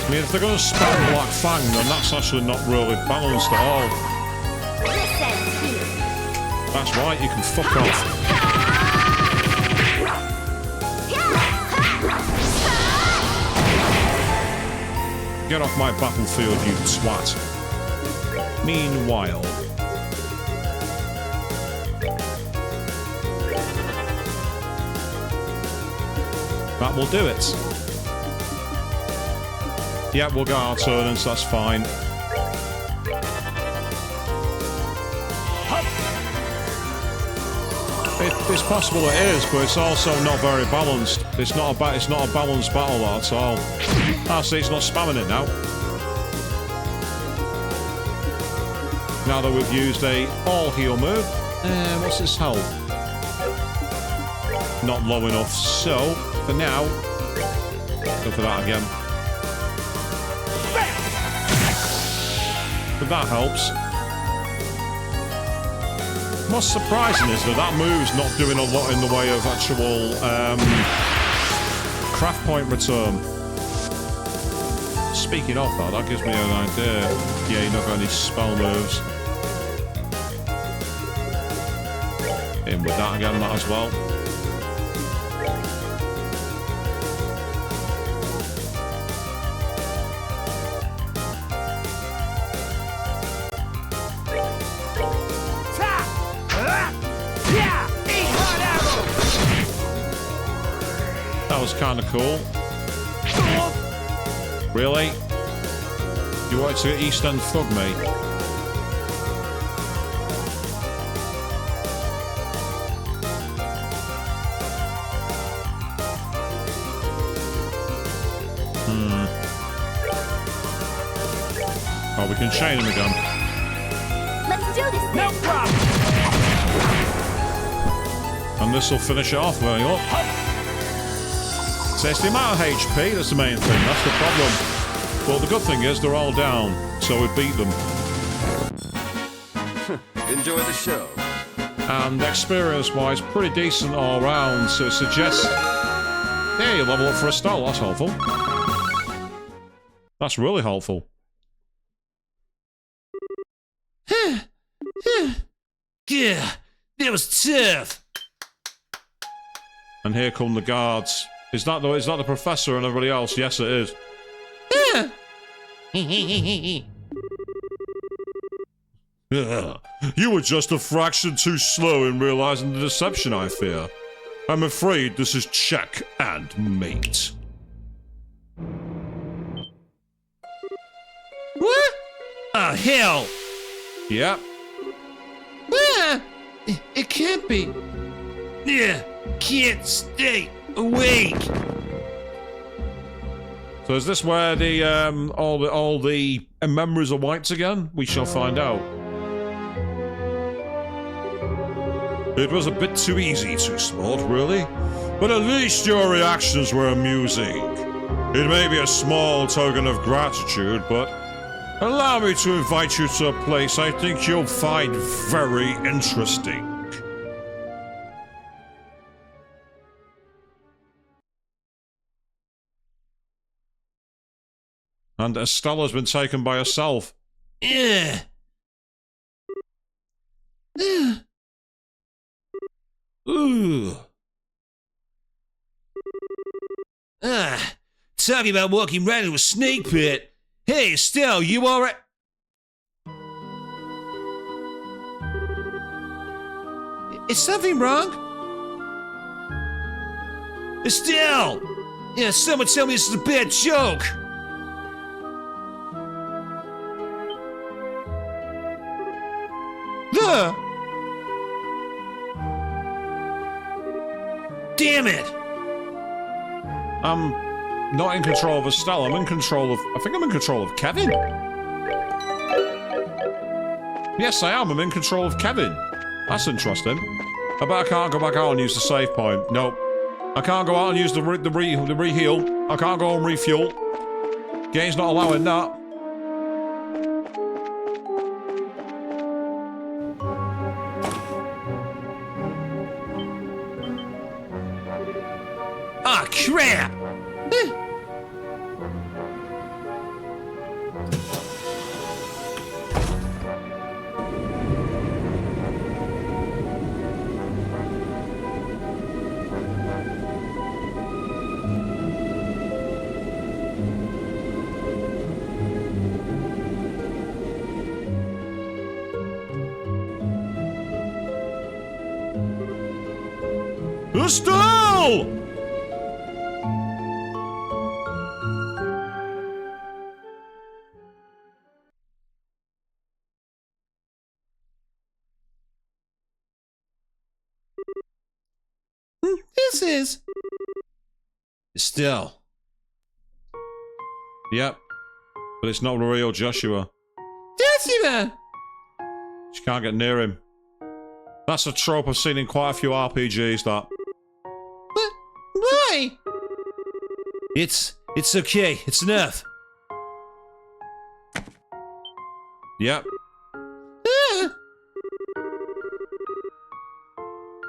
mean, if they're going to spam Black Fang, then that's actually not really balanced at all. This ends here. That's right, you can fuck off. Get off my battlefield, you twat. Meanwhile... that will do it. Yeah, we'll go our turn, so that's fine. It's possible it is, but it's also not very balanced. It's not a balanced battle at all. Ah, see, it's not spamming it now. Now that we've used a all heal move, what's its health? Not low enough, so for now, go for that again. But that helps. What's surprising is that move's not doing a lot in the way of actual craft point return. Speaking of that gives me an idea. Yeah, you're not got any spell moves. In with that again, that as well. kind of cool. Really? You wanted to East End thug me? Oh, we can chain him again. Let's do this then. No problem. And this will finish it off going up. So it's the amount of HP that's the main thing, that's the problem. But the good thing is they're all down, so we beat them. Enjoy the show. And experience-wise, pretty decent all round, so it suggests... Yeah, you level up for Estelle, that's helpful. That's really helpful. Yeah, that was tough. And here come the guards. Is that the professor and everybody else? Yes, it is. You were just a fraction too slow in realizing the deception, I fear. I'm afraid this is check and mate. What? Oh, hell. Yep. It can't be. Yeah, can't stay awake. So is this where the all the memories are wiped again? We shall find out. It was a bit too easy to spot, really. But at least your reactions were amusing. It may be a small token of gratitude, but allow me to invite you to a place I think you'll find very interesting. And Estella's been taken by herself. Yeah. Ooh. Talking about walking right into a snake pit. Hey, Estelle, you alright? Is something wrong? Estelle! Yeah, someone tell me this is a bad joke. Damn it! I'm not in control of Estelle, I'm in control of... I think I'm in control of Kevin. Yes, I am. I'm in control of Kevin. That's interesting. I bet I can't go back out and use the save point. Nope. I can't go out and use the re-heal. I can't go and refuel. Game's not allowing that. Ah, crap! Estelle! This is... Estelle. Yep. But it's not the real Joshua. Joshua! She can't get near him. That's a trope I've seen in quite a few RPGs, that. What? Why? It's okay. It's enough. Yep.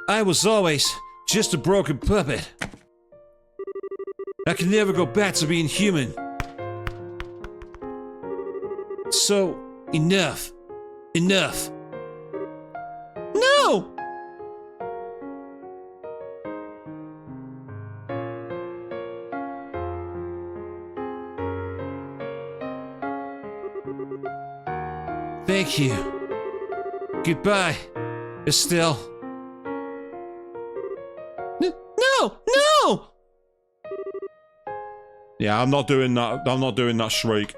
I was always just a broken puppet. I can never go back to being human. So, enough. Enough. No! Thank you. Goodbye, Estelle. No! No! Yeah, I'm not doing that. I'm not doing that shriek.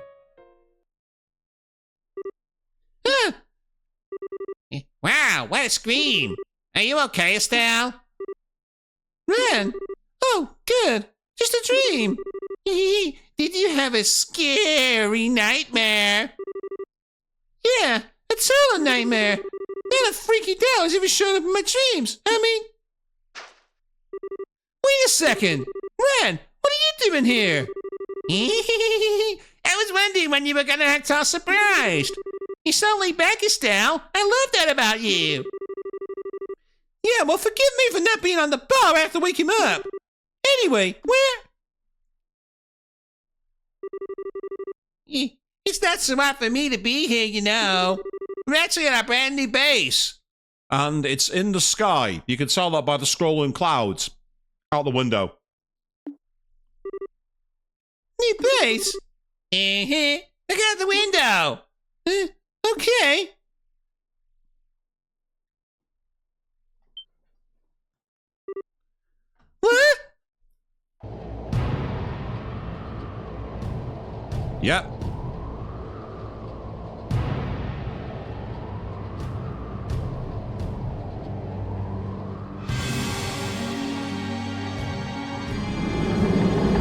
Wow, what a scream. Are you okay, Estelle? Ren! Oh, good. Just a dream. Did you have a scary nightmare? Yeah, a total nightmare. Not a freaky doll has ever shown up in my dreams. I mean... Wait a second. Ren, what are you doing here? I was wondering when you were gonna act all surprised. You're so laid back, Estelle. I love that about you. Yeah, well, forgive me for not being on the bar after waking up. Anyway, where... It's not so hard for me to be here, you know. We're actually at our brand new base. And it's in the sky. You can tell that by the scrolling clouds out the window. New base? Look out the window. Okay. What? Yep.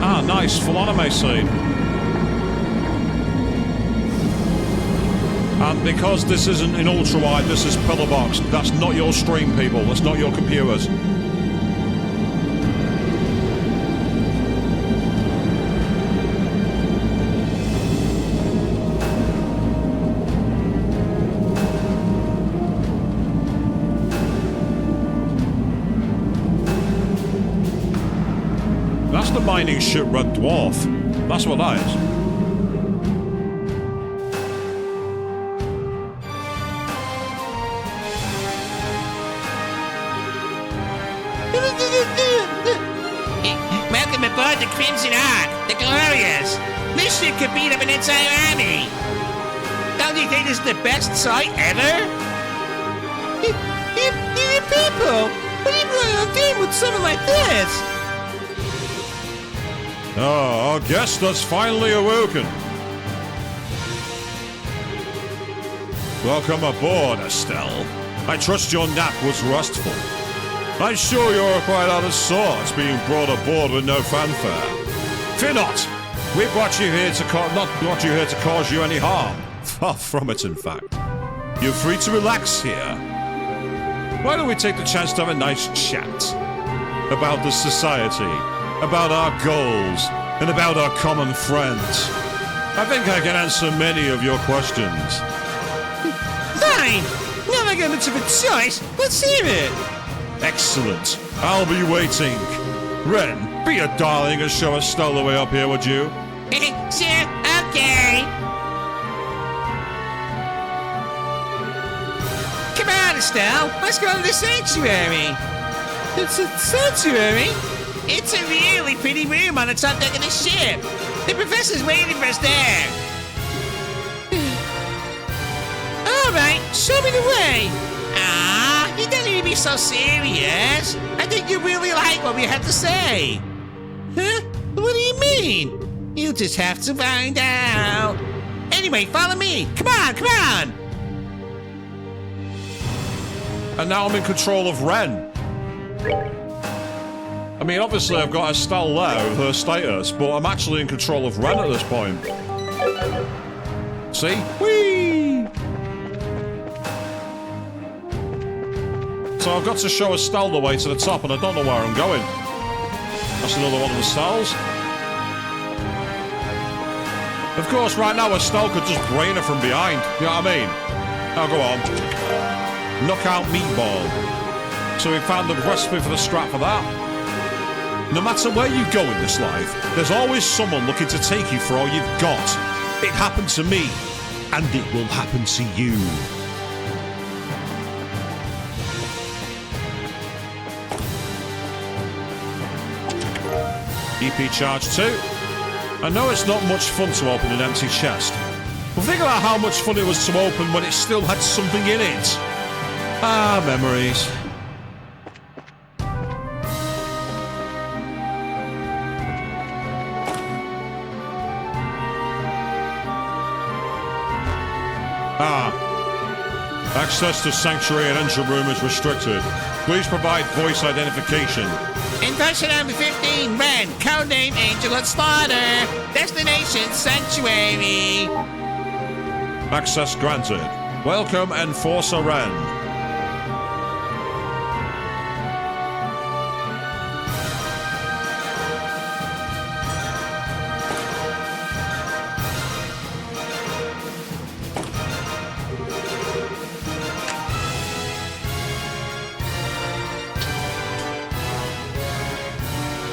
Ah, nice. Full anime scene. And because this isn't in ultra wide, this is pillar box. That's not your stream, people. That's not your computers. That's the mining ship Red Dwarf. That's what that is. Welcome aboard the Crimson Ark, the Glorious. This ship could beat up an entire army. Don't you think this is the best sight ever? You people! What are you planning on doing with something like this? Oh, our guest has finally awoken. Welcome aboard, Estelle. I trust your nap was restful. I'm sure you're quite out of sorts being brought aboard with no fanfare. Fear not. We brought you here to not brought you here to cause you any harm. Far from it, in fact. You're free to relax here. Why don't we take the chance to have a nice chat about the society, about our goals, and about our common friends. I think I can answer many of your questions. Fine! Now I got much of a choice. Let's hear it! Excellent. I'll be waiting. Ren, be a darling and show Estelle the way up here, would you? Sure, okay. Come on, Estelle. Let's go to the sanctuary. It's a sanctuary? It's a really pretty room on the top deck of the ship. The professor's waiting for us there. All right, show me the way. Ah, you don't need to be so serious. I think you really like what we have to say. Huh? What do you mean? You just have to find out. Anyway, follow me. Come on, come on. And now I'm in control of Ren. I mean, obviously I've got Estelle there with her status, but I'm actually in control of Ren at this point. See? Whee! So I've got to show Estelle the way to the top, and I don't know where I'm going. That's another one of the stalls. Of course, right now Estelle could just brain her from behind. You know what I mean? Now go on. Knockout meatball. So we found the recipe for the strap for that. No matter where you go in this life, there's always someone looking to take you for all you've got. It happened to me, and it will happen to you. EP charge 2. I know it's not much fun to open an empty chest, but think about how much fun it was to open when it still had something in it. Ah, memories. Access to sanctuary and engine room is restricted. Please provide voice identification. Inversion number 15, Ren. Codename Angel and Slaughter. Destination Sanctuary. Access granted. Welcome, Enforcer Ren.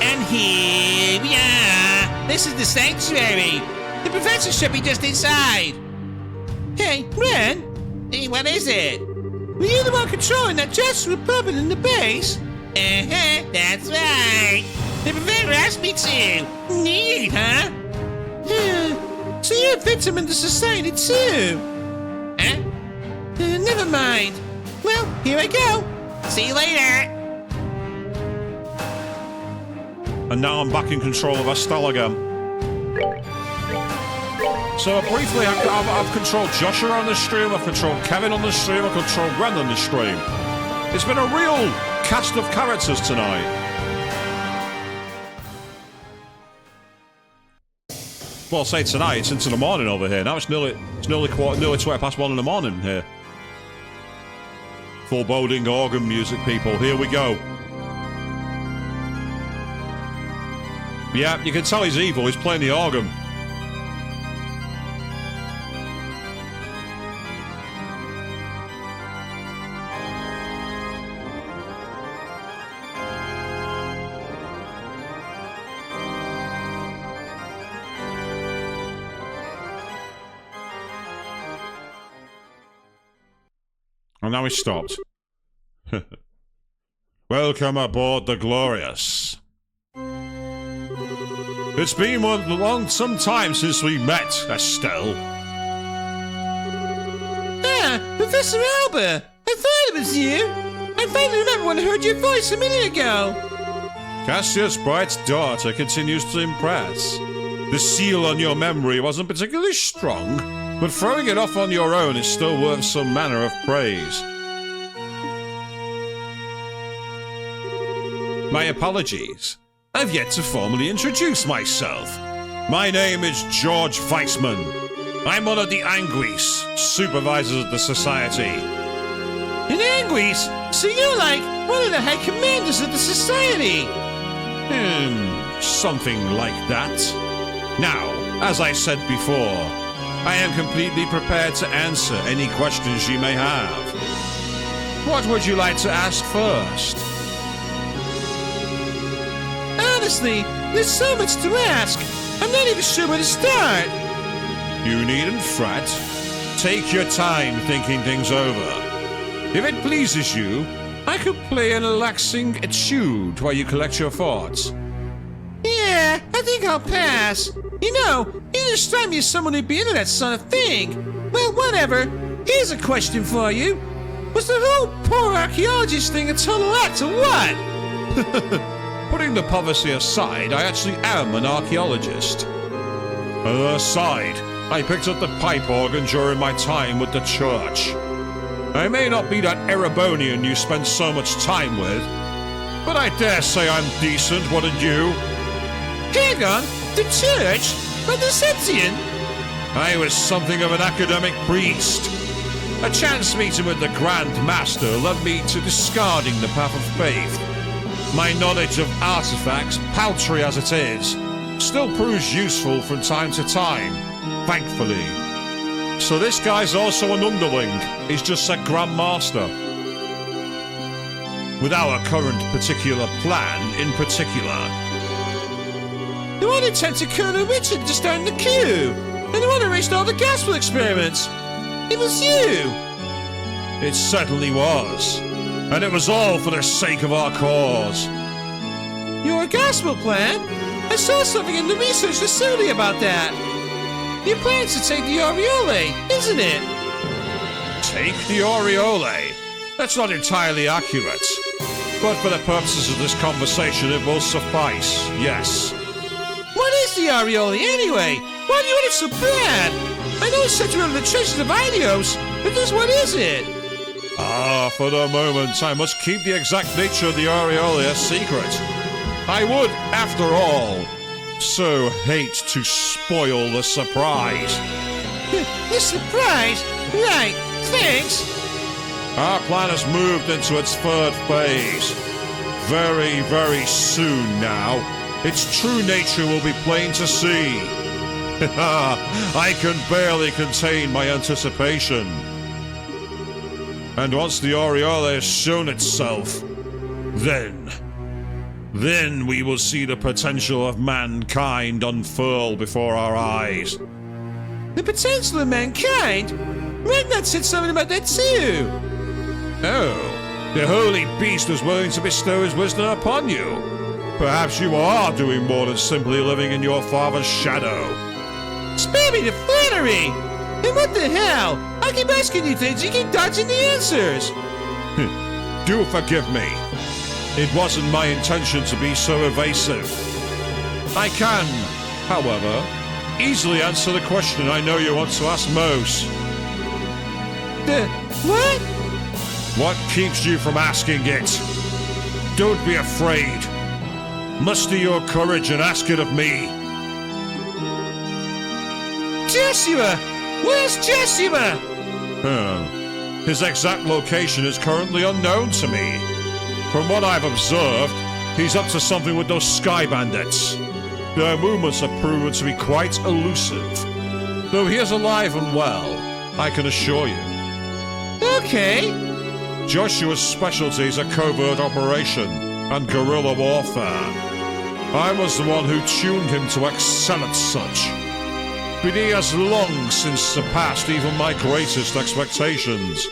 And here we are. This is the sanctuary. The professor should be just inside. Hey, Ren? Hey, what is it? Were you the one controlling that gesture puppet in the base? That's right. The professor asked me to. Neat, huh? So you're a victim in the society too? Huh? Never mind. Well, here I go. See you later. And now I'm back in control of Estelle again. So briefly, I've controlled Joshua on the stream, I've controlled Kevin on the stream, I've controlled Ren on the stream. It's been a real cast of characters tonight. Well, say tonight, it's into the morning over here. Now it's nearly 20 past 1 in the morning here. Foreboding organ music, people. Here we go. Yeah, you can tell he's evil. He's playing the organ. And now he stopped. Welcome aboard the Glorious. It's been some time since we met, Estelle. Professor Albert! I thought it was you! I finally remember when I heard your voice a minute ago! Cassius Bright's daughter continues to impress. The seal on your memory wasn't particularly strong, but throwing it off on your own is still worth some manner of praise. My apologies. I've yet to formally introduce myself. My name is George Weissman. I'm one of the Anguis, supervisors of the Society. An Anguis? So you're like one of the high commanders of the Society? Something like that. Now, as I said before, I am completely prepared to answer any questions you may have. What would you like to ask first? Honestly, there's so much to ask. I'm not even sure where to start. You needn't fret. Take your time thinking things over. If it pleases you, I could play an relaxing etude while you collect your thoughts. Yeah, I think I'll pass. You know, you just strike me as someone who'd be into that sort of thing. Well, whatever. Here's a question for you. Was the whole poor archaeologist thing a total act or what? Putting the poverty aside, I actually am an archaeologist. Aside, I picked up the pipe organ during my time with the church. I may not be that Erebonian you spend so much time with, but I dare say I'm decent, wouldn't you? Hang on, the church? But the Septian? I was something of an academic priest. A chance meeting with the Grand Master led me to discarding the path of faith. My knowledge of artifacts, paltry as it is, still proves useful from time to time, thankfully. So this guy's also an underling. He's just said Grand Master. With our current particular plan in particular. The one who tempted Colonel Richard to start the coup, and the one who erased all the Gaspel experiments. It was you! It certainly was. And it was all for the sake of our cause. Your Gaspel plan? I saw something in the research facility about that. Your plan's to take the Aureole, isn't it? Take the Aureole? That's not entirely accurate. But for the purposes of this conversation, it will suffice, yes. What is the Aureole anyway? Why do you want it so bad? I I know it's such one of the treasures of Idios, but this one is it? Ah, for the moment, I must keep the exact nature of the aureole a secret. I would, after all, so hate to spoil the surprise. The surprise? Right, thanks. Our plan has moved into its third phase. Very, very soon now, its true nature will be plain to see. I can barely contain my anticipation. And once the aureole has shown itself, then we will see the potential of mankind unfurl before our eyes. The potential of mankind? Ragnar said something about that too. Oh, the holy beast was willing to bestow his wisdom upon you. Perhaps you are doing more than simply living in your father's shadow. Spare me the flattery! And what the hell? I keep asking you things, you keep dodging the answers. Do forgive me. It wasn't my intention to be so evasive. I can, however, easily answer the question I know you want to ask most. What? What keeps you from asking it? Don't be afraid. Muster your courage and ask it of me. Joshua! Where's Joshua? His exact location is currently unknown to me. From what I've observed, he's up to something with those sky bandits. Their movements have proven to be quite elusive. Though he is alive and well, I can assure you. Okay. Joshua's specialties are covert operation and guerrilla warfare. I was the one who tuned him to excel at such. But he has long since surpassed even my greatest expectations.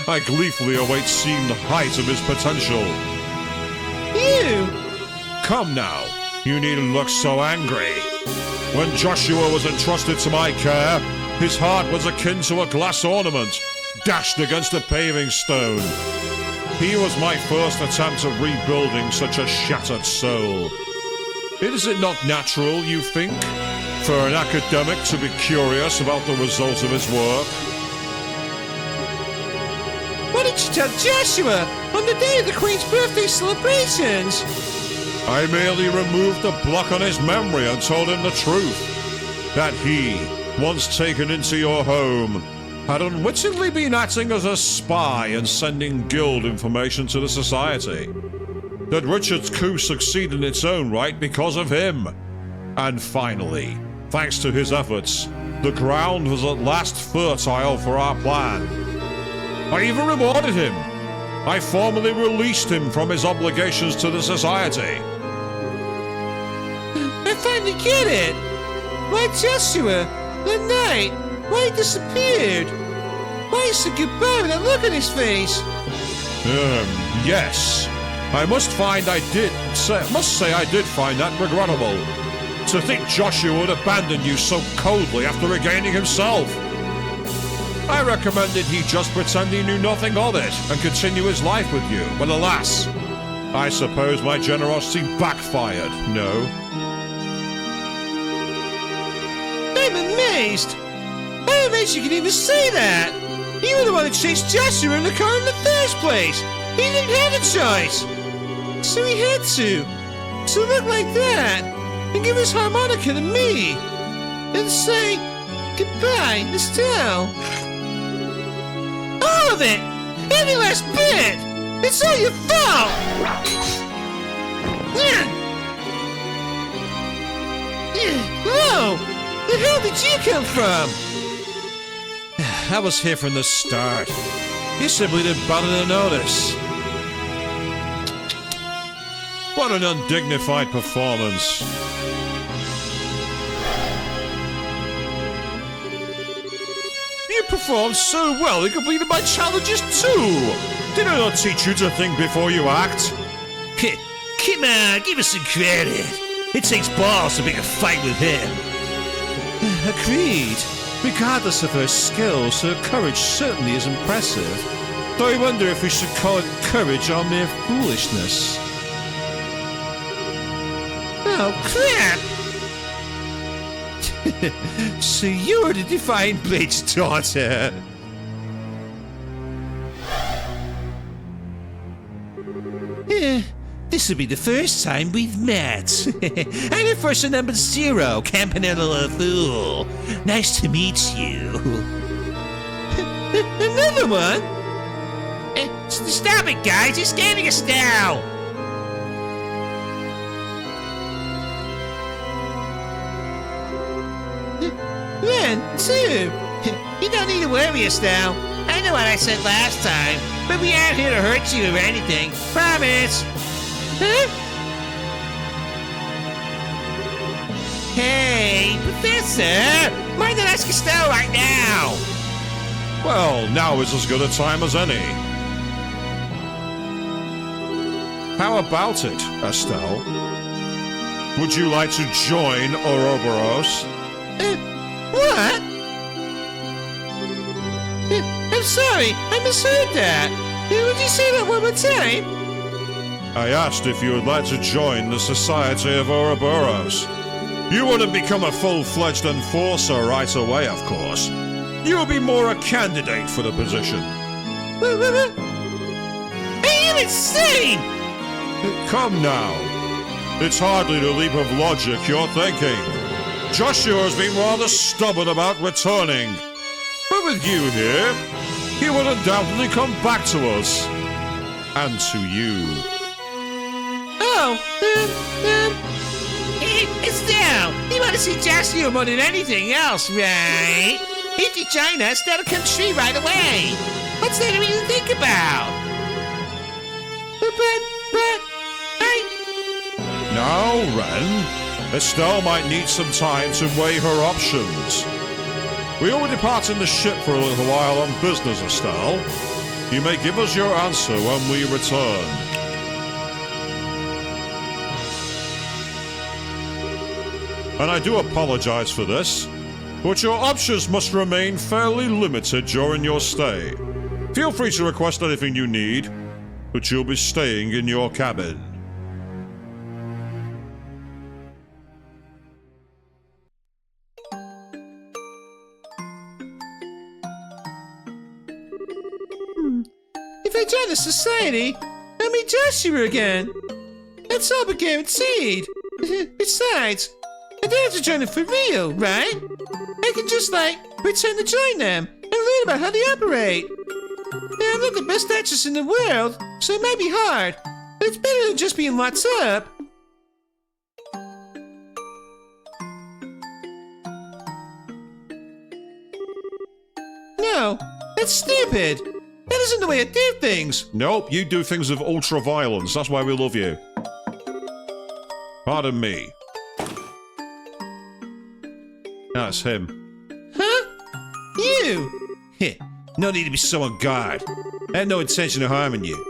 I gleefully await seeing the height of his potential. You! Come now, you needn't look so angry. When Joshua was entrusted to my care, his heart was akin to a glass ornament, dashed against a paving stone. He was my first attempt at rebuilding such a shattered soul. Is it not natural, you think, for an academic to be curious about the result of his work? What did you tell Joshua on the day of the Queen's birthday celebrations? I merely removed the block on his memory and told him the truth. That he, once taken into your home, had unwittingly been acting as a spy and sending guild information to the society. That Richard's coup succeeded in its own right because of him. And finally, thanks to his efforts, the ground was at last fertile for our plan. I even rewarded him. I formally released him from his obligations to the society. I finally get it. Why Joshua? That night? Why he disappeared? Why he said goodbye with that look on his face? Yes. I must say I did find that regrettable. To think Joshua would abandon you so coldly after regaining himself. I recommended he just pretend he knew nothing of it and continue his life with you, but alas, I suppose my generosity backfired, no? I'm amazed. I'm amazed you can even say that. You were the one who chased Joshua in the car in the first place. He didn't have a choice. So he had to look like that and give his harmonica to me and say goodbye, Estelle. All of it! Every last bit! It's all your fault! Whoa! The hell did you come from? I was here from the start. You simply didn't bother to notice. What an undignified performance. You performed so well you completed my challenges too! Did I not teach you to think before you act? Come on, give us some credit. It takes balls to pick a fight with him. Agreed. Regardless of her skills, her courage certainly is impressive. Though I wonder if we should call it courage or mere foolishness. Oh, crap! So you're the Divine Blade's daughter. This will be the first time we've met. I'm Enforcer number 0, Campanella Fool. Nice to meet you. Another one? Stop it, guys. He's scanning us now. One, two. You don't need to worry, Estelle. I know what I said last time, but we aren't here to hurt you or anything. Promise. Huh? Hey, Professor! Why not ask Estelle right now? Well, now is as good a time as any. How about it, Estelle? Would you like to join Ouroboros? What? I'm sorry, I misheard that. Would you say that one more time? I asked if you would like to join the Society of Ouroboros. You wouldn't become a full-fledged enforcer right away, of course. You would be more a candidate for the position. Are you insane? Come now. It's hardly the leap of logic you're thinking. Joshua has been rather stubborn about returning. But with you here, he will undoubtedly come back to us. And to you. Oh, Estelle, you want to see Joshua more than anything else, right? If you join us, that'll come true right away. What's there to really think about? but Now, Ren, Estelle might need some time to weigh her options. We will depart in the ship for a little while on business, Estelle. You may give us your answer when we return. And I do apologize for this, but your options must remain fairly limited during your stay. Feel free to request anything you need, but you'll be staying in your cabin. if I join the society, I'll meet Joshua again. That's all but guaranteed. Besides, I don't have to join them for real, right? I can just, pretend to join them and learn about how they operate. Yeah, I'm not the best actress in the world, so it might be hard, but it's better than just being locked up. No, that's stupid. That isn't the way I do things. Nope, you do things with ultra-violence. That's why we love you. Pardon me. That's him. Huh? You? No need to be so on guard. I had no intention of harming you.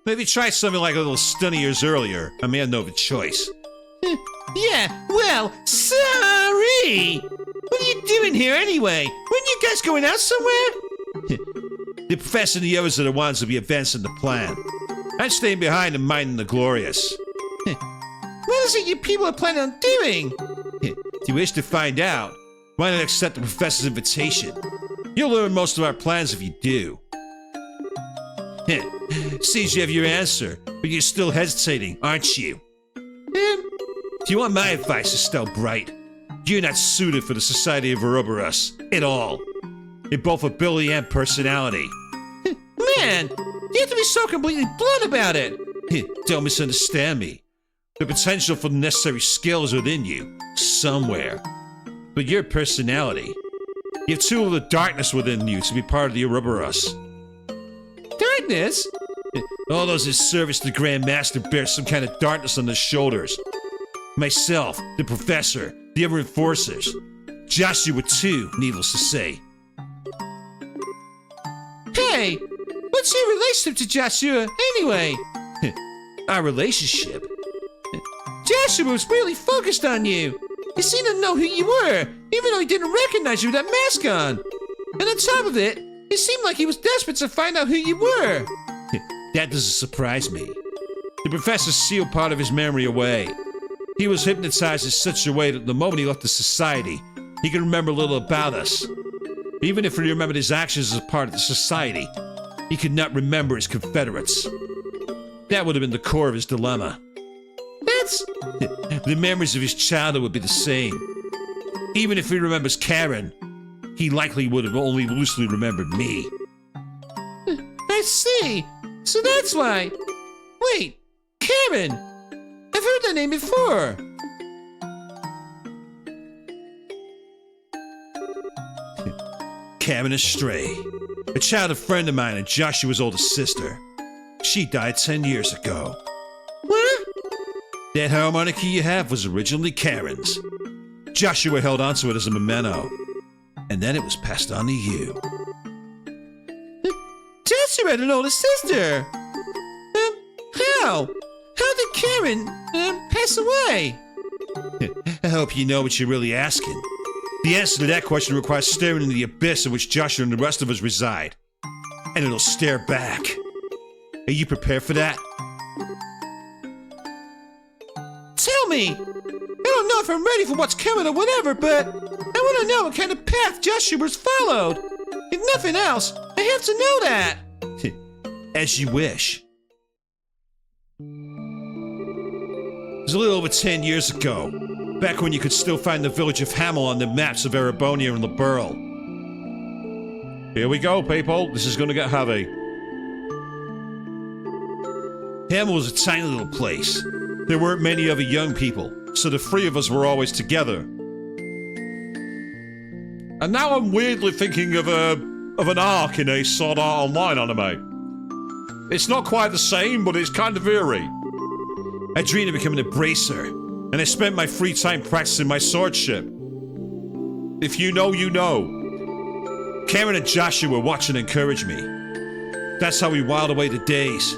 But if you tried something like a little stun of yours earlier, I may have no other choice. Yeah, well, sorry! What are you doing here anyway? Weren't you guys going out somewhere? The professor and the others are the ones who'll be advancing the plan. I'm staying behind and minding the glorious. What is it you people are planning on doing? If you wish to find out, why not accept the professor's invitation? You'll learn most of our plans if you do. Seems you have your answer, but you're still hesitating, aren't you? If you want my advice, Estelle Bright, you're not suited for the Society of Ouroboros at all. In both ability and personality. Man, you have to be so completely blunt about it. Don't misunderstand me. The potential for the necessary skills within you, somewhere. But your personality, you have too little darkness within you to be part of the Ouroboros. Darkness? All those in service to the Grand Master bear some kind of darkness on their shoulders. Myself, the Professor, the other enforcers. Joshua too, needless to say. Hey, what's your relationship to Joshua anyway? Our relationship? Joshua was really focused on you. He seemed to know who you were, even though he didn't recognize you with that mask on. And on top of it, it seemed like he was desperate to find out who you were. That doesn't surprise me. The professor sealed part of his memory away. He was hypnotized in such a way that the moment he left the society, he could remember a little about us. Even if he remembered his actions as part of the society, he could not remember his Confederates. That would have been the core of his dilemma. The memories of his childhood would be the same. Even if he remembers Karen, he likely would have only loosely remembered me. I see. So that's why. Wait, Karen! I've heard that name before. Karen Estelle, a childhood friend of mine and Joshua's older sister. She died 10 years ago. What? That harmonica you have was originally Karen's. Joshua held onto it as a memento, and then it was passed on to you. Joshua had an older sister. How? How did Karen pass away? I hope you know what you're really asking. The answer to that question requires staring into the abyss in which Joshua and the rest of us reside. And it'll stare back. Are you prepared for that? Tell me! I don't know if I'm ready for what's coming or whatever, but I want to know what kind of path Joshua's followed. If nothing else, I have to know that. As you wish. It was a little over 10 years ago, back when you could still find the village of Hamel on the maps of Erebonia and Liberl. Here we go, people. This is going to get heavy. Hamel was a tiny little place. There weren't many other young people, so the three of us were always together. And now I'm weirdly thinking of an arc in a Sword Art Online anime. It's not quite the same, but it's kind of eerie. I dreamed of becoming a bracer, and I spent my free time practicing my swordship. If you know, you know. Karen and Joshua watched and encouraged me. That's how we whiled away the days.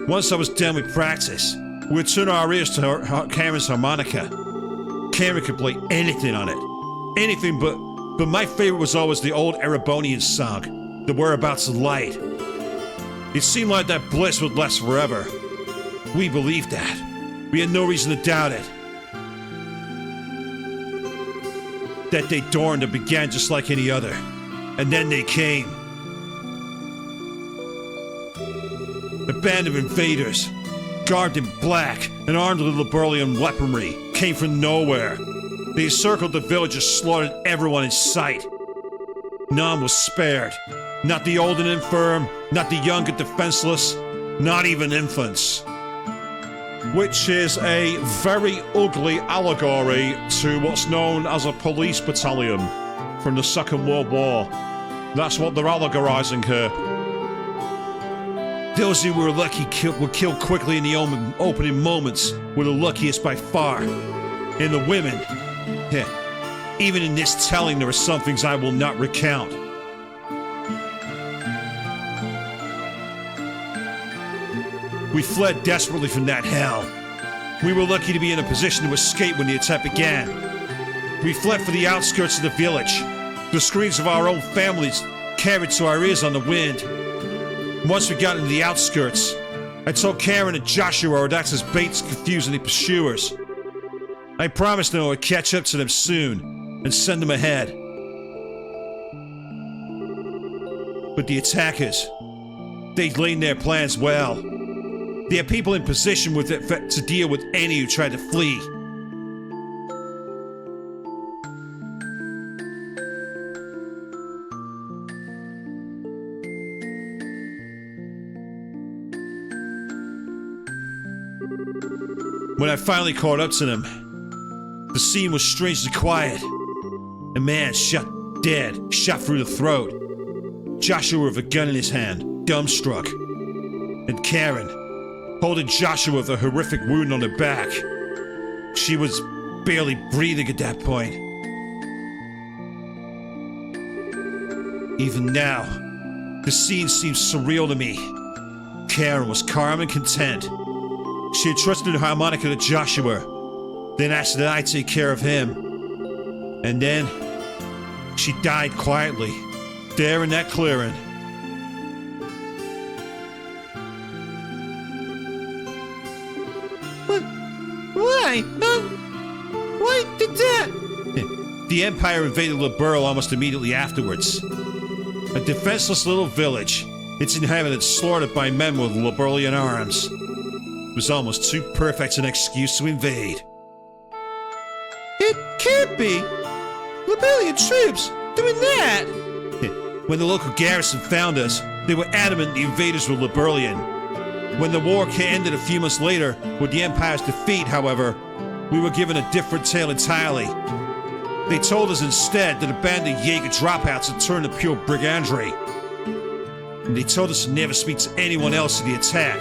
Once I was done with practice, we would turn our ears to Karen's harmonica. Karen could play anything on it. Anything but my favorite was always the old Erebonian song, The Whereabouts of Light. It seemed like that bliss would last forever. We believed that. We had no reason to doubt it. That day dawned and began just like any other. And then they came. A band of invaders, garbed in black and armed with Liberlian weaponry, came from nowhere. They encircled the village and slaughtered everyone in sight. None was spared. Not the old and infirm, not the young and defenseless, not even infants. Which is a very ugly allegory to what's known as a police battalion from the Second World War. That's what they're allegorizing here. Those who were lucky were killed quickly in the opening moments were the luckiest by far. And the women, even in this telling, there are some things I will not recount. We fled desperately from that hell. We were lucky to be in a position to escape when the attack began. We fled for the outskirts of the village. The screams of our own families carried to our ears on the wind. Once we got into the outskirts, I told Karen and Joshua would act as baits to confuse any pursuers. I promised them I would catch up to them soon and send them ahead. But the attackers, they'd laid their plans well. They had people in position with it to deal with any who tried to flee. When I finally caught up to them, the scene was strangely quiet. A man shot dead, shot through the throat. Joshua with a gun in his hand, dumbstruck. And Karen, holding Joshua with a horrific wound on her back. She was barely breathing at that point. Even now, the scene seems surreal to me. Karen was calm and content. She had trusted her harmonica to Joshua, then asked that I take care of him. And then, she died quietly, there in that clearing. Why? Why did that? The Empire invaded Liberl almost immediately afterwards. A defenseless little village, its inhabitants slaughtered by men with Liberlian arms. It was almost too perfect an excuse to invade. It can't be. Liberlian troops doing that. When the local garrison found us, they were adamant the invaders were Liberlian. When the war ended a few months later, with the Empire's defeat, however, we were given a different tale entirely. They told us instead that abandoned Jaeger dropouts had turned to pure brigandry. And they told us to never speak to anyone else of the attack.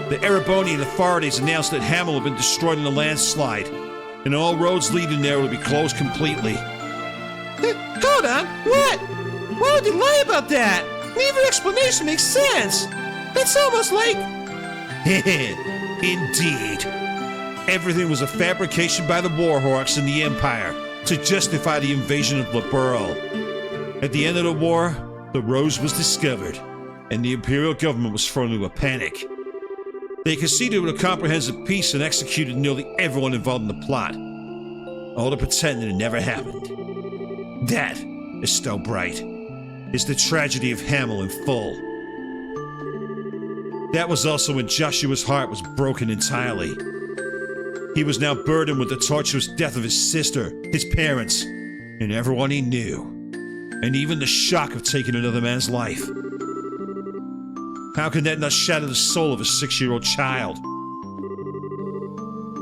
The Erebonian authorities announced that Hamel had been destroyed in a landslide, and all roads leading there would be closed completely. Hold on, what? Why would they lie about that? Neither explanation makes sense. That's almost like... Indeed. Everything was a fabrication by the Warhawks and the Empire to justify the invasion of Liberl. At the end of the war, the Rose was discovered, and the Imperial government was thrown into a panic. They conceded with a comprehensive peace and executed nearly everyone involved in the plot, all to pretend that it never happened. That, Estelle Bright, is the tragedy of Hamel in full. That was also when Joshua's heart was broken entirely. He was now burdened with the torturous death of his sister, his parents, and everyone he knew, and even the shock of taking another man's life. How can that not shatter the soul of a 6-year-old child?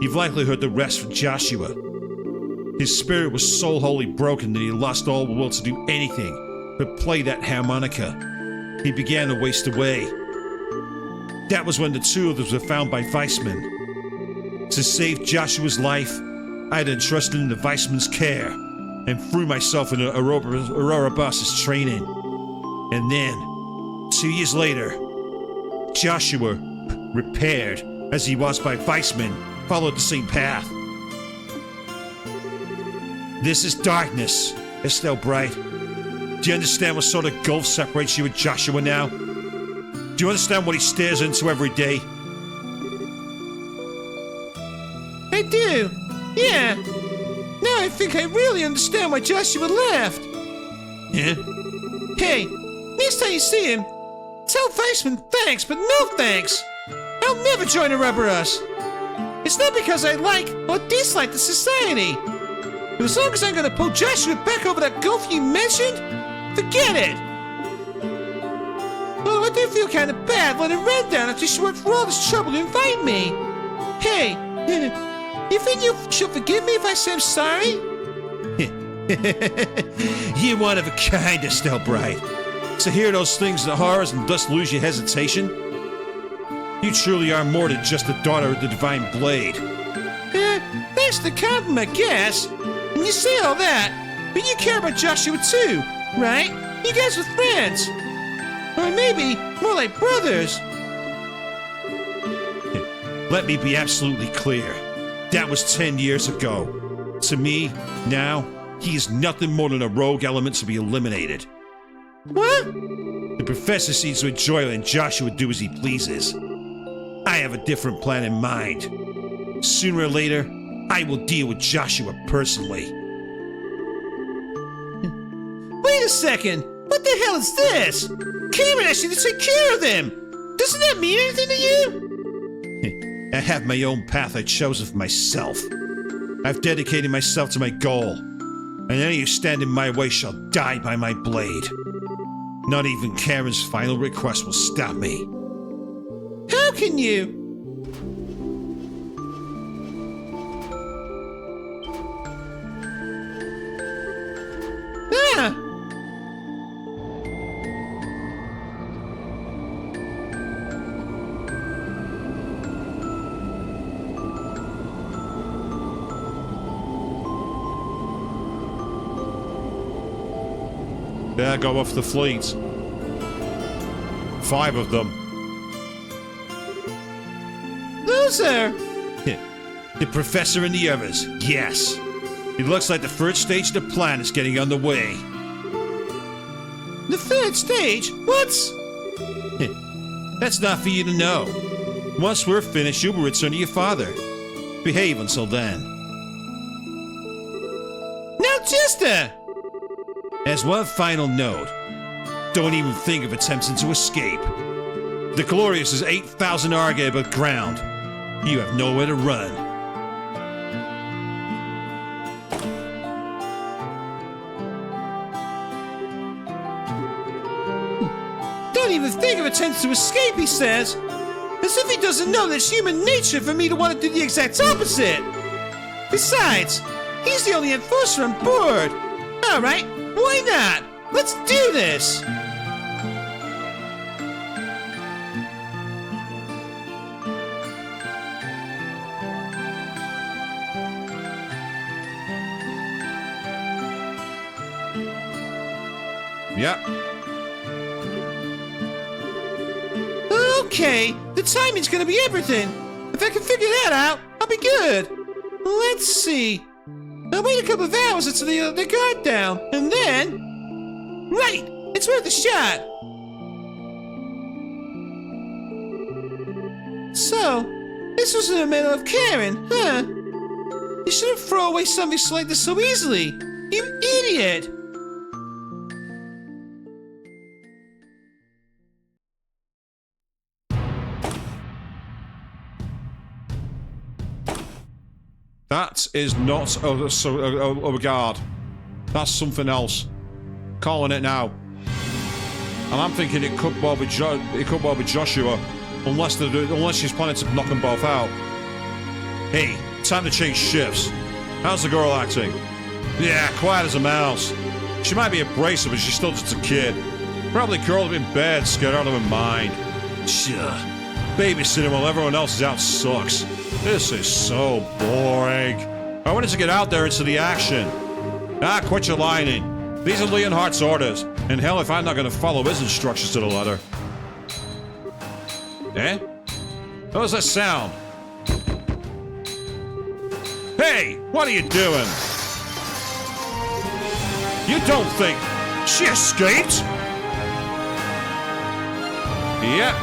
You've likely heard the rest from Joshua. His spirit was so wholly broken that he lost all will to do anything but play that harmonica. He began to waste away. That was when the two of them were found by Weissman. To save Joshua's life, I had entrusted him to Weissman's care and threw myself into Aurora Boss's training. And then, 2 years later, Joshua, repaired as he was by Weissman, followed the same path. This is darkness, Estelle Bright. Do you understand what sort of gulf separates you and Joshua now? Do you understand what he stares into every day? I do. Yeah. Now I think I really understand why Joshua left. Yeah? Hey, next time you see him, tell Weissman thanks, but no thanks. I'll never join a rubber us. It's not because I like or dislike the society. But as long as I'm gonna pull Joshua back over that gulf you mentioned, forget it. Oh, I do feel kind of bad letting Red down after she went through all this trouble to invite me. Hey, you think she'll forgive me if I say I'm sorry? You're one of a kind, Estelle Bright. To hear those things and the horrors and thus lose your hesitation? You truly are more than just the daughter of the Divine Blade. Thanks for the compliment, I guess. And you say all that, but you care about Joshua too, right? You guys were friends. Or maybe more like brothers. Let me be absolutely clear. That was 10 years ago. To me, now, he is nothing more than a rogue element to be eliminated. What? The professor seems to enjoy letting Joshua do as he pleases. I have a different plan in mind. Sooner or later, I will deal with Joshua personally. Wait a second! What the hell is this? Cameron asked you to take care of them! Doesn't that mean anything to you? I have my own path I chosen for myself. I've dedicated myself to my goal, and any who stand in my way shall die by my blade. Not even Karen's final request will stop me. How can you? Ah! There go off the fleet. 5 of them. Loser! The professor and the others, yes. It looks like the third stage of the plan is getting underway. The third stage? What's... That's not for you to know. Once we're finished, you will return to your father. Behave until then. Now, Chester! As one final note, don't even think of attempting to escape. The Glorious is 8,000 arg above ground. You have nowhere to run. Don't even think of attempting to escape, he says. As if he doesn't know that it's human nature for me to want to do the exact opposite. Besides, he's the only enforcer on board. All right, why not? Let's do this. Yep. Okay, the timing's gonna be everything. If I can figure that out, I'll be good. Let's see. I'll wait a couple of hours until the guard down, and then... Right! It's worth a shot! So, this was in the middle of Karen, huh? You shouldn't throw away something like this so easily! You idiot! That is not a guard. That's something else. Calling it now. And I'm thinking it could well be Joshua, unless she's planning to knock them both out. Hey, time to change shifts. How's the girl acting? Yeah, quiet as a mouse. She might be abrasive, but she's still just a kid. Probably curled up in bed, scared out of her mind. Sure. Babysitting while everyone else is out sucks. This is so boring. I wanted to get out there into the action. Ah, quit your whining. These are Leonhardt's orders. And hell if I'm not gonna follow his instructions to the letter. Eh? What was that sound? Hey! What are you doing? You don't think she escaped? Yep.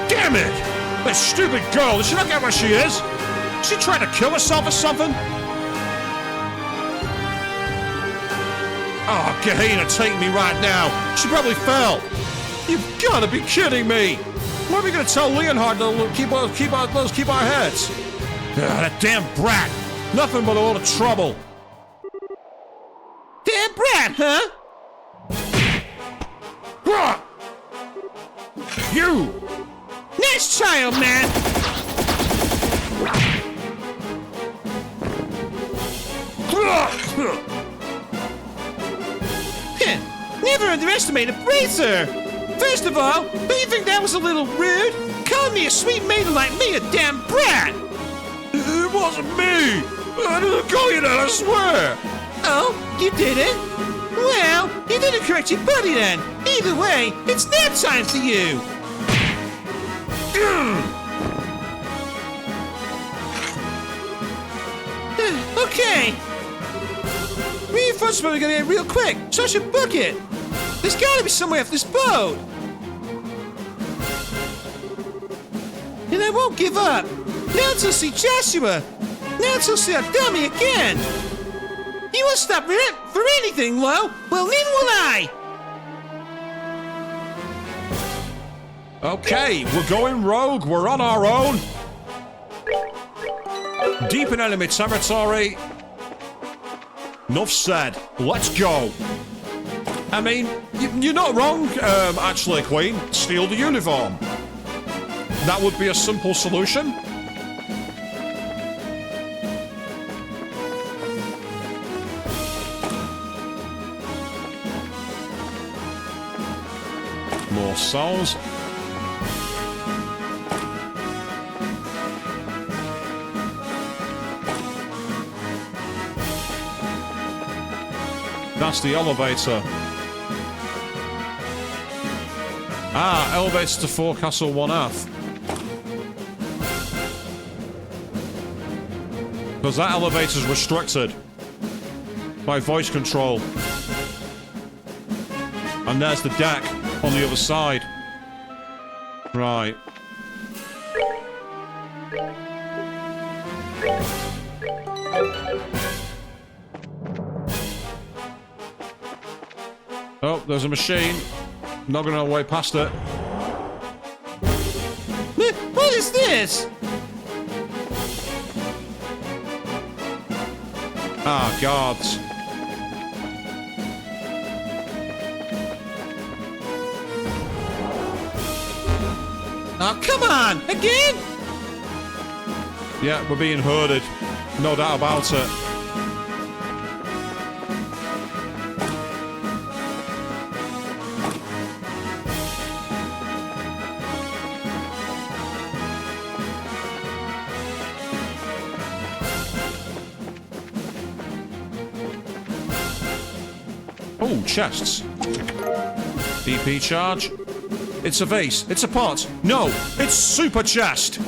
Damn it! That stupid girl, does she not get where she is? Is she trying to kill herself or something? Oh, Gehenna, take me right now. She probably fell. You've got to be kidding me. What are we going to tell Leonhardt to keep our heads? That damn brat. Nothing but a lot of trouble. Damn brat, huh? You! Nice child, man! Never underestimate a bracer! First of all, don't you think that was a little rude? Calling me a sweet maiden like me a damn brat! It wasn't me! I didn't call you that, I swear! Oh, you didn't? Well, you didn't correct your buddy then. Either way, it's nap time for you! Okay. Reinforcements are gonna get real quick, so I should book it. There's gotta be somewhere off this boat. And I won't give up. Not until I see Joshua. Not until I see our dummy again. You won't stop for anything, Lo. Well, neither will I. Okay, we're going rogue. We're on our own. Deep in enemy territory. Enough said. Let's go. I mean, you're not wrong, actually, Queen. Steal the uniform. That would be a simple solution. More souls. That's the elevator. Ah, elevator to Forecastle 1F. Because that elevator's restricted by voice control. And there's the deck on the other side. Right. Oh, there's a machine. Not gonna way past it. What is this? Ah, guards. Oh, come on! Again? Yeah, we're being herded. No doubt about it. Oh, chests. BP charge. It's a vase. It's a pot. No, it's super chest.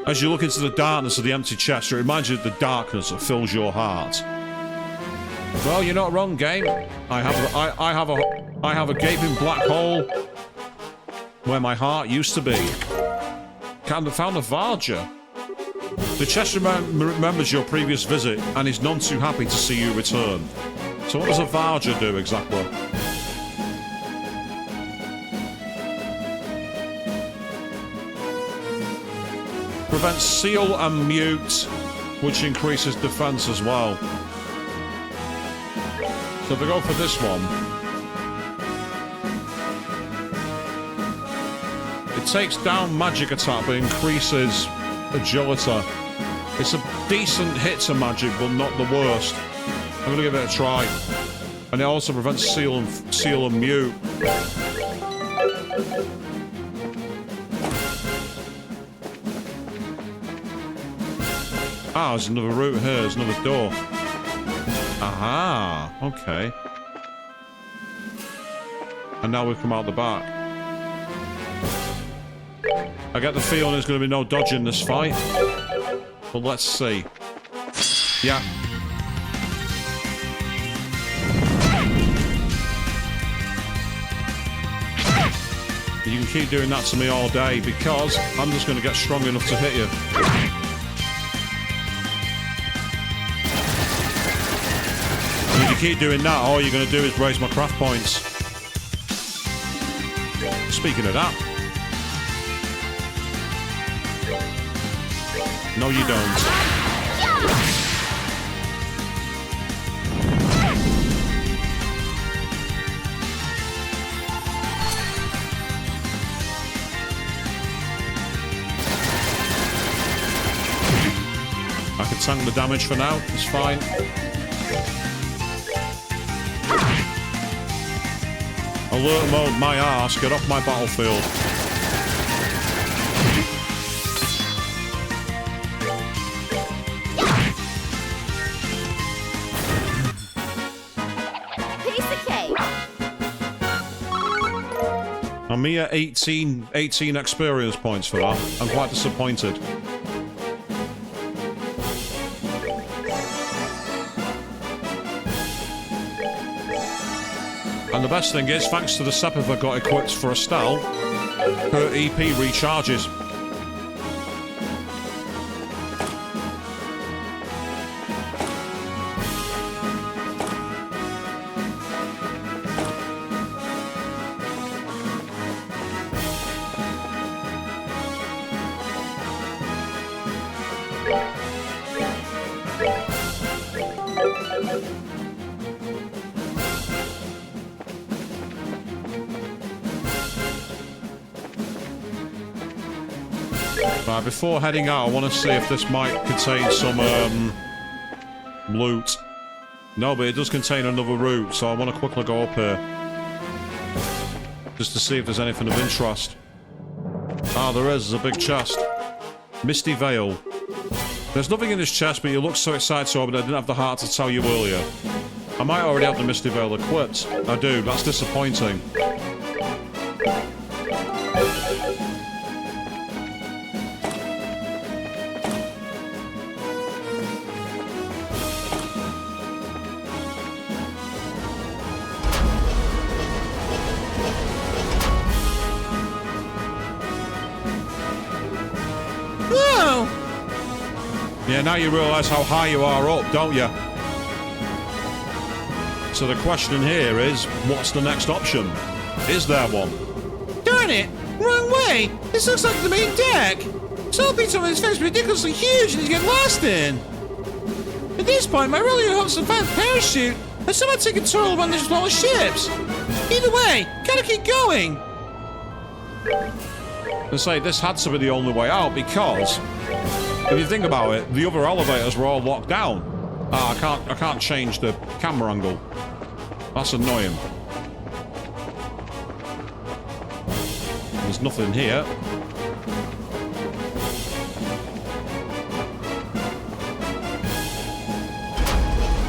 As you look into the darkness of the empty chest, it reminds you of the darkness that fills your heart. Well, you're not wrong, game. I have a gaping black hole where my heart used to be. Found a Varja. The chest remembers your previous visit and is none too happy to see you return. So what does a Varja do exactly? Prevents seal and mute, which increases defense as well. So if I go for this one, it takes down magic attack but increases agility. It's a decent hit to magic, but not the worst. I'm gonna give it a try. And it also prevents seal and mute. Ah, there's another route here. There's another door. Aha. Okay. And now we've come out the back. I get the feeling there's going to be no dodging this fight. But let's see. Yeah. You can keep doing that to me all day because I'm just going to get strong enough to hit you. And if you keep doing that, all you're going to do is raise my craft points. Speaking of that. No, you don't. I can tank the damage for now. It's fine. Alert mode, my arse. Get off my battlefield. I'm mere 18 experience points for that. I'm quite disappointed. And the best thing is, thanks to the Sepith I got equipped for Estelle, her EP recharges. Right, before heading out, I want to see if this might contain some loot. No, but it does contain another route, so I want to quickly go up here. Just to see if there's anything of interest. Ah, there is. There's a big chest. Misty Veil. There's nothing in this chest, but you look so excited, so I didn't have the heart to tell you earlier. I might already have the Misty Veil equipped. I do. That's disappointing. Whoa! Yeah, now you realise how high you are up, don't you? So the question here is, what's the next option? Is there one? Darn it! Wrong way! This looks like the main deck! Some people on his face ridiculously huge and you get lost in! At this point, my earlier hopes to find a parachute and someone take control of one of the smaller ships! Either way, gotta keep going! I say, this had to be the only way out because, if you think about it, the other elevators were all locked down. Ah, I can't change the camera angle. That's annoying. There's nothing here.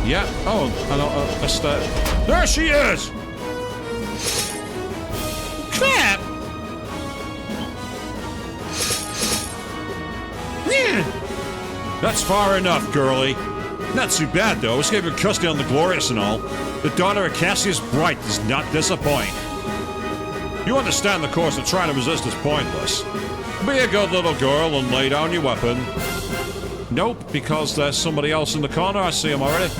Yeah. Oh, I know. Estelle. There she is. Crap! That's far enough, girlie. Not too bad, though. Escape your custody on the Glorious and all. The daughter of Cassius Bright does not disappoint. You understand the course of trying to resist is pointless. Be a good little girl and lay down your weapon. Nope, because there's somebody else in the corner. I see him already.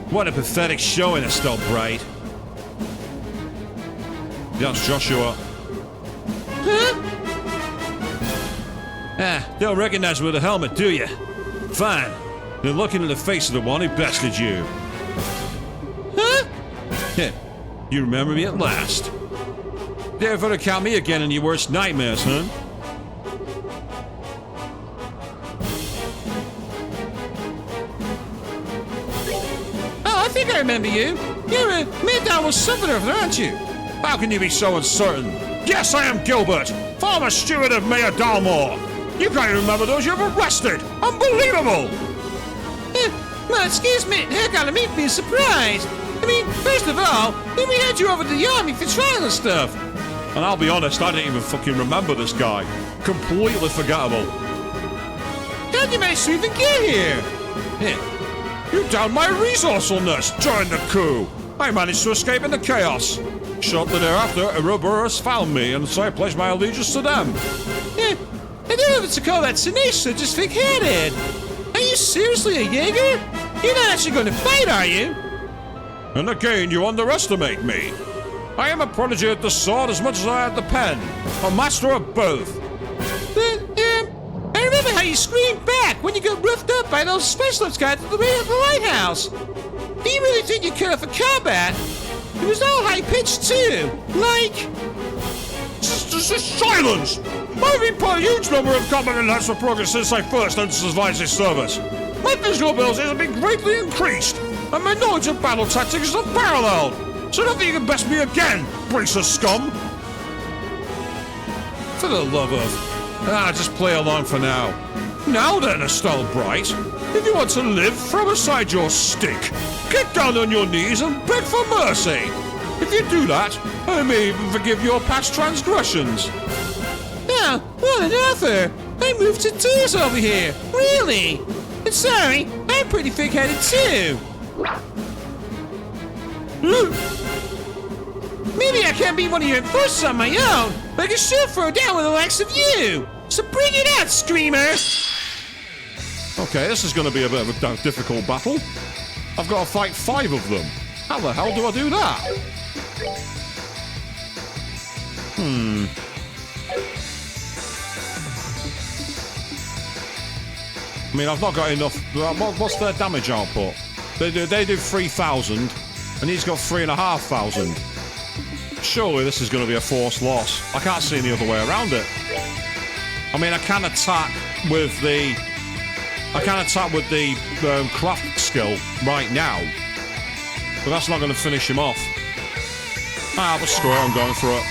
What a pathetic showing, Estelle Bright. That's Joshua. Huh? Don't recognize me with a helmet, do you? Fine. Then look into the face of the one who bested you. Huh? You remember me at last. Dare ever count me again in your worst nightmares, huh? Oh, I think I remember you. You're a mid-downward southerner, aren't you? How can you be so uncertain? Yes, I am Gilbert, former steward of Mayor Dalmore. You can't remember those you've arrested. Unbelievable! Well, excuse me, heck out of me being surprised. I mean, first of all, we had you over to the army for trial and stuff. And I'll be honest, I didn't even fucking remember this guy. Completely forgettable. How'd you manage to even get here? You downed my resourcefulness during the coup. I managed to escape in the chaos. Shortly thereafter, Ouroboros found me, and so I pledged my allegiance to them. I don't know if it's to call that tenacious or just thick-headed. Are you seriously a Jaeger? You're not actually going to fight, are you? And again, you underestimate me. I am a prodigy at the sword as much as I am the pen. A master of both. But, I remember how you screamed back when you got roughed up by those specialist guys at the way of the lighthouse. Do you really think you could for combat? It was all high-pitched, too. Like... Silence! I've been put a huge number of combat enhancement progress since I first entered Vice's service. My physical abilities have been greatly increased, and my knowledge of battle tactics is unparalleled. So don't think you can best me again, brace of scum! For the love of... just play along for now. Now then, Estelle Bright, if you want to live, throw aside your stick. Get down on your knees and beg for mercy. If you do that, I may even forgive your past transgressions. Oh, what an offer! I moved to tears over here. Really? And sorry, I'm pretty thick-headed too. Maybe I can't be one of your enforcers on my own, but I can sure throw down with the likes of you. So bring it out, Screamer! Okay, this is going to be a bit of a difficult battle. I've got to fight 5 of them. How the hell do I do that? I mean, I've not got enough. What's their damage output? They do 3,000, and he's got 3,500. Surely this is going to be a forced loss. I can't see any other way around it. I mean, I can attack with the craft skill right now, but that's not going to finish him off. But screw it, I'm going for it.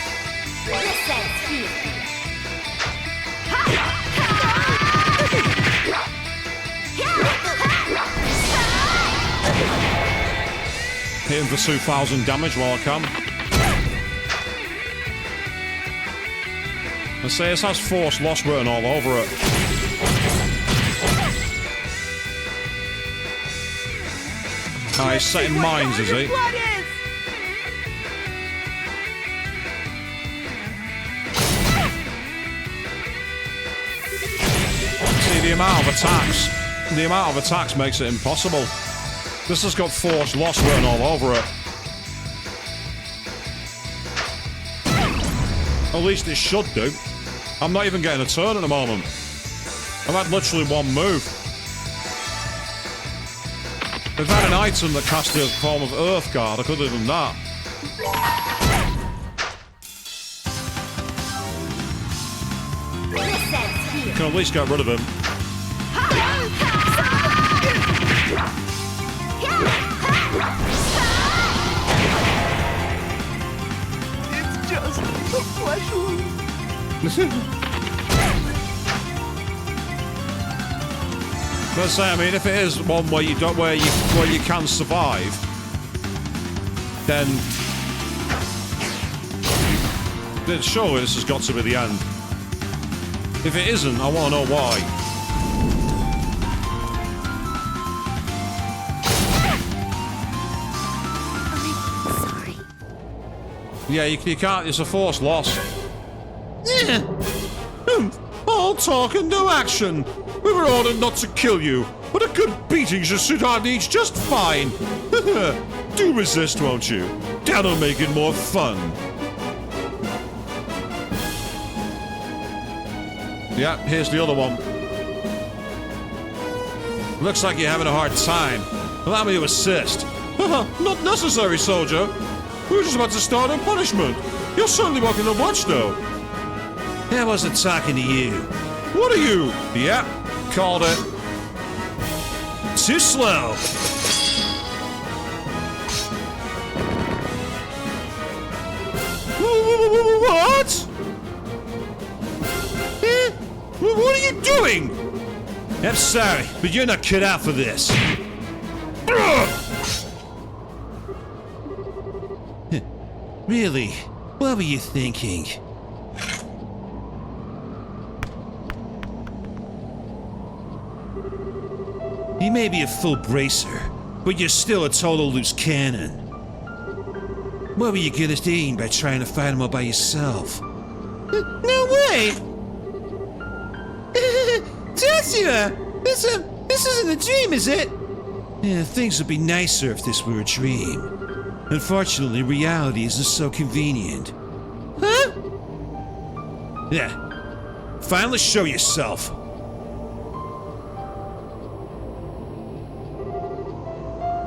Hit him for 2,000 damage while I can. I say this has force loss written all over it. He's setting mines, is he? the amount of attacks makes it impossible. This has got force loss written all over it. At least it should do. I'm not even getting a turn at the moment. I've had literally one move. They've had an item that cast a form of Earth Guard. I could have done that. Can at least get rid of him. It's just a pleasure. Let's say, I mean, if it is one where you don't, where you can survive, then surely this has got to be the end. If it isn't, I want to know why. Sorry. Yeah, you can't. It's a forced loss. Yeah. All talk and no action. We were ordered not to kill you, but a good beating should suit our needs just fine. Do resist, won't you? That'll make it more fun. Yeah, here's the other one. Looks like you're having a hard time. Allow me to assist. Not necessary, soldier. We were just about to start our punishment. You're certainly walking the watch, though. I wasn't talking to you. What are you? Yeah, called it. Too slow. What? What are you doing? I'm sorry, but you're not cut out for this. Really? What were you thinking? You may be a full bracer, but you're still a total loose cannon. What were you gonna gain by trying to fight him all by yourself? No way! Joshua! This isn't a dream, is it? Yeah, things would be nicer if this were a dream. Unfortunately, reality isn't so convenient. Huh? Yeah. Finally show yourself.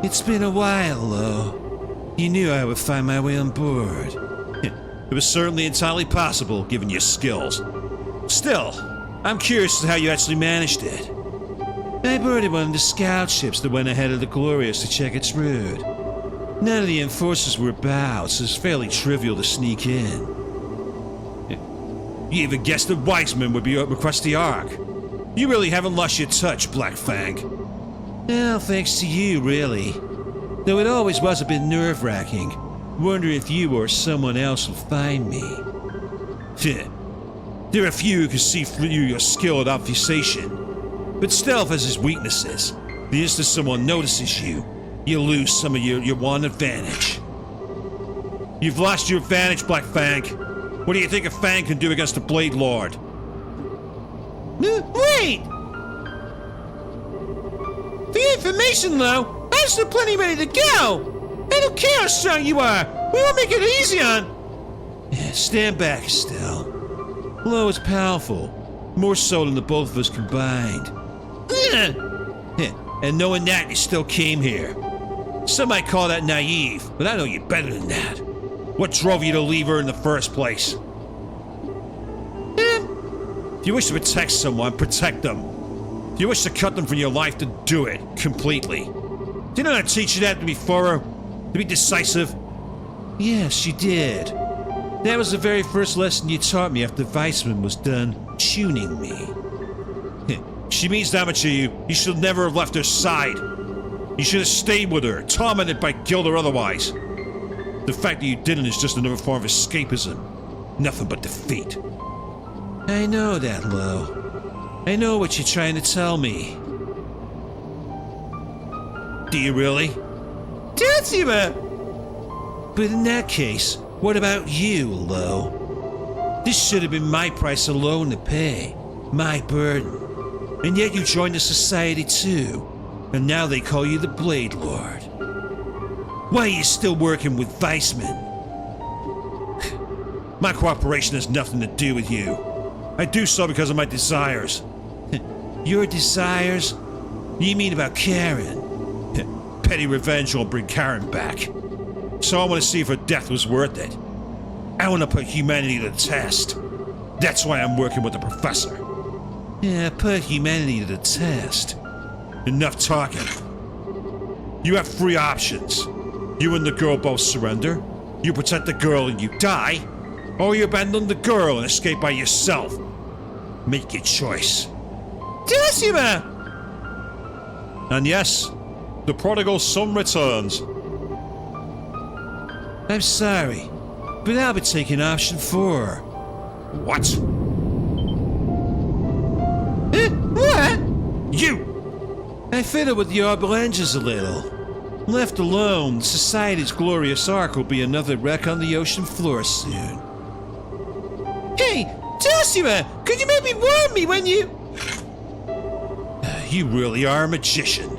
It's been a while, though. You knew I would find my way on board. It was certainly entirely possible, given your skills. Still, I'm curious as to how you actually managed it. I boarded one of the scout ships that went ahead of the Glorious to check its route. None of the enforcers were about, so it's fairly trivial to sneak in. You even guessed that Weissman would be across the Ark. You really haven't lost your touch, Black Fang. Well, thanks to you, really. Though it always was a bit nerve-wracking, wondering if you or someone else will find me. There are few who can see through your skill at obfuscation, but stealth has its weaknesses. The instant someone notices you, you lose some of your one advantage. You've lost your advantage, Black Fang. What do you think a Fang can do against a Blade Lord? Wait! For your information, though, I'm still plenty ready to go! I don't care how strong you are! We won't make it easy on... Yeah, stand back, Estelle. Lo is powerful, more so than the both of us combined. And knowing that, you still came here. Some might call that naive, but I know you better than that. What drove you to leave her in the first place? If you wish to protect someone, protect them. If you wish to cut them from your life, then do it, completely. Didn't I teach you that to be thorough? To be decisive? Yes, you did. That was the very first lesson you taught me after Weissman was done tuning me. She means that much to you. You should never have left her side. You should have stayed with her, tormented by guilt or otherwise. The fact that you didn't is just another form of escapism. Nothing but defeat. I know that, Lo. I know what you're trying to tell me. Do you really? Joshua! But in that case, what about you, Lo? This should have been my price alone to pay. My burden. And yet you joined the society too. And now they call you the Blade Lord. Why are you still working with Weissman? My cooperation has nothing to do with you. I do so because of my desires. Your desires? You mean about Karen? Petty revenge won't bring Karen back. So I want to see if her death was worth it. I want to put humanity to the test. That's why I'm working with the professor. Yeah, put humanity to the test. Enough talking. You have three options. You and the girl both surrender, you protect the girl and you die, or you abandon the girl and escape by yourself. Make your choice. Decima! And yes, the prodigal son returns. I'm sorry, but I'll be taking option 4. What? What? You! I fiddled with the orbital engines a little. Left alone, society's glorious ark will be another wreck on the ocean floor soon. Hey, Decima! Could you maybe warn me when you... You really are a magician.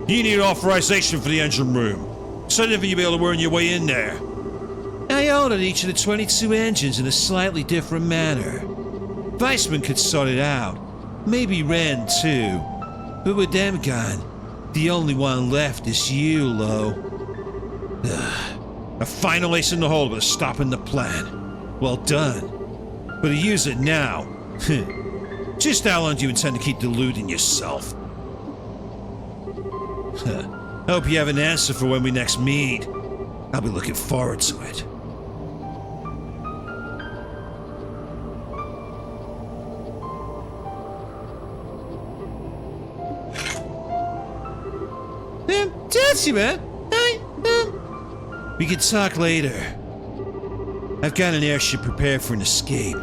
You need authorization for the engine room. So never you'll be able to earn your way in there. I ordered each of the 22 engines in a slightly different manner. Weissman could sort it out. Maybe Ren, too. But with them gone, the only one left is you, Lo. A final ace in the hole, but stopping the plan. Well done. But to use it now... Just how long do you intend to keep deluding yourself? Hope you have an answer for when we next meet. I'll be looking forward to it. Decima, we can talk later. I've got an airship prepared for an escape.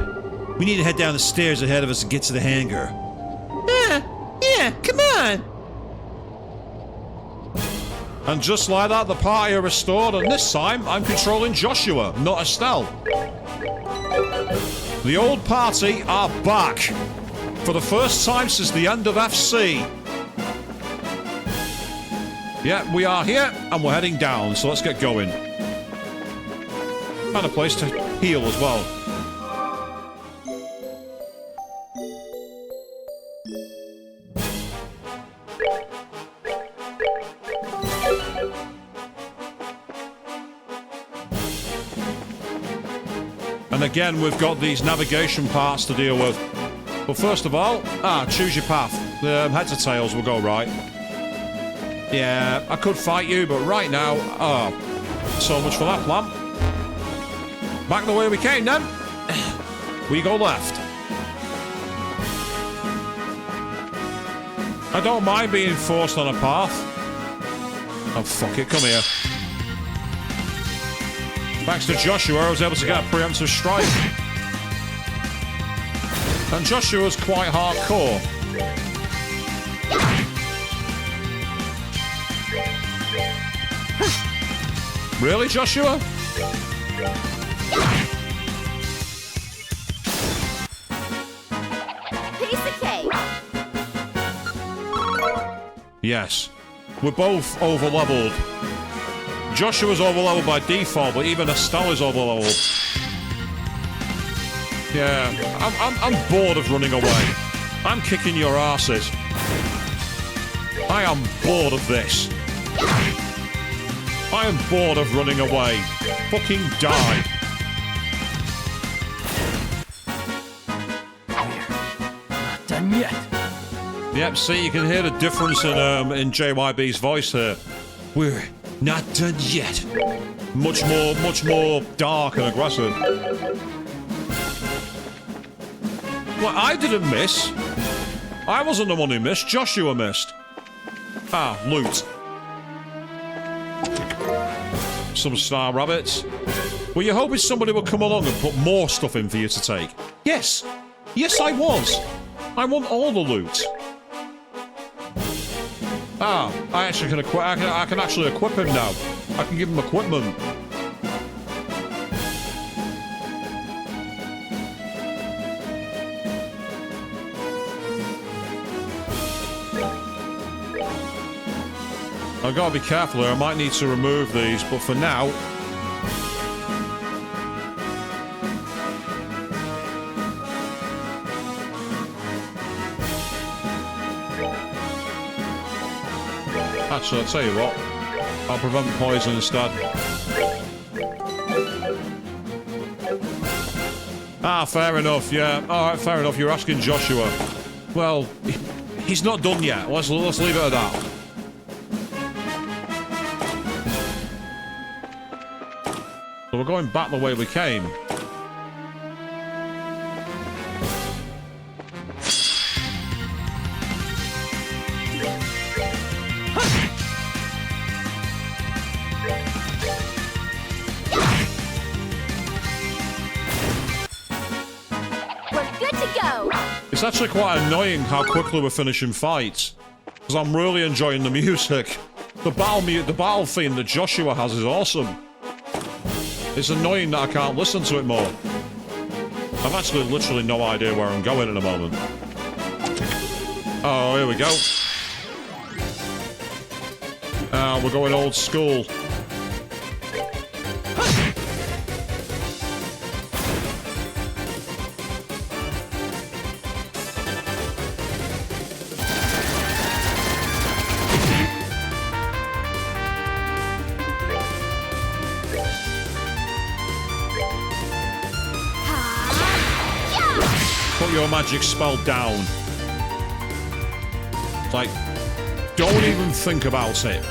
We need to head down the stairs ahead of us and get to the hangar. Yeah, come on! And just like that, the party are restored, and this time, I'm controlling Joshua, not Estelle. The old party are back. For the first time since the end of FC. Yeah, we are here, and we're heading down, so let's get going. And a place to heal as well. And again, we've got these navigation parts to deal with. But first of all, choose your path. The heads or tails will go right. Yeah, I could fight you, but right now, so much for that plan. Back the way we came then. We go left. I don't mind being forced on a path. Oh, fuck it, come here. Thanks to Joshua, I was able to get a preemptive strike. And Joshua's quite hardcore. Really, Joshua? Piece of cake. Yes. We're both over-leveled. Joshua's over-leveled by default, but even Estelle is over-leveled. Yeah, I'm bored of running away. I'm kicking your asses. I am bored of this. I am bored of running away. Fucking die. Not done yet. Yep, see, you can hear the difference in JYB's voice here. We're not done yet. Much more dark and aggressive. Well, I didn't miss. I wasn't the one who missed. Joshua missed. Ah, loot. Some star rabbits. Were you hoping somebody would come along and put more stuff in for you to take? Yes. Yes, I was. I want all the loot. Ah, I actually can equip. I can actually equip him now. I can give him equipment. I've got to be careful here. I might need to remove these, but for now... Actually, I'll tell you what. I'll prevent poison instead. Ah, fair enough, yeah. Alright, fair enough. You're asking Joshua. Well, he's not done yet. Let's leave it at that. So we're going back the way we came. It's actually quite annoying how quickly we're finishing fights, because I'm really enjoying the music. The battle theme that Joshua has is awesome. It's annoying that I can't listen to it more. I've actually literally no idea where I'm going at the moment. Oh, here we go. We're going old school. Your magic spell down. Like, don't even think about it.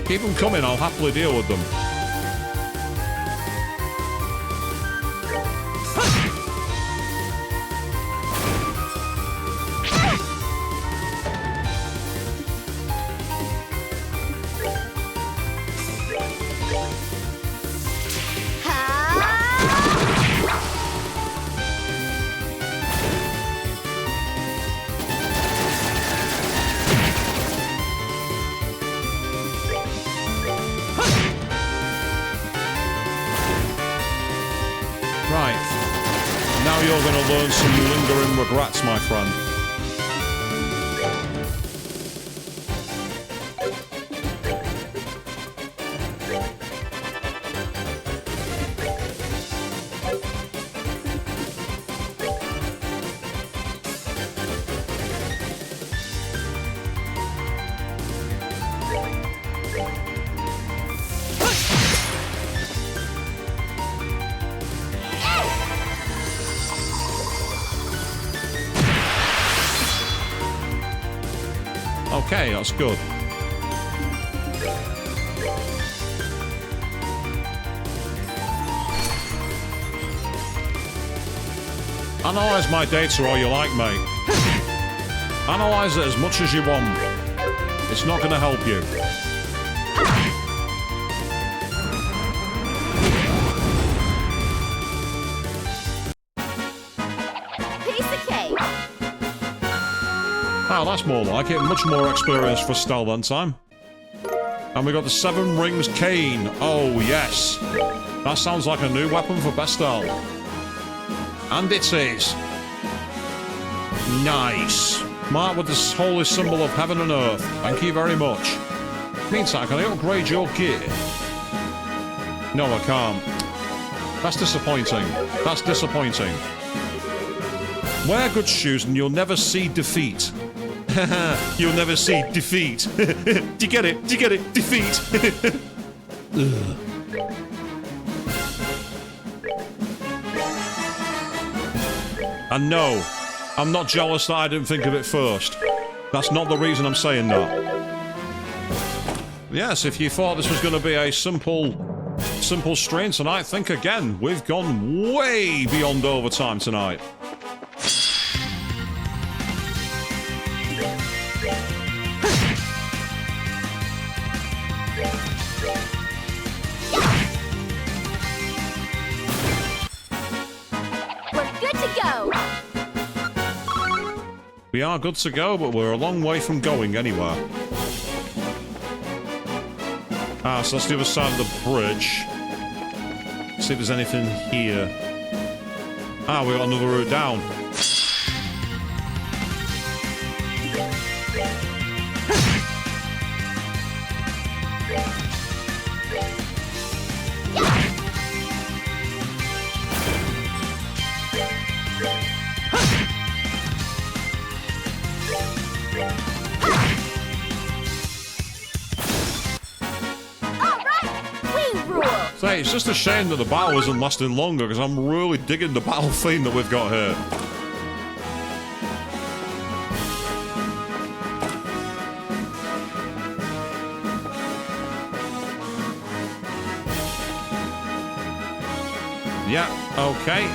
Keep them coming, I'll happily deal with them. You're going to learn some lingering regrets, my friend. Okay, that's good. Analyze my data all you like, mate. Analyze it as much as you want. It's not going to help you. Oh, that's more like it. Much more experience for Estelle that time. And we got the 7 Rings Cane. Oh, yes. That sounds like a new weapon for Estelle. And it is. Nice. Marked with this holy symbol of heaven and earth. Thank you very much. Meantime, can I upgrade your gear? No, I can't. That's disappointing. That's disappointing. Wear good shoes and you'll never see defeat. You'll never see defeat. Do you get it? Do you get it? Defeat. And no, I'm not jealous that I didn't think of it first. That's not the reason I'm saying that. Yes, if you thought this was going to be a simple stream tonight, think again. We've gone way beyond overtime tonight. We are good to go, but we're a long way from going anywhere. Ah, so that's the other side of the bridge. See if there's anything here. Ah, we got another route down. Say, it's just a shame that the battle isn't lasting longer, because I'm really digging the battle theme that we've got here. Yeah, okay.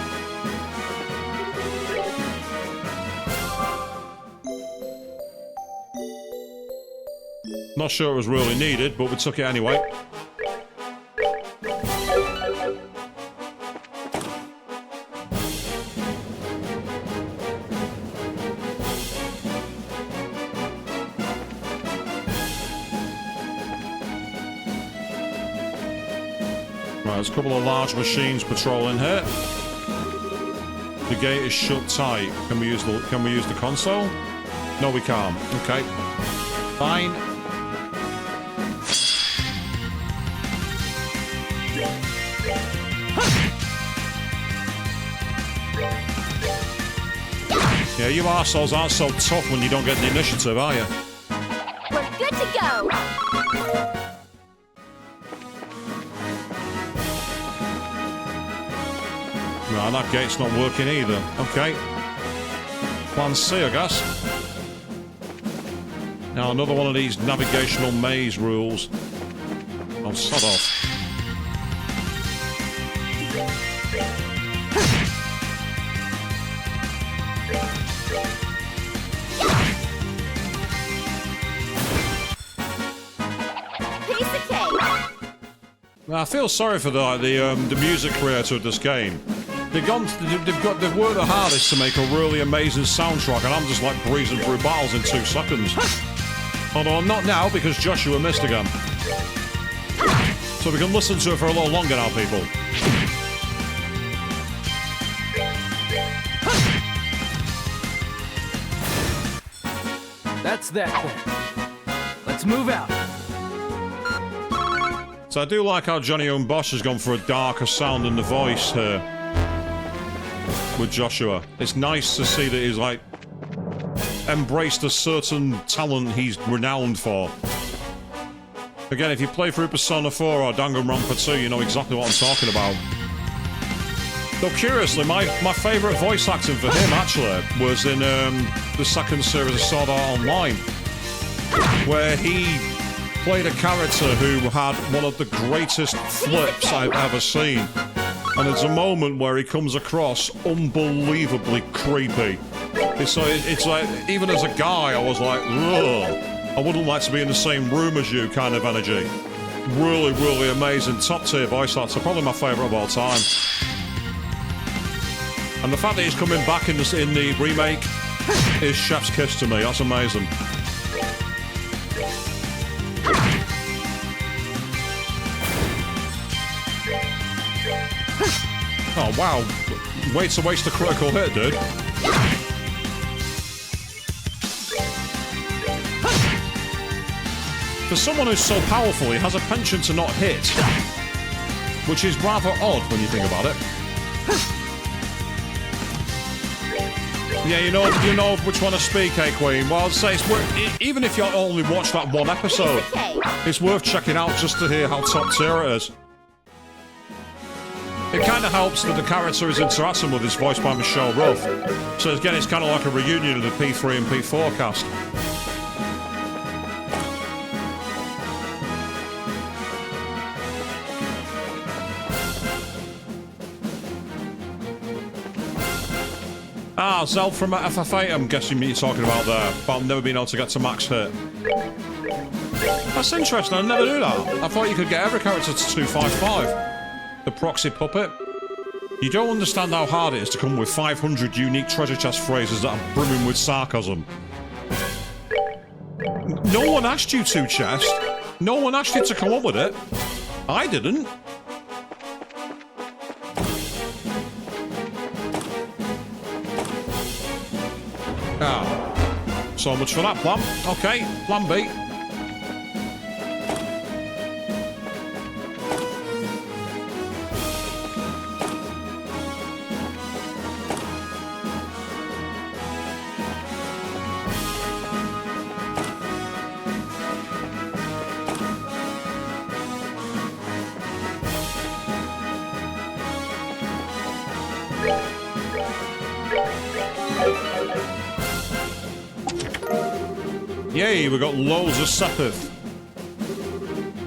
Not sure it was really needed, but we took it anyway. Right, there's a couple of large machines patrolling here. The gate is shut tight. Can we use the console? No, we can't. Okay. Fine. Yeah, you arseholes aren't so tough when you don't get the initiative, are you? We're good to go. No, that gate's not working either. Okay. Plan C, I guess. Now, another one of these navigational maze rules. Oh, sod off. Piece of cake. Now, I feel sorry for the music creator of this game. They've worked the hardest to make a really amazing soundtrack, and I'm just like breezing through battles in 2 seconds. Although not now, because Joshua missed again. So we can listen to it for a little longer now, people. That's that then. Let's move out. So I do like how Johnny Young Bosch has gone for a darker sound in the voice here with Joshua. It's nice to see that he's like embraced a certain talent he's renowned for. Again, if you play through Persona 4 or Danganronpa 2, you know exactly what I'm talking about. Though curiously, my favourite voice acting for him actually was in the second series of Sword Art Online, where he played a character who had one of the greatest flips I've ever seen. And there's a moment where he comes across unbelievably creepy. It's like, even as a guy, I was like, ugh, I wouldn't like to be in the same room as you kind of energy. Really, really amazing. Top tier voice actor. Probably my favourite of all time. And the fact that he's coming back in the remake is chef's kiss to me. That's amazing. Oh, wow. Way to waste a critical hit, dude. For someone who's so powerful, he has a penchant to not hit. Which is rather odd when you think about it. Yeah, you know which one to speak, eh, Queen? Well, I'd say even if you only watch that one episode, it's worth checking out just to hear how top tier it is. It kind of helps that the character is interacting with his voiced by Michelle Ruff. So again, it's kind of like a reunion of the P3 and P4 cast. Ah, Zell from FF8, I'm guessing you're talking about there. But I've never been able to get to max hit. That's interesting, I never knew that. I thought you could get every character to 255. The proxy puppet. You don't understand how hard it is to come with 500 unique treasure chest phrases that are brimming with sarcasm. No one asked you to, Chest. No one asked you to come up with it. I didn't. Ah. So much for that plan. Okay, plan B. Yay, we got loads of Sepith.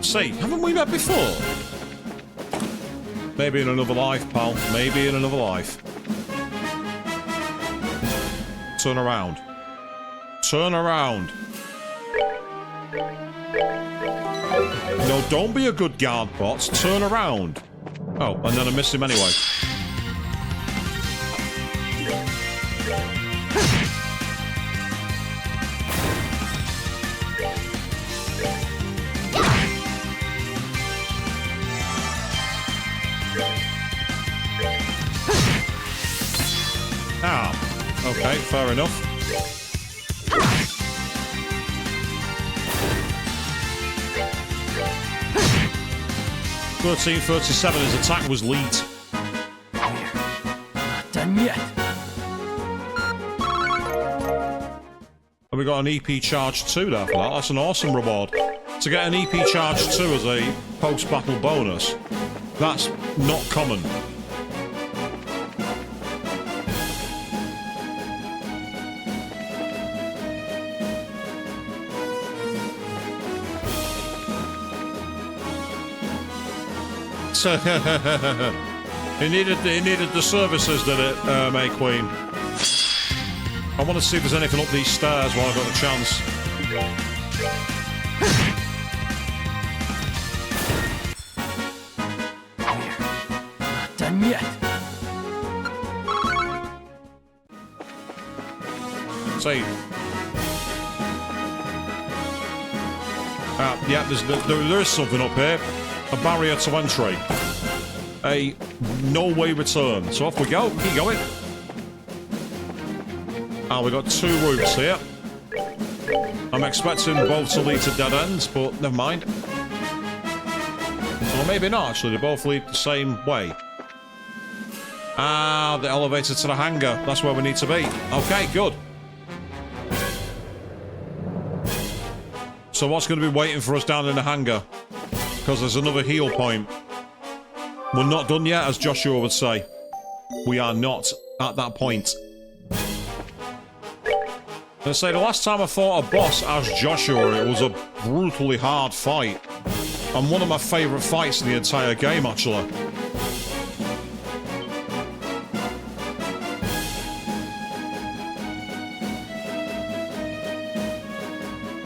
See, haven't we met before? Maybe in another life, pal. Maybe in another life. Turn around. Turn around. No, don't be a good guard, bots. Turn around. Oh, and then I missed him anyway. Ah, okay, fair enough. 1337, his attack was lead. Not done yet. And we got an EP charge 2 there for that. That's an awesome reward. To get an EP charge 2 as a post-battle bonus, that's not common. So he needed the services, did it, May Queen? I want to see if there's anything up these stairs while I've got the chance. Not done yet. See. Yeah, there is something up here. A barrier to entry. A no-way return. So off we go. Keep going. Ah, we got 2 routes here. I'm expecting both to lead to dead ends, but never mind. Or maybe not, actually. They both lead the same way. Ah, the elevator to the hangar. That's where we need to be. Okay, good. So what's going to be waiting for us down in the hangar? Because there's another heal point. We're not done yet, as Joshua would say. We are not at that point. I say the last time I fought a boss as Joshua, it was a brutally hard fight. And one of my favourite fights in the entire game, actually.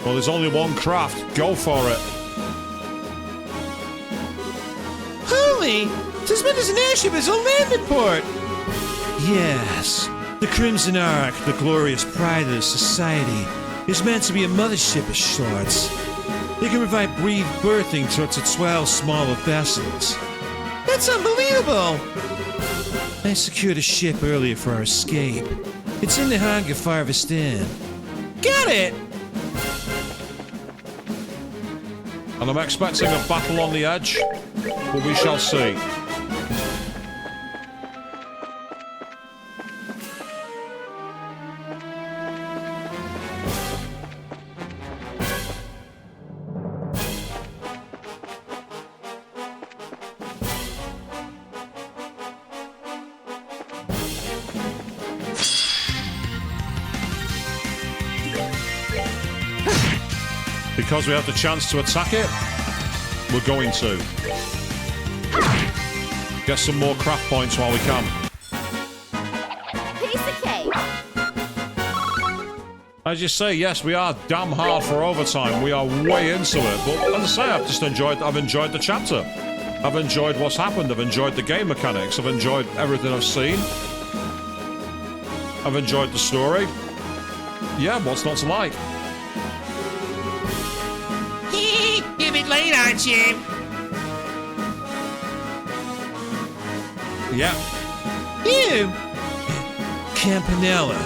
Well, there's only one craft. Go for it. Holy! This meant as an airship is a landing port! Yes, the Crimson Ark, the glorious pride of the society, is meant to be a mothership of sorts. It can provide brief berthing to up to 12 smaller vessels. That's unbelievable! I secured a ship earlier for our escape. It's in the hangar farthest in. Got it! And I'm expecting a battle on the edge, but we shall see. Because we have the chance to attack it, we're going to. Get some more craft points while we can. Piece of cake. As you say, yes, we are damn hard for overtime. We are way into it. But as I say, I've enjoyed the chapter. I've enjoyed what's happened. I've enjoyed the game mechanics. I've enjoyed everything I've seen. I've enjoyed the story. Yeah, what's not to like? You're a bit late, aren't you? Yeah. You! Campanella.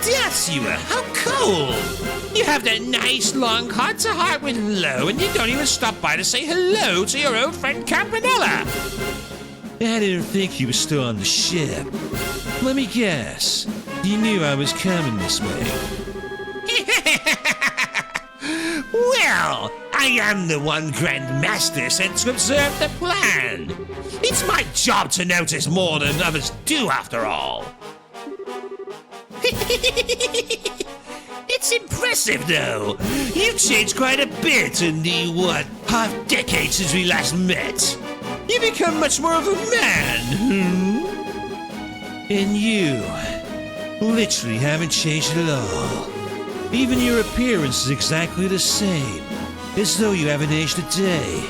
That's you! How cool! You have that nice long heart-to-heart with Lo, and you don't even stop by to say hello to your old friend Campanella! I didn't think you were still on the ship. Let me guess. You knew I was coming this way. Well, I am the one Grand Master sent to observe the plan. It's my job to notice more than others do, after all. It's impressive, though. You've changed quite a bit in the, half decade since we last met. You've become much more of a man. And you literally haven't changed at all. Even your appearance is exactly the same, as though you haven't aged a day.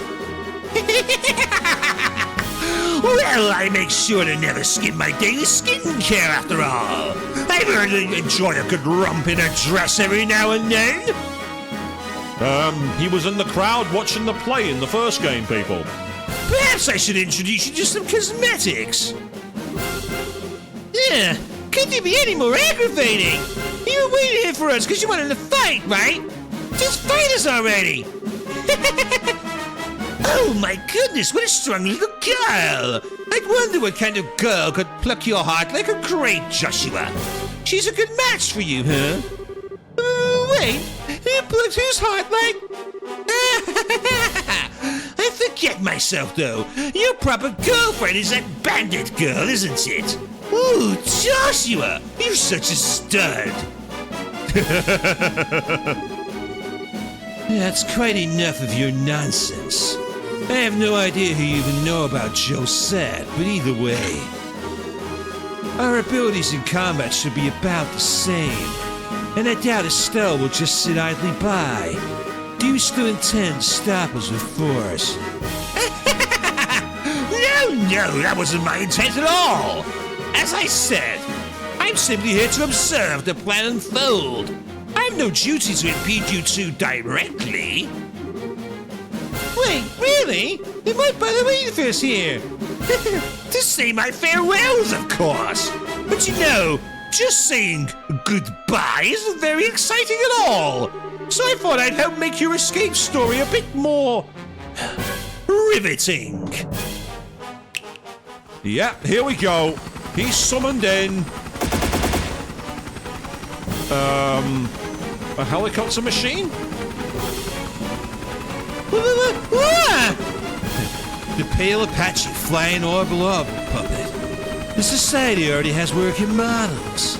Well, I make sure to never skip my daily skincare, after all. I've heard you enjoy a good romp in a dress every now and then. He was in the crowd watching the play in the first game, people. Perhaps I should introduce you to some cosmetics. Yeah, couldn't you be any more aggravating? You were waiting here for us because you wanted to fight, right? Just fight us already! Oh my goodness, what a strong little girl! I'd wonder what kind of girl could pluck your heart like a great Joshua. She's a good match for you, huh? Wait, who plucked whose heart like... I forget myself, though. Your proper girlfriend is that bandit girl, isn't it? Ooh, Joshua, you're such a stud. That's quite enough of your nonsense. I have no idea who you even know about Josette, but either way, our abilities in combat should be about the same, and I doubt Estelle will just sit idly by. Do you still intend to stop us with force? No, that wasn't my intent at all. As I said, I'm simply here to observe the plan unfold. I have no duty to impede you two directly. Wait, really? Then why bother waiting for us here? To say my farewells, of course. But you know, just saying goodbye isn't very exciting at all. So I thought I'd help make your escape story a bit more riveting. Yep, here we go. He's summoned in. A helicopter machine? The pale Apache flying orbital orbit puppet. The society already has working models.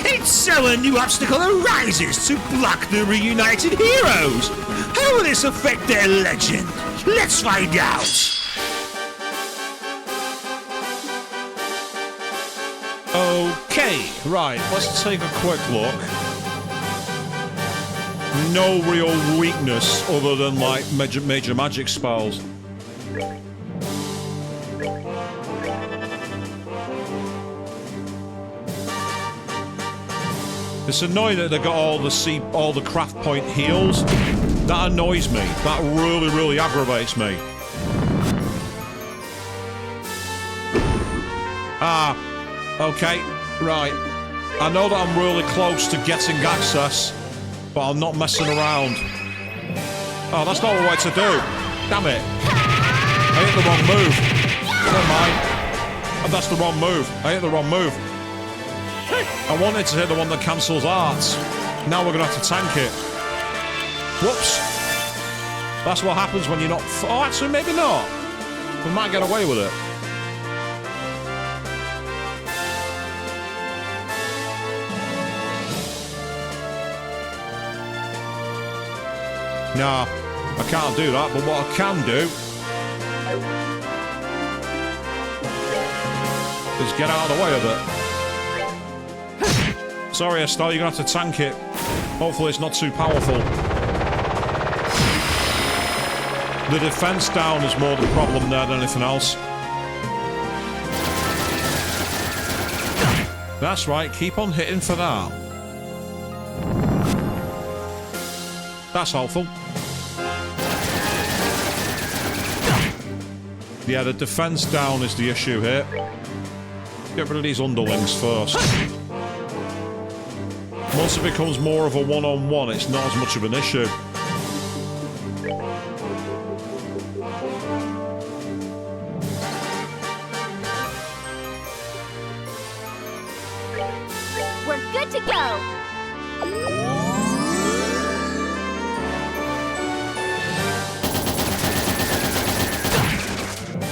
And so a new obstacle arises to block the reunited heroes. How will this affect their legend? Let's find out. Okay, right, let's take a quick look. No real weakness other than, like, major magic spells. It's annoying that they got all the craft point heals. That annoys me. That really, really aggravates me. Okay, right. I know that I'm really close to getting access, but I'm not messing around. Oh, that's not the way to do. Damn it. I hit the wrong move. Never mind. Oh, that's the wrong move. I hit the wrong move. I wanted to hit the one that cancels arts. Now we're going to have to tank it. Whoops. That's what happens when you're not... Oh, actually, maybe not. We might get away with it. Nah, I can't do that, but what I can do is get out of the way of it. Sorry, Estelle, you're gonna have to tank it. Hopefully it's not too powerful. The defense down is more the problem there than anything else. That's right, keep on hitting for that. That's helpful. Yeah, the defense down is the issue here. Get rid of these underlings first. Once it becomes more of a one-on-one, it's not as much of an issue. We're good to go.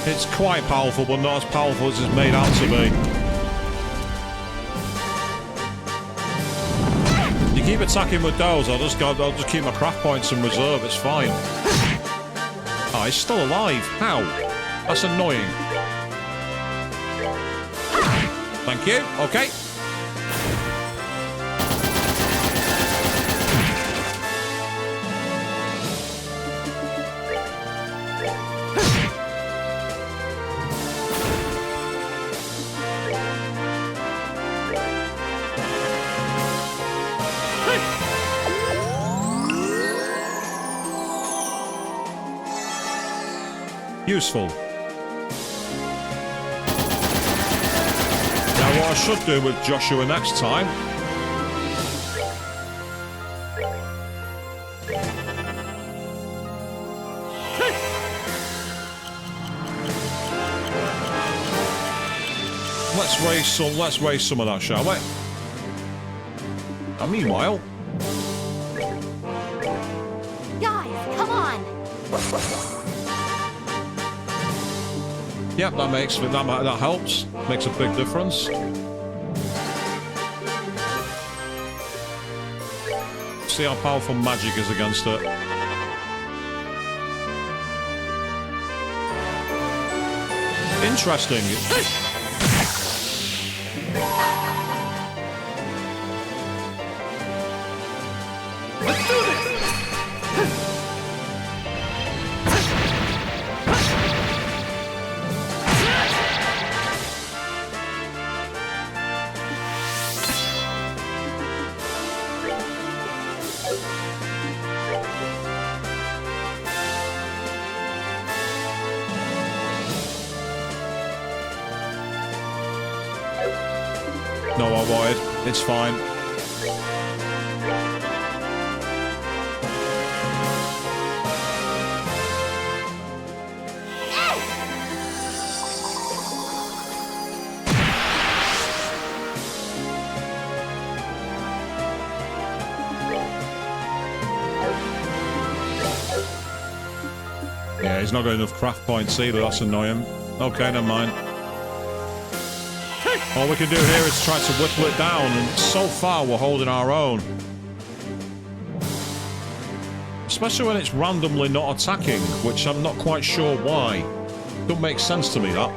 It's quite powerful, but not as powerful as it's made out to be. You keep attacking with those, I'll just keep my craft points in reserve, it's fine. Oh, he's still alive. How? That's annoying. Thank you. Okay. Useful. Now what I should do with Joshua next time let's raise some of that, shall we? And meanwhile, Guys, come on! yep, that helps. Makes a big difference. See how powerful magic is against it. Interesting. Let's do this! No, I wanted. It's fine. Yeah, he's not got enough craft points either. That's annoying. Okay, never mind. All we can do here is try to whittle it down, and so far we're holding our own. Especially when it's randomly not attacking, which I'm not quite sure why. Don't make sense to me, that.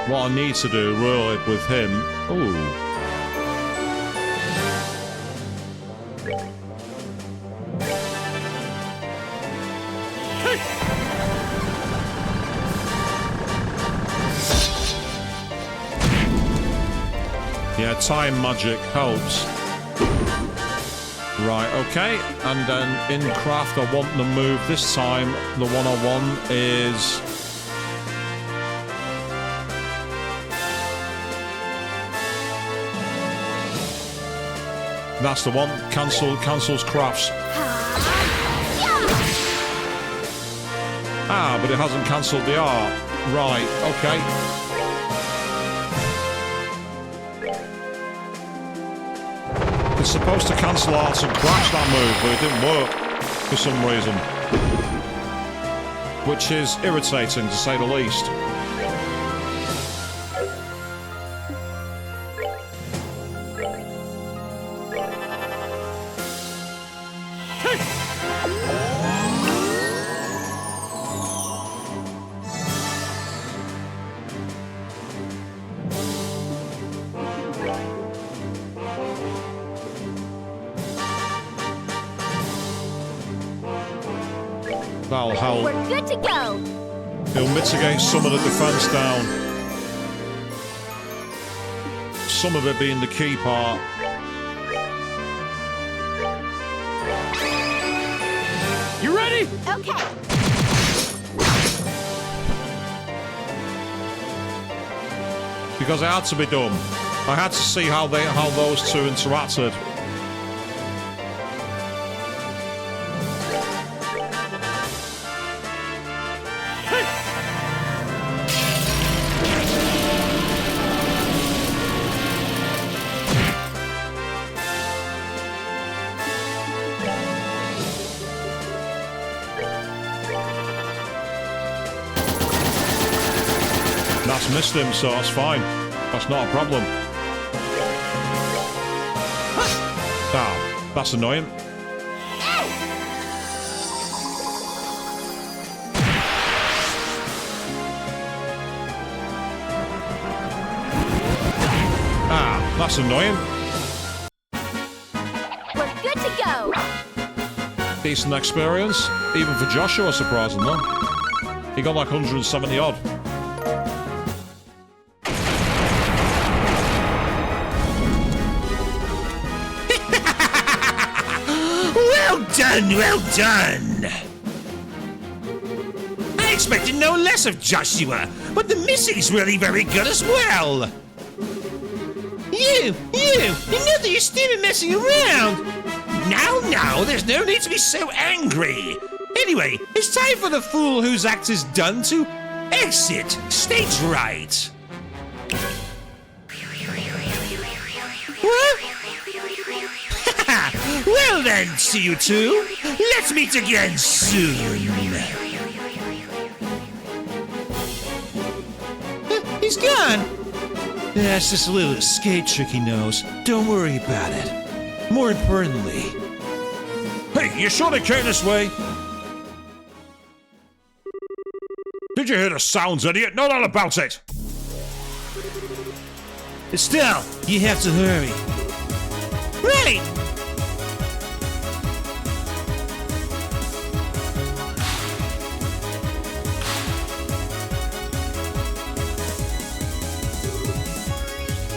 What I need to do, really, with him... Ooh. Yeah, time magic helps. Right, okay. And then in craft, I want the move. This time, the one I want is... That's the one. Cancels crafts. Ah, but it hasn't cancelled the art. Right, okay. It's supposed to cancel arts and crafts, that move, but it didn't work for some reason. Which is irritating, to say the least. That'll help. We're good to go. It'll mitigate some of the defense down. Some of it being the key part. You ready? Okay. Because it had to be done. I had to see how those two interacted. That's missed him, so that's fine. That's not a problem. Ah, that's annoying. Ah, that's annoying. We're good to go. Decent experience, even for Joshua, surprisingly. He got like 170 odd. Well done! I expected no less of Joshua, but the missing's really very good as well. You know that you're still messing around. Now, there's no need to be so angry. Anyway, it's time for the fool whose act is done to exit stage right. What? Well then, see you two. Let's meet again soon. He's gone. That's just a little escape trick he knows. Don't worry about it. More importantly... Hey, you sure they came this way? Did you hear the sounds, idiot? No doubt about it. Estelle, you have to hurry. Right!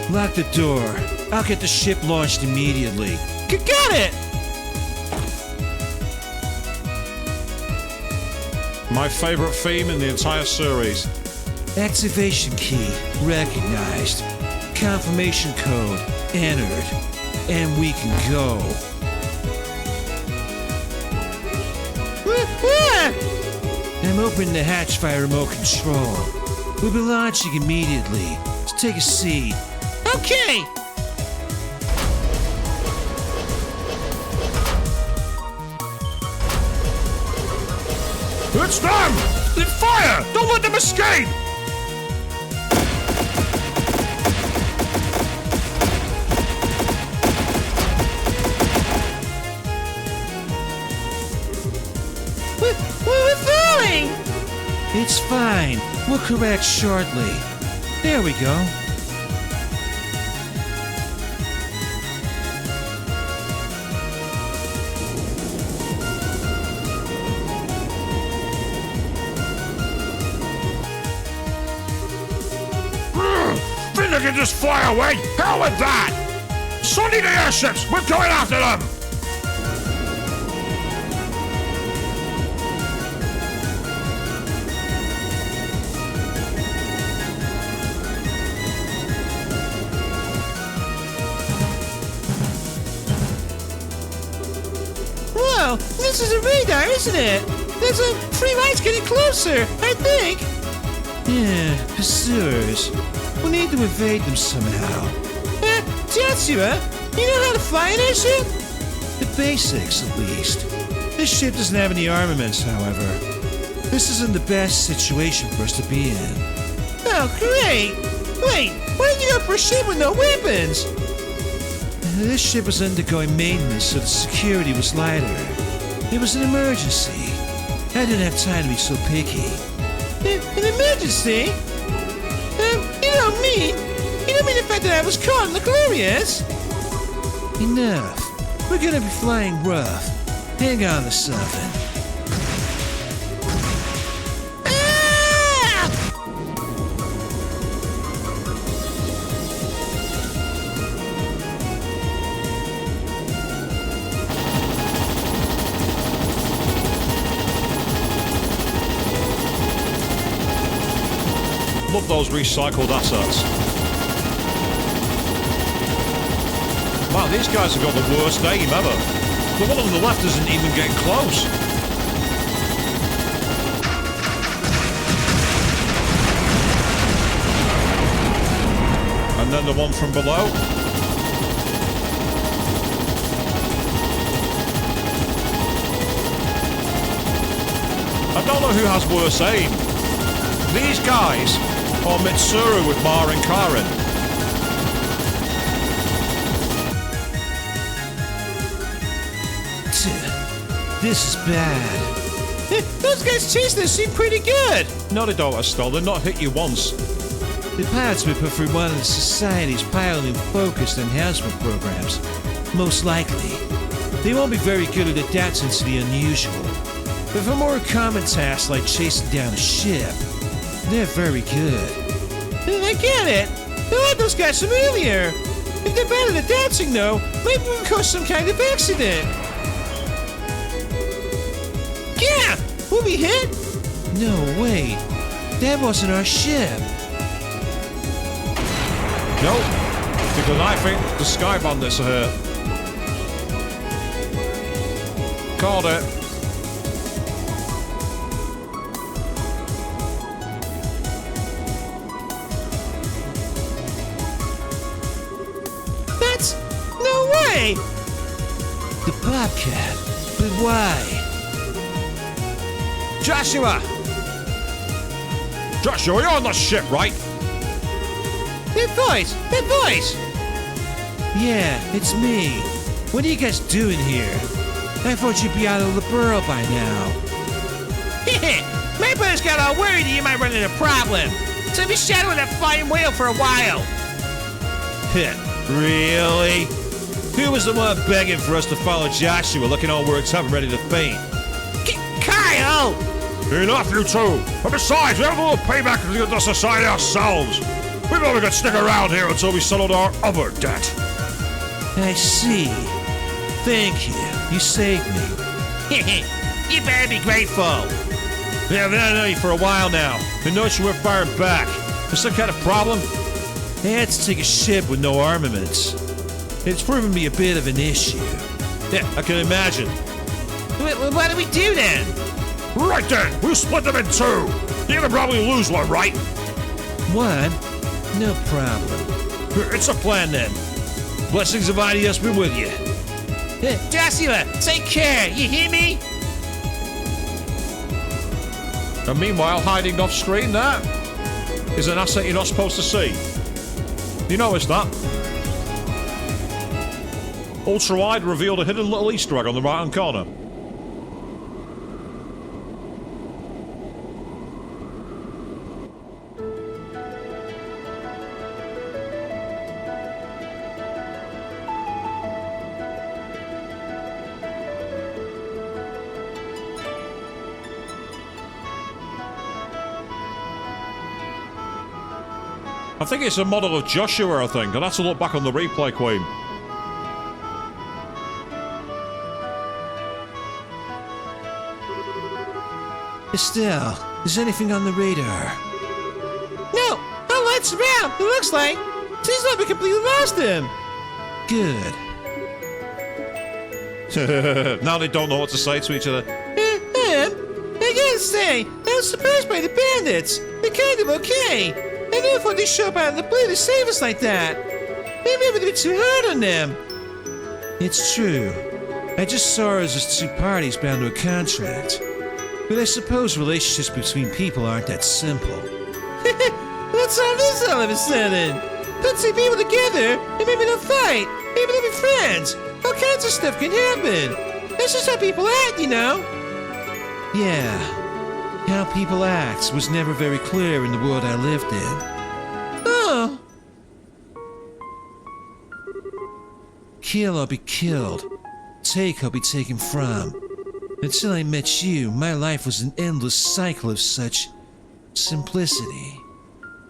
Lock the door. I'll get the ship launched immediately. Got it! My favorite theme in the entire series. Activation key recognized. Confirmation code entered. And we can go. I'm opening the hatch via remote control. We'll be launching immediately. So take a seat. Okay! It's them! Fire! Don't let them escape! We're falling! It's fine. We'll correct shortly. There we go. Think they can just fly away? Hell with that! Sunny the airships! We're going after them! Whoa, this is a radar, isn't it? There's a three lights getting closer, I think. Yeah, pursuers. We'll need to evade them somehow. Joshua, you know how to fly an airship? The basics, at least. This ship doesn't have any armaments, however. This isn't the best situation for us to be in. Oh, great! Wait, why did you go for a ship with no weapons? This ship was undergoing maintenance, so the security was lighter. It was an emergency. I didn't have time to be so picky. An emergency? You don't mean the fact that I was caught in the Glorious? Enough. We're gonna be flying rough. Hang on to something. Love those recycled assets. Wow, these guys have got the worst aim ever. The one on the left isn't even getting close. And then the one from below. I don't know who has worse aim. These guys Or Mitsuru with Ma and Karen. This is bad. Those guys chasing us seem pretty good. No, they don't, Estelle. They've not hit you once. The pilots will be put through one of the society's piloting focused enhancement programs. Most likely. They won't be very good at adapting to the unusual. But for more common tasks like chasing down a ship, they're very good. I get it. I like those guys from earlier. If they're bad at adapting, though, maybe we can cause some kind of accident. Yeah! We'll be hit? No, wait. That wasn't our ship. Nope. Because I think the Sky Bandits are here. Called it. That's... no way! The Bobcat. But why? Joshua! Joshua, you're on the ship, right? That voice! That voice! Yeah, it's me. What are you guys doing here? I thought you'd be out of the burrow by now. My brother's got all worried that you might run into a problem. So be shadowing that flying whale for a while. Really? Who was the one begging for us to follow Joshua, looking all worked up and ready to faint? Kyle! Enough, you two! But besides, we have a little payback to get the society ourselves. We probably could stick around here until we settled our other debt. I see. Thank you. You saved me. You better be grateful. Yeah, I've known you for a while now. I noticed you weren't firing back. There's some kind of problem? I had to take a ship with no armaments. It's proven to be a bit of an issue. Yeah, I can imagine. What do we do then? Right then, we'll split them in two. You can probably lose one, right? One? No problem. It's a plan then. Blessings of Adios be with you. Joshua, take care. You hear me? And meanwhile, hiding off screen, that is an asset you're not supposed to see. You notice that? Ultra Wide revealed a hidden little Easter egg on the right-hand corner. I think it's a model of Joshua, I think. I'll have to look back on the replay, Queen. Estelle, is anything on the radar? No, no lights around. It looks like. Seems like we completely lost him. Good. Now they don't know what to say to each other. I gotta say, I was surprised by the bandits. They're kind of okay. I never thought they'd show up out of the blue to save us like that. Maybe I'm a bit too hard on them. It's true. I just saw us as two parties bound to a contract. But I suppose relationships between people aren't that simple. What's all this all of a sudden? Put two people together and maybe they'll fight. Maybe they'll be friends. All kinds of stuff can happen. That's just how people act, you know. Yeah. How people act was never very clear in the world I lived in. Oh. Kill, I'll be killed. Take, I'll be taken from. Until I met you, my life was an endless cycle of such simplicity.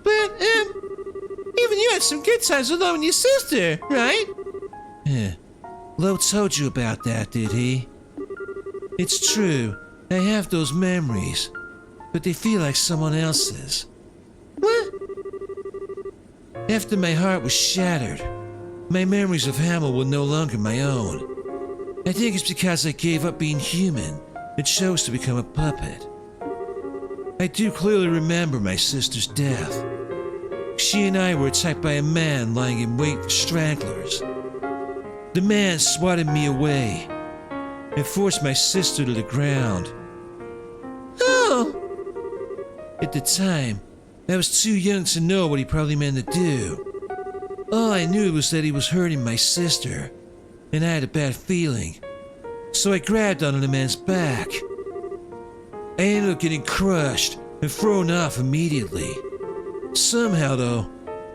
But, even you had some good times with Lo and your sister, right? Lo told you about that, did he? It's true, I have those memories, but they feel like someone else's. What? After my heart was shattered, my memories of Hamill were no longer my own. I think it's because I gave up being human and chose to become a puppet. I do clearly remember my sister's death. She and I were attacked by a man lying in wait for stragglers. The man swatted me away and forced my sister to the ground. Oh. At the time, I was too young to know what he probably meant to do. All I knew was that he was hurting my sister, and I had a bad feeling. So I grabbed onto the man's back. I ended up getting crushed and thrown off immediately. Somehow, though,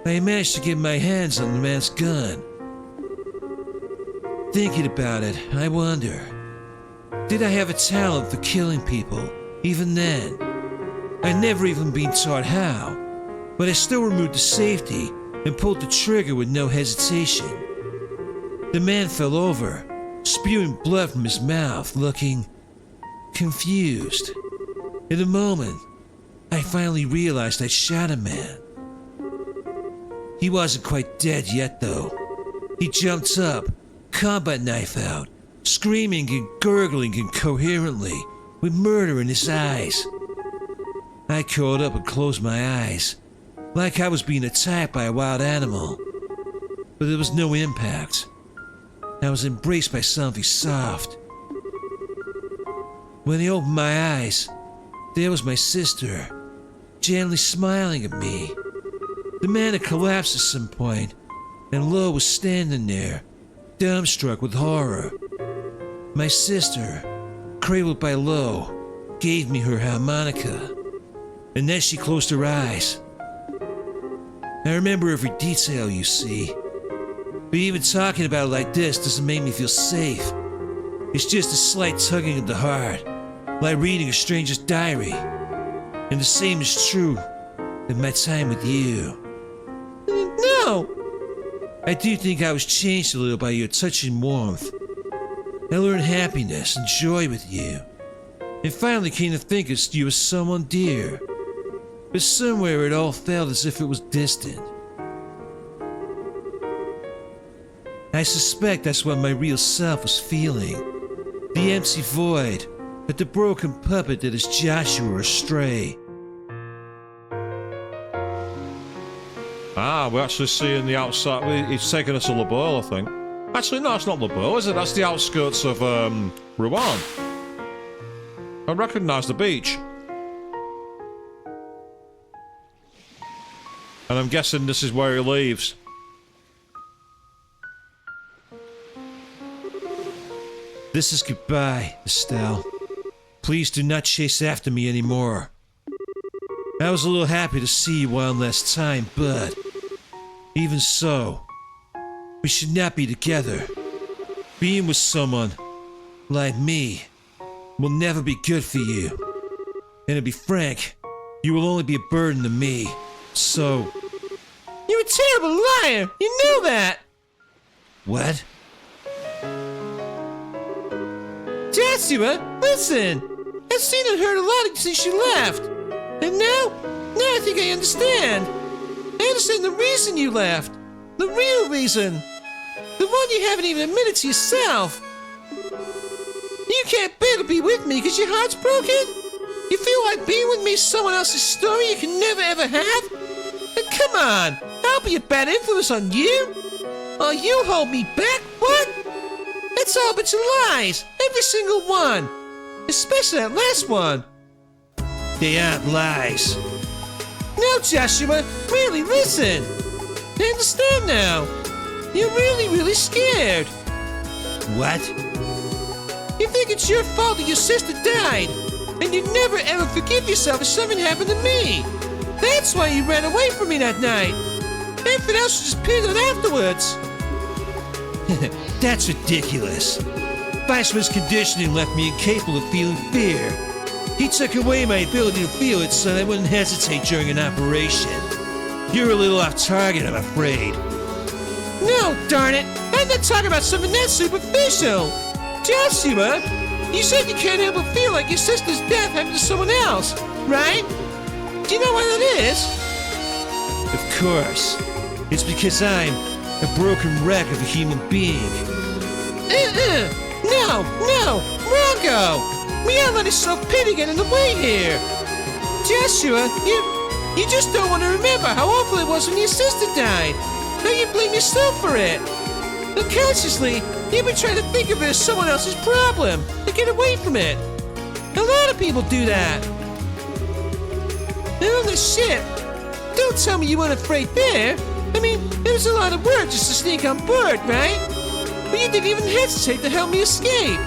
I managed to get my hands on the man's gun. Thinking about it, I wonder, did I have a talent for killing people, even then? I'd never even been taught how, but I still removed the safety and pulled the trigger with no hesitation. The man fell over, spewing blood from his mouth, looking confused. In a moment, I finally realized I'd shot a man. He wasn't quite dead yet, though. He jumped up, combat knife out, screaming and gurgling incoherently, with murder in his eyes. I curled up and closed my eyes, like I was being attacked by a wild animal. But there was no impact. I was embraced by something soft. When I opened my eyes, there was my sister, gently smiling at me. The man had collapsed at some point, and Lo was standing there, dumbstruck with horror. My sister, cradled by Lo, gave me her harmonica, and then she closed her eyes. I remember every detail, you see. But even talking about it like this doesn't make me feel safe. It's just a slight tugging at the heart, like reading a stranger's diary. And the same is true of my time with you. No! I do think I was changed a little by your touch and warmth. I learned happiness and joy with you, and finally came to think of you as someone dear. But somewhere it all felt as if it was distant. I suspect that's what my real self was feeling. The empty void, but the broken puppet that is Joshua astray. Ah, we're actually seeing the outside. It's taking us to La Boule, I think. Actually, no, it's not La Boule, is it? That's the outskirts of Rouen. I recognise the beach. And I'm guessing this is where he leaves. This is goodbye, Estelle. Please do not chase after me anymore. I was a little happy to see you one last time, but even so, we should not be together. Being with someone like me will never be good for you. And to be frank, you will only be a burden to me. So... You're a terrible liar! You know that! What? Joshua, listen! I've seen and heard a lot since you left. And now I think I understand. I understand the reason you left. The real reason. The one you haven't even admitted to yourself. You can't bear to be with me because your heart's broken? You feel like being with me is someone else's story you can never ever have? But come on, I'll be a bad influence on you. Or you hold me back, what? That's all a bunch of lies, every single one. Especially that last one. They aren't lies. No, Joshua, really, listen. I understand now. You're really scared. What? You think it's your fault that your sister died, and you'd never ever forgive yourself if something happened to me. That's why you ran away from me that night. Everything else was just peeled afterwards. That's ridiculous. Weissman's conditioning left me incapable of feeling fear. He took away my ability to feel it so I wouldn't hesitate during an operation. You're a little off target, I'm afraid. No, darn it! I'm not talking about something that superficial! Joshua, you said you can't help but feel like your sister's death happened to someone else, right? Do you know what that is? Of course. It's because I'm a broken wreck of a human being. No, Rongo! We aren't letting self-pity get in the way here. Joshua, you just don't want to remember how awful it was when your sister died. Now you blame yourself for it. Unconsciously, you've been trying to think of it as someone else's problem to get away from it. A lot of people do that. And all this shit, Don't tell me you weren't afraid there. I mean, it was a lot of work just to sneak on board, right? But you didn't even hesitate to help me escape.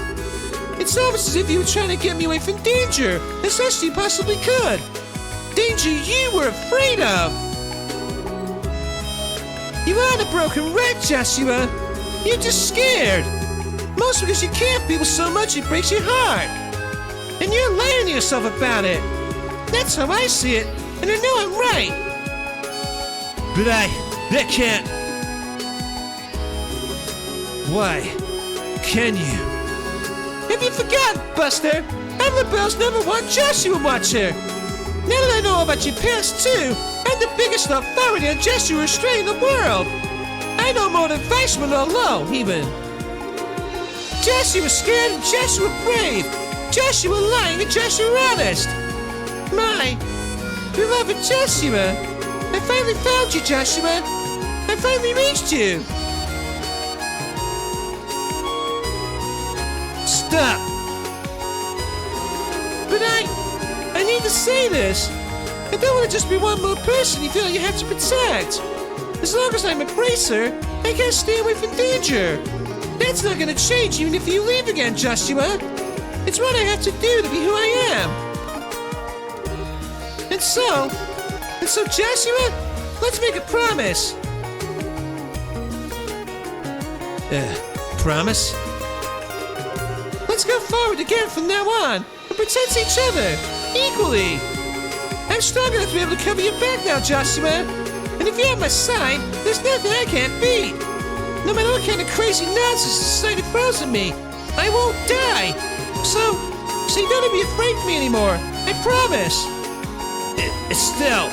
It's almost as if you were trying to get me away from danger as best you possibly could. Danger you were afraid of. You aren't a broken wreck, Joshua. You're just scared. Mostly because you can't people so much it breaks your heart. And you're lying to yourself about it. That's how I see it, and I know I'm right. But that can't. Why? Can you? Have you forgotten, Buster? Evelyn Bells never want Joshua watch her. Now that I know about your past too, I'm the biggest authority on Joshua restraint in the world. I know more than Weissman or Lowe, even. Joshua scared and Joshua brave. Joshua lying and Joshua honest. My beloved Joshua. I finally found you, Joshua. I finally reached you. Stop! But I need to say this. I don't want to just be one more person you feel you have to protect. As long as I'm a bracer, I can't stay away from danger. That's not going to change even if you leave again, Joshua. It's what I have to do to be who I am. And so Joshua, let's make a promise. Promise? Let's go forward again from now on and protect each other equally. I'm strong enough to be able to cover your back now, Joshua. And if you're on my side, there's nothing I can't beat. No matter what kind of crazy nonsense society throws at me, I won't die. So you don't have to be afraid of me anymore. I promise. Estelle,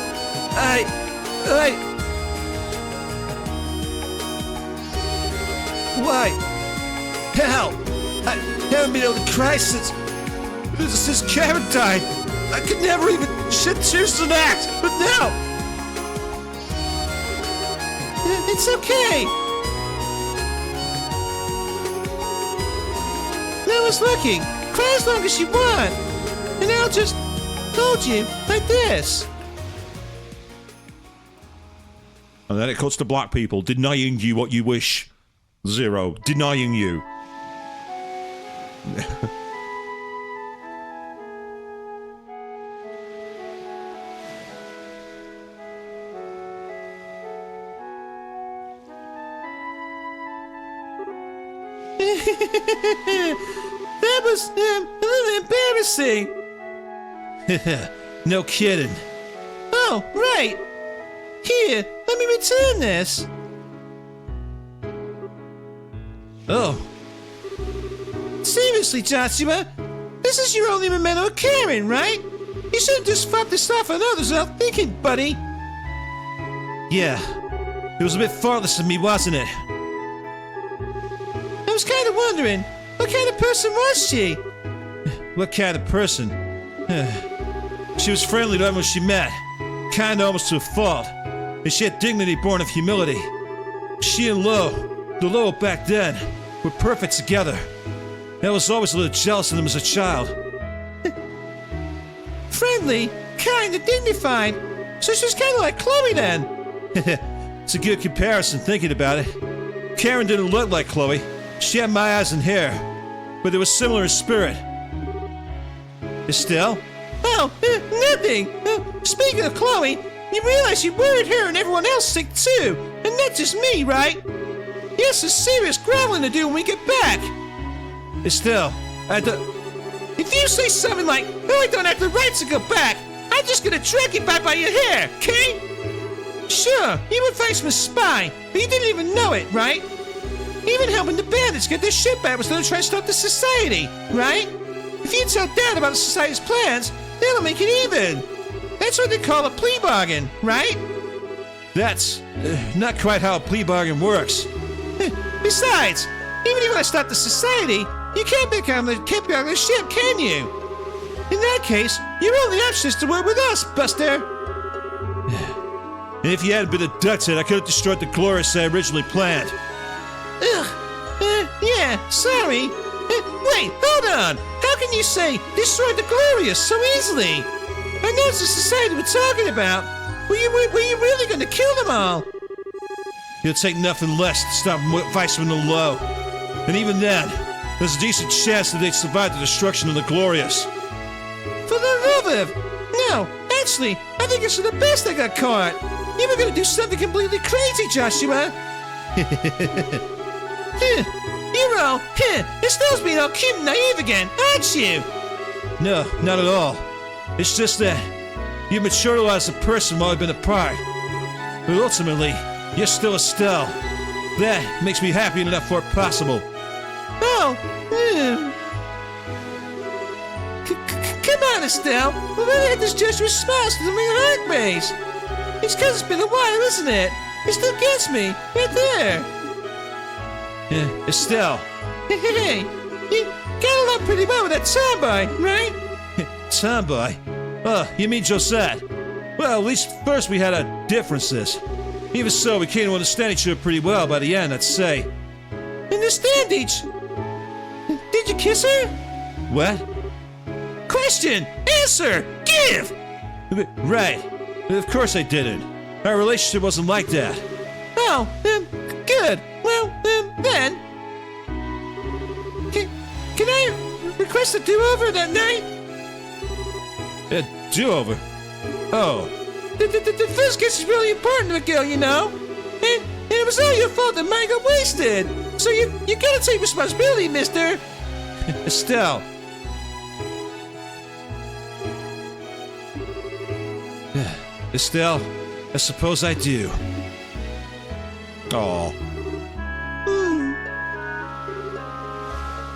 Why? Hell! I haven't been able to cry since Karen died. I could never even shed tears to act, but now... It's okay. No one's looking. Cry as long as you want. And I'll just hold you like this. And then it cuts to black people denying you what you wish. Zero. Denying you. That was a little embarrassing. No kidding. Oh, right. Here, let me return this. Oh, Seriously, Joshua, this is your only memento of Karen, right? You shouldn't just flop this off on others without thinking, buddy. yeah. It was a bit thoughtless of me, wasn't it? I was kind of wondering, what kind of person was she? What kind of person? She was friendly to everyone she met, kind almost to a fault, and she had dignity born of humility. She and the Lowe back then, were perfect together. I was always a little jealous of them as a child. Friendly, kind, and dignified. So she was kind of like Chloe then. It's a good comparison thinking about it. Karen didn't look like Chloe. She had my eyes and hair, but they were similar in spirit. Estelle? Oh, nothing. Speaking of Chloe, you realize you worried her and everyone else sick too, and not just me, right? You have some serious groveling to do when we get back. Estelle, If you say something like, "Oh, I don't have the right to go back," I'm just gonna drag you back by your hair, okay? Sure, you were Weissman's spy, but you didn't even know it, right? Even helping the bandits get their shit back was gonna try to stop the society, right? If you tell Dad about the society's plans, that'll make it even. That's what they call a plea bargain, right? that's not quite how a plea bargain works. Besides, even if you want to stop the society, you can't pick on the ship, can you? In that case, your only option is to work with us, Buster. And if you hadn't been abducted, I could have destroyed the Glorious I originally planned. Ugh. Yeah, sorry. Wait, hold on. How can you say destroy the Glorious so easily? I know it's the society we're talking about, Were you really going to kill them all? It'll take nothing less to stop Vice from the low. And even then, there's a decent chance that they'd survive the destruction of the Glorious. For the love of... No, actually, I think it's for the best I got caught. You were going to do something completely crazy, Joshua. You're all... Estelle's being all cute and naive again, aren't you? No, not at all. It's just that you've matured a lot as a person while we've been apart. But ultimately, you're still Estelle. That makes me happy enough for it possible. Oh, come on, Estelle. We've already had this Joshua's smiles to the real heart race. It's because it's been a while, isn't it? It still gets me, right there. Yeah, Estelle. Hey, you got along pretty well with that tomboy, right? Tomboy? Oh, you mean Josette? Well, at least first we had our differences. Even so, we came to understand each other pretty well by the end, I'd say. Understand each? Did you kiss her? What? Question! Answer! Give! Right. Of course I didn't. Our relationship wasn't like that. Oh, good. Well, then... Can I request a do-over that night? A do-over? Oh. The first kiss is really important to a girl, you know? And it was all your fault that mine got wasted. So you gotta take responsibility, mister. Estelle. Estelle, I suppose I do. Oh.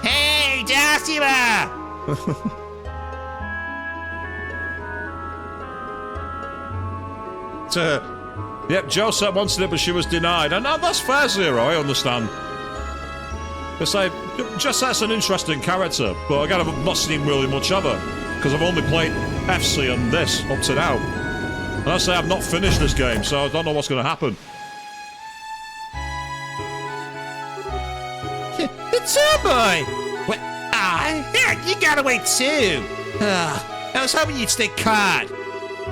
Hey, Joshua! Yep, Josette wanted it, but she was denied. And that's fair, Zero, I understand. Josette's an interesting character, but again, I've not seen really much of her, because I've only played FC and this up to now. And I say I've not finished this game, so I don't know what's going to happen. The tomboy! What? Heck, you got away too! I was hoping you'd stay caught.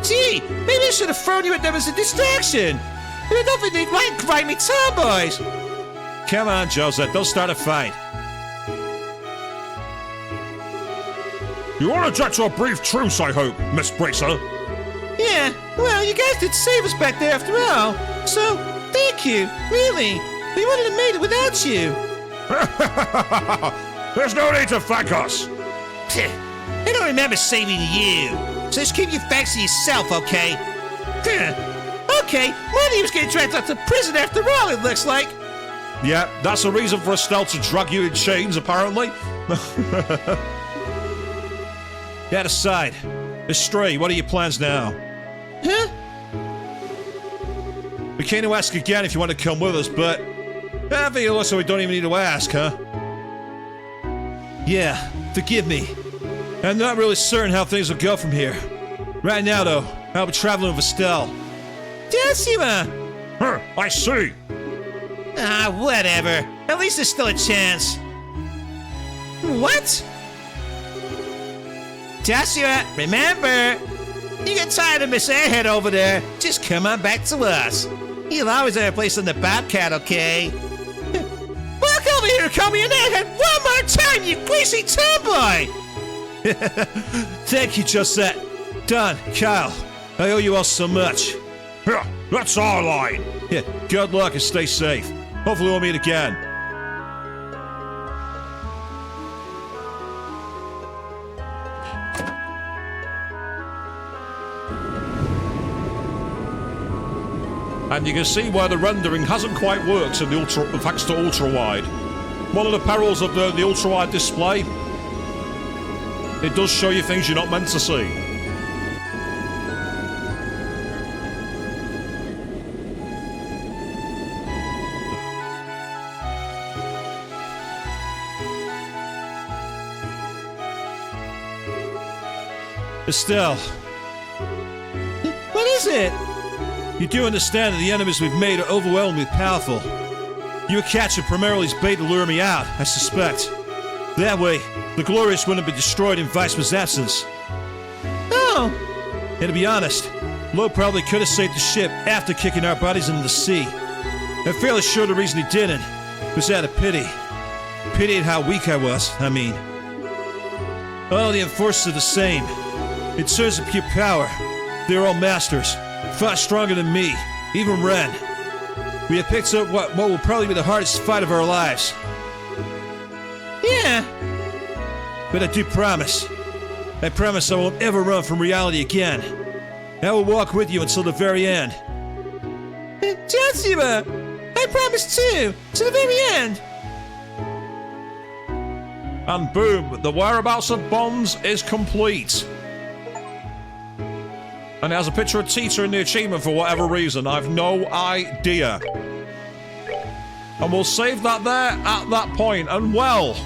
Gee, maybe I should have thrown you at them as a distraction. I don't think they'd like grimy tomboys. Come on, Josette, don't start a fight. You want to object to a brief truce, I hope, Miss Bracer? Yeah, well, you guys did save us back there after all. So, thank you, really. We wouldn't have made it without you. There's no need to thank us. I don't remember saving you. So just keep your thanks to yourself, okay? Okay, one of you was getting dragged out to prison after all, it looks like. Yeah, that's a reason for Estelle to drag you in chains, apparently. That aside, Estelle, what are your plans now? Huh? We came to ask again if you want to come with us, but I think it looks like we don't even need to ask, huh? Yeah, forgive me. I'm not really certain how things will go from here. Right now, though, I'll be traveling with Estelle. Joshua! I see. Whatever. At least there's still a chance. What? Joshua, remember? You get tired of Miss Airhead over there, just come on back to us. You'll always have a place on the Bobcat, okay? Walk over here and call me an airhead one more time, you greasy tomboy! Thank you, Josette. Don, Kyle, I owe you all so much. Yeah, that's our line. Yeah, good luck and stay safe. Hopefully we'll meet again. And you can see where the rendering hasn't quite worked in the thanks to ultra-wide. One of the perils of the ultra-wide display, it does show you things you're not meant to see. Estelle, What is it? you do understand that the enemies we've made are overwhelmingly powerful. You were captured primarily as bait to lure me out, I suspect. That way, the Glorious wouldn't have been destroyed in Weissman's absence. Oh, And to be honest, Lo probably could have saved the ship after kicking our bodies into the sea. I'm fairly sure the reason he didn't was out of pity. Pity at how weak I was, I mean. All the enforcers are the same. In terms of pure power, they're all masters, far stronger than me, even Ren. We have picked up what will probably be the hardest fight of our lives. Yeah. But I do promise. I promise I won't ever run from reality again. I will walk with you until the very end. Joshua! I promise too! To the very end! And boom, the whereabouts of Bonds is complete. And it has a picture of Tita in the achievement for whatever reason. I've no idea. And we'll save that there at that point. And well,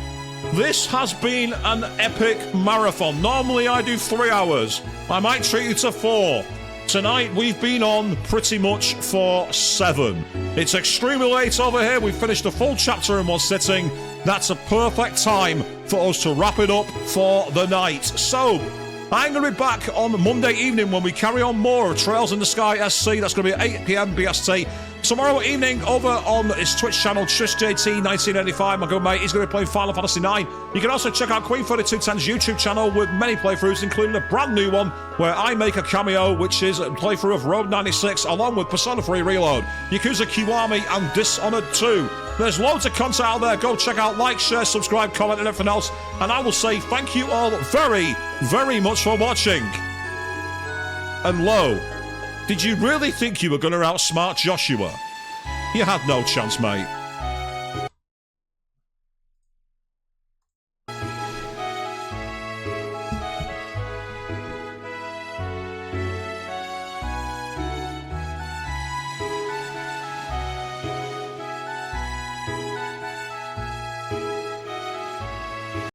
this has been an epic marathon. Normally I do 3 hours. I might treat you to 4. Tonight we've been on pretty much for 7. It's extremely late over here. We finished a full chapter in one sitting. That's a perfect time for us to wrap it up for the night. So, I'm going to be back on Monday evening when we carry on more of Trails in the Sky SC. That's going to be at 8 PM BST. Tomorrow evening over on his Twitch channel, TrishJT1985, my good mate, he's going to be playing Final Fantasy IX. You can also check out Queen3210's YouTube channel with many playthroughs, including a brand new one where I make a cameo, which is a playthrough of Road 96, along with Persona 3 Reload, Yakuza Kiwami, and Dishonored 2. There's loads of content out there. Go check out, like, share, subscribe, comment, and everything else. And I will say thank you all very, very much for watching. And Lo, did you really think you were going to outsmart Joshua? You had no chance, mate.